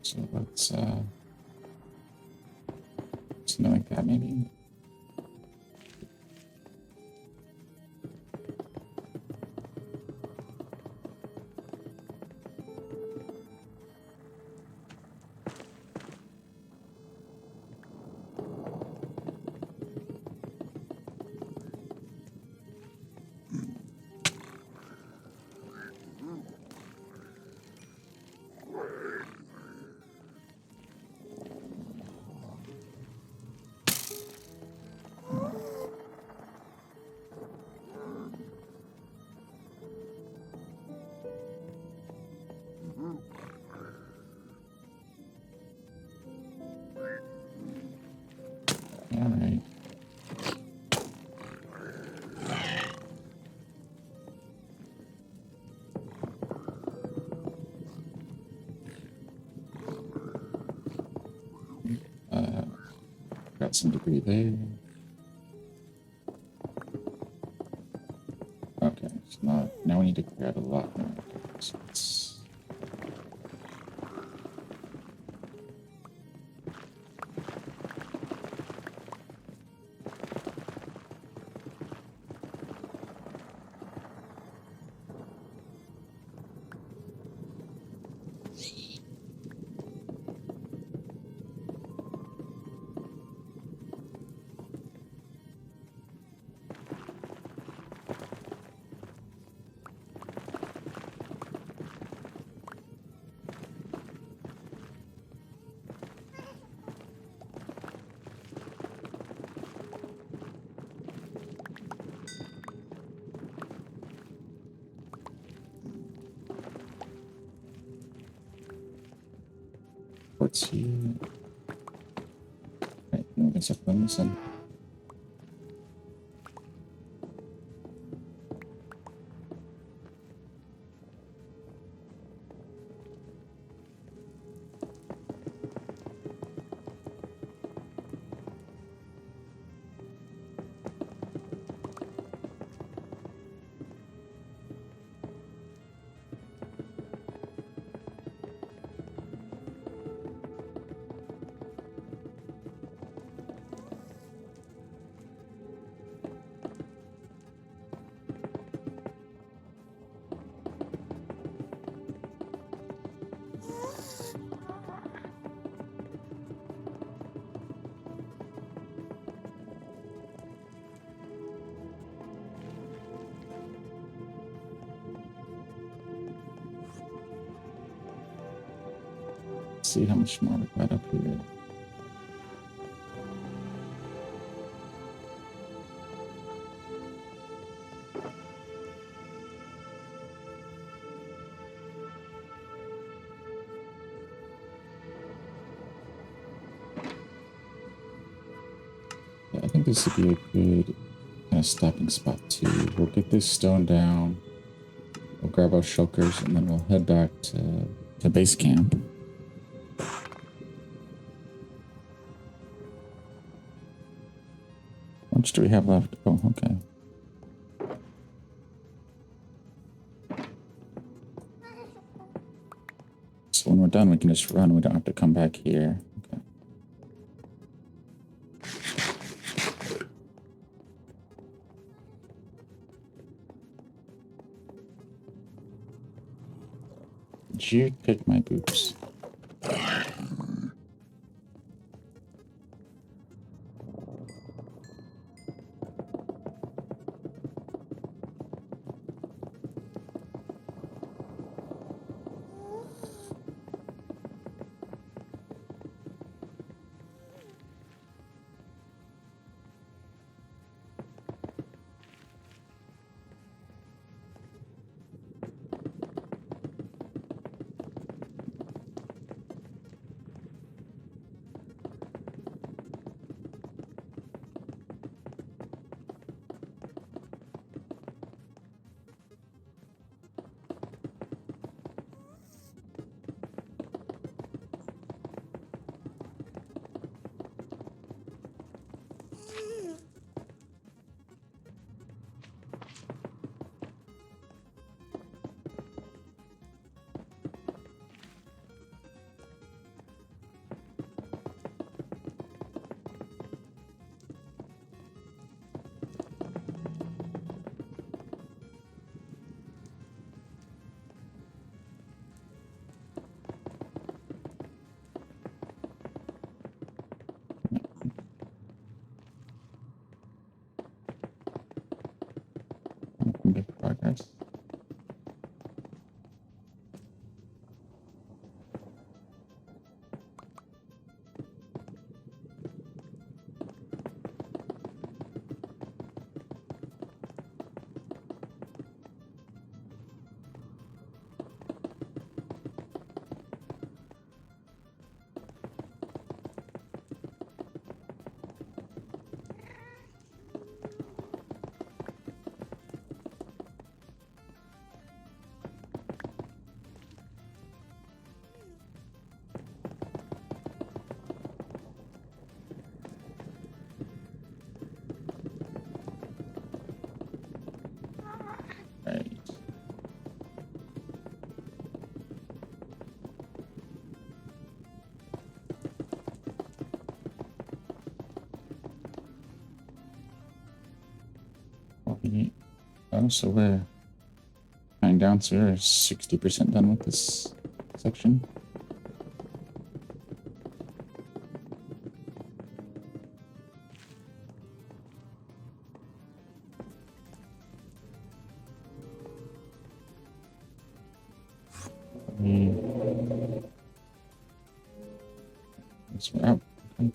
So let's something like that maybe. All right. Got some debris there. Okay, so now we need to clear out a lot more. Okay, so let's see. Right, now we can start putting this in. See how much more we got up here. Yeah, I think this would be a good kind of stopping spot too. We'll get this stone down. We'll grab our shulkers and then we'll head back to base camp. How much do we have left? Oh, okay. So when we're done, we can just run. We don't have to come back here. Okay. Did you pick my boots? go. So we're going down, so we're 60% done with this section. So we're out. Okay.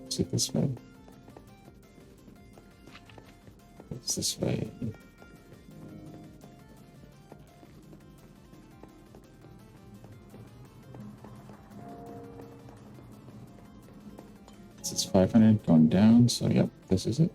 Is it this way? It's this way. This is 500 going down, so yep, this is it.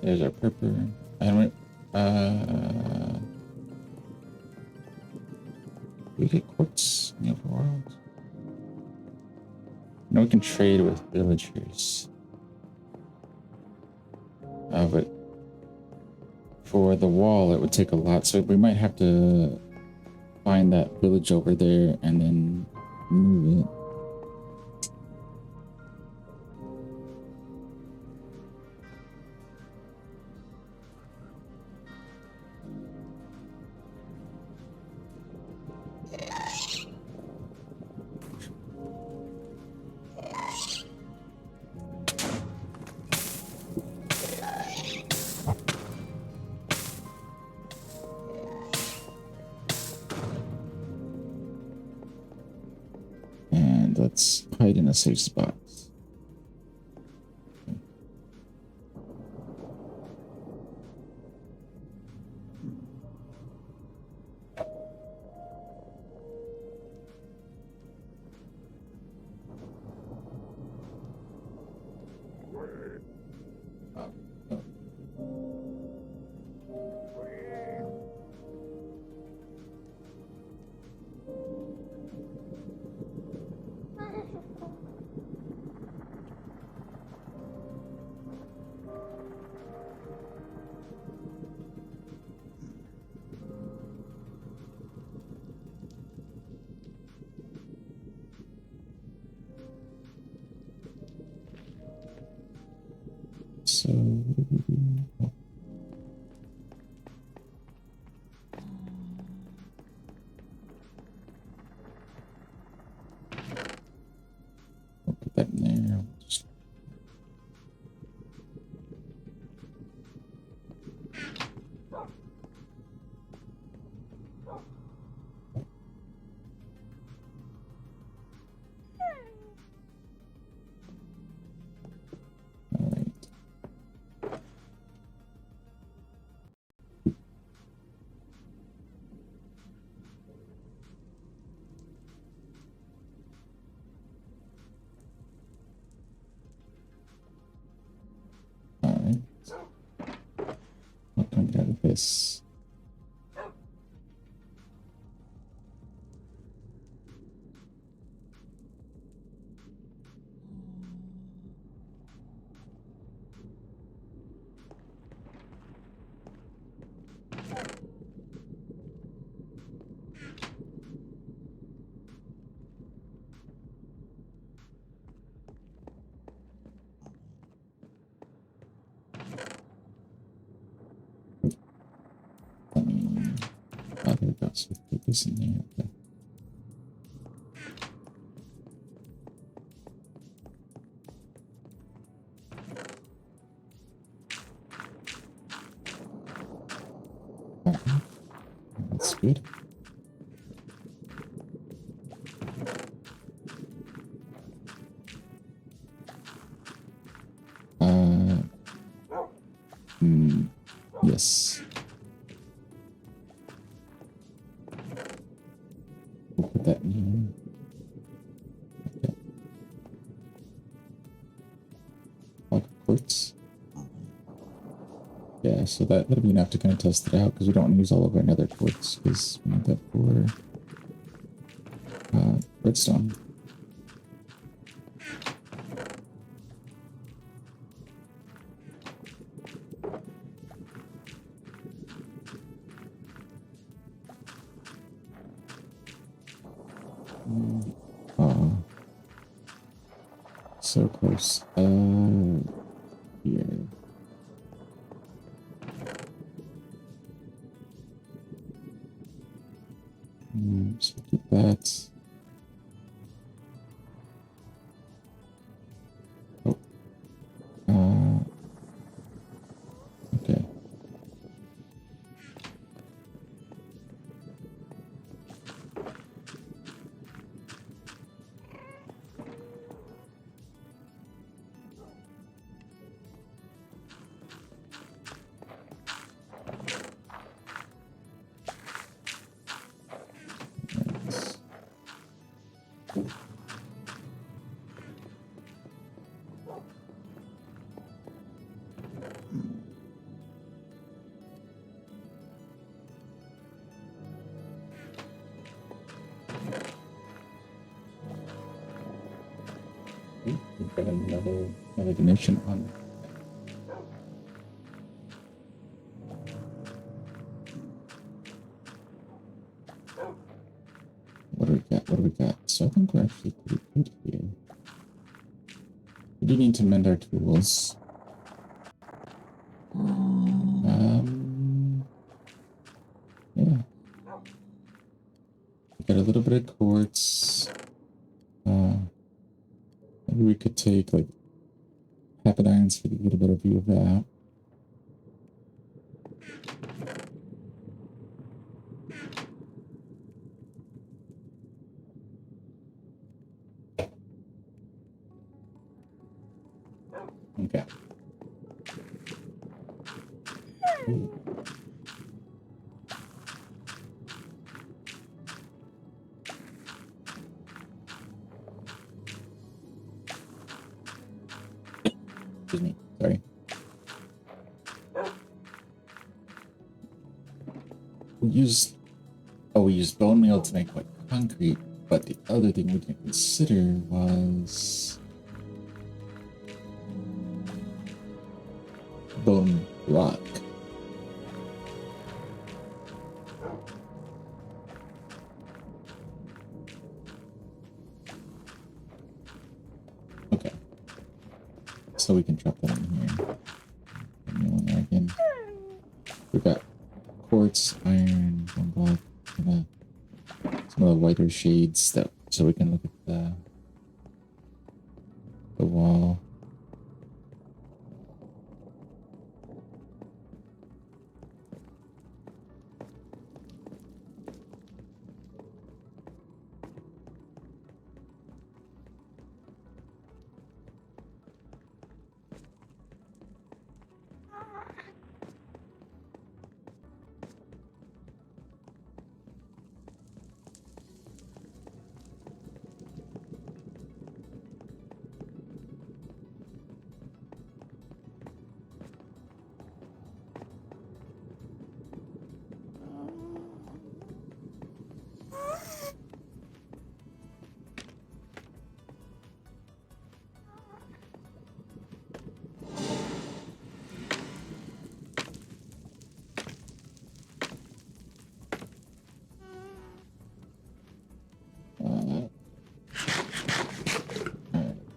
There's our pepper. And we get quartz in the overworld. No, we can trade with villagers. But for the wall, it would take a lot. So we might have to find that village over there and then move it. And let's hide in a safe spot. So I'll put that in there. Just all right. All right. What can we get out of this? Oh, there we go. So put this in there. Okay. Alright. That's good. Uh, yes. We'll put that in here. Okay. Pocket quartz. Yeah. so that'll be enough to kind of test it out, because we don't want to use all of our nether quartz, because we need that for redstone. Oh, so close. Here. So keep that. Oh. Okay. We've got another donation on. What do we got? What do we got? So I think we're actually pretty good here. We do need to mend our tools. Yeah. We got a little bit of quartz. Maybe we could take like half an irons for a little bit of view of that. Okay. Ooh. Excuse me. Sorry. We used bone meal to make like concrete, but the other thing we didn't consider was bone block. Okay. So we can drop that in here. And there again. We've got quartz, iron, bone block, and some of the whiter shades that so we can look at the wall.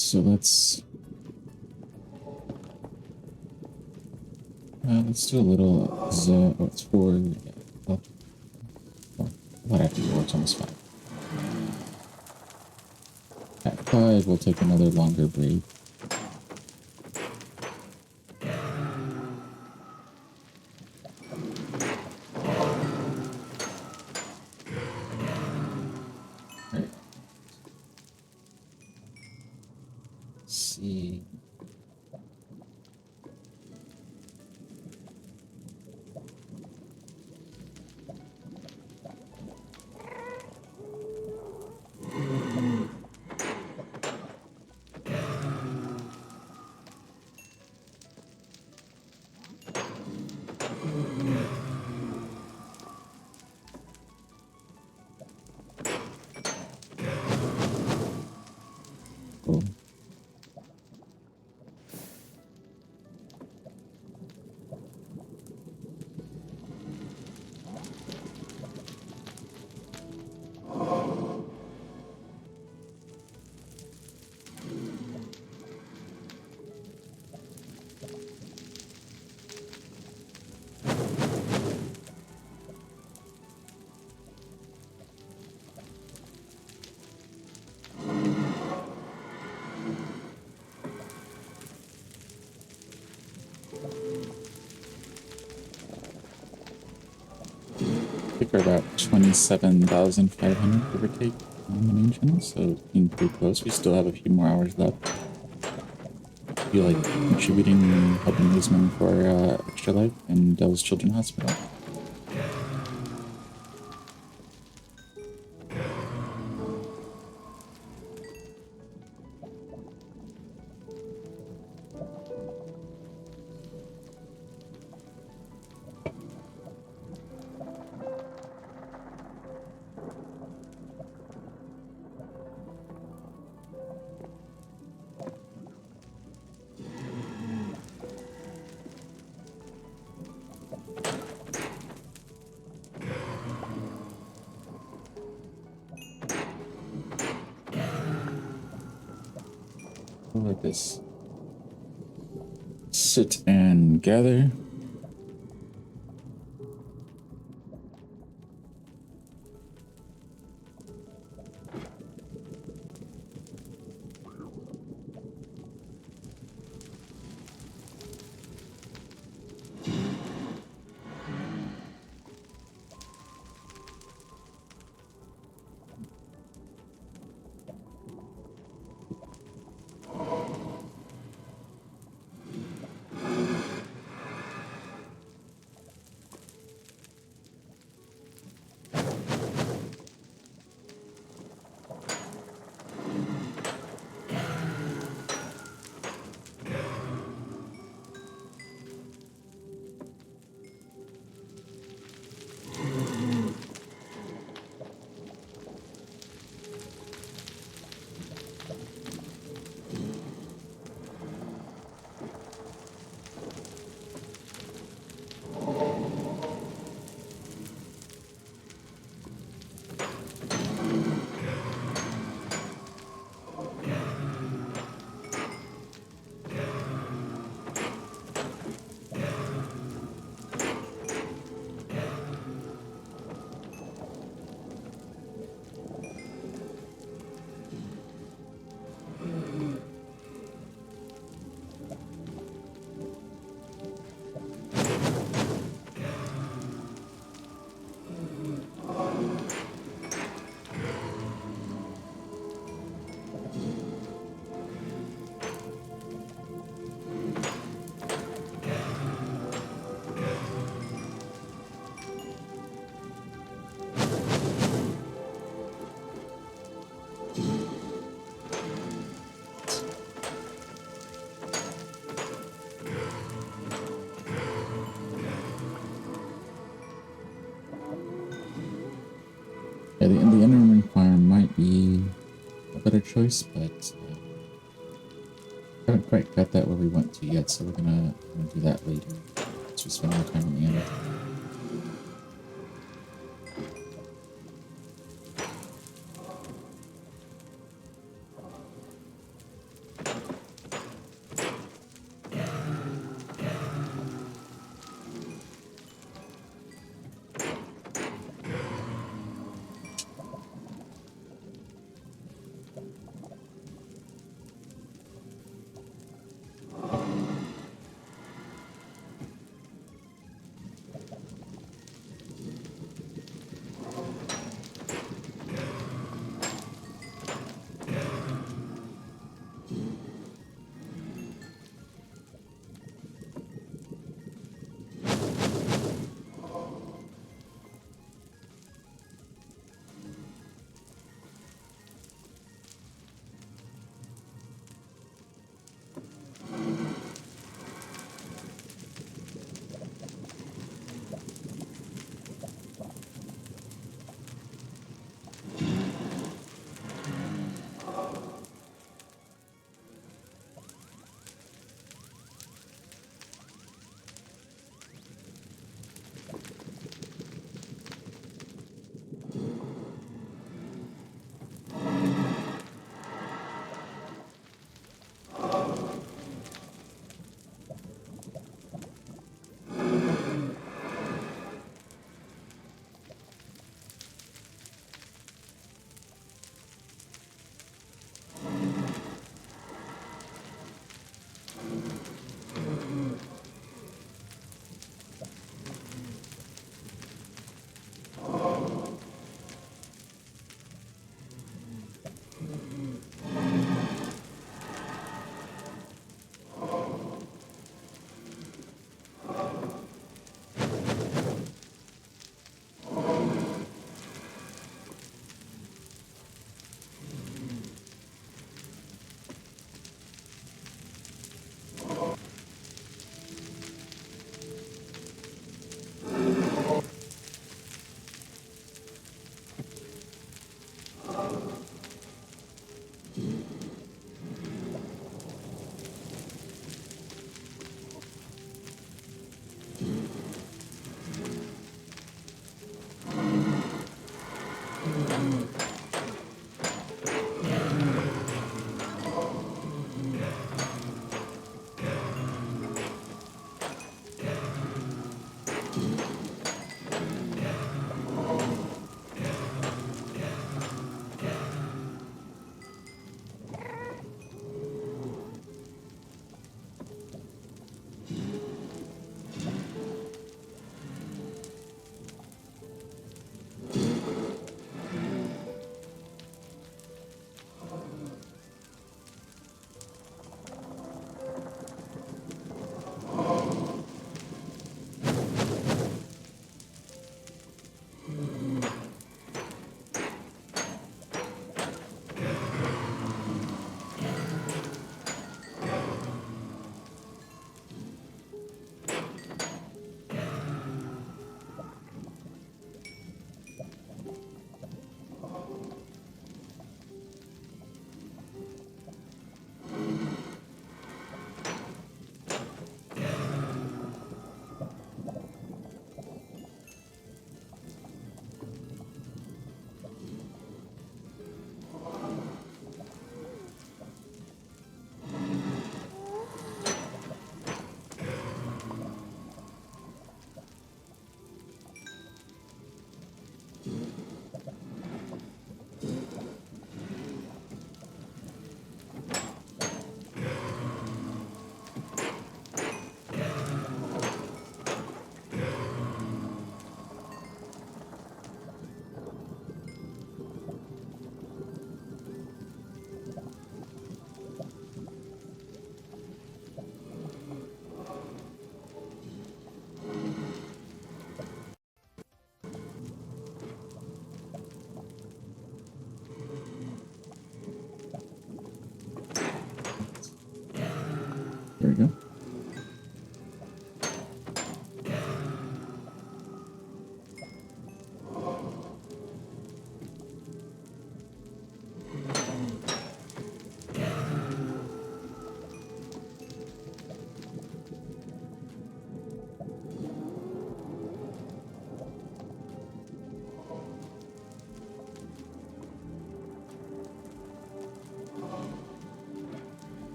So let's do a little zone. Oh, it's 4. Well, what after you watch almost 5. At 5, we'll take another longer break. Right. Let's see. think we're about 27,500 give or take on the main channel, so being pretty close. We still have a few more hours left. If you like contributing and helping raise money for Extralife and Dell's Children's Hospital. Like this. Sit and gather. Yeah, the Enderman farm might be a better choice, but I haven't quite got that where we want to yet, so we're gonna do that later. Let's just spend more time on the end.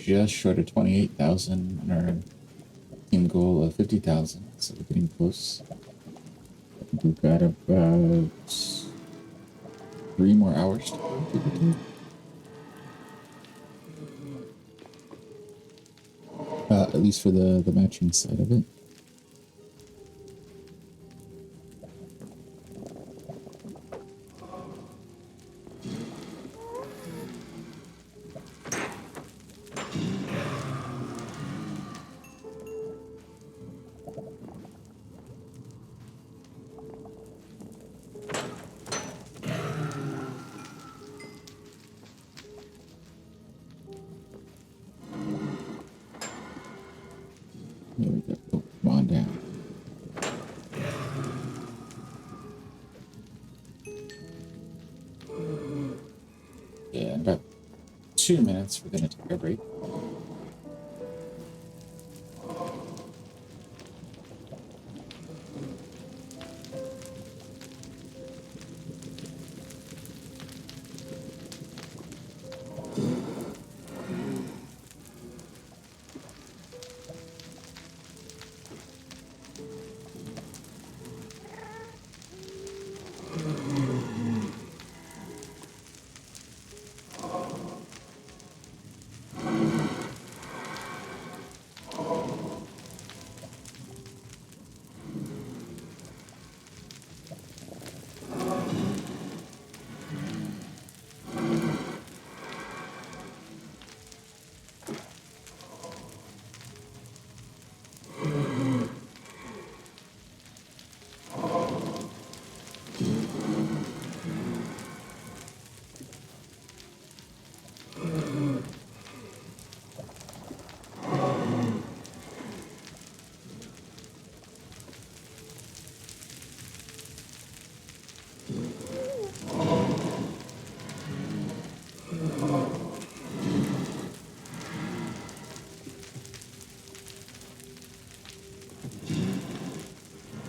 just short of 28,000 on our team goal of 50,000. So we're getting close. I think we've got about 3 more hours to go, give or take. At least for the matching side of it. There we go. Oh, come on down. Yeah, in about 2 minutes, we're going to take a break.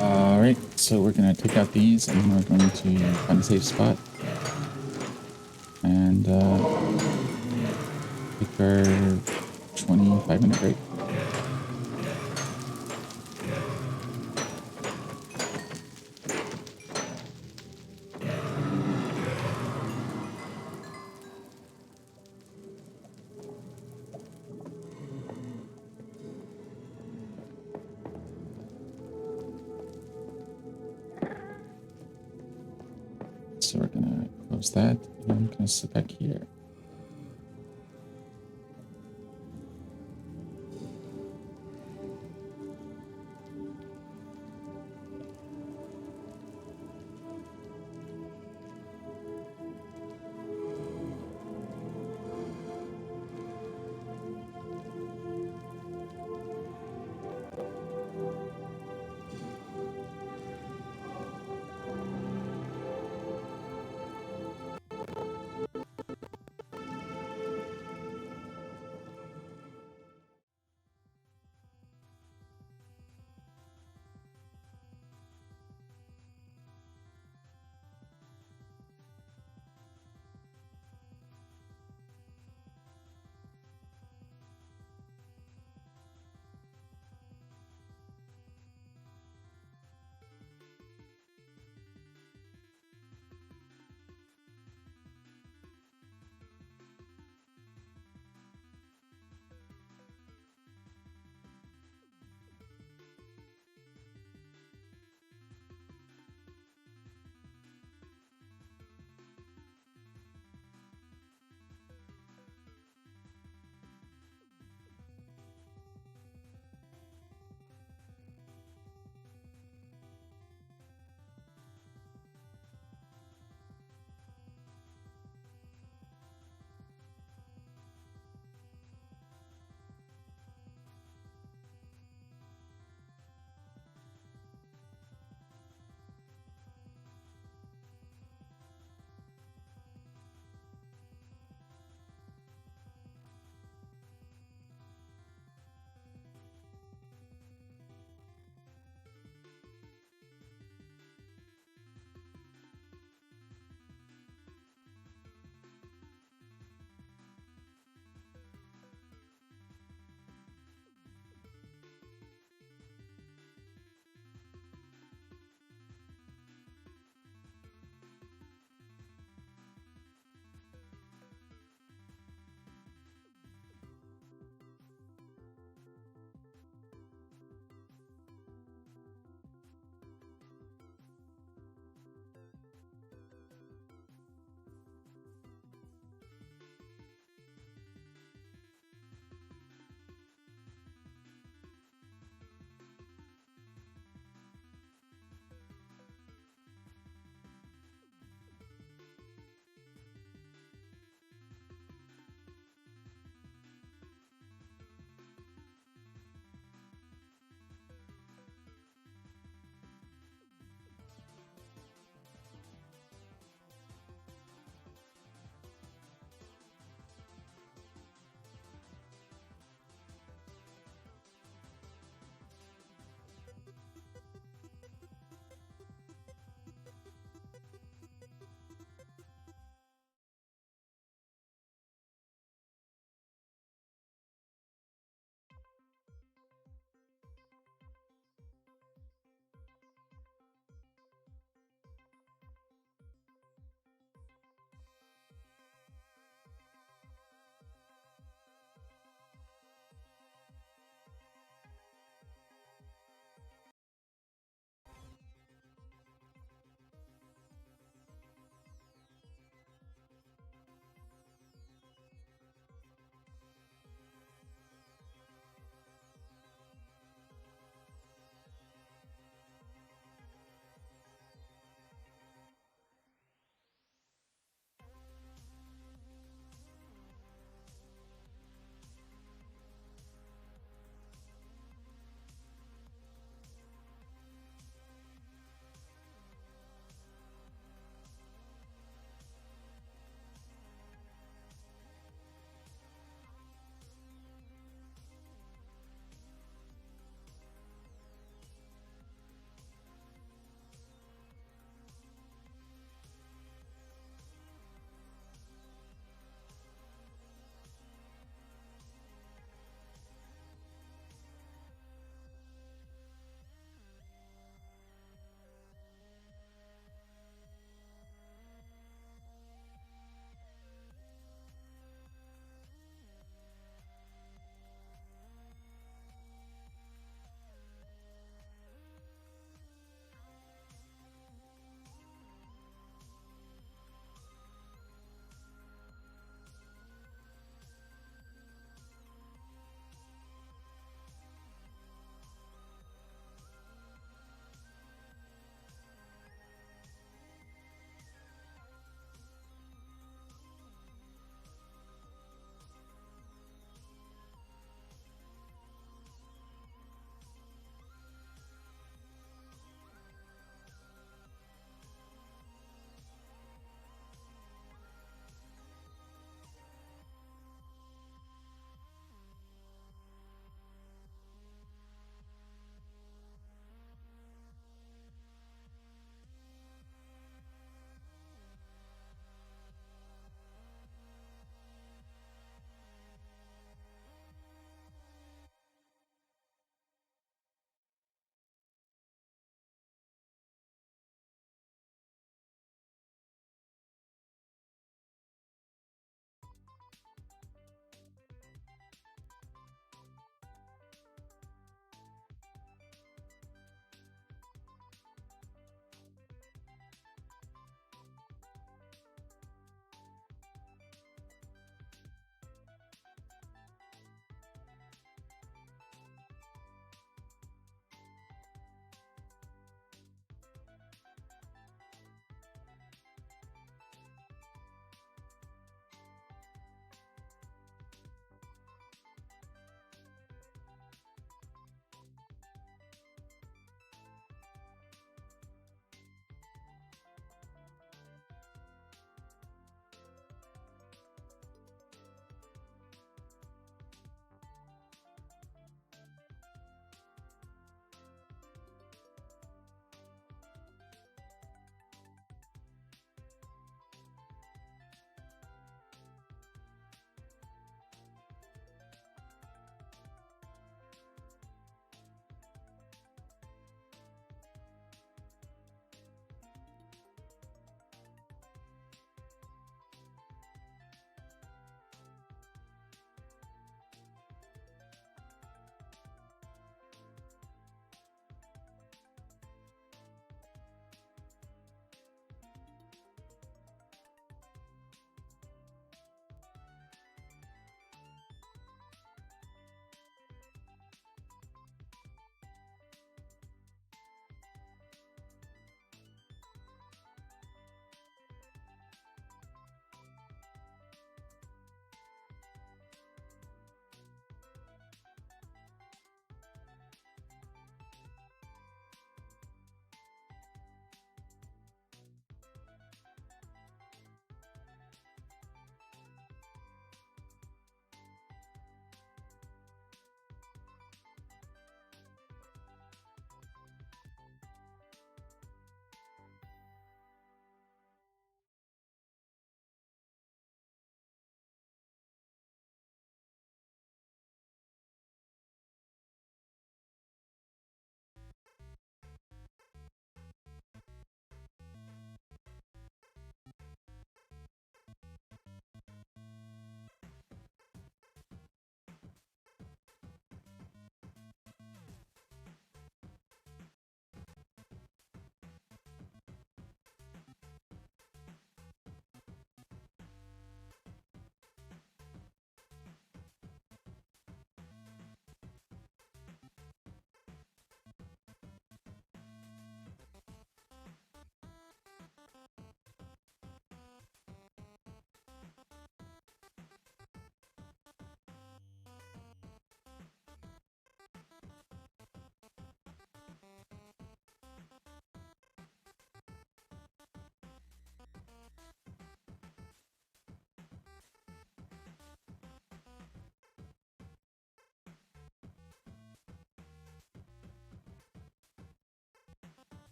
All right, so we're going to take out these and then we're going to find a safe spot and take our 25-minute break. So we're going to close that and I'm going to sit back here.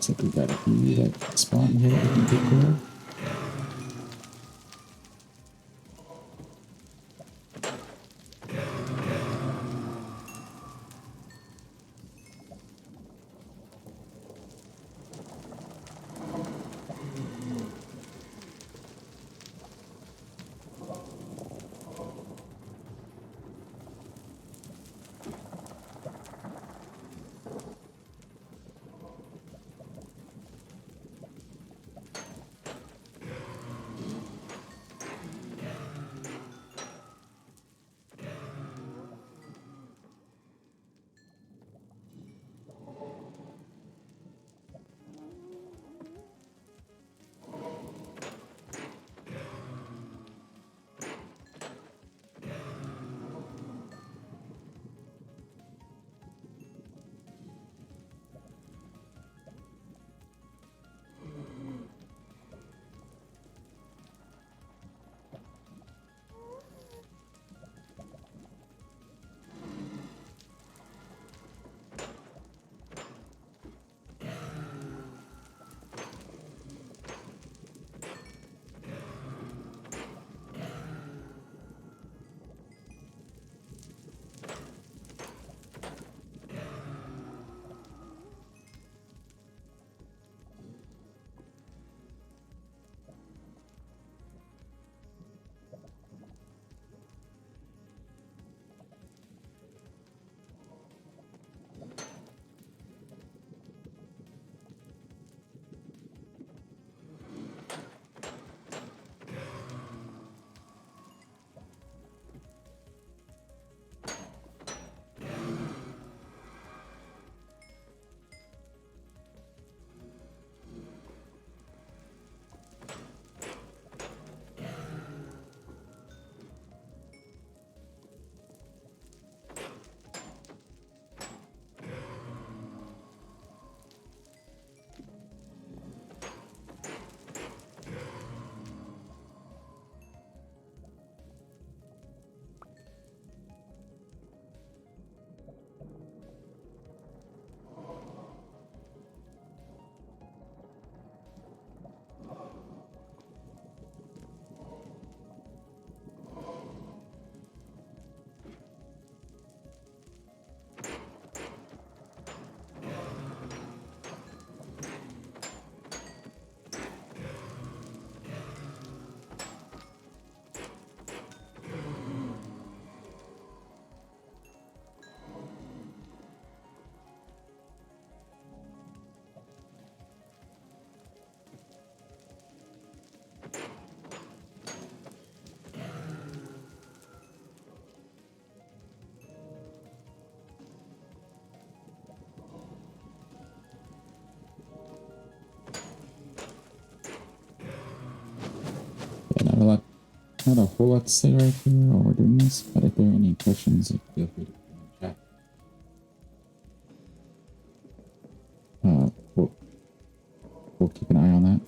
Looks like we got a few that spawn here that we can take care of. Yeah, not a whole lot to say right here while we're doing this, but if there are any questions, feel free to put them in the chat. We'll keep an eye on that.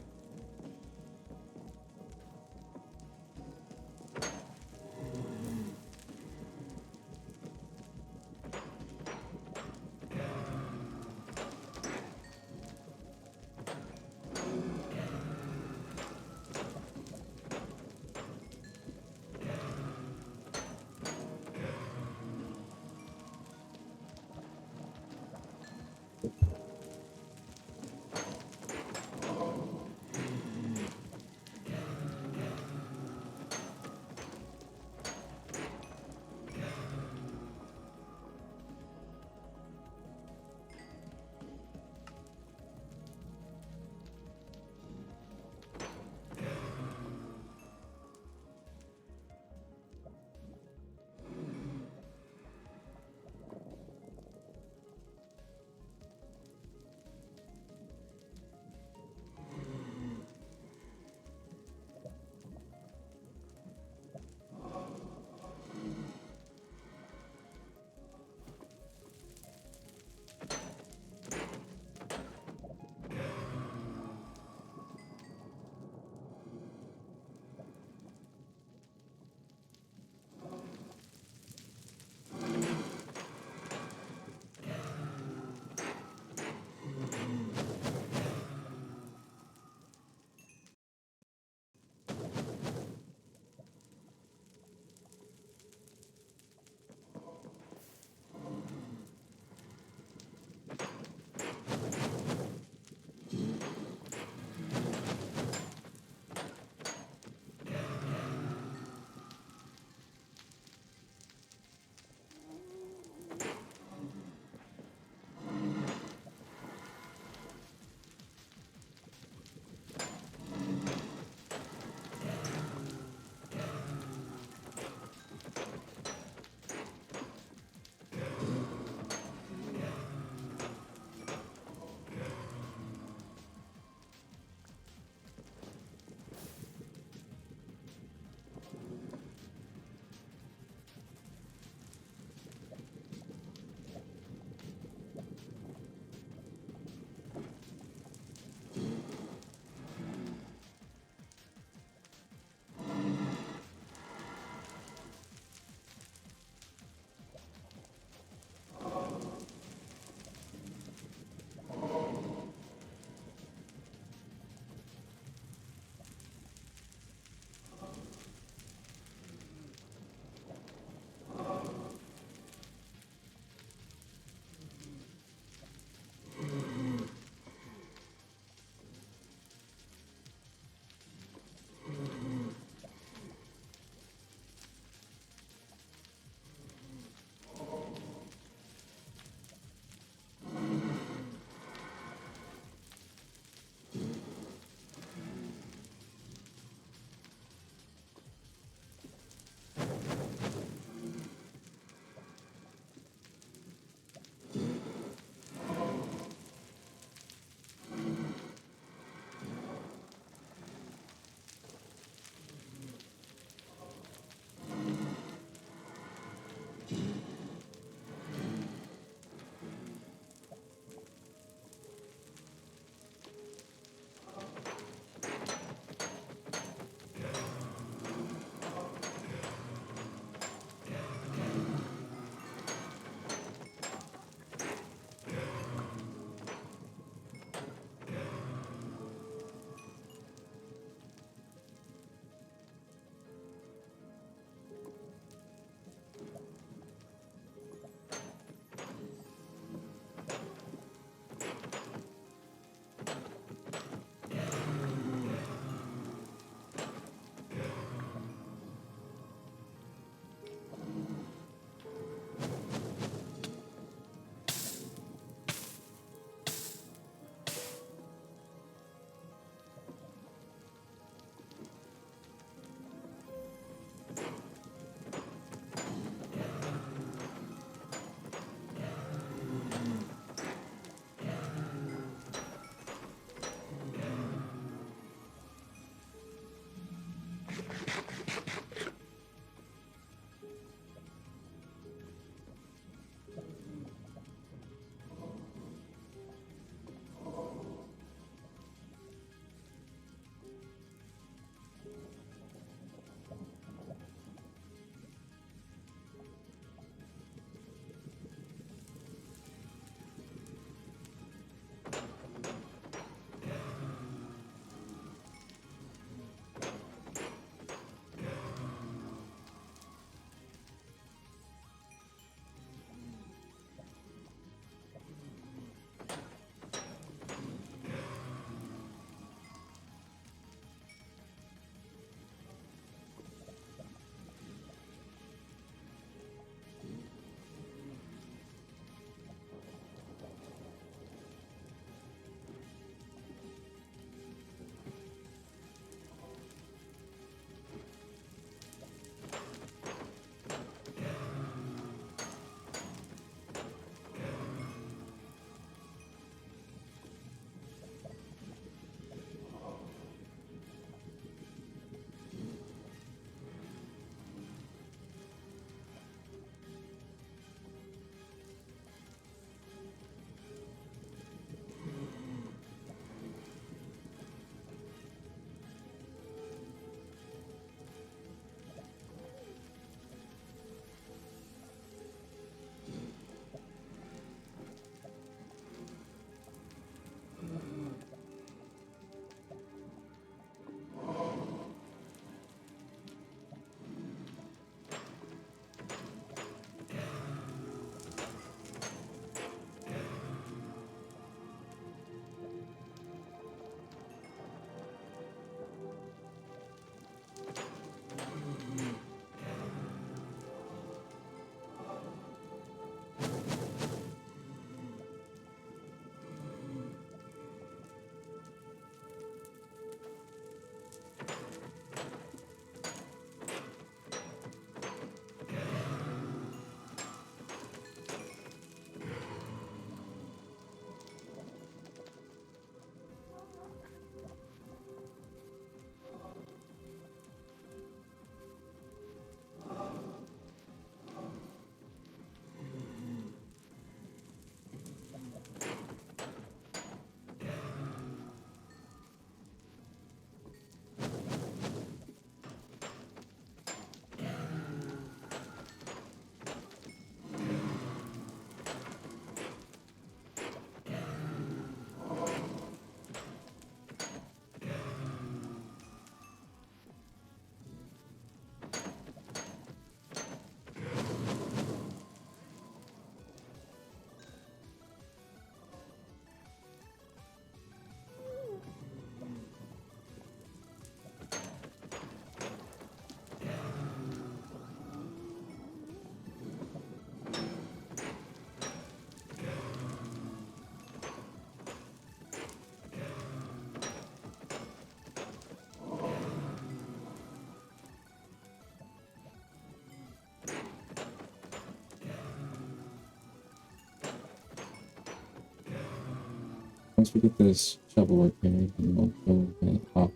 once we get this shovel repaired, then we'll go right off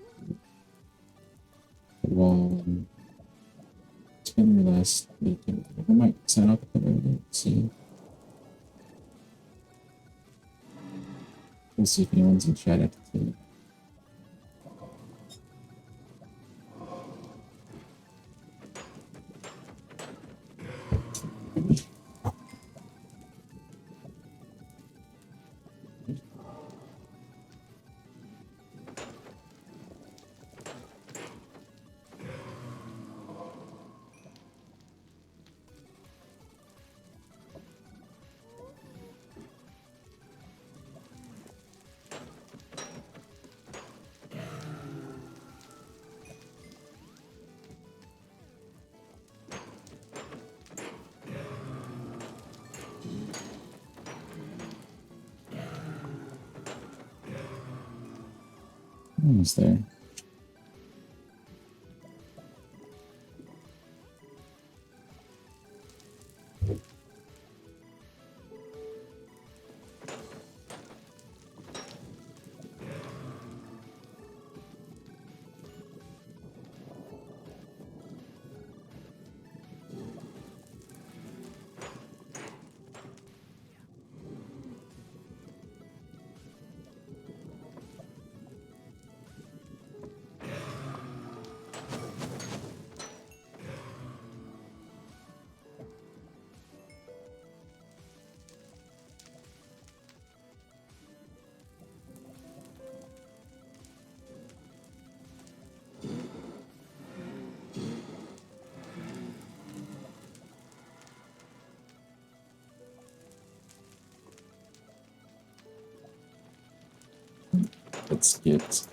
the wall and spend the last weekend. I might sign off the road. See. We'll see if anyone's in chat at the table. Almost there. Let's get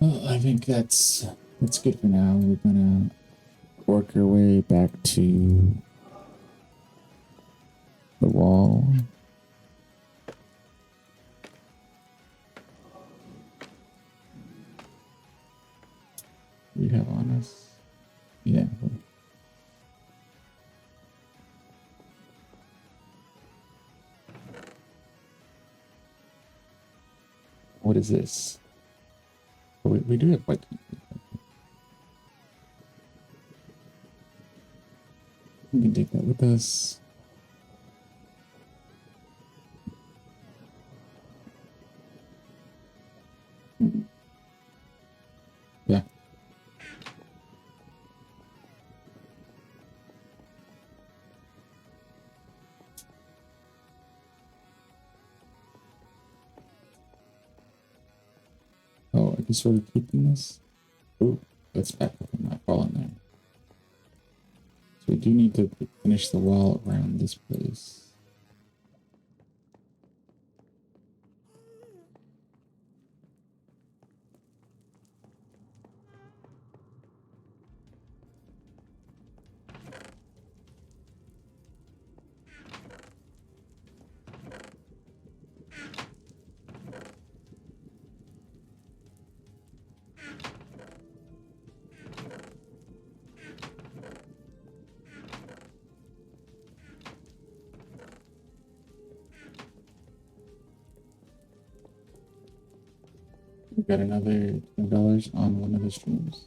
Well, I think that's That's good for now. We're gonna work our way back to the wall. We have on us. Yeah. What is this? We do have white. We can take that with us. Yeah. Oh, I can sort of keeping this. Oh, let's back up and not fall in there. So we do need to finish the wall around this place. We got another $20 on one of the streams.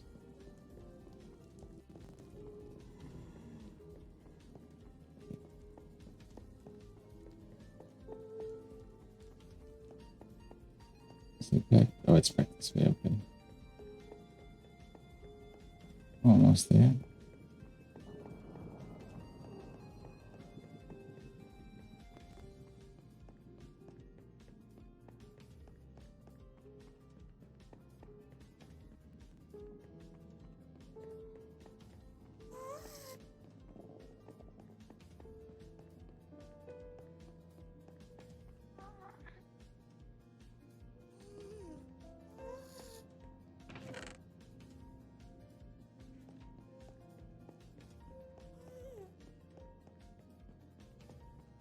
Is it back? Oh, it's back this way. Okay. Almost there.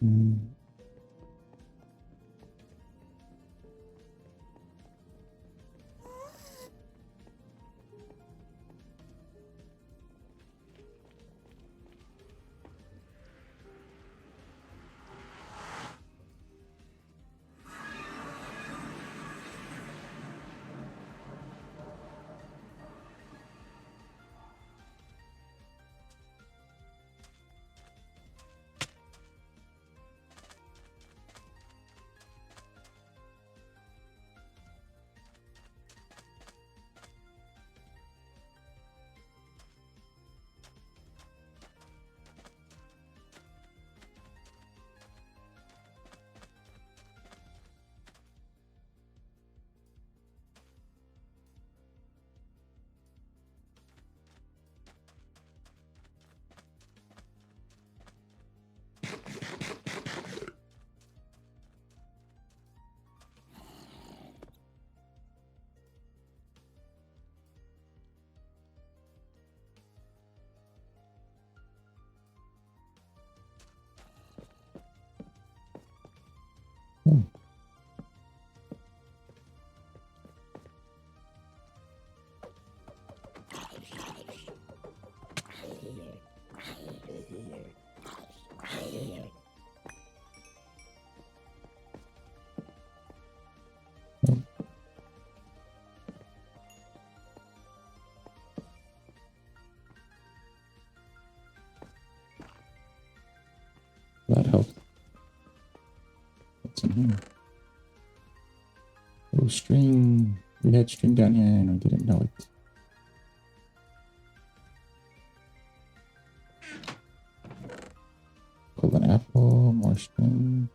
Mm. Hmm. That helped. What's in here? Oh, string. We had string down here and I didn't know it. Pull an apple, more string.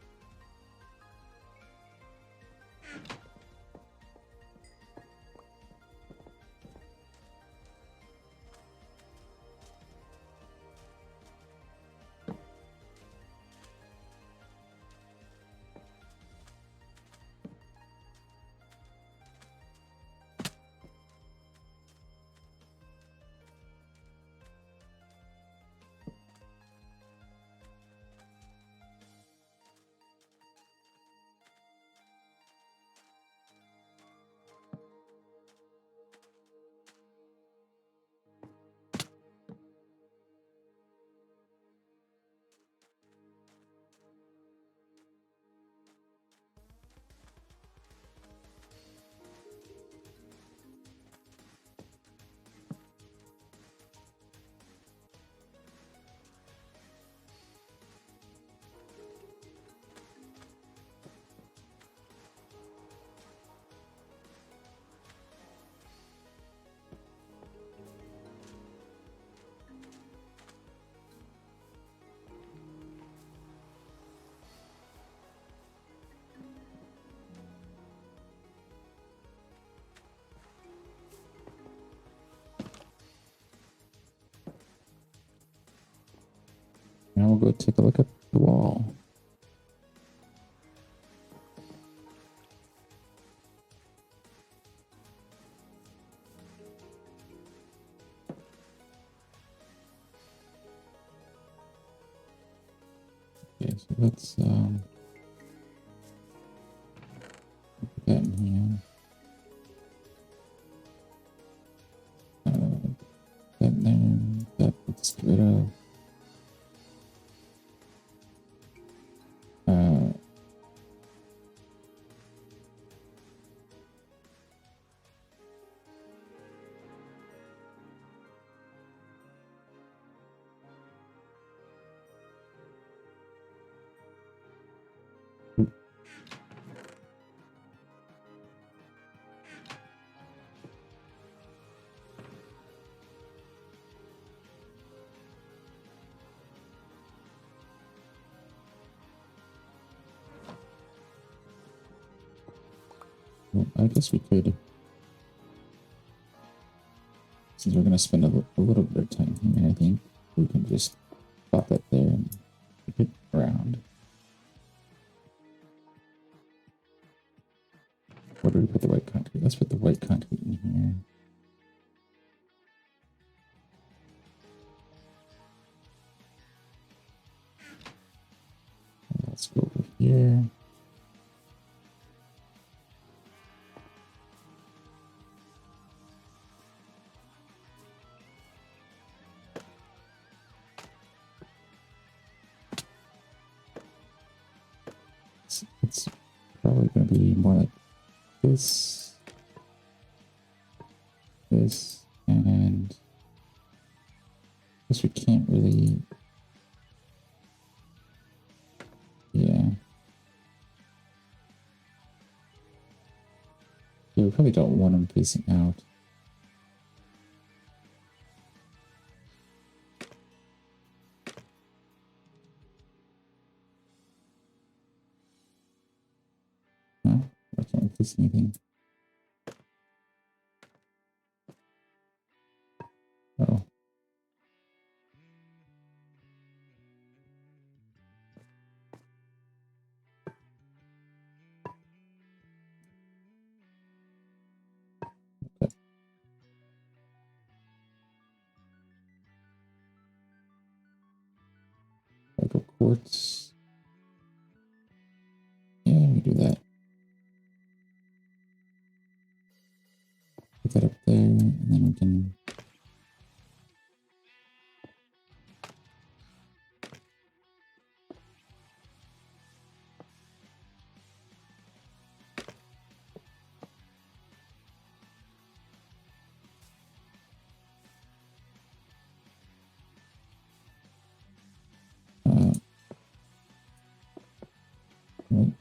go take a look at the wall. Okay, so let's put that in here. That there. That let's get rid of. Well, I guess we could, since we're gonna spend a little bit of time here, I think we can just pop that there and keep it around. Where do we put the white concrete? Let's put the white concrete in here. Let's go over here. It's probably going to be more like this, this, and I guess we can't really, yeah. Yeah, we probably don't want them facing out. No, I can't face anything. Oh. Okay. I'll go quartz. Yeah, we do that. Put that up there, and then we can. Right.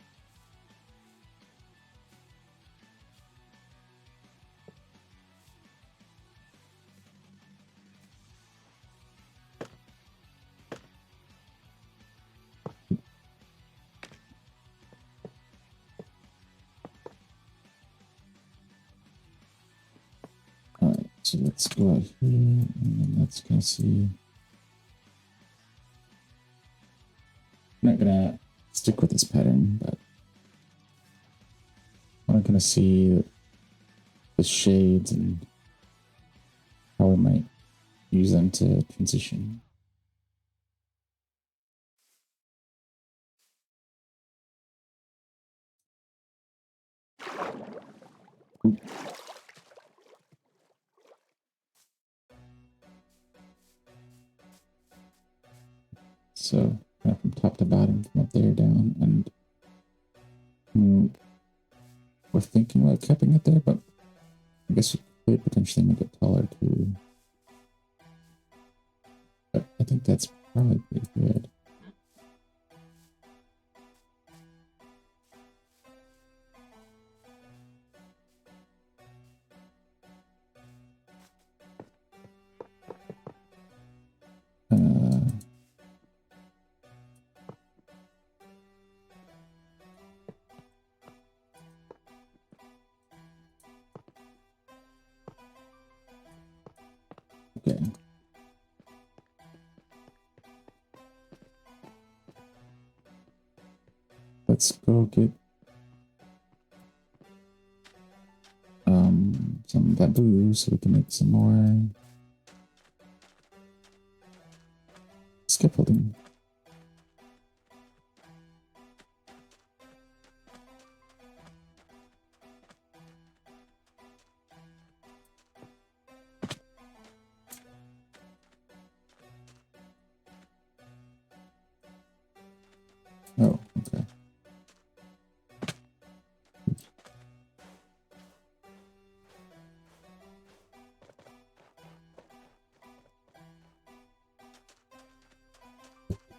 Alright, so let's go out here, and then let's kind of see. I'm not gonna stick with this pattern, but I want to kind of see the shades and how we might use them to transition. So kind of from top to bottom, from up there down, and we're thinking about keeping it there, but I guess we could potentially make it taller too. But I think that's probably pretty good. Okay. let's go get some bamboo so we can make some more scaffolding. Oh, okay.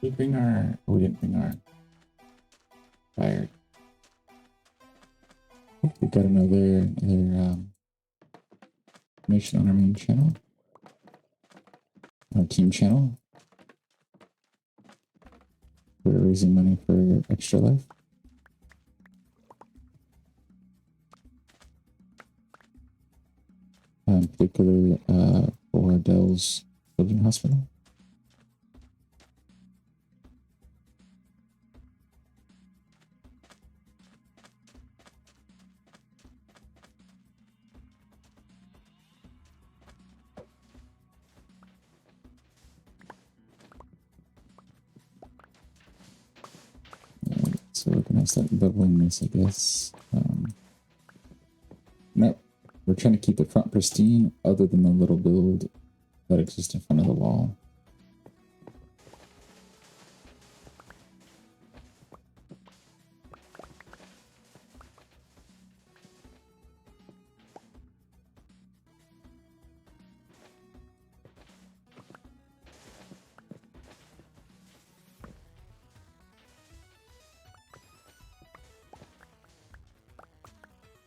Did we bring our... Oh, we didn't bring our fire. Oh, we got another information on our main channel. Our team channel. We're raising money for Extralife. Particularly for Dell's Children's Hospital. So we're gonna start doubling this, I guess. No, we're trying to keep the front pristine, other than the little build that exists in front of the wall.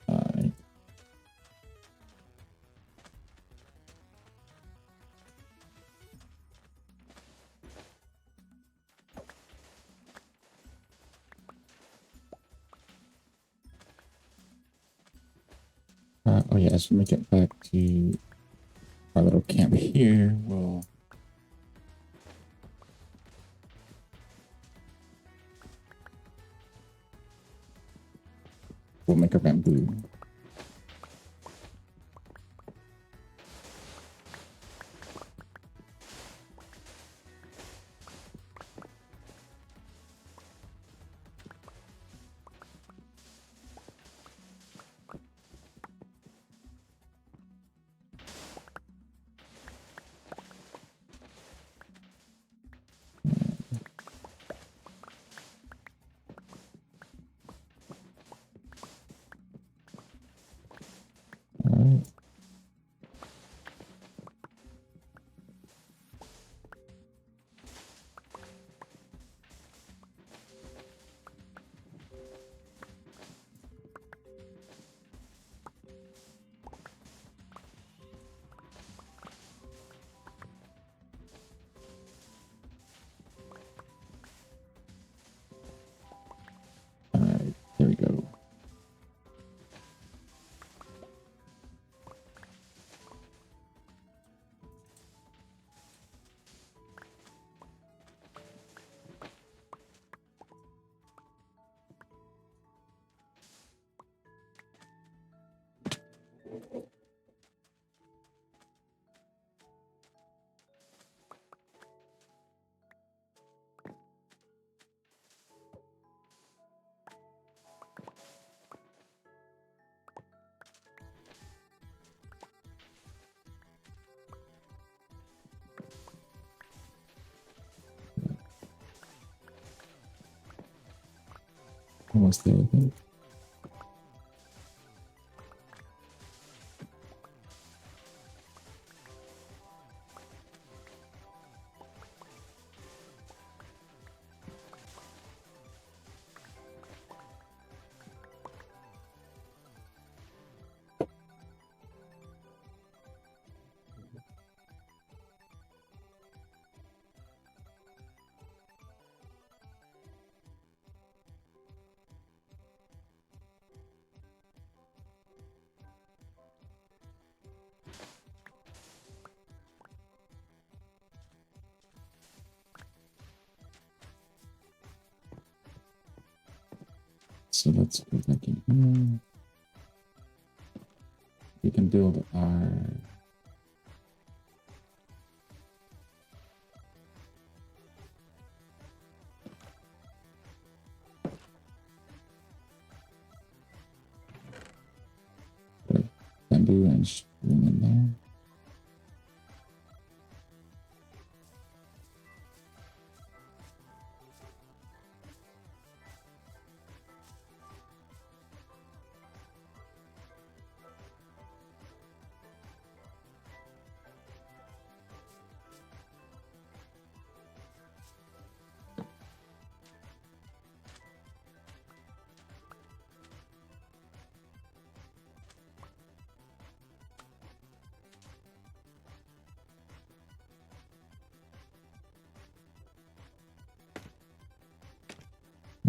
Alright. Oh yeah, as we make it back to our little camp here, we'll make our bamboo. Alright. Alright, there we go. Almost there, I think. So let's go back in here. We can build our bamboo and string in there.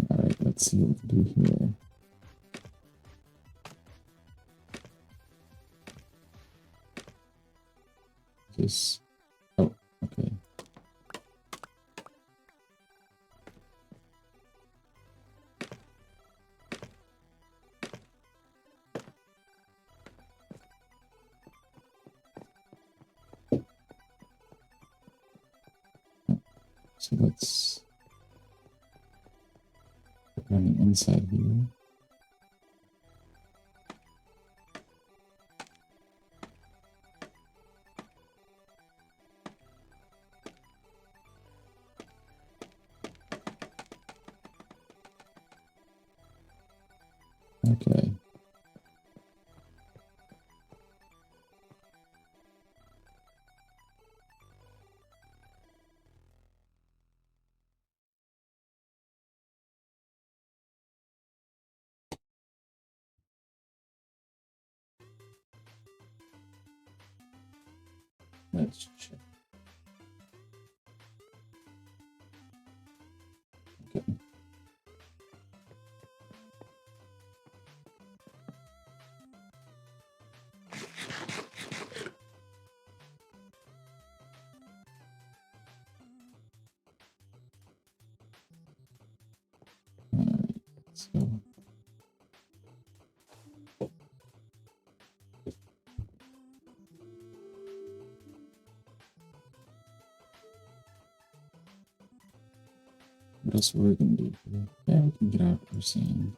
All right, let's see what we can do here. Just, oh, okay. So let's put it on the inside here. Okay. Let's check. Okay. All right. So what else we're gonna do here? Yeah, we can get out our sand.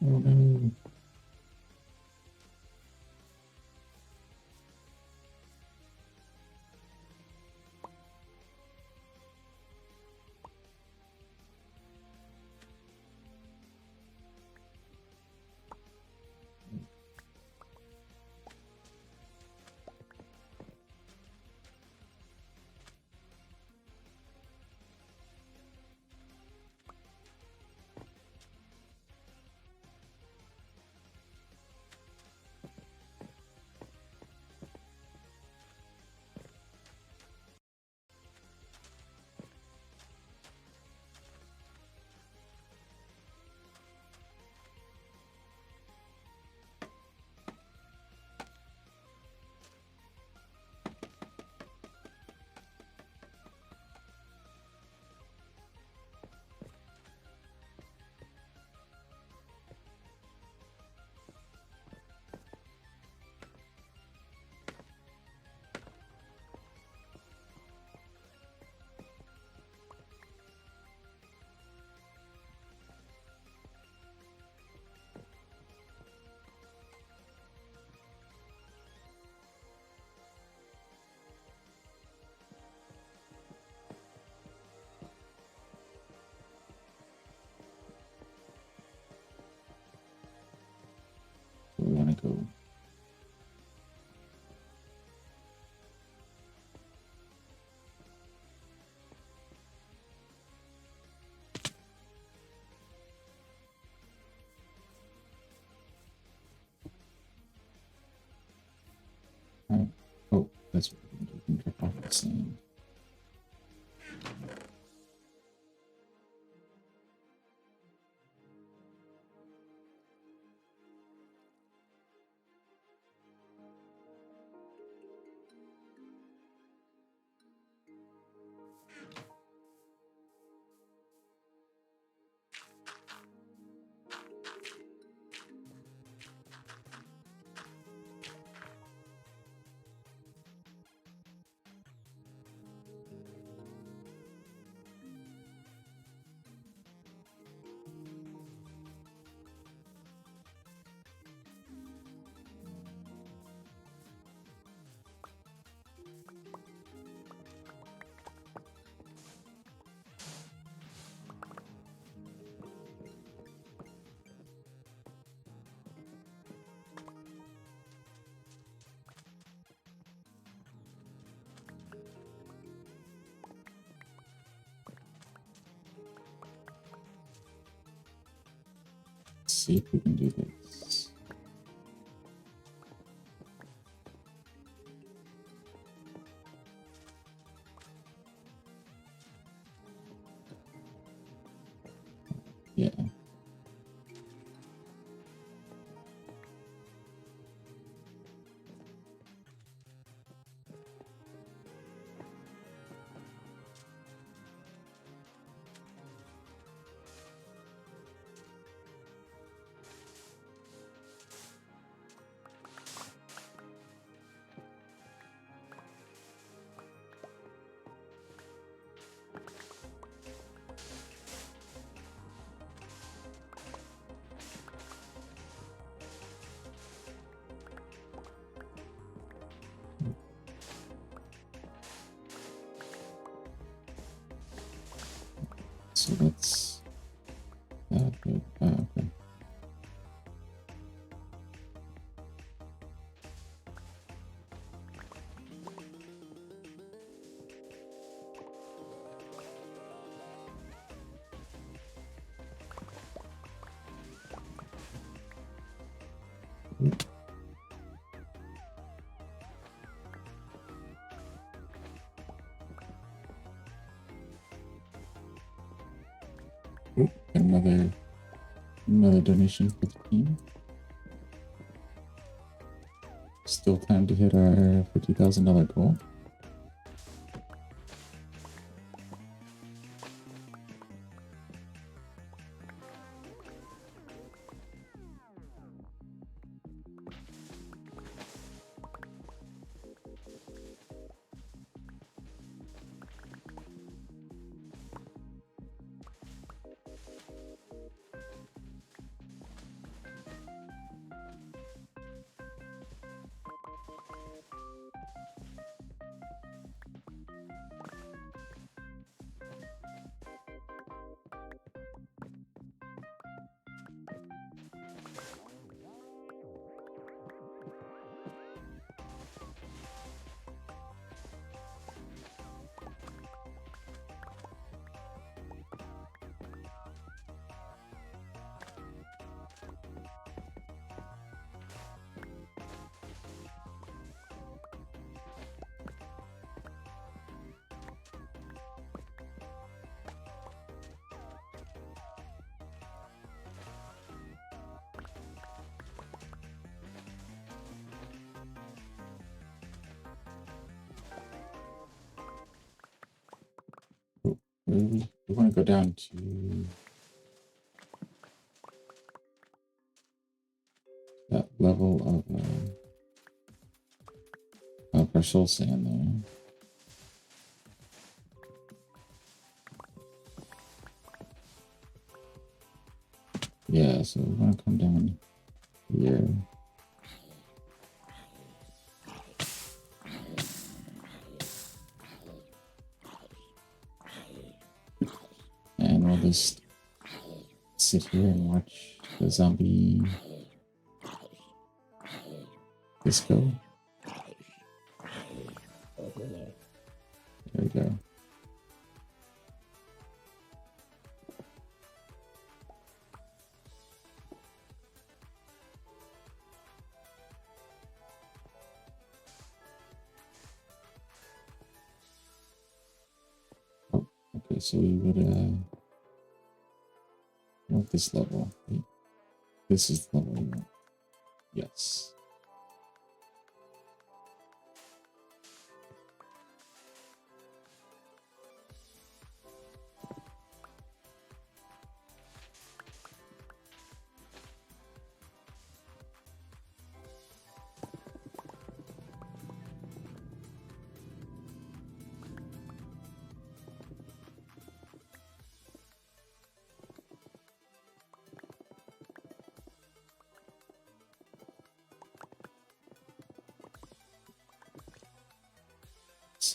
Oh no. Where we want to go? Oh, that's what we can do. We can drop off the sand. Let's see if we can do this. Yeah. So let's. Okay. Okay. Got another donation for the team. Still time to hit our $50,000 goal. we want to go down to that level of our soul sand there. Yeah, so we want to come down here. And we'll just sit here and watch the zombie disco. There we go. Oh, okay, so we would want this level. This is the level we want. Yes.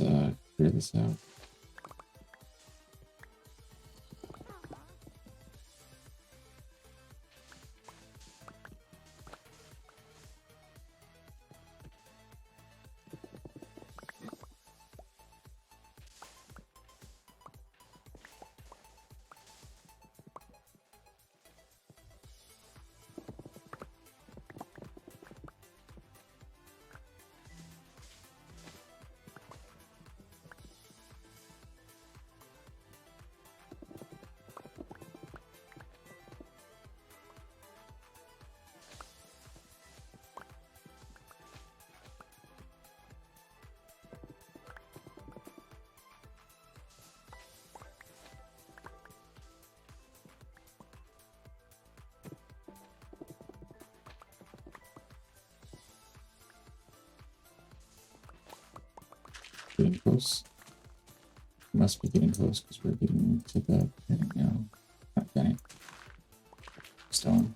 Let's clear this out. Getting close. Must be getting close because we're getting to the point now. Okay. Stone.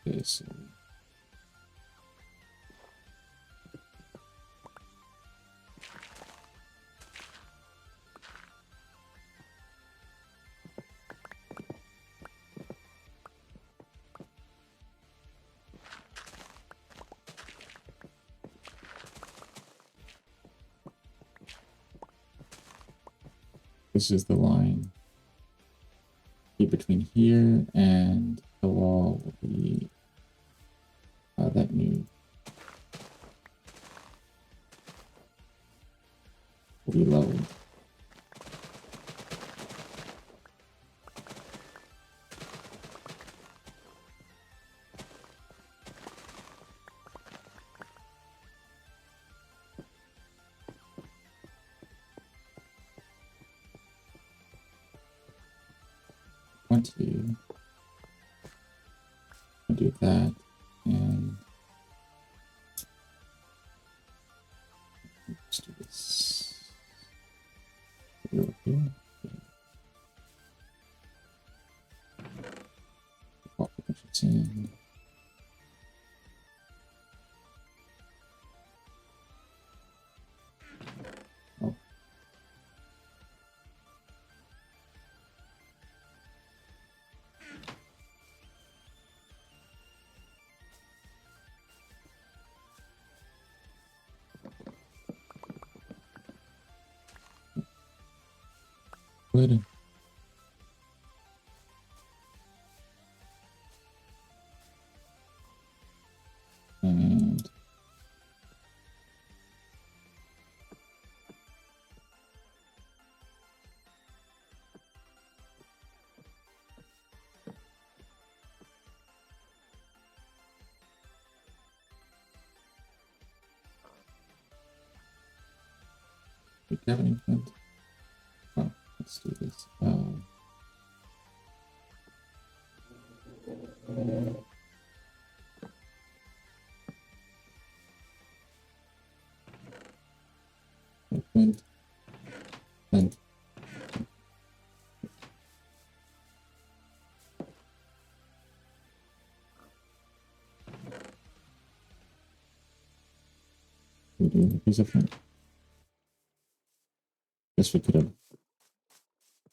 Okay, so this is the line. Be between here and the wall will be that new. Reload. Want to do that, and let's do this over here. Pop it in. Oh. Good. And we have any flint? Oh, let's do this. Flint, flint. We do a piece of flint. Guess we could have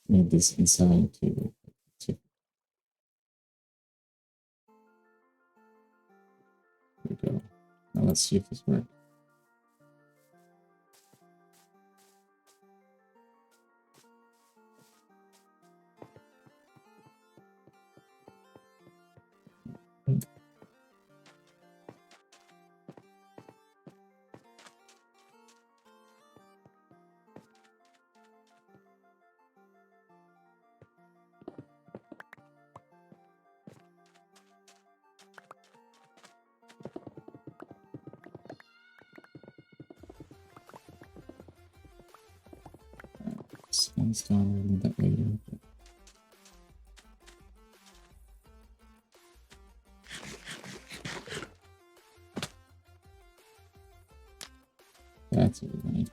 made this inside too. There we go. Now let's see if this works. Install that later. That's what we need.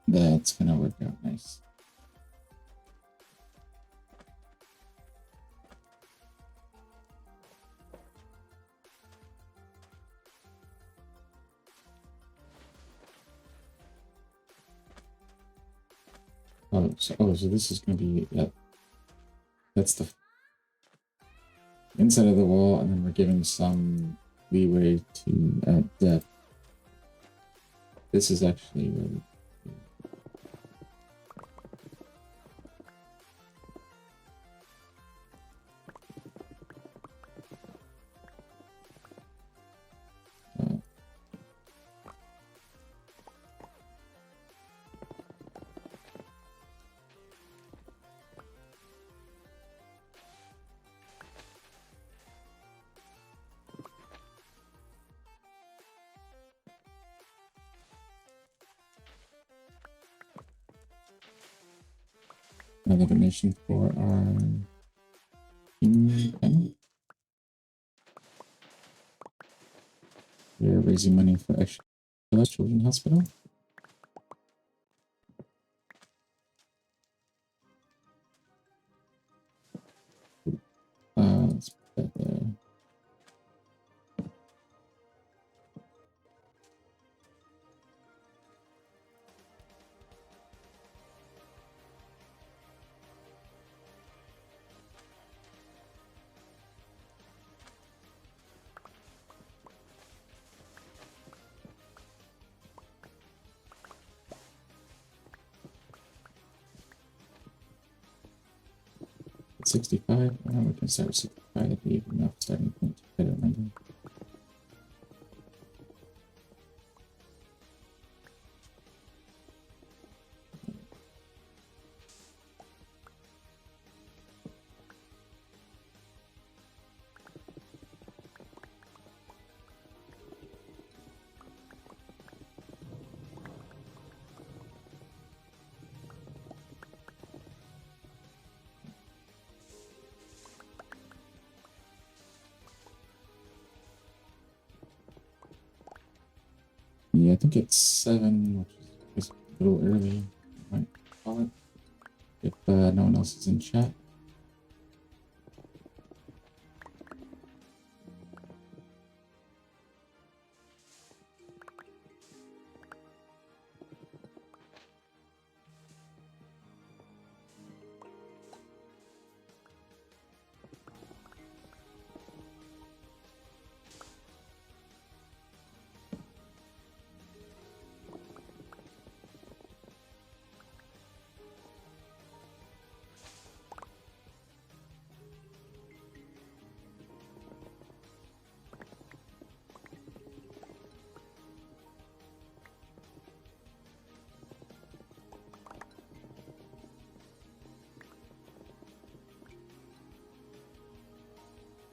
That's gonna work out nice. So this is gonna be that's the inside of the wall, and then we're giving some leeway to add depth. This is actually really another mission for our team. We're raising money for Extralife Children's Hospital. Let's put that there. 65? Oh, we can start with 65. That'd be enough starting point. I don't remember. Yeah, I think it's 7, which is a little early. I might call it if no one else is in chat.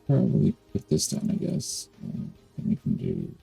Probably put this down, I guess. And we can do.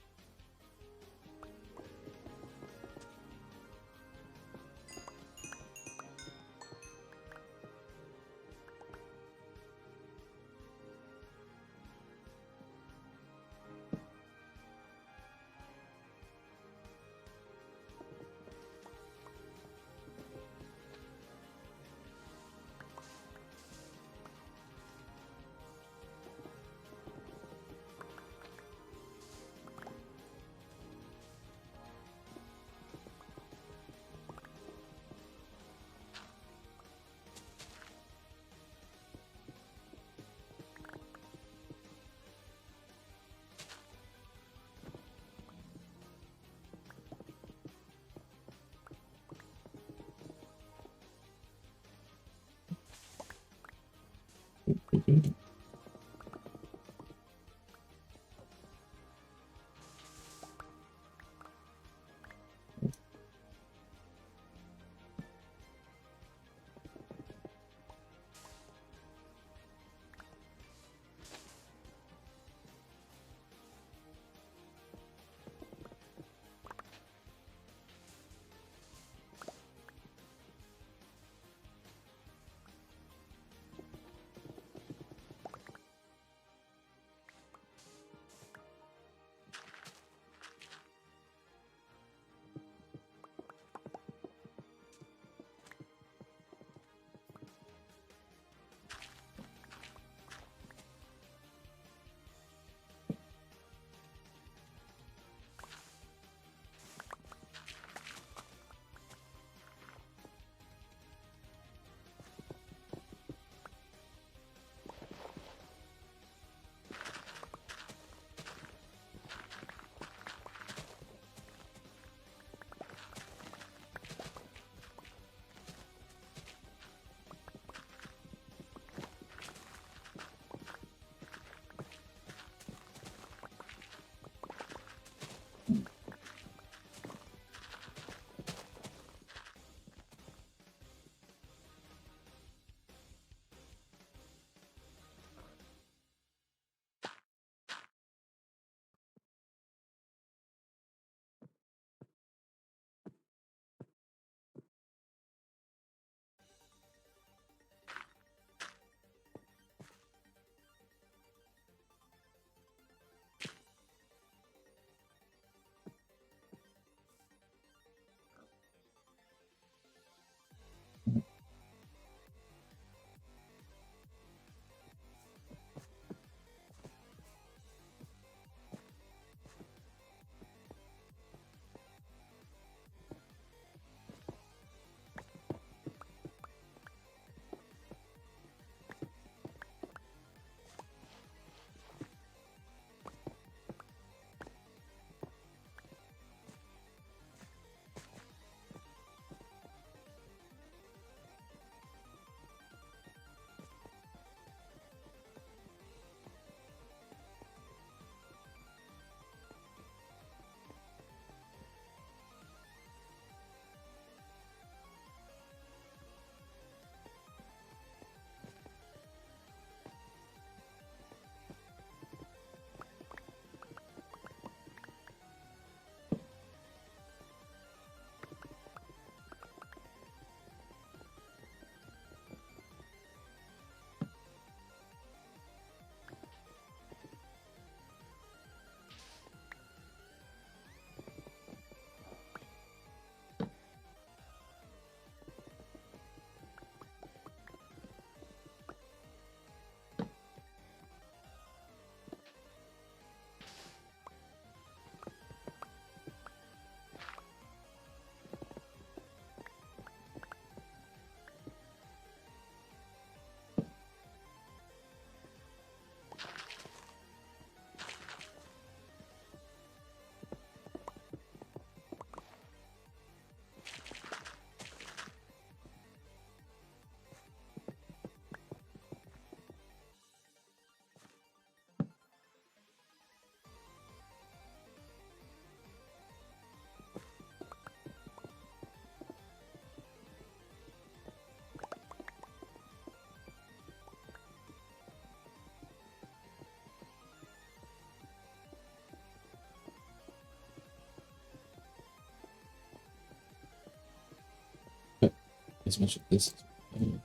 as much of this as we can.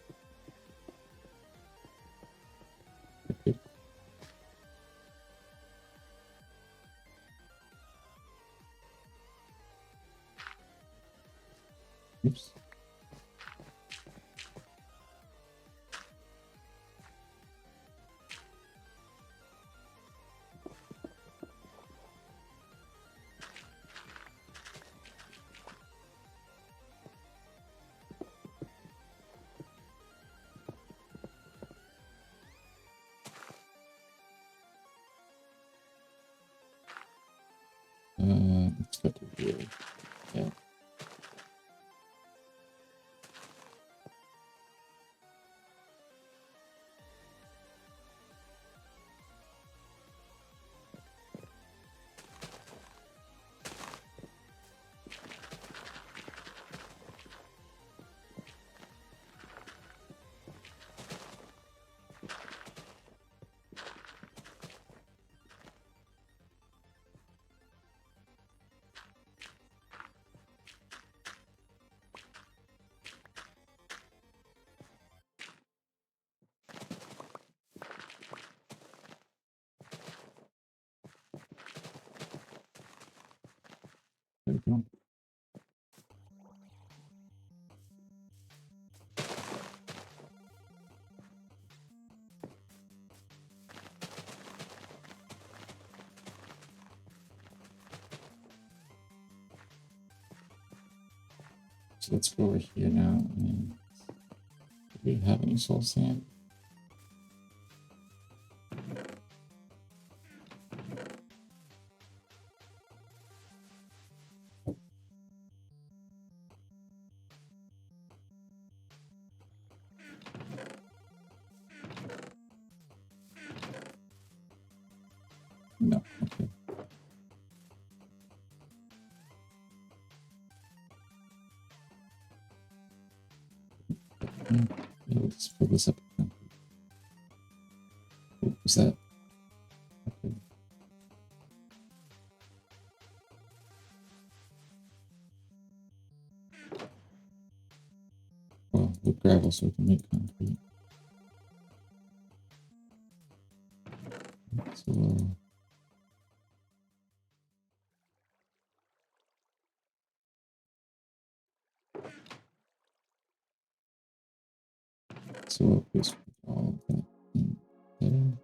Okay. Oops. Let's go to here. Yeah. There we go. So let's go over here now. And do we have any soul sand? No. Okay. Yeah, let's fill this up. What was that? Okay. Well, with gravel so we can make concrete. So, so this all that in there.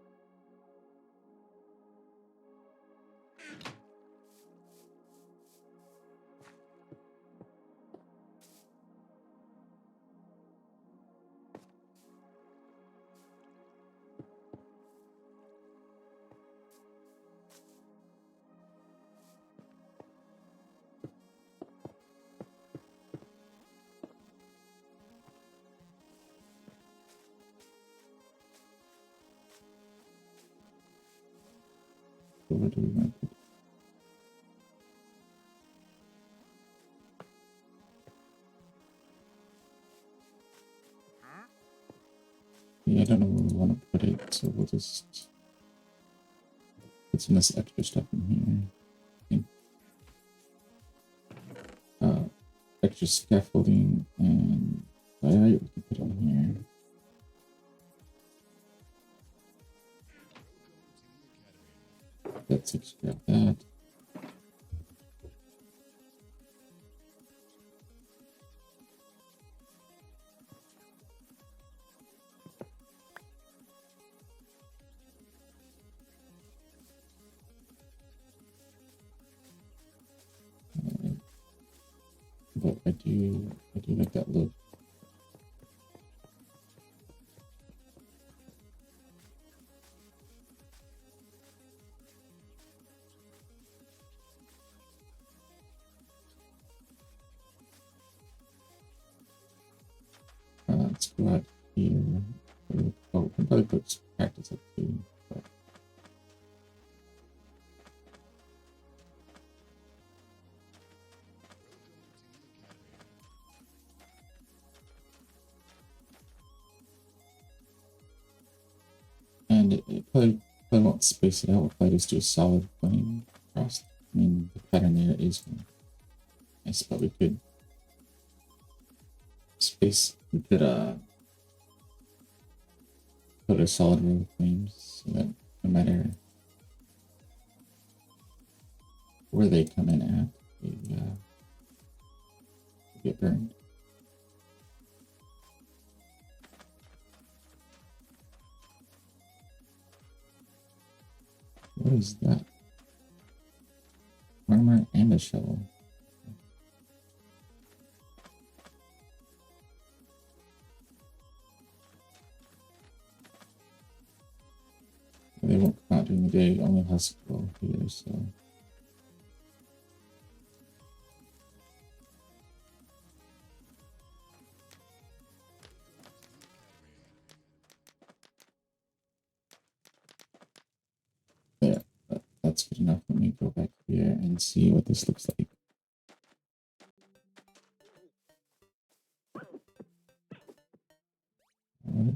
So where do we want to put it? Yeah, I don't know where we want to put it, so we'll just put some of this extra stuff in here. Extra scaffolding and diorite we can put on here. That takes care of that. But I do like that look. Let's go out here. Oh, we can probably put some cactus up too. But and it probably won't space it out if I just do a solid plane across. I mean, the pattern there is nice, but we could space. We could put a solid row of flames so that no matter where they come in at, they get burned. What is that? Armor and a shovel. They won't come out during the day, only hospital here, so. Yeah, that's good enough. Let me go back here and see what this looks like. Alright.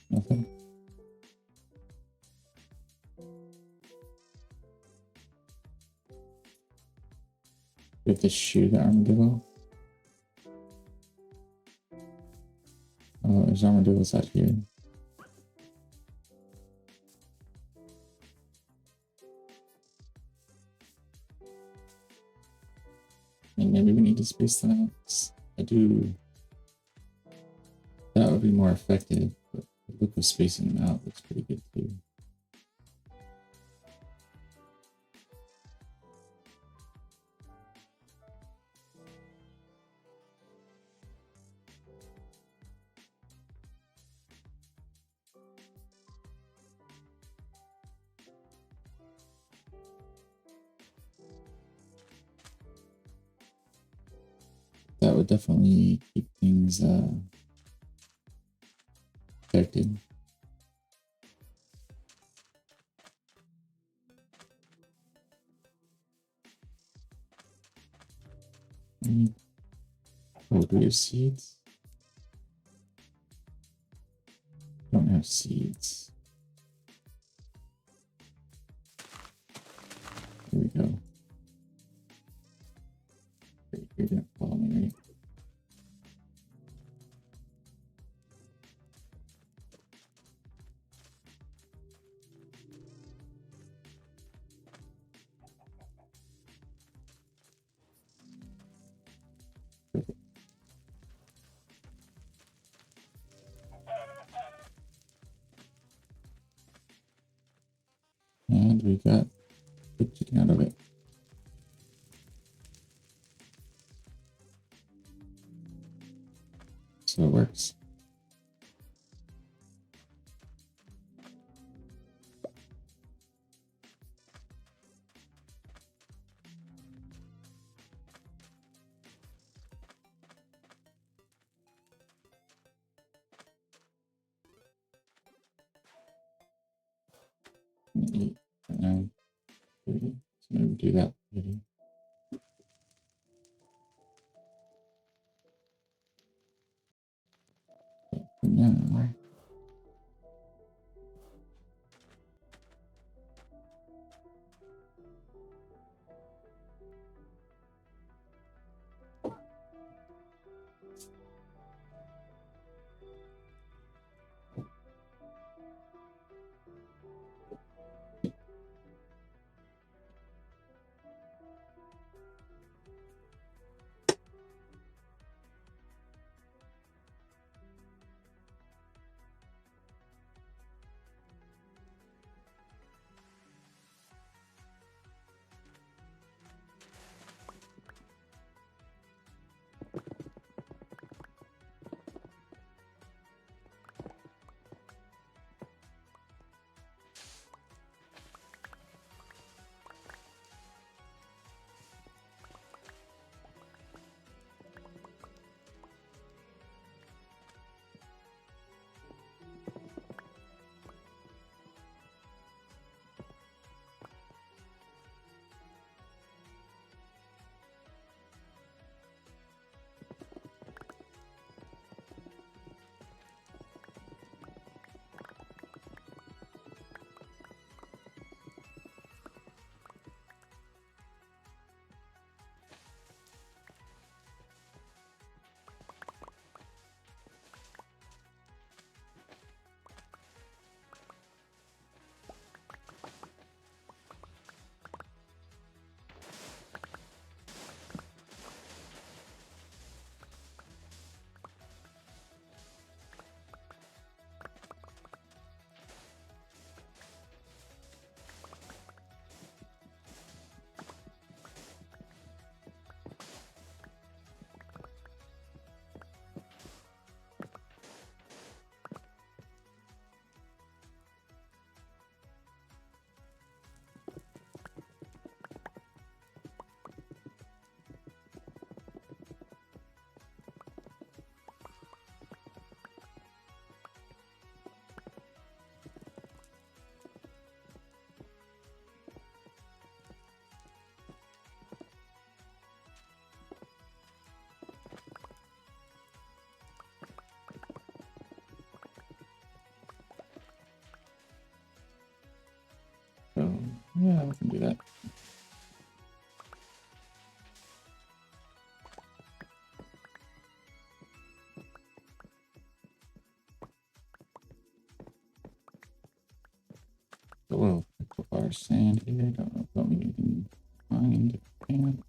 Nothing. We have to shoot the armadillo. Oh, there's armadillos out here. And maybe we need to space them out. I do. That would be more effective, but the look of spacing them out looks pretty good too. That would definitely keep things protected. Oh, do we have seeds? Don't have seeds. Here we go. You're gonna follow me, right? Perfect. And we got good chicken out of it. So it works. And 8, 9, 30. So maybe do that. 30. But for now, Yeah, we can do that. So we'll pick up our sand here. Don't know if we can find it. Can.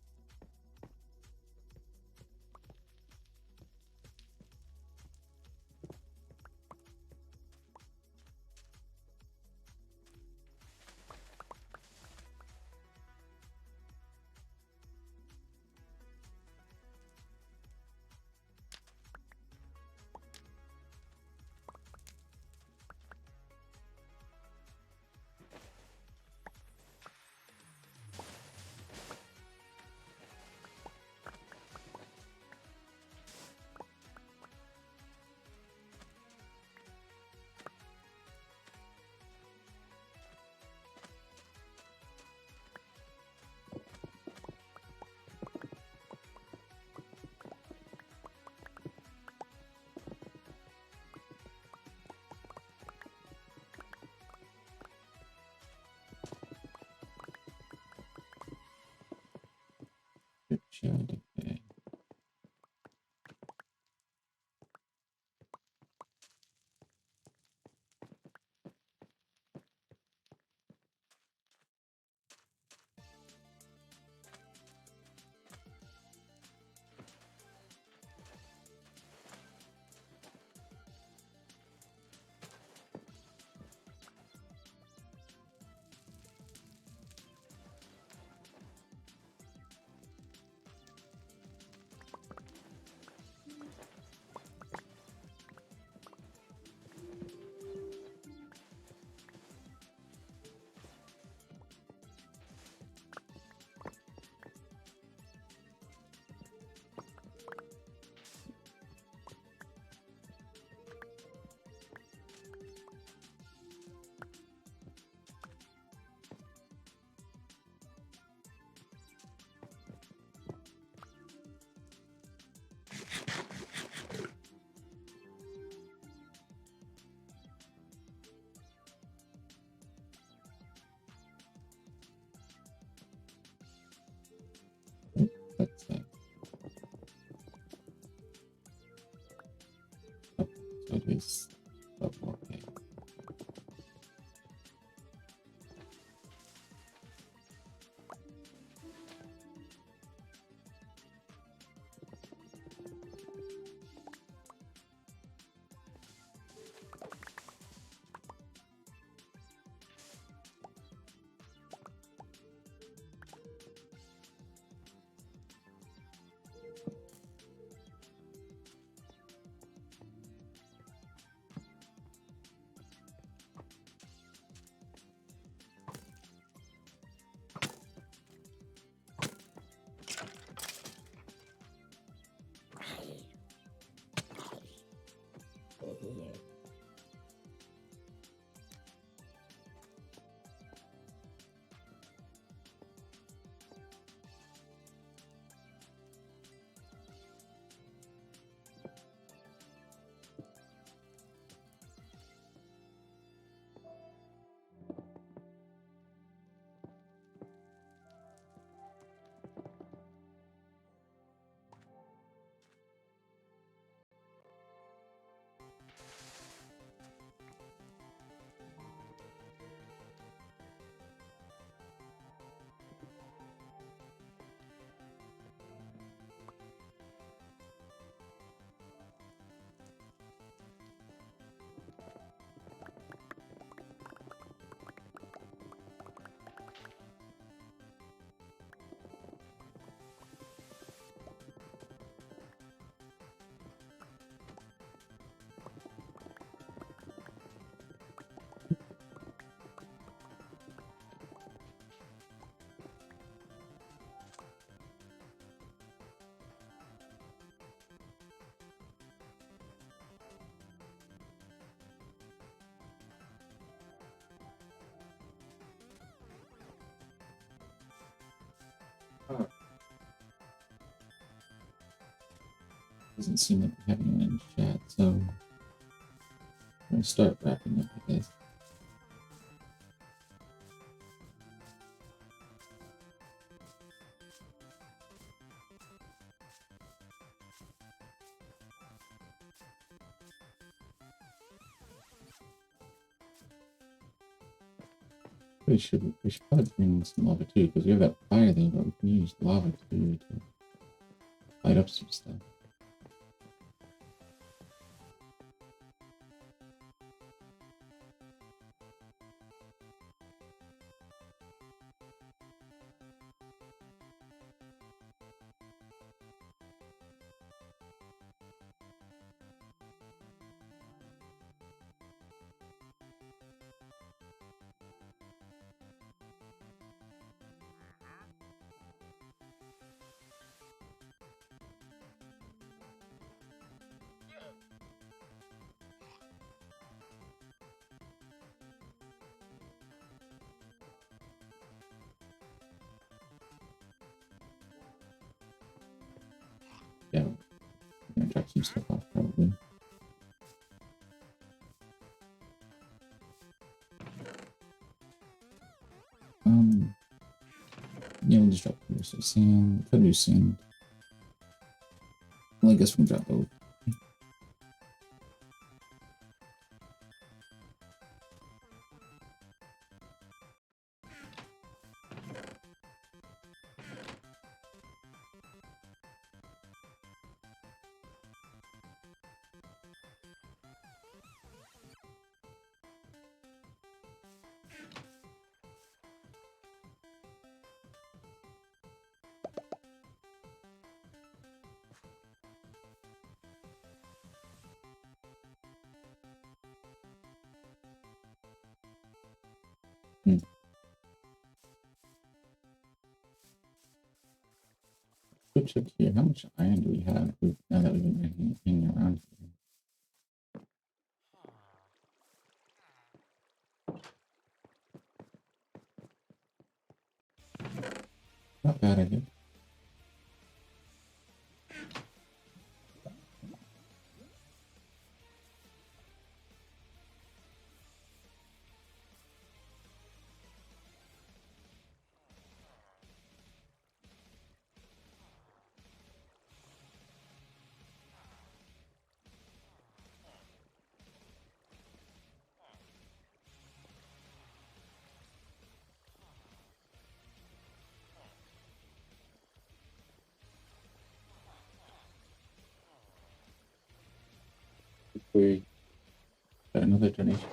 Good job. Okay. That's it. Oh, so it is. Oh, okay. Oh, doesn't seem like we have anyone in chat, so I'm gonna start wrapping up, I guess. We should probably bring some lava too, because we have that fire thing, but we can use lava too to light up some stuff. Yeah, I'm gonna drop some stuff off probably. Yeah, we'll just drop some sand. Could do sand. Well, I guess we can drop both. Good check here. How much iron do we have now that we've been hanging around here? Not bad, I guess. We got another donation.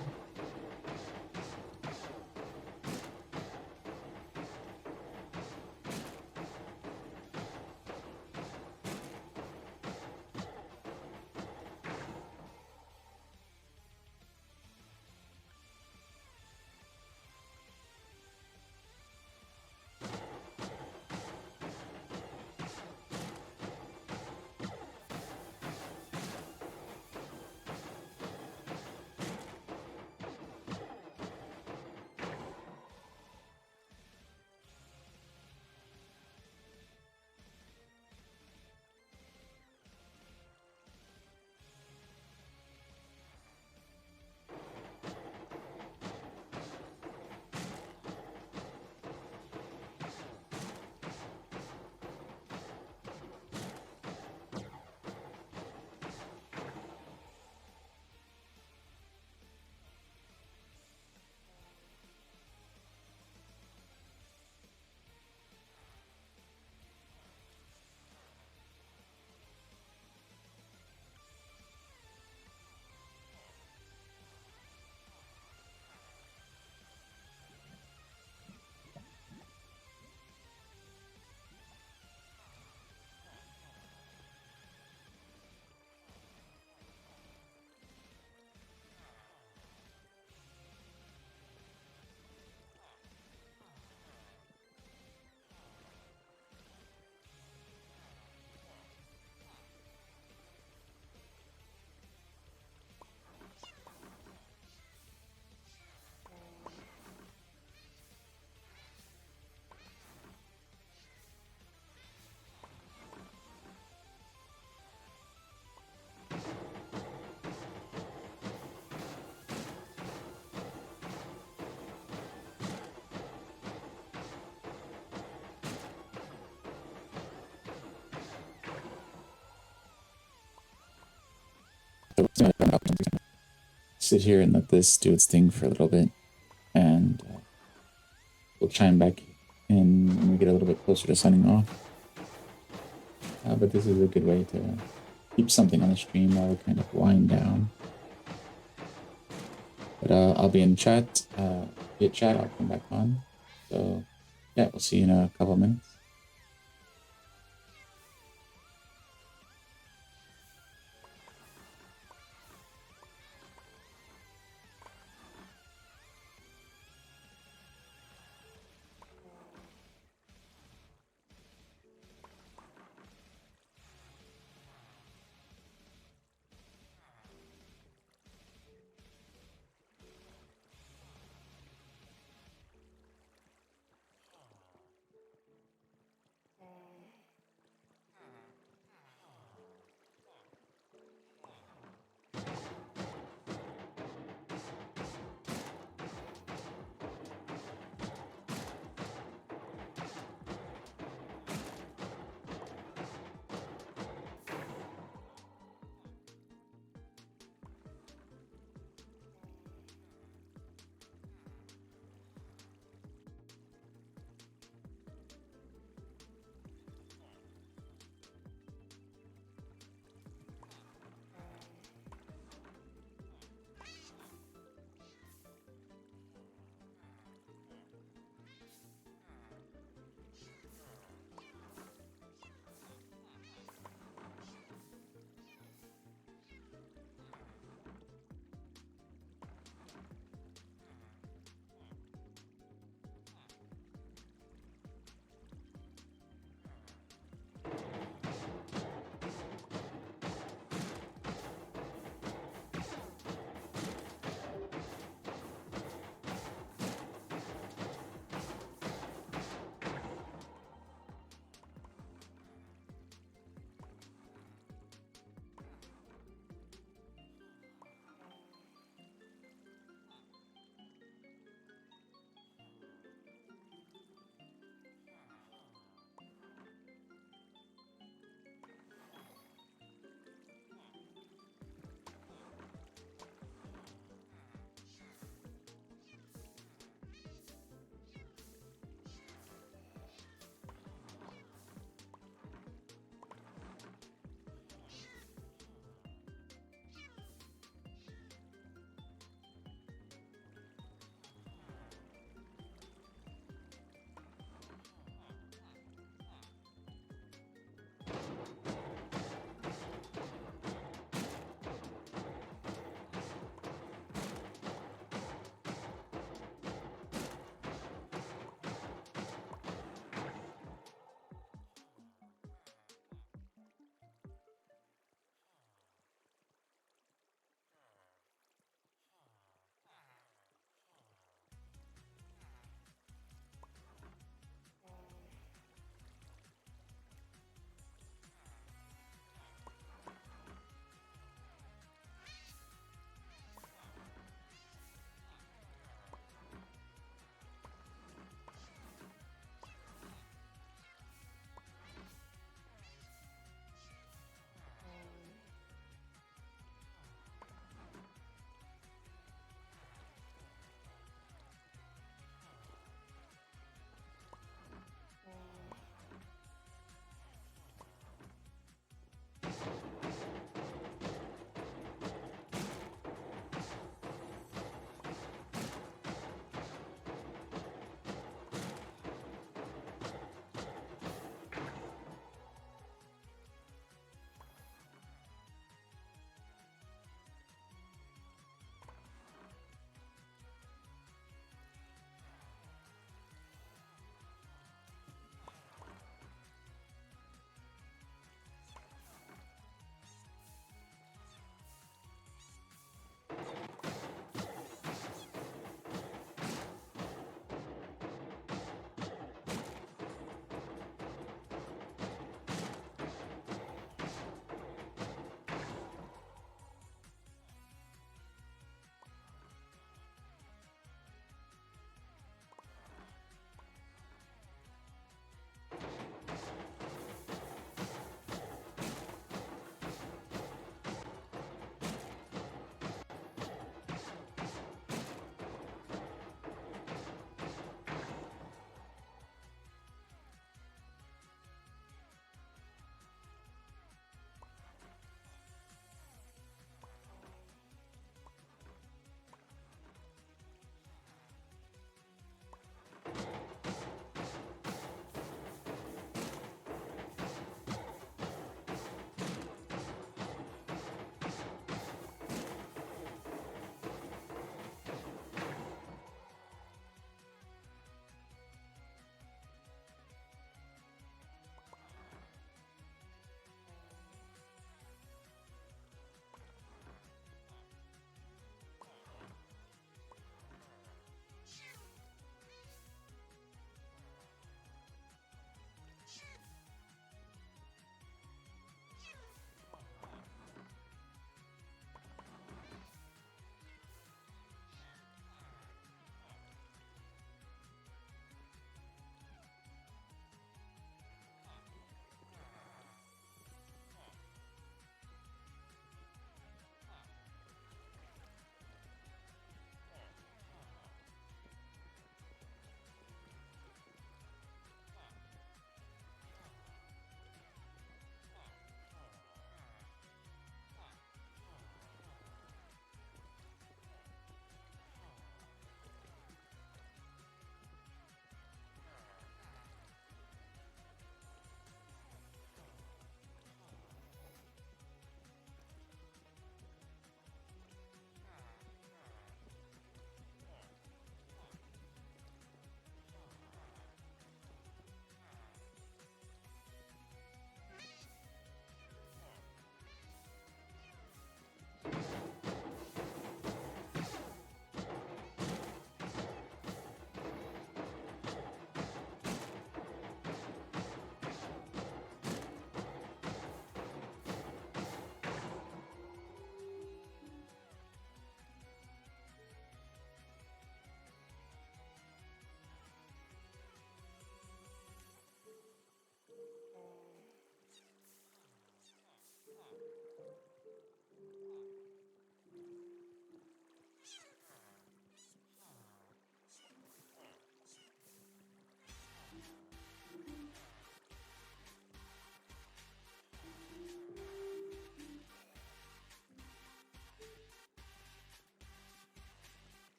Sit here and let this do its thing for a little bit, and we'll chime back in when we get a little bit closer to signing off. But this is a good way to keep something on the stream while we kind of wind down. But I'll be in chat. Hit chat, I'll come back on. So yeah, we'll see you in a couple minutes.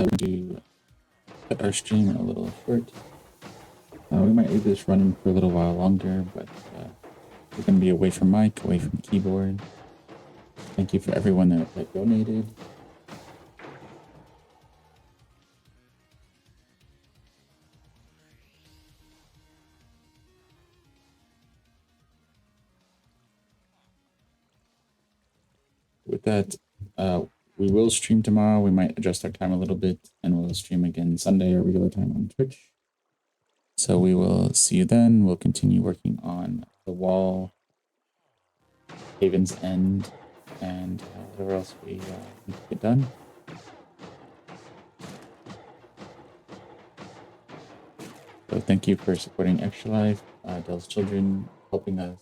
to cut our stream a little short. We might leave this running for a little while longer, but we're going to be away from mic, away from keyboard. Thank you for everyone that donated. With that, we will stream tomorrow. We might adjust our time a little bit, and we'll stream again Sunday, our regular time on Twitch. So we will see you then. We'll continue working on the wall, Haven's End, and whatever else we need to get done. So thank you for supporting Extralife, Dell's Children, helping us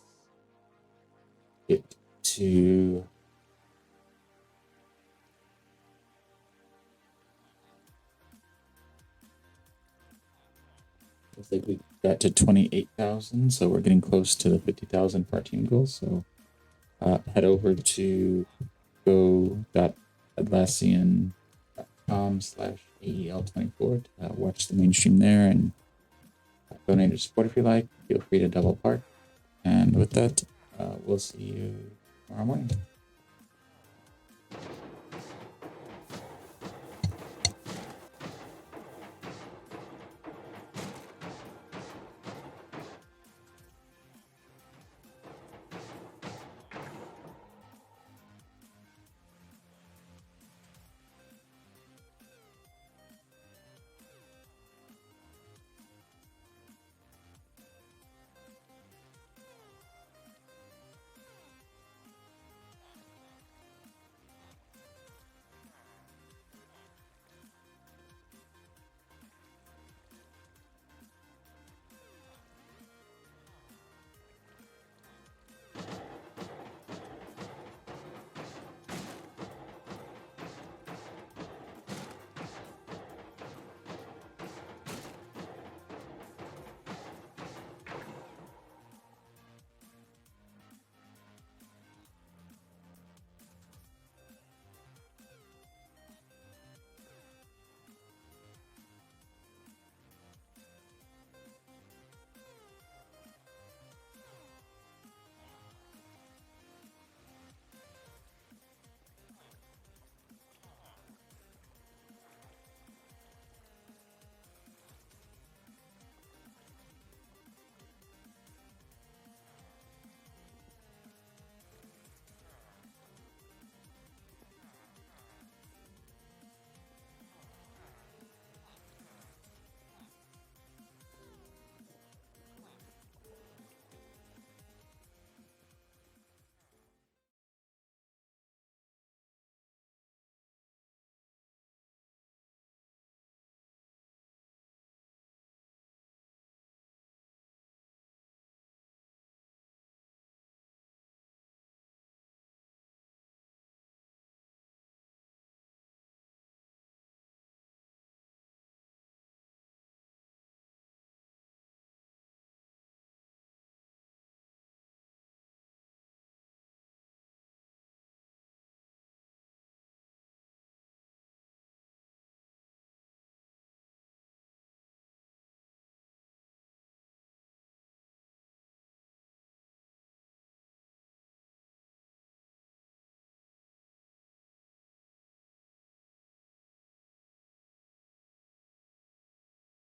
get to looks like we got to 28,000, so we're getting close to the 50,000 for our team goal. So head over to go.atlassian.com/AEL24 to watch the main stream there and donate or support if you like. Feel free to double park. And with that, we'll see you tomorrow morning.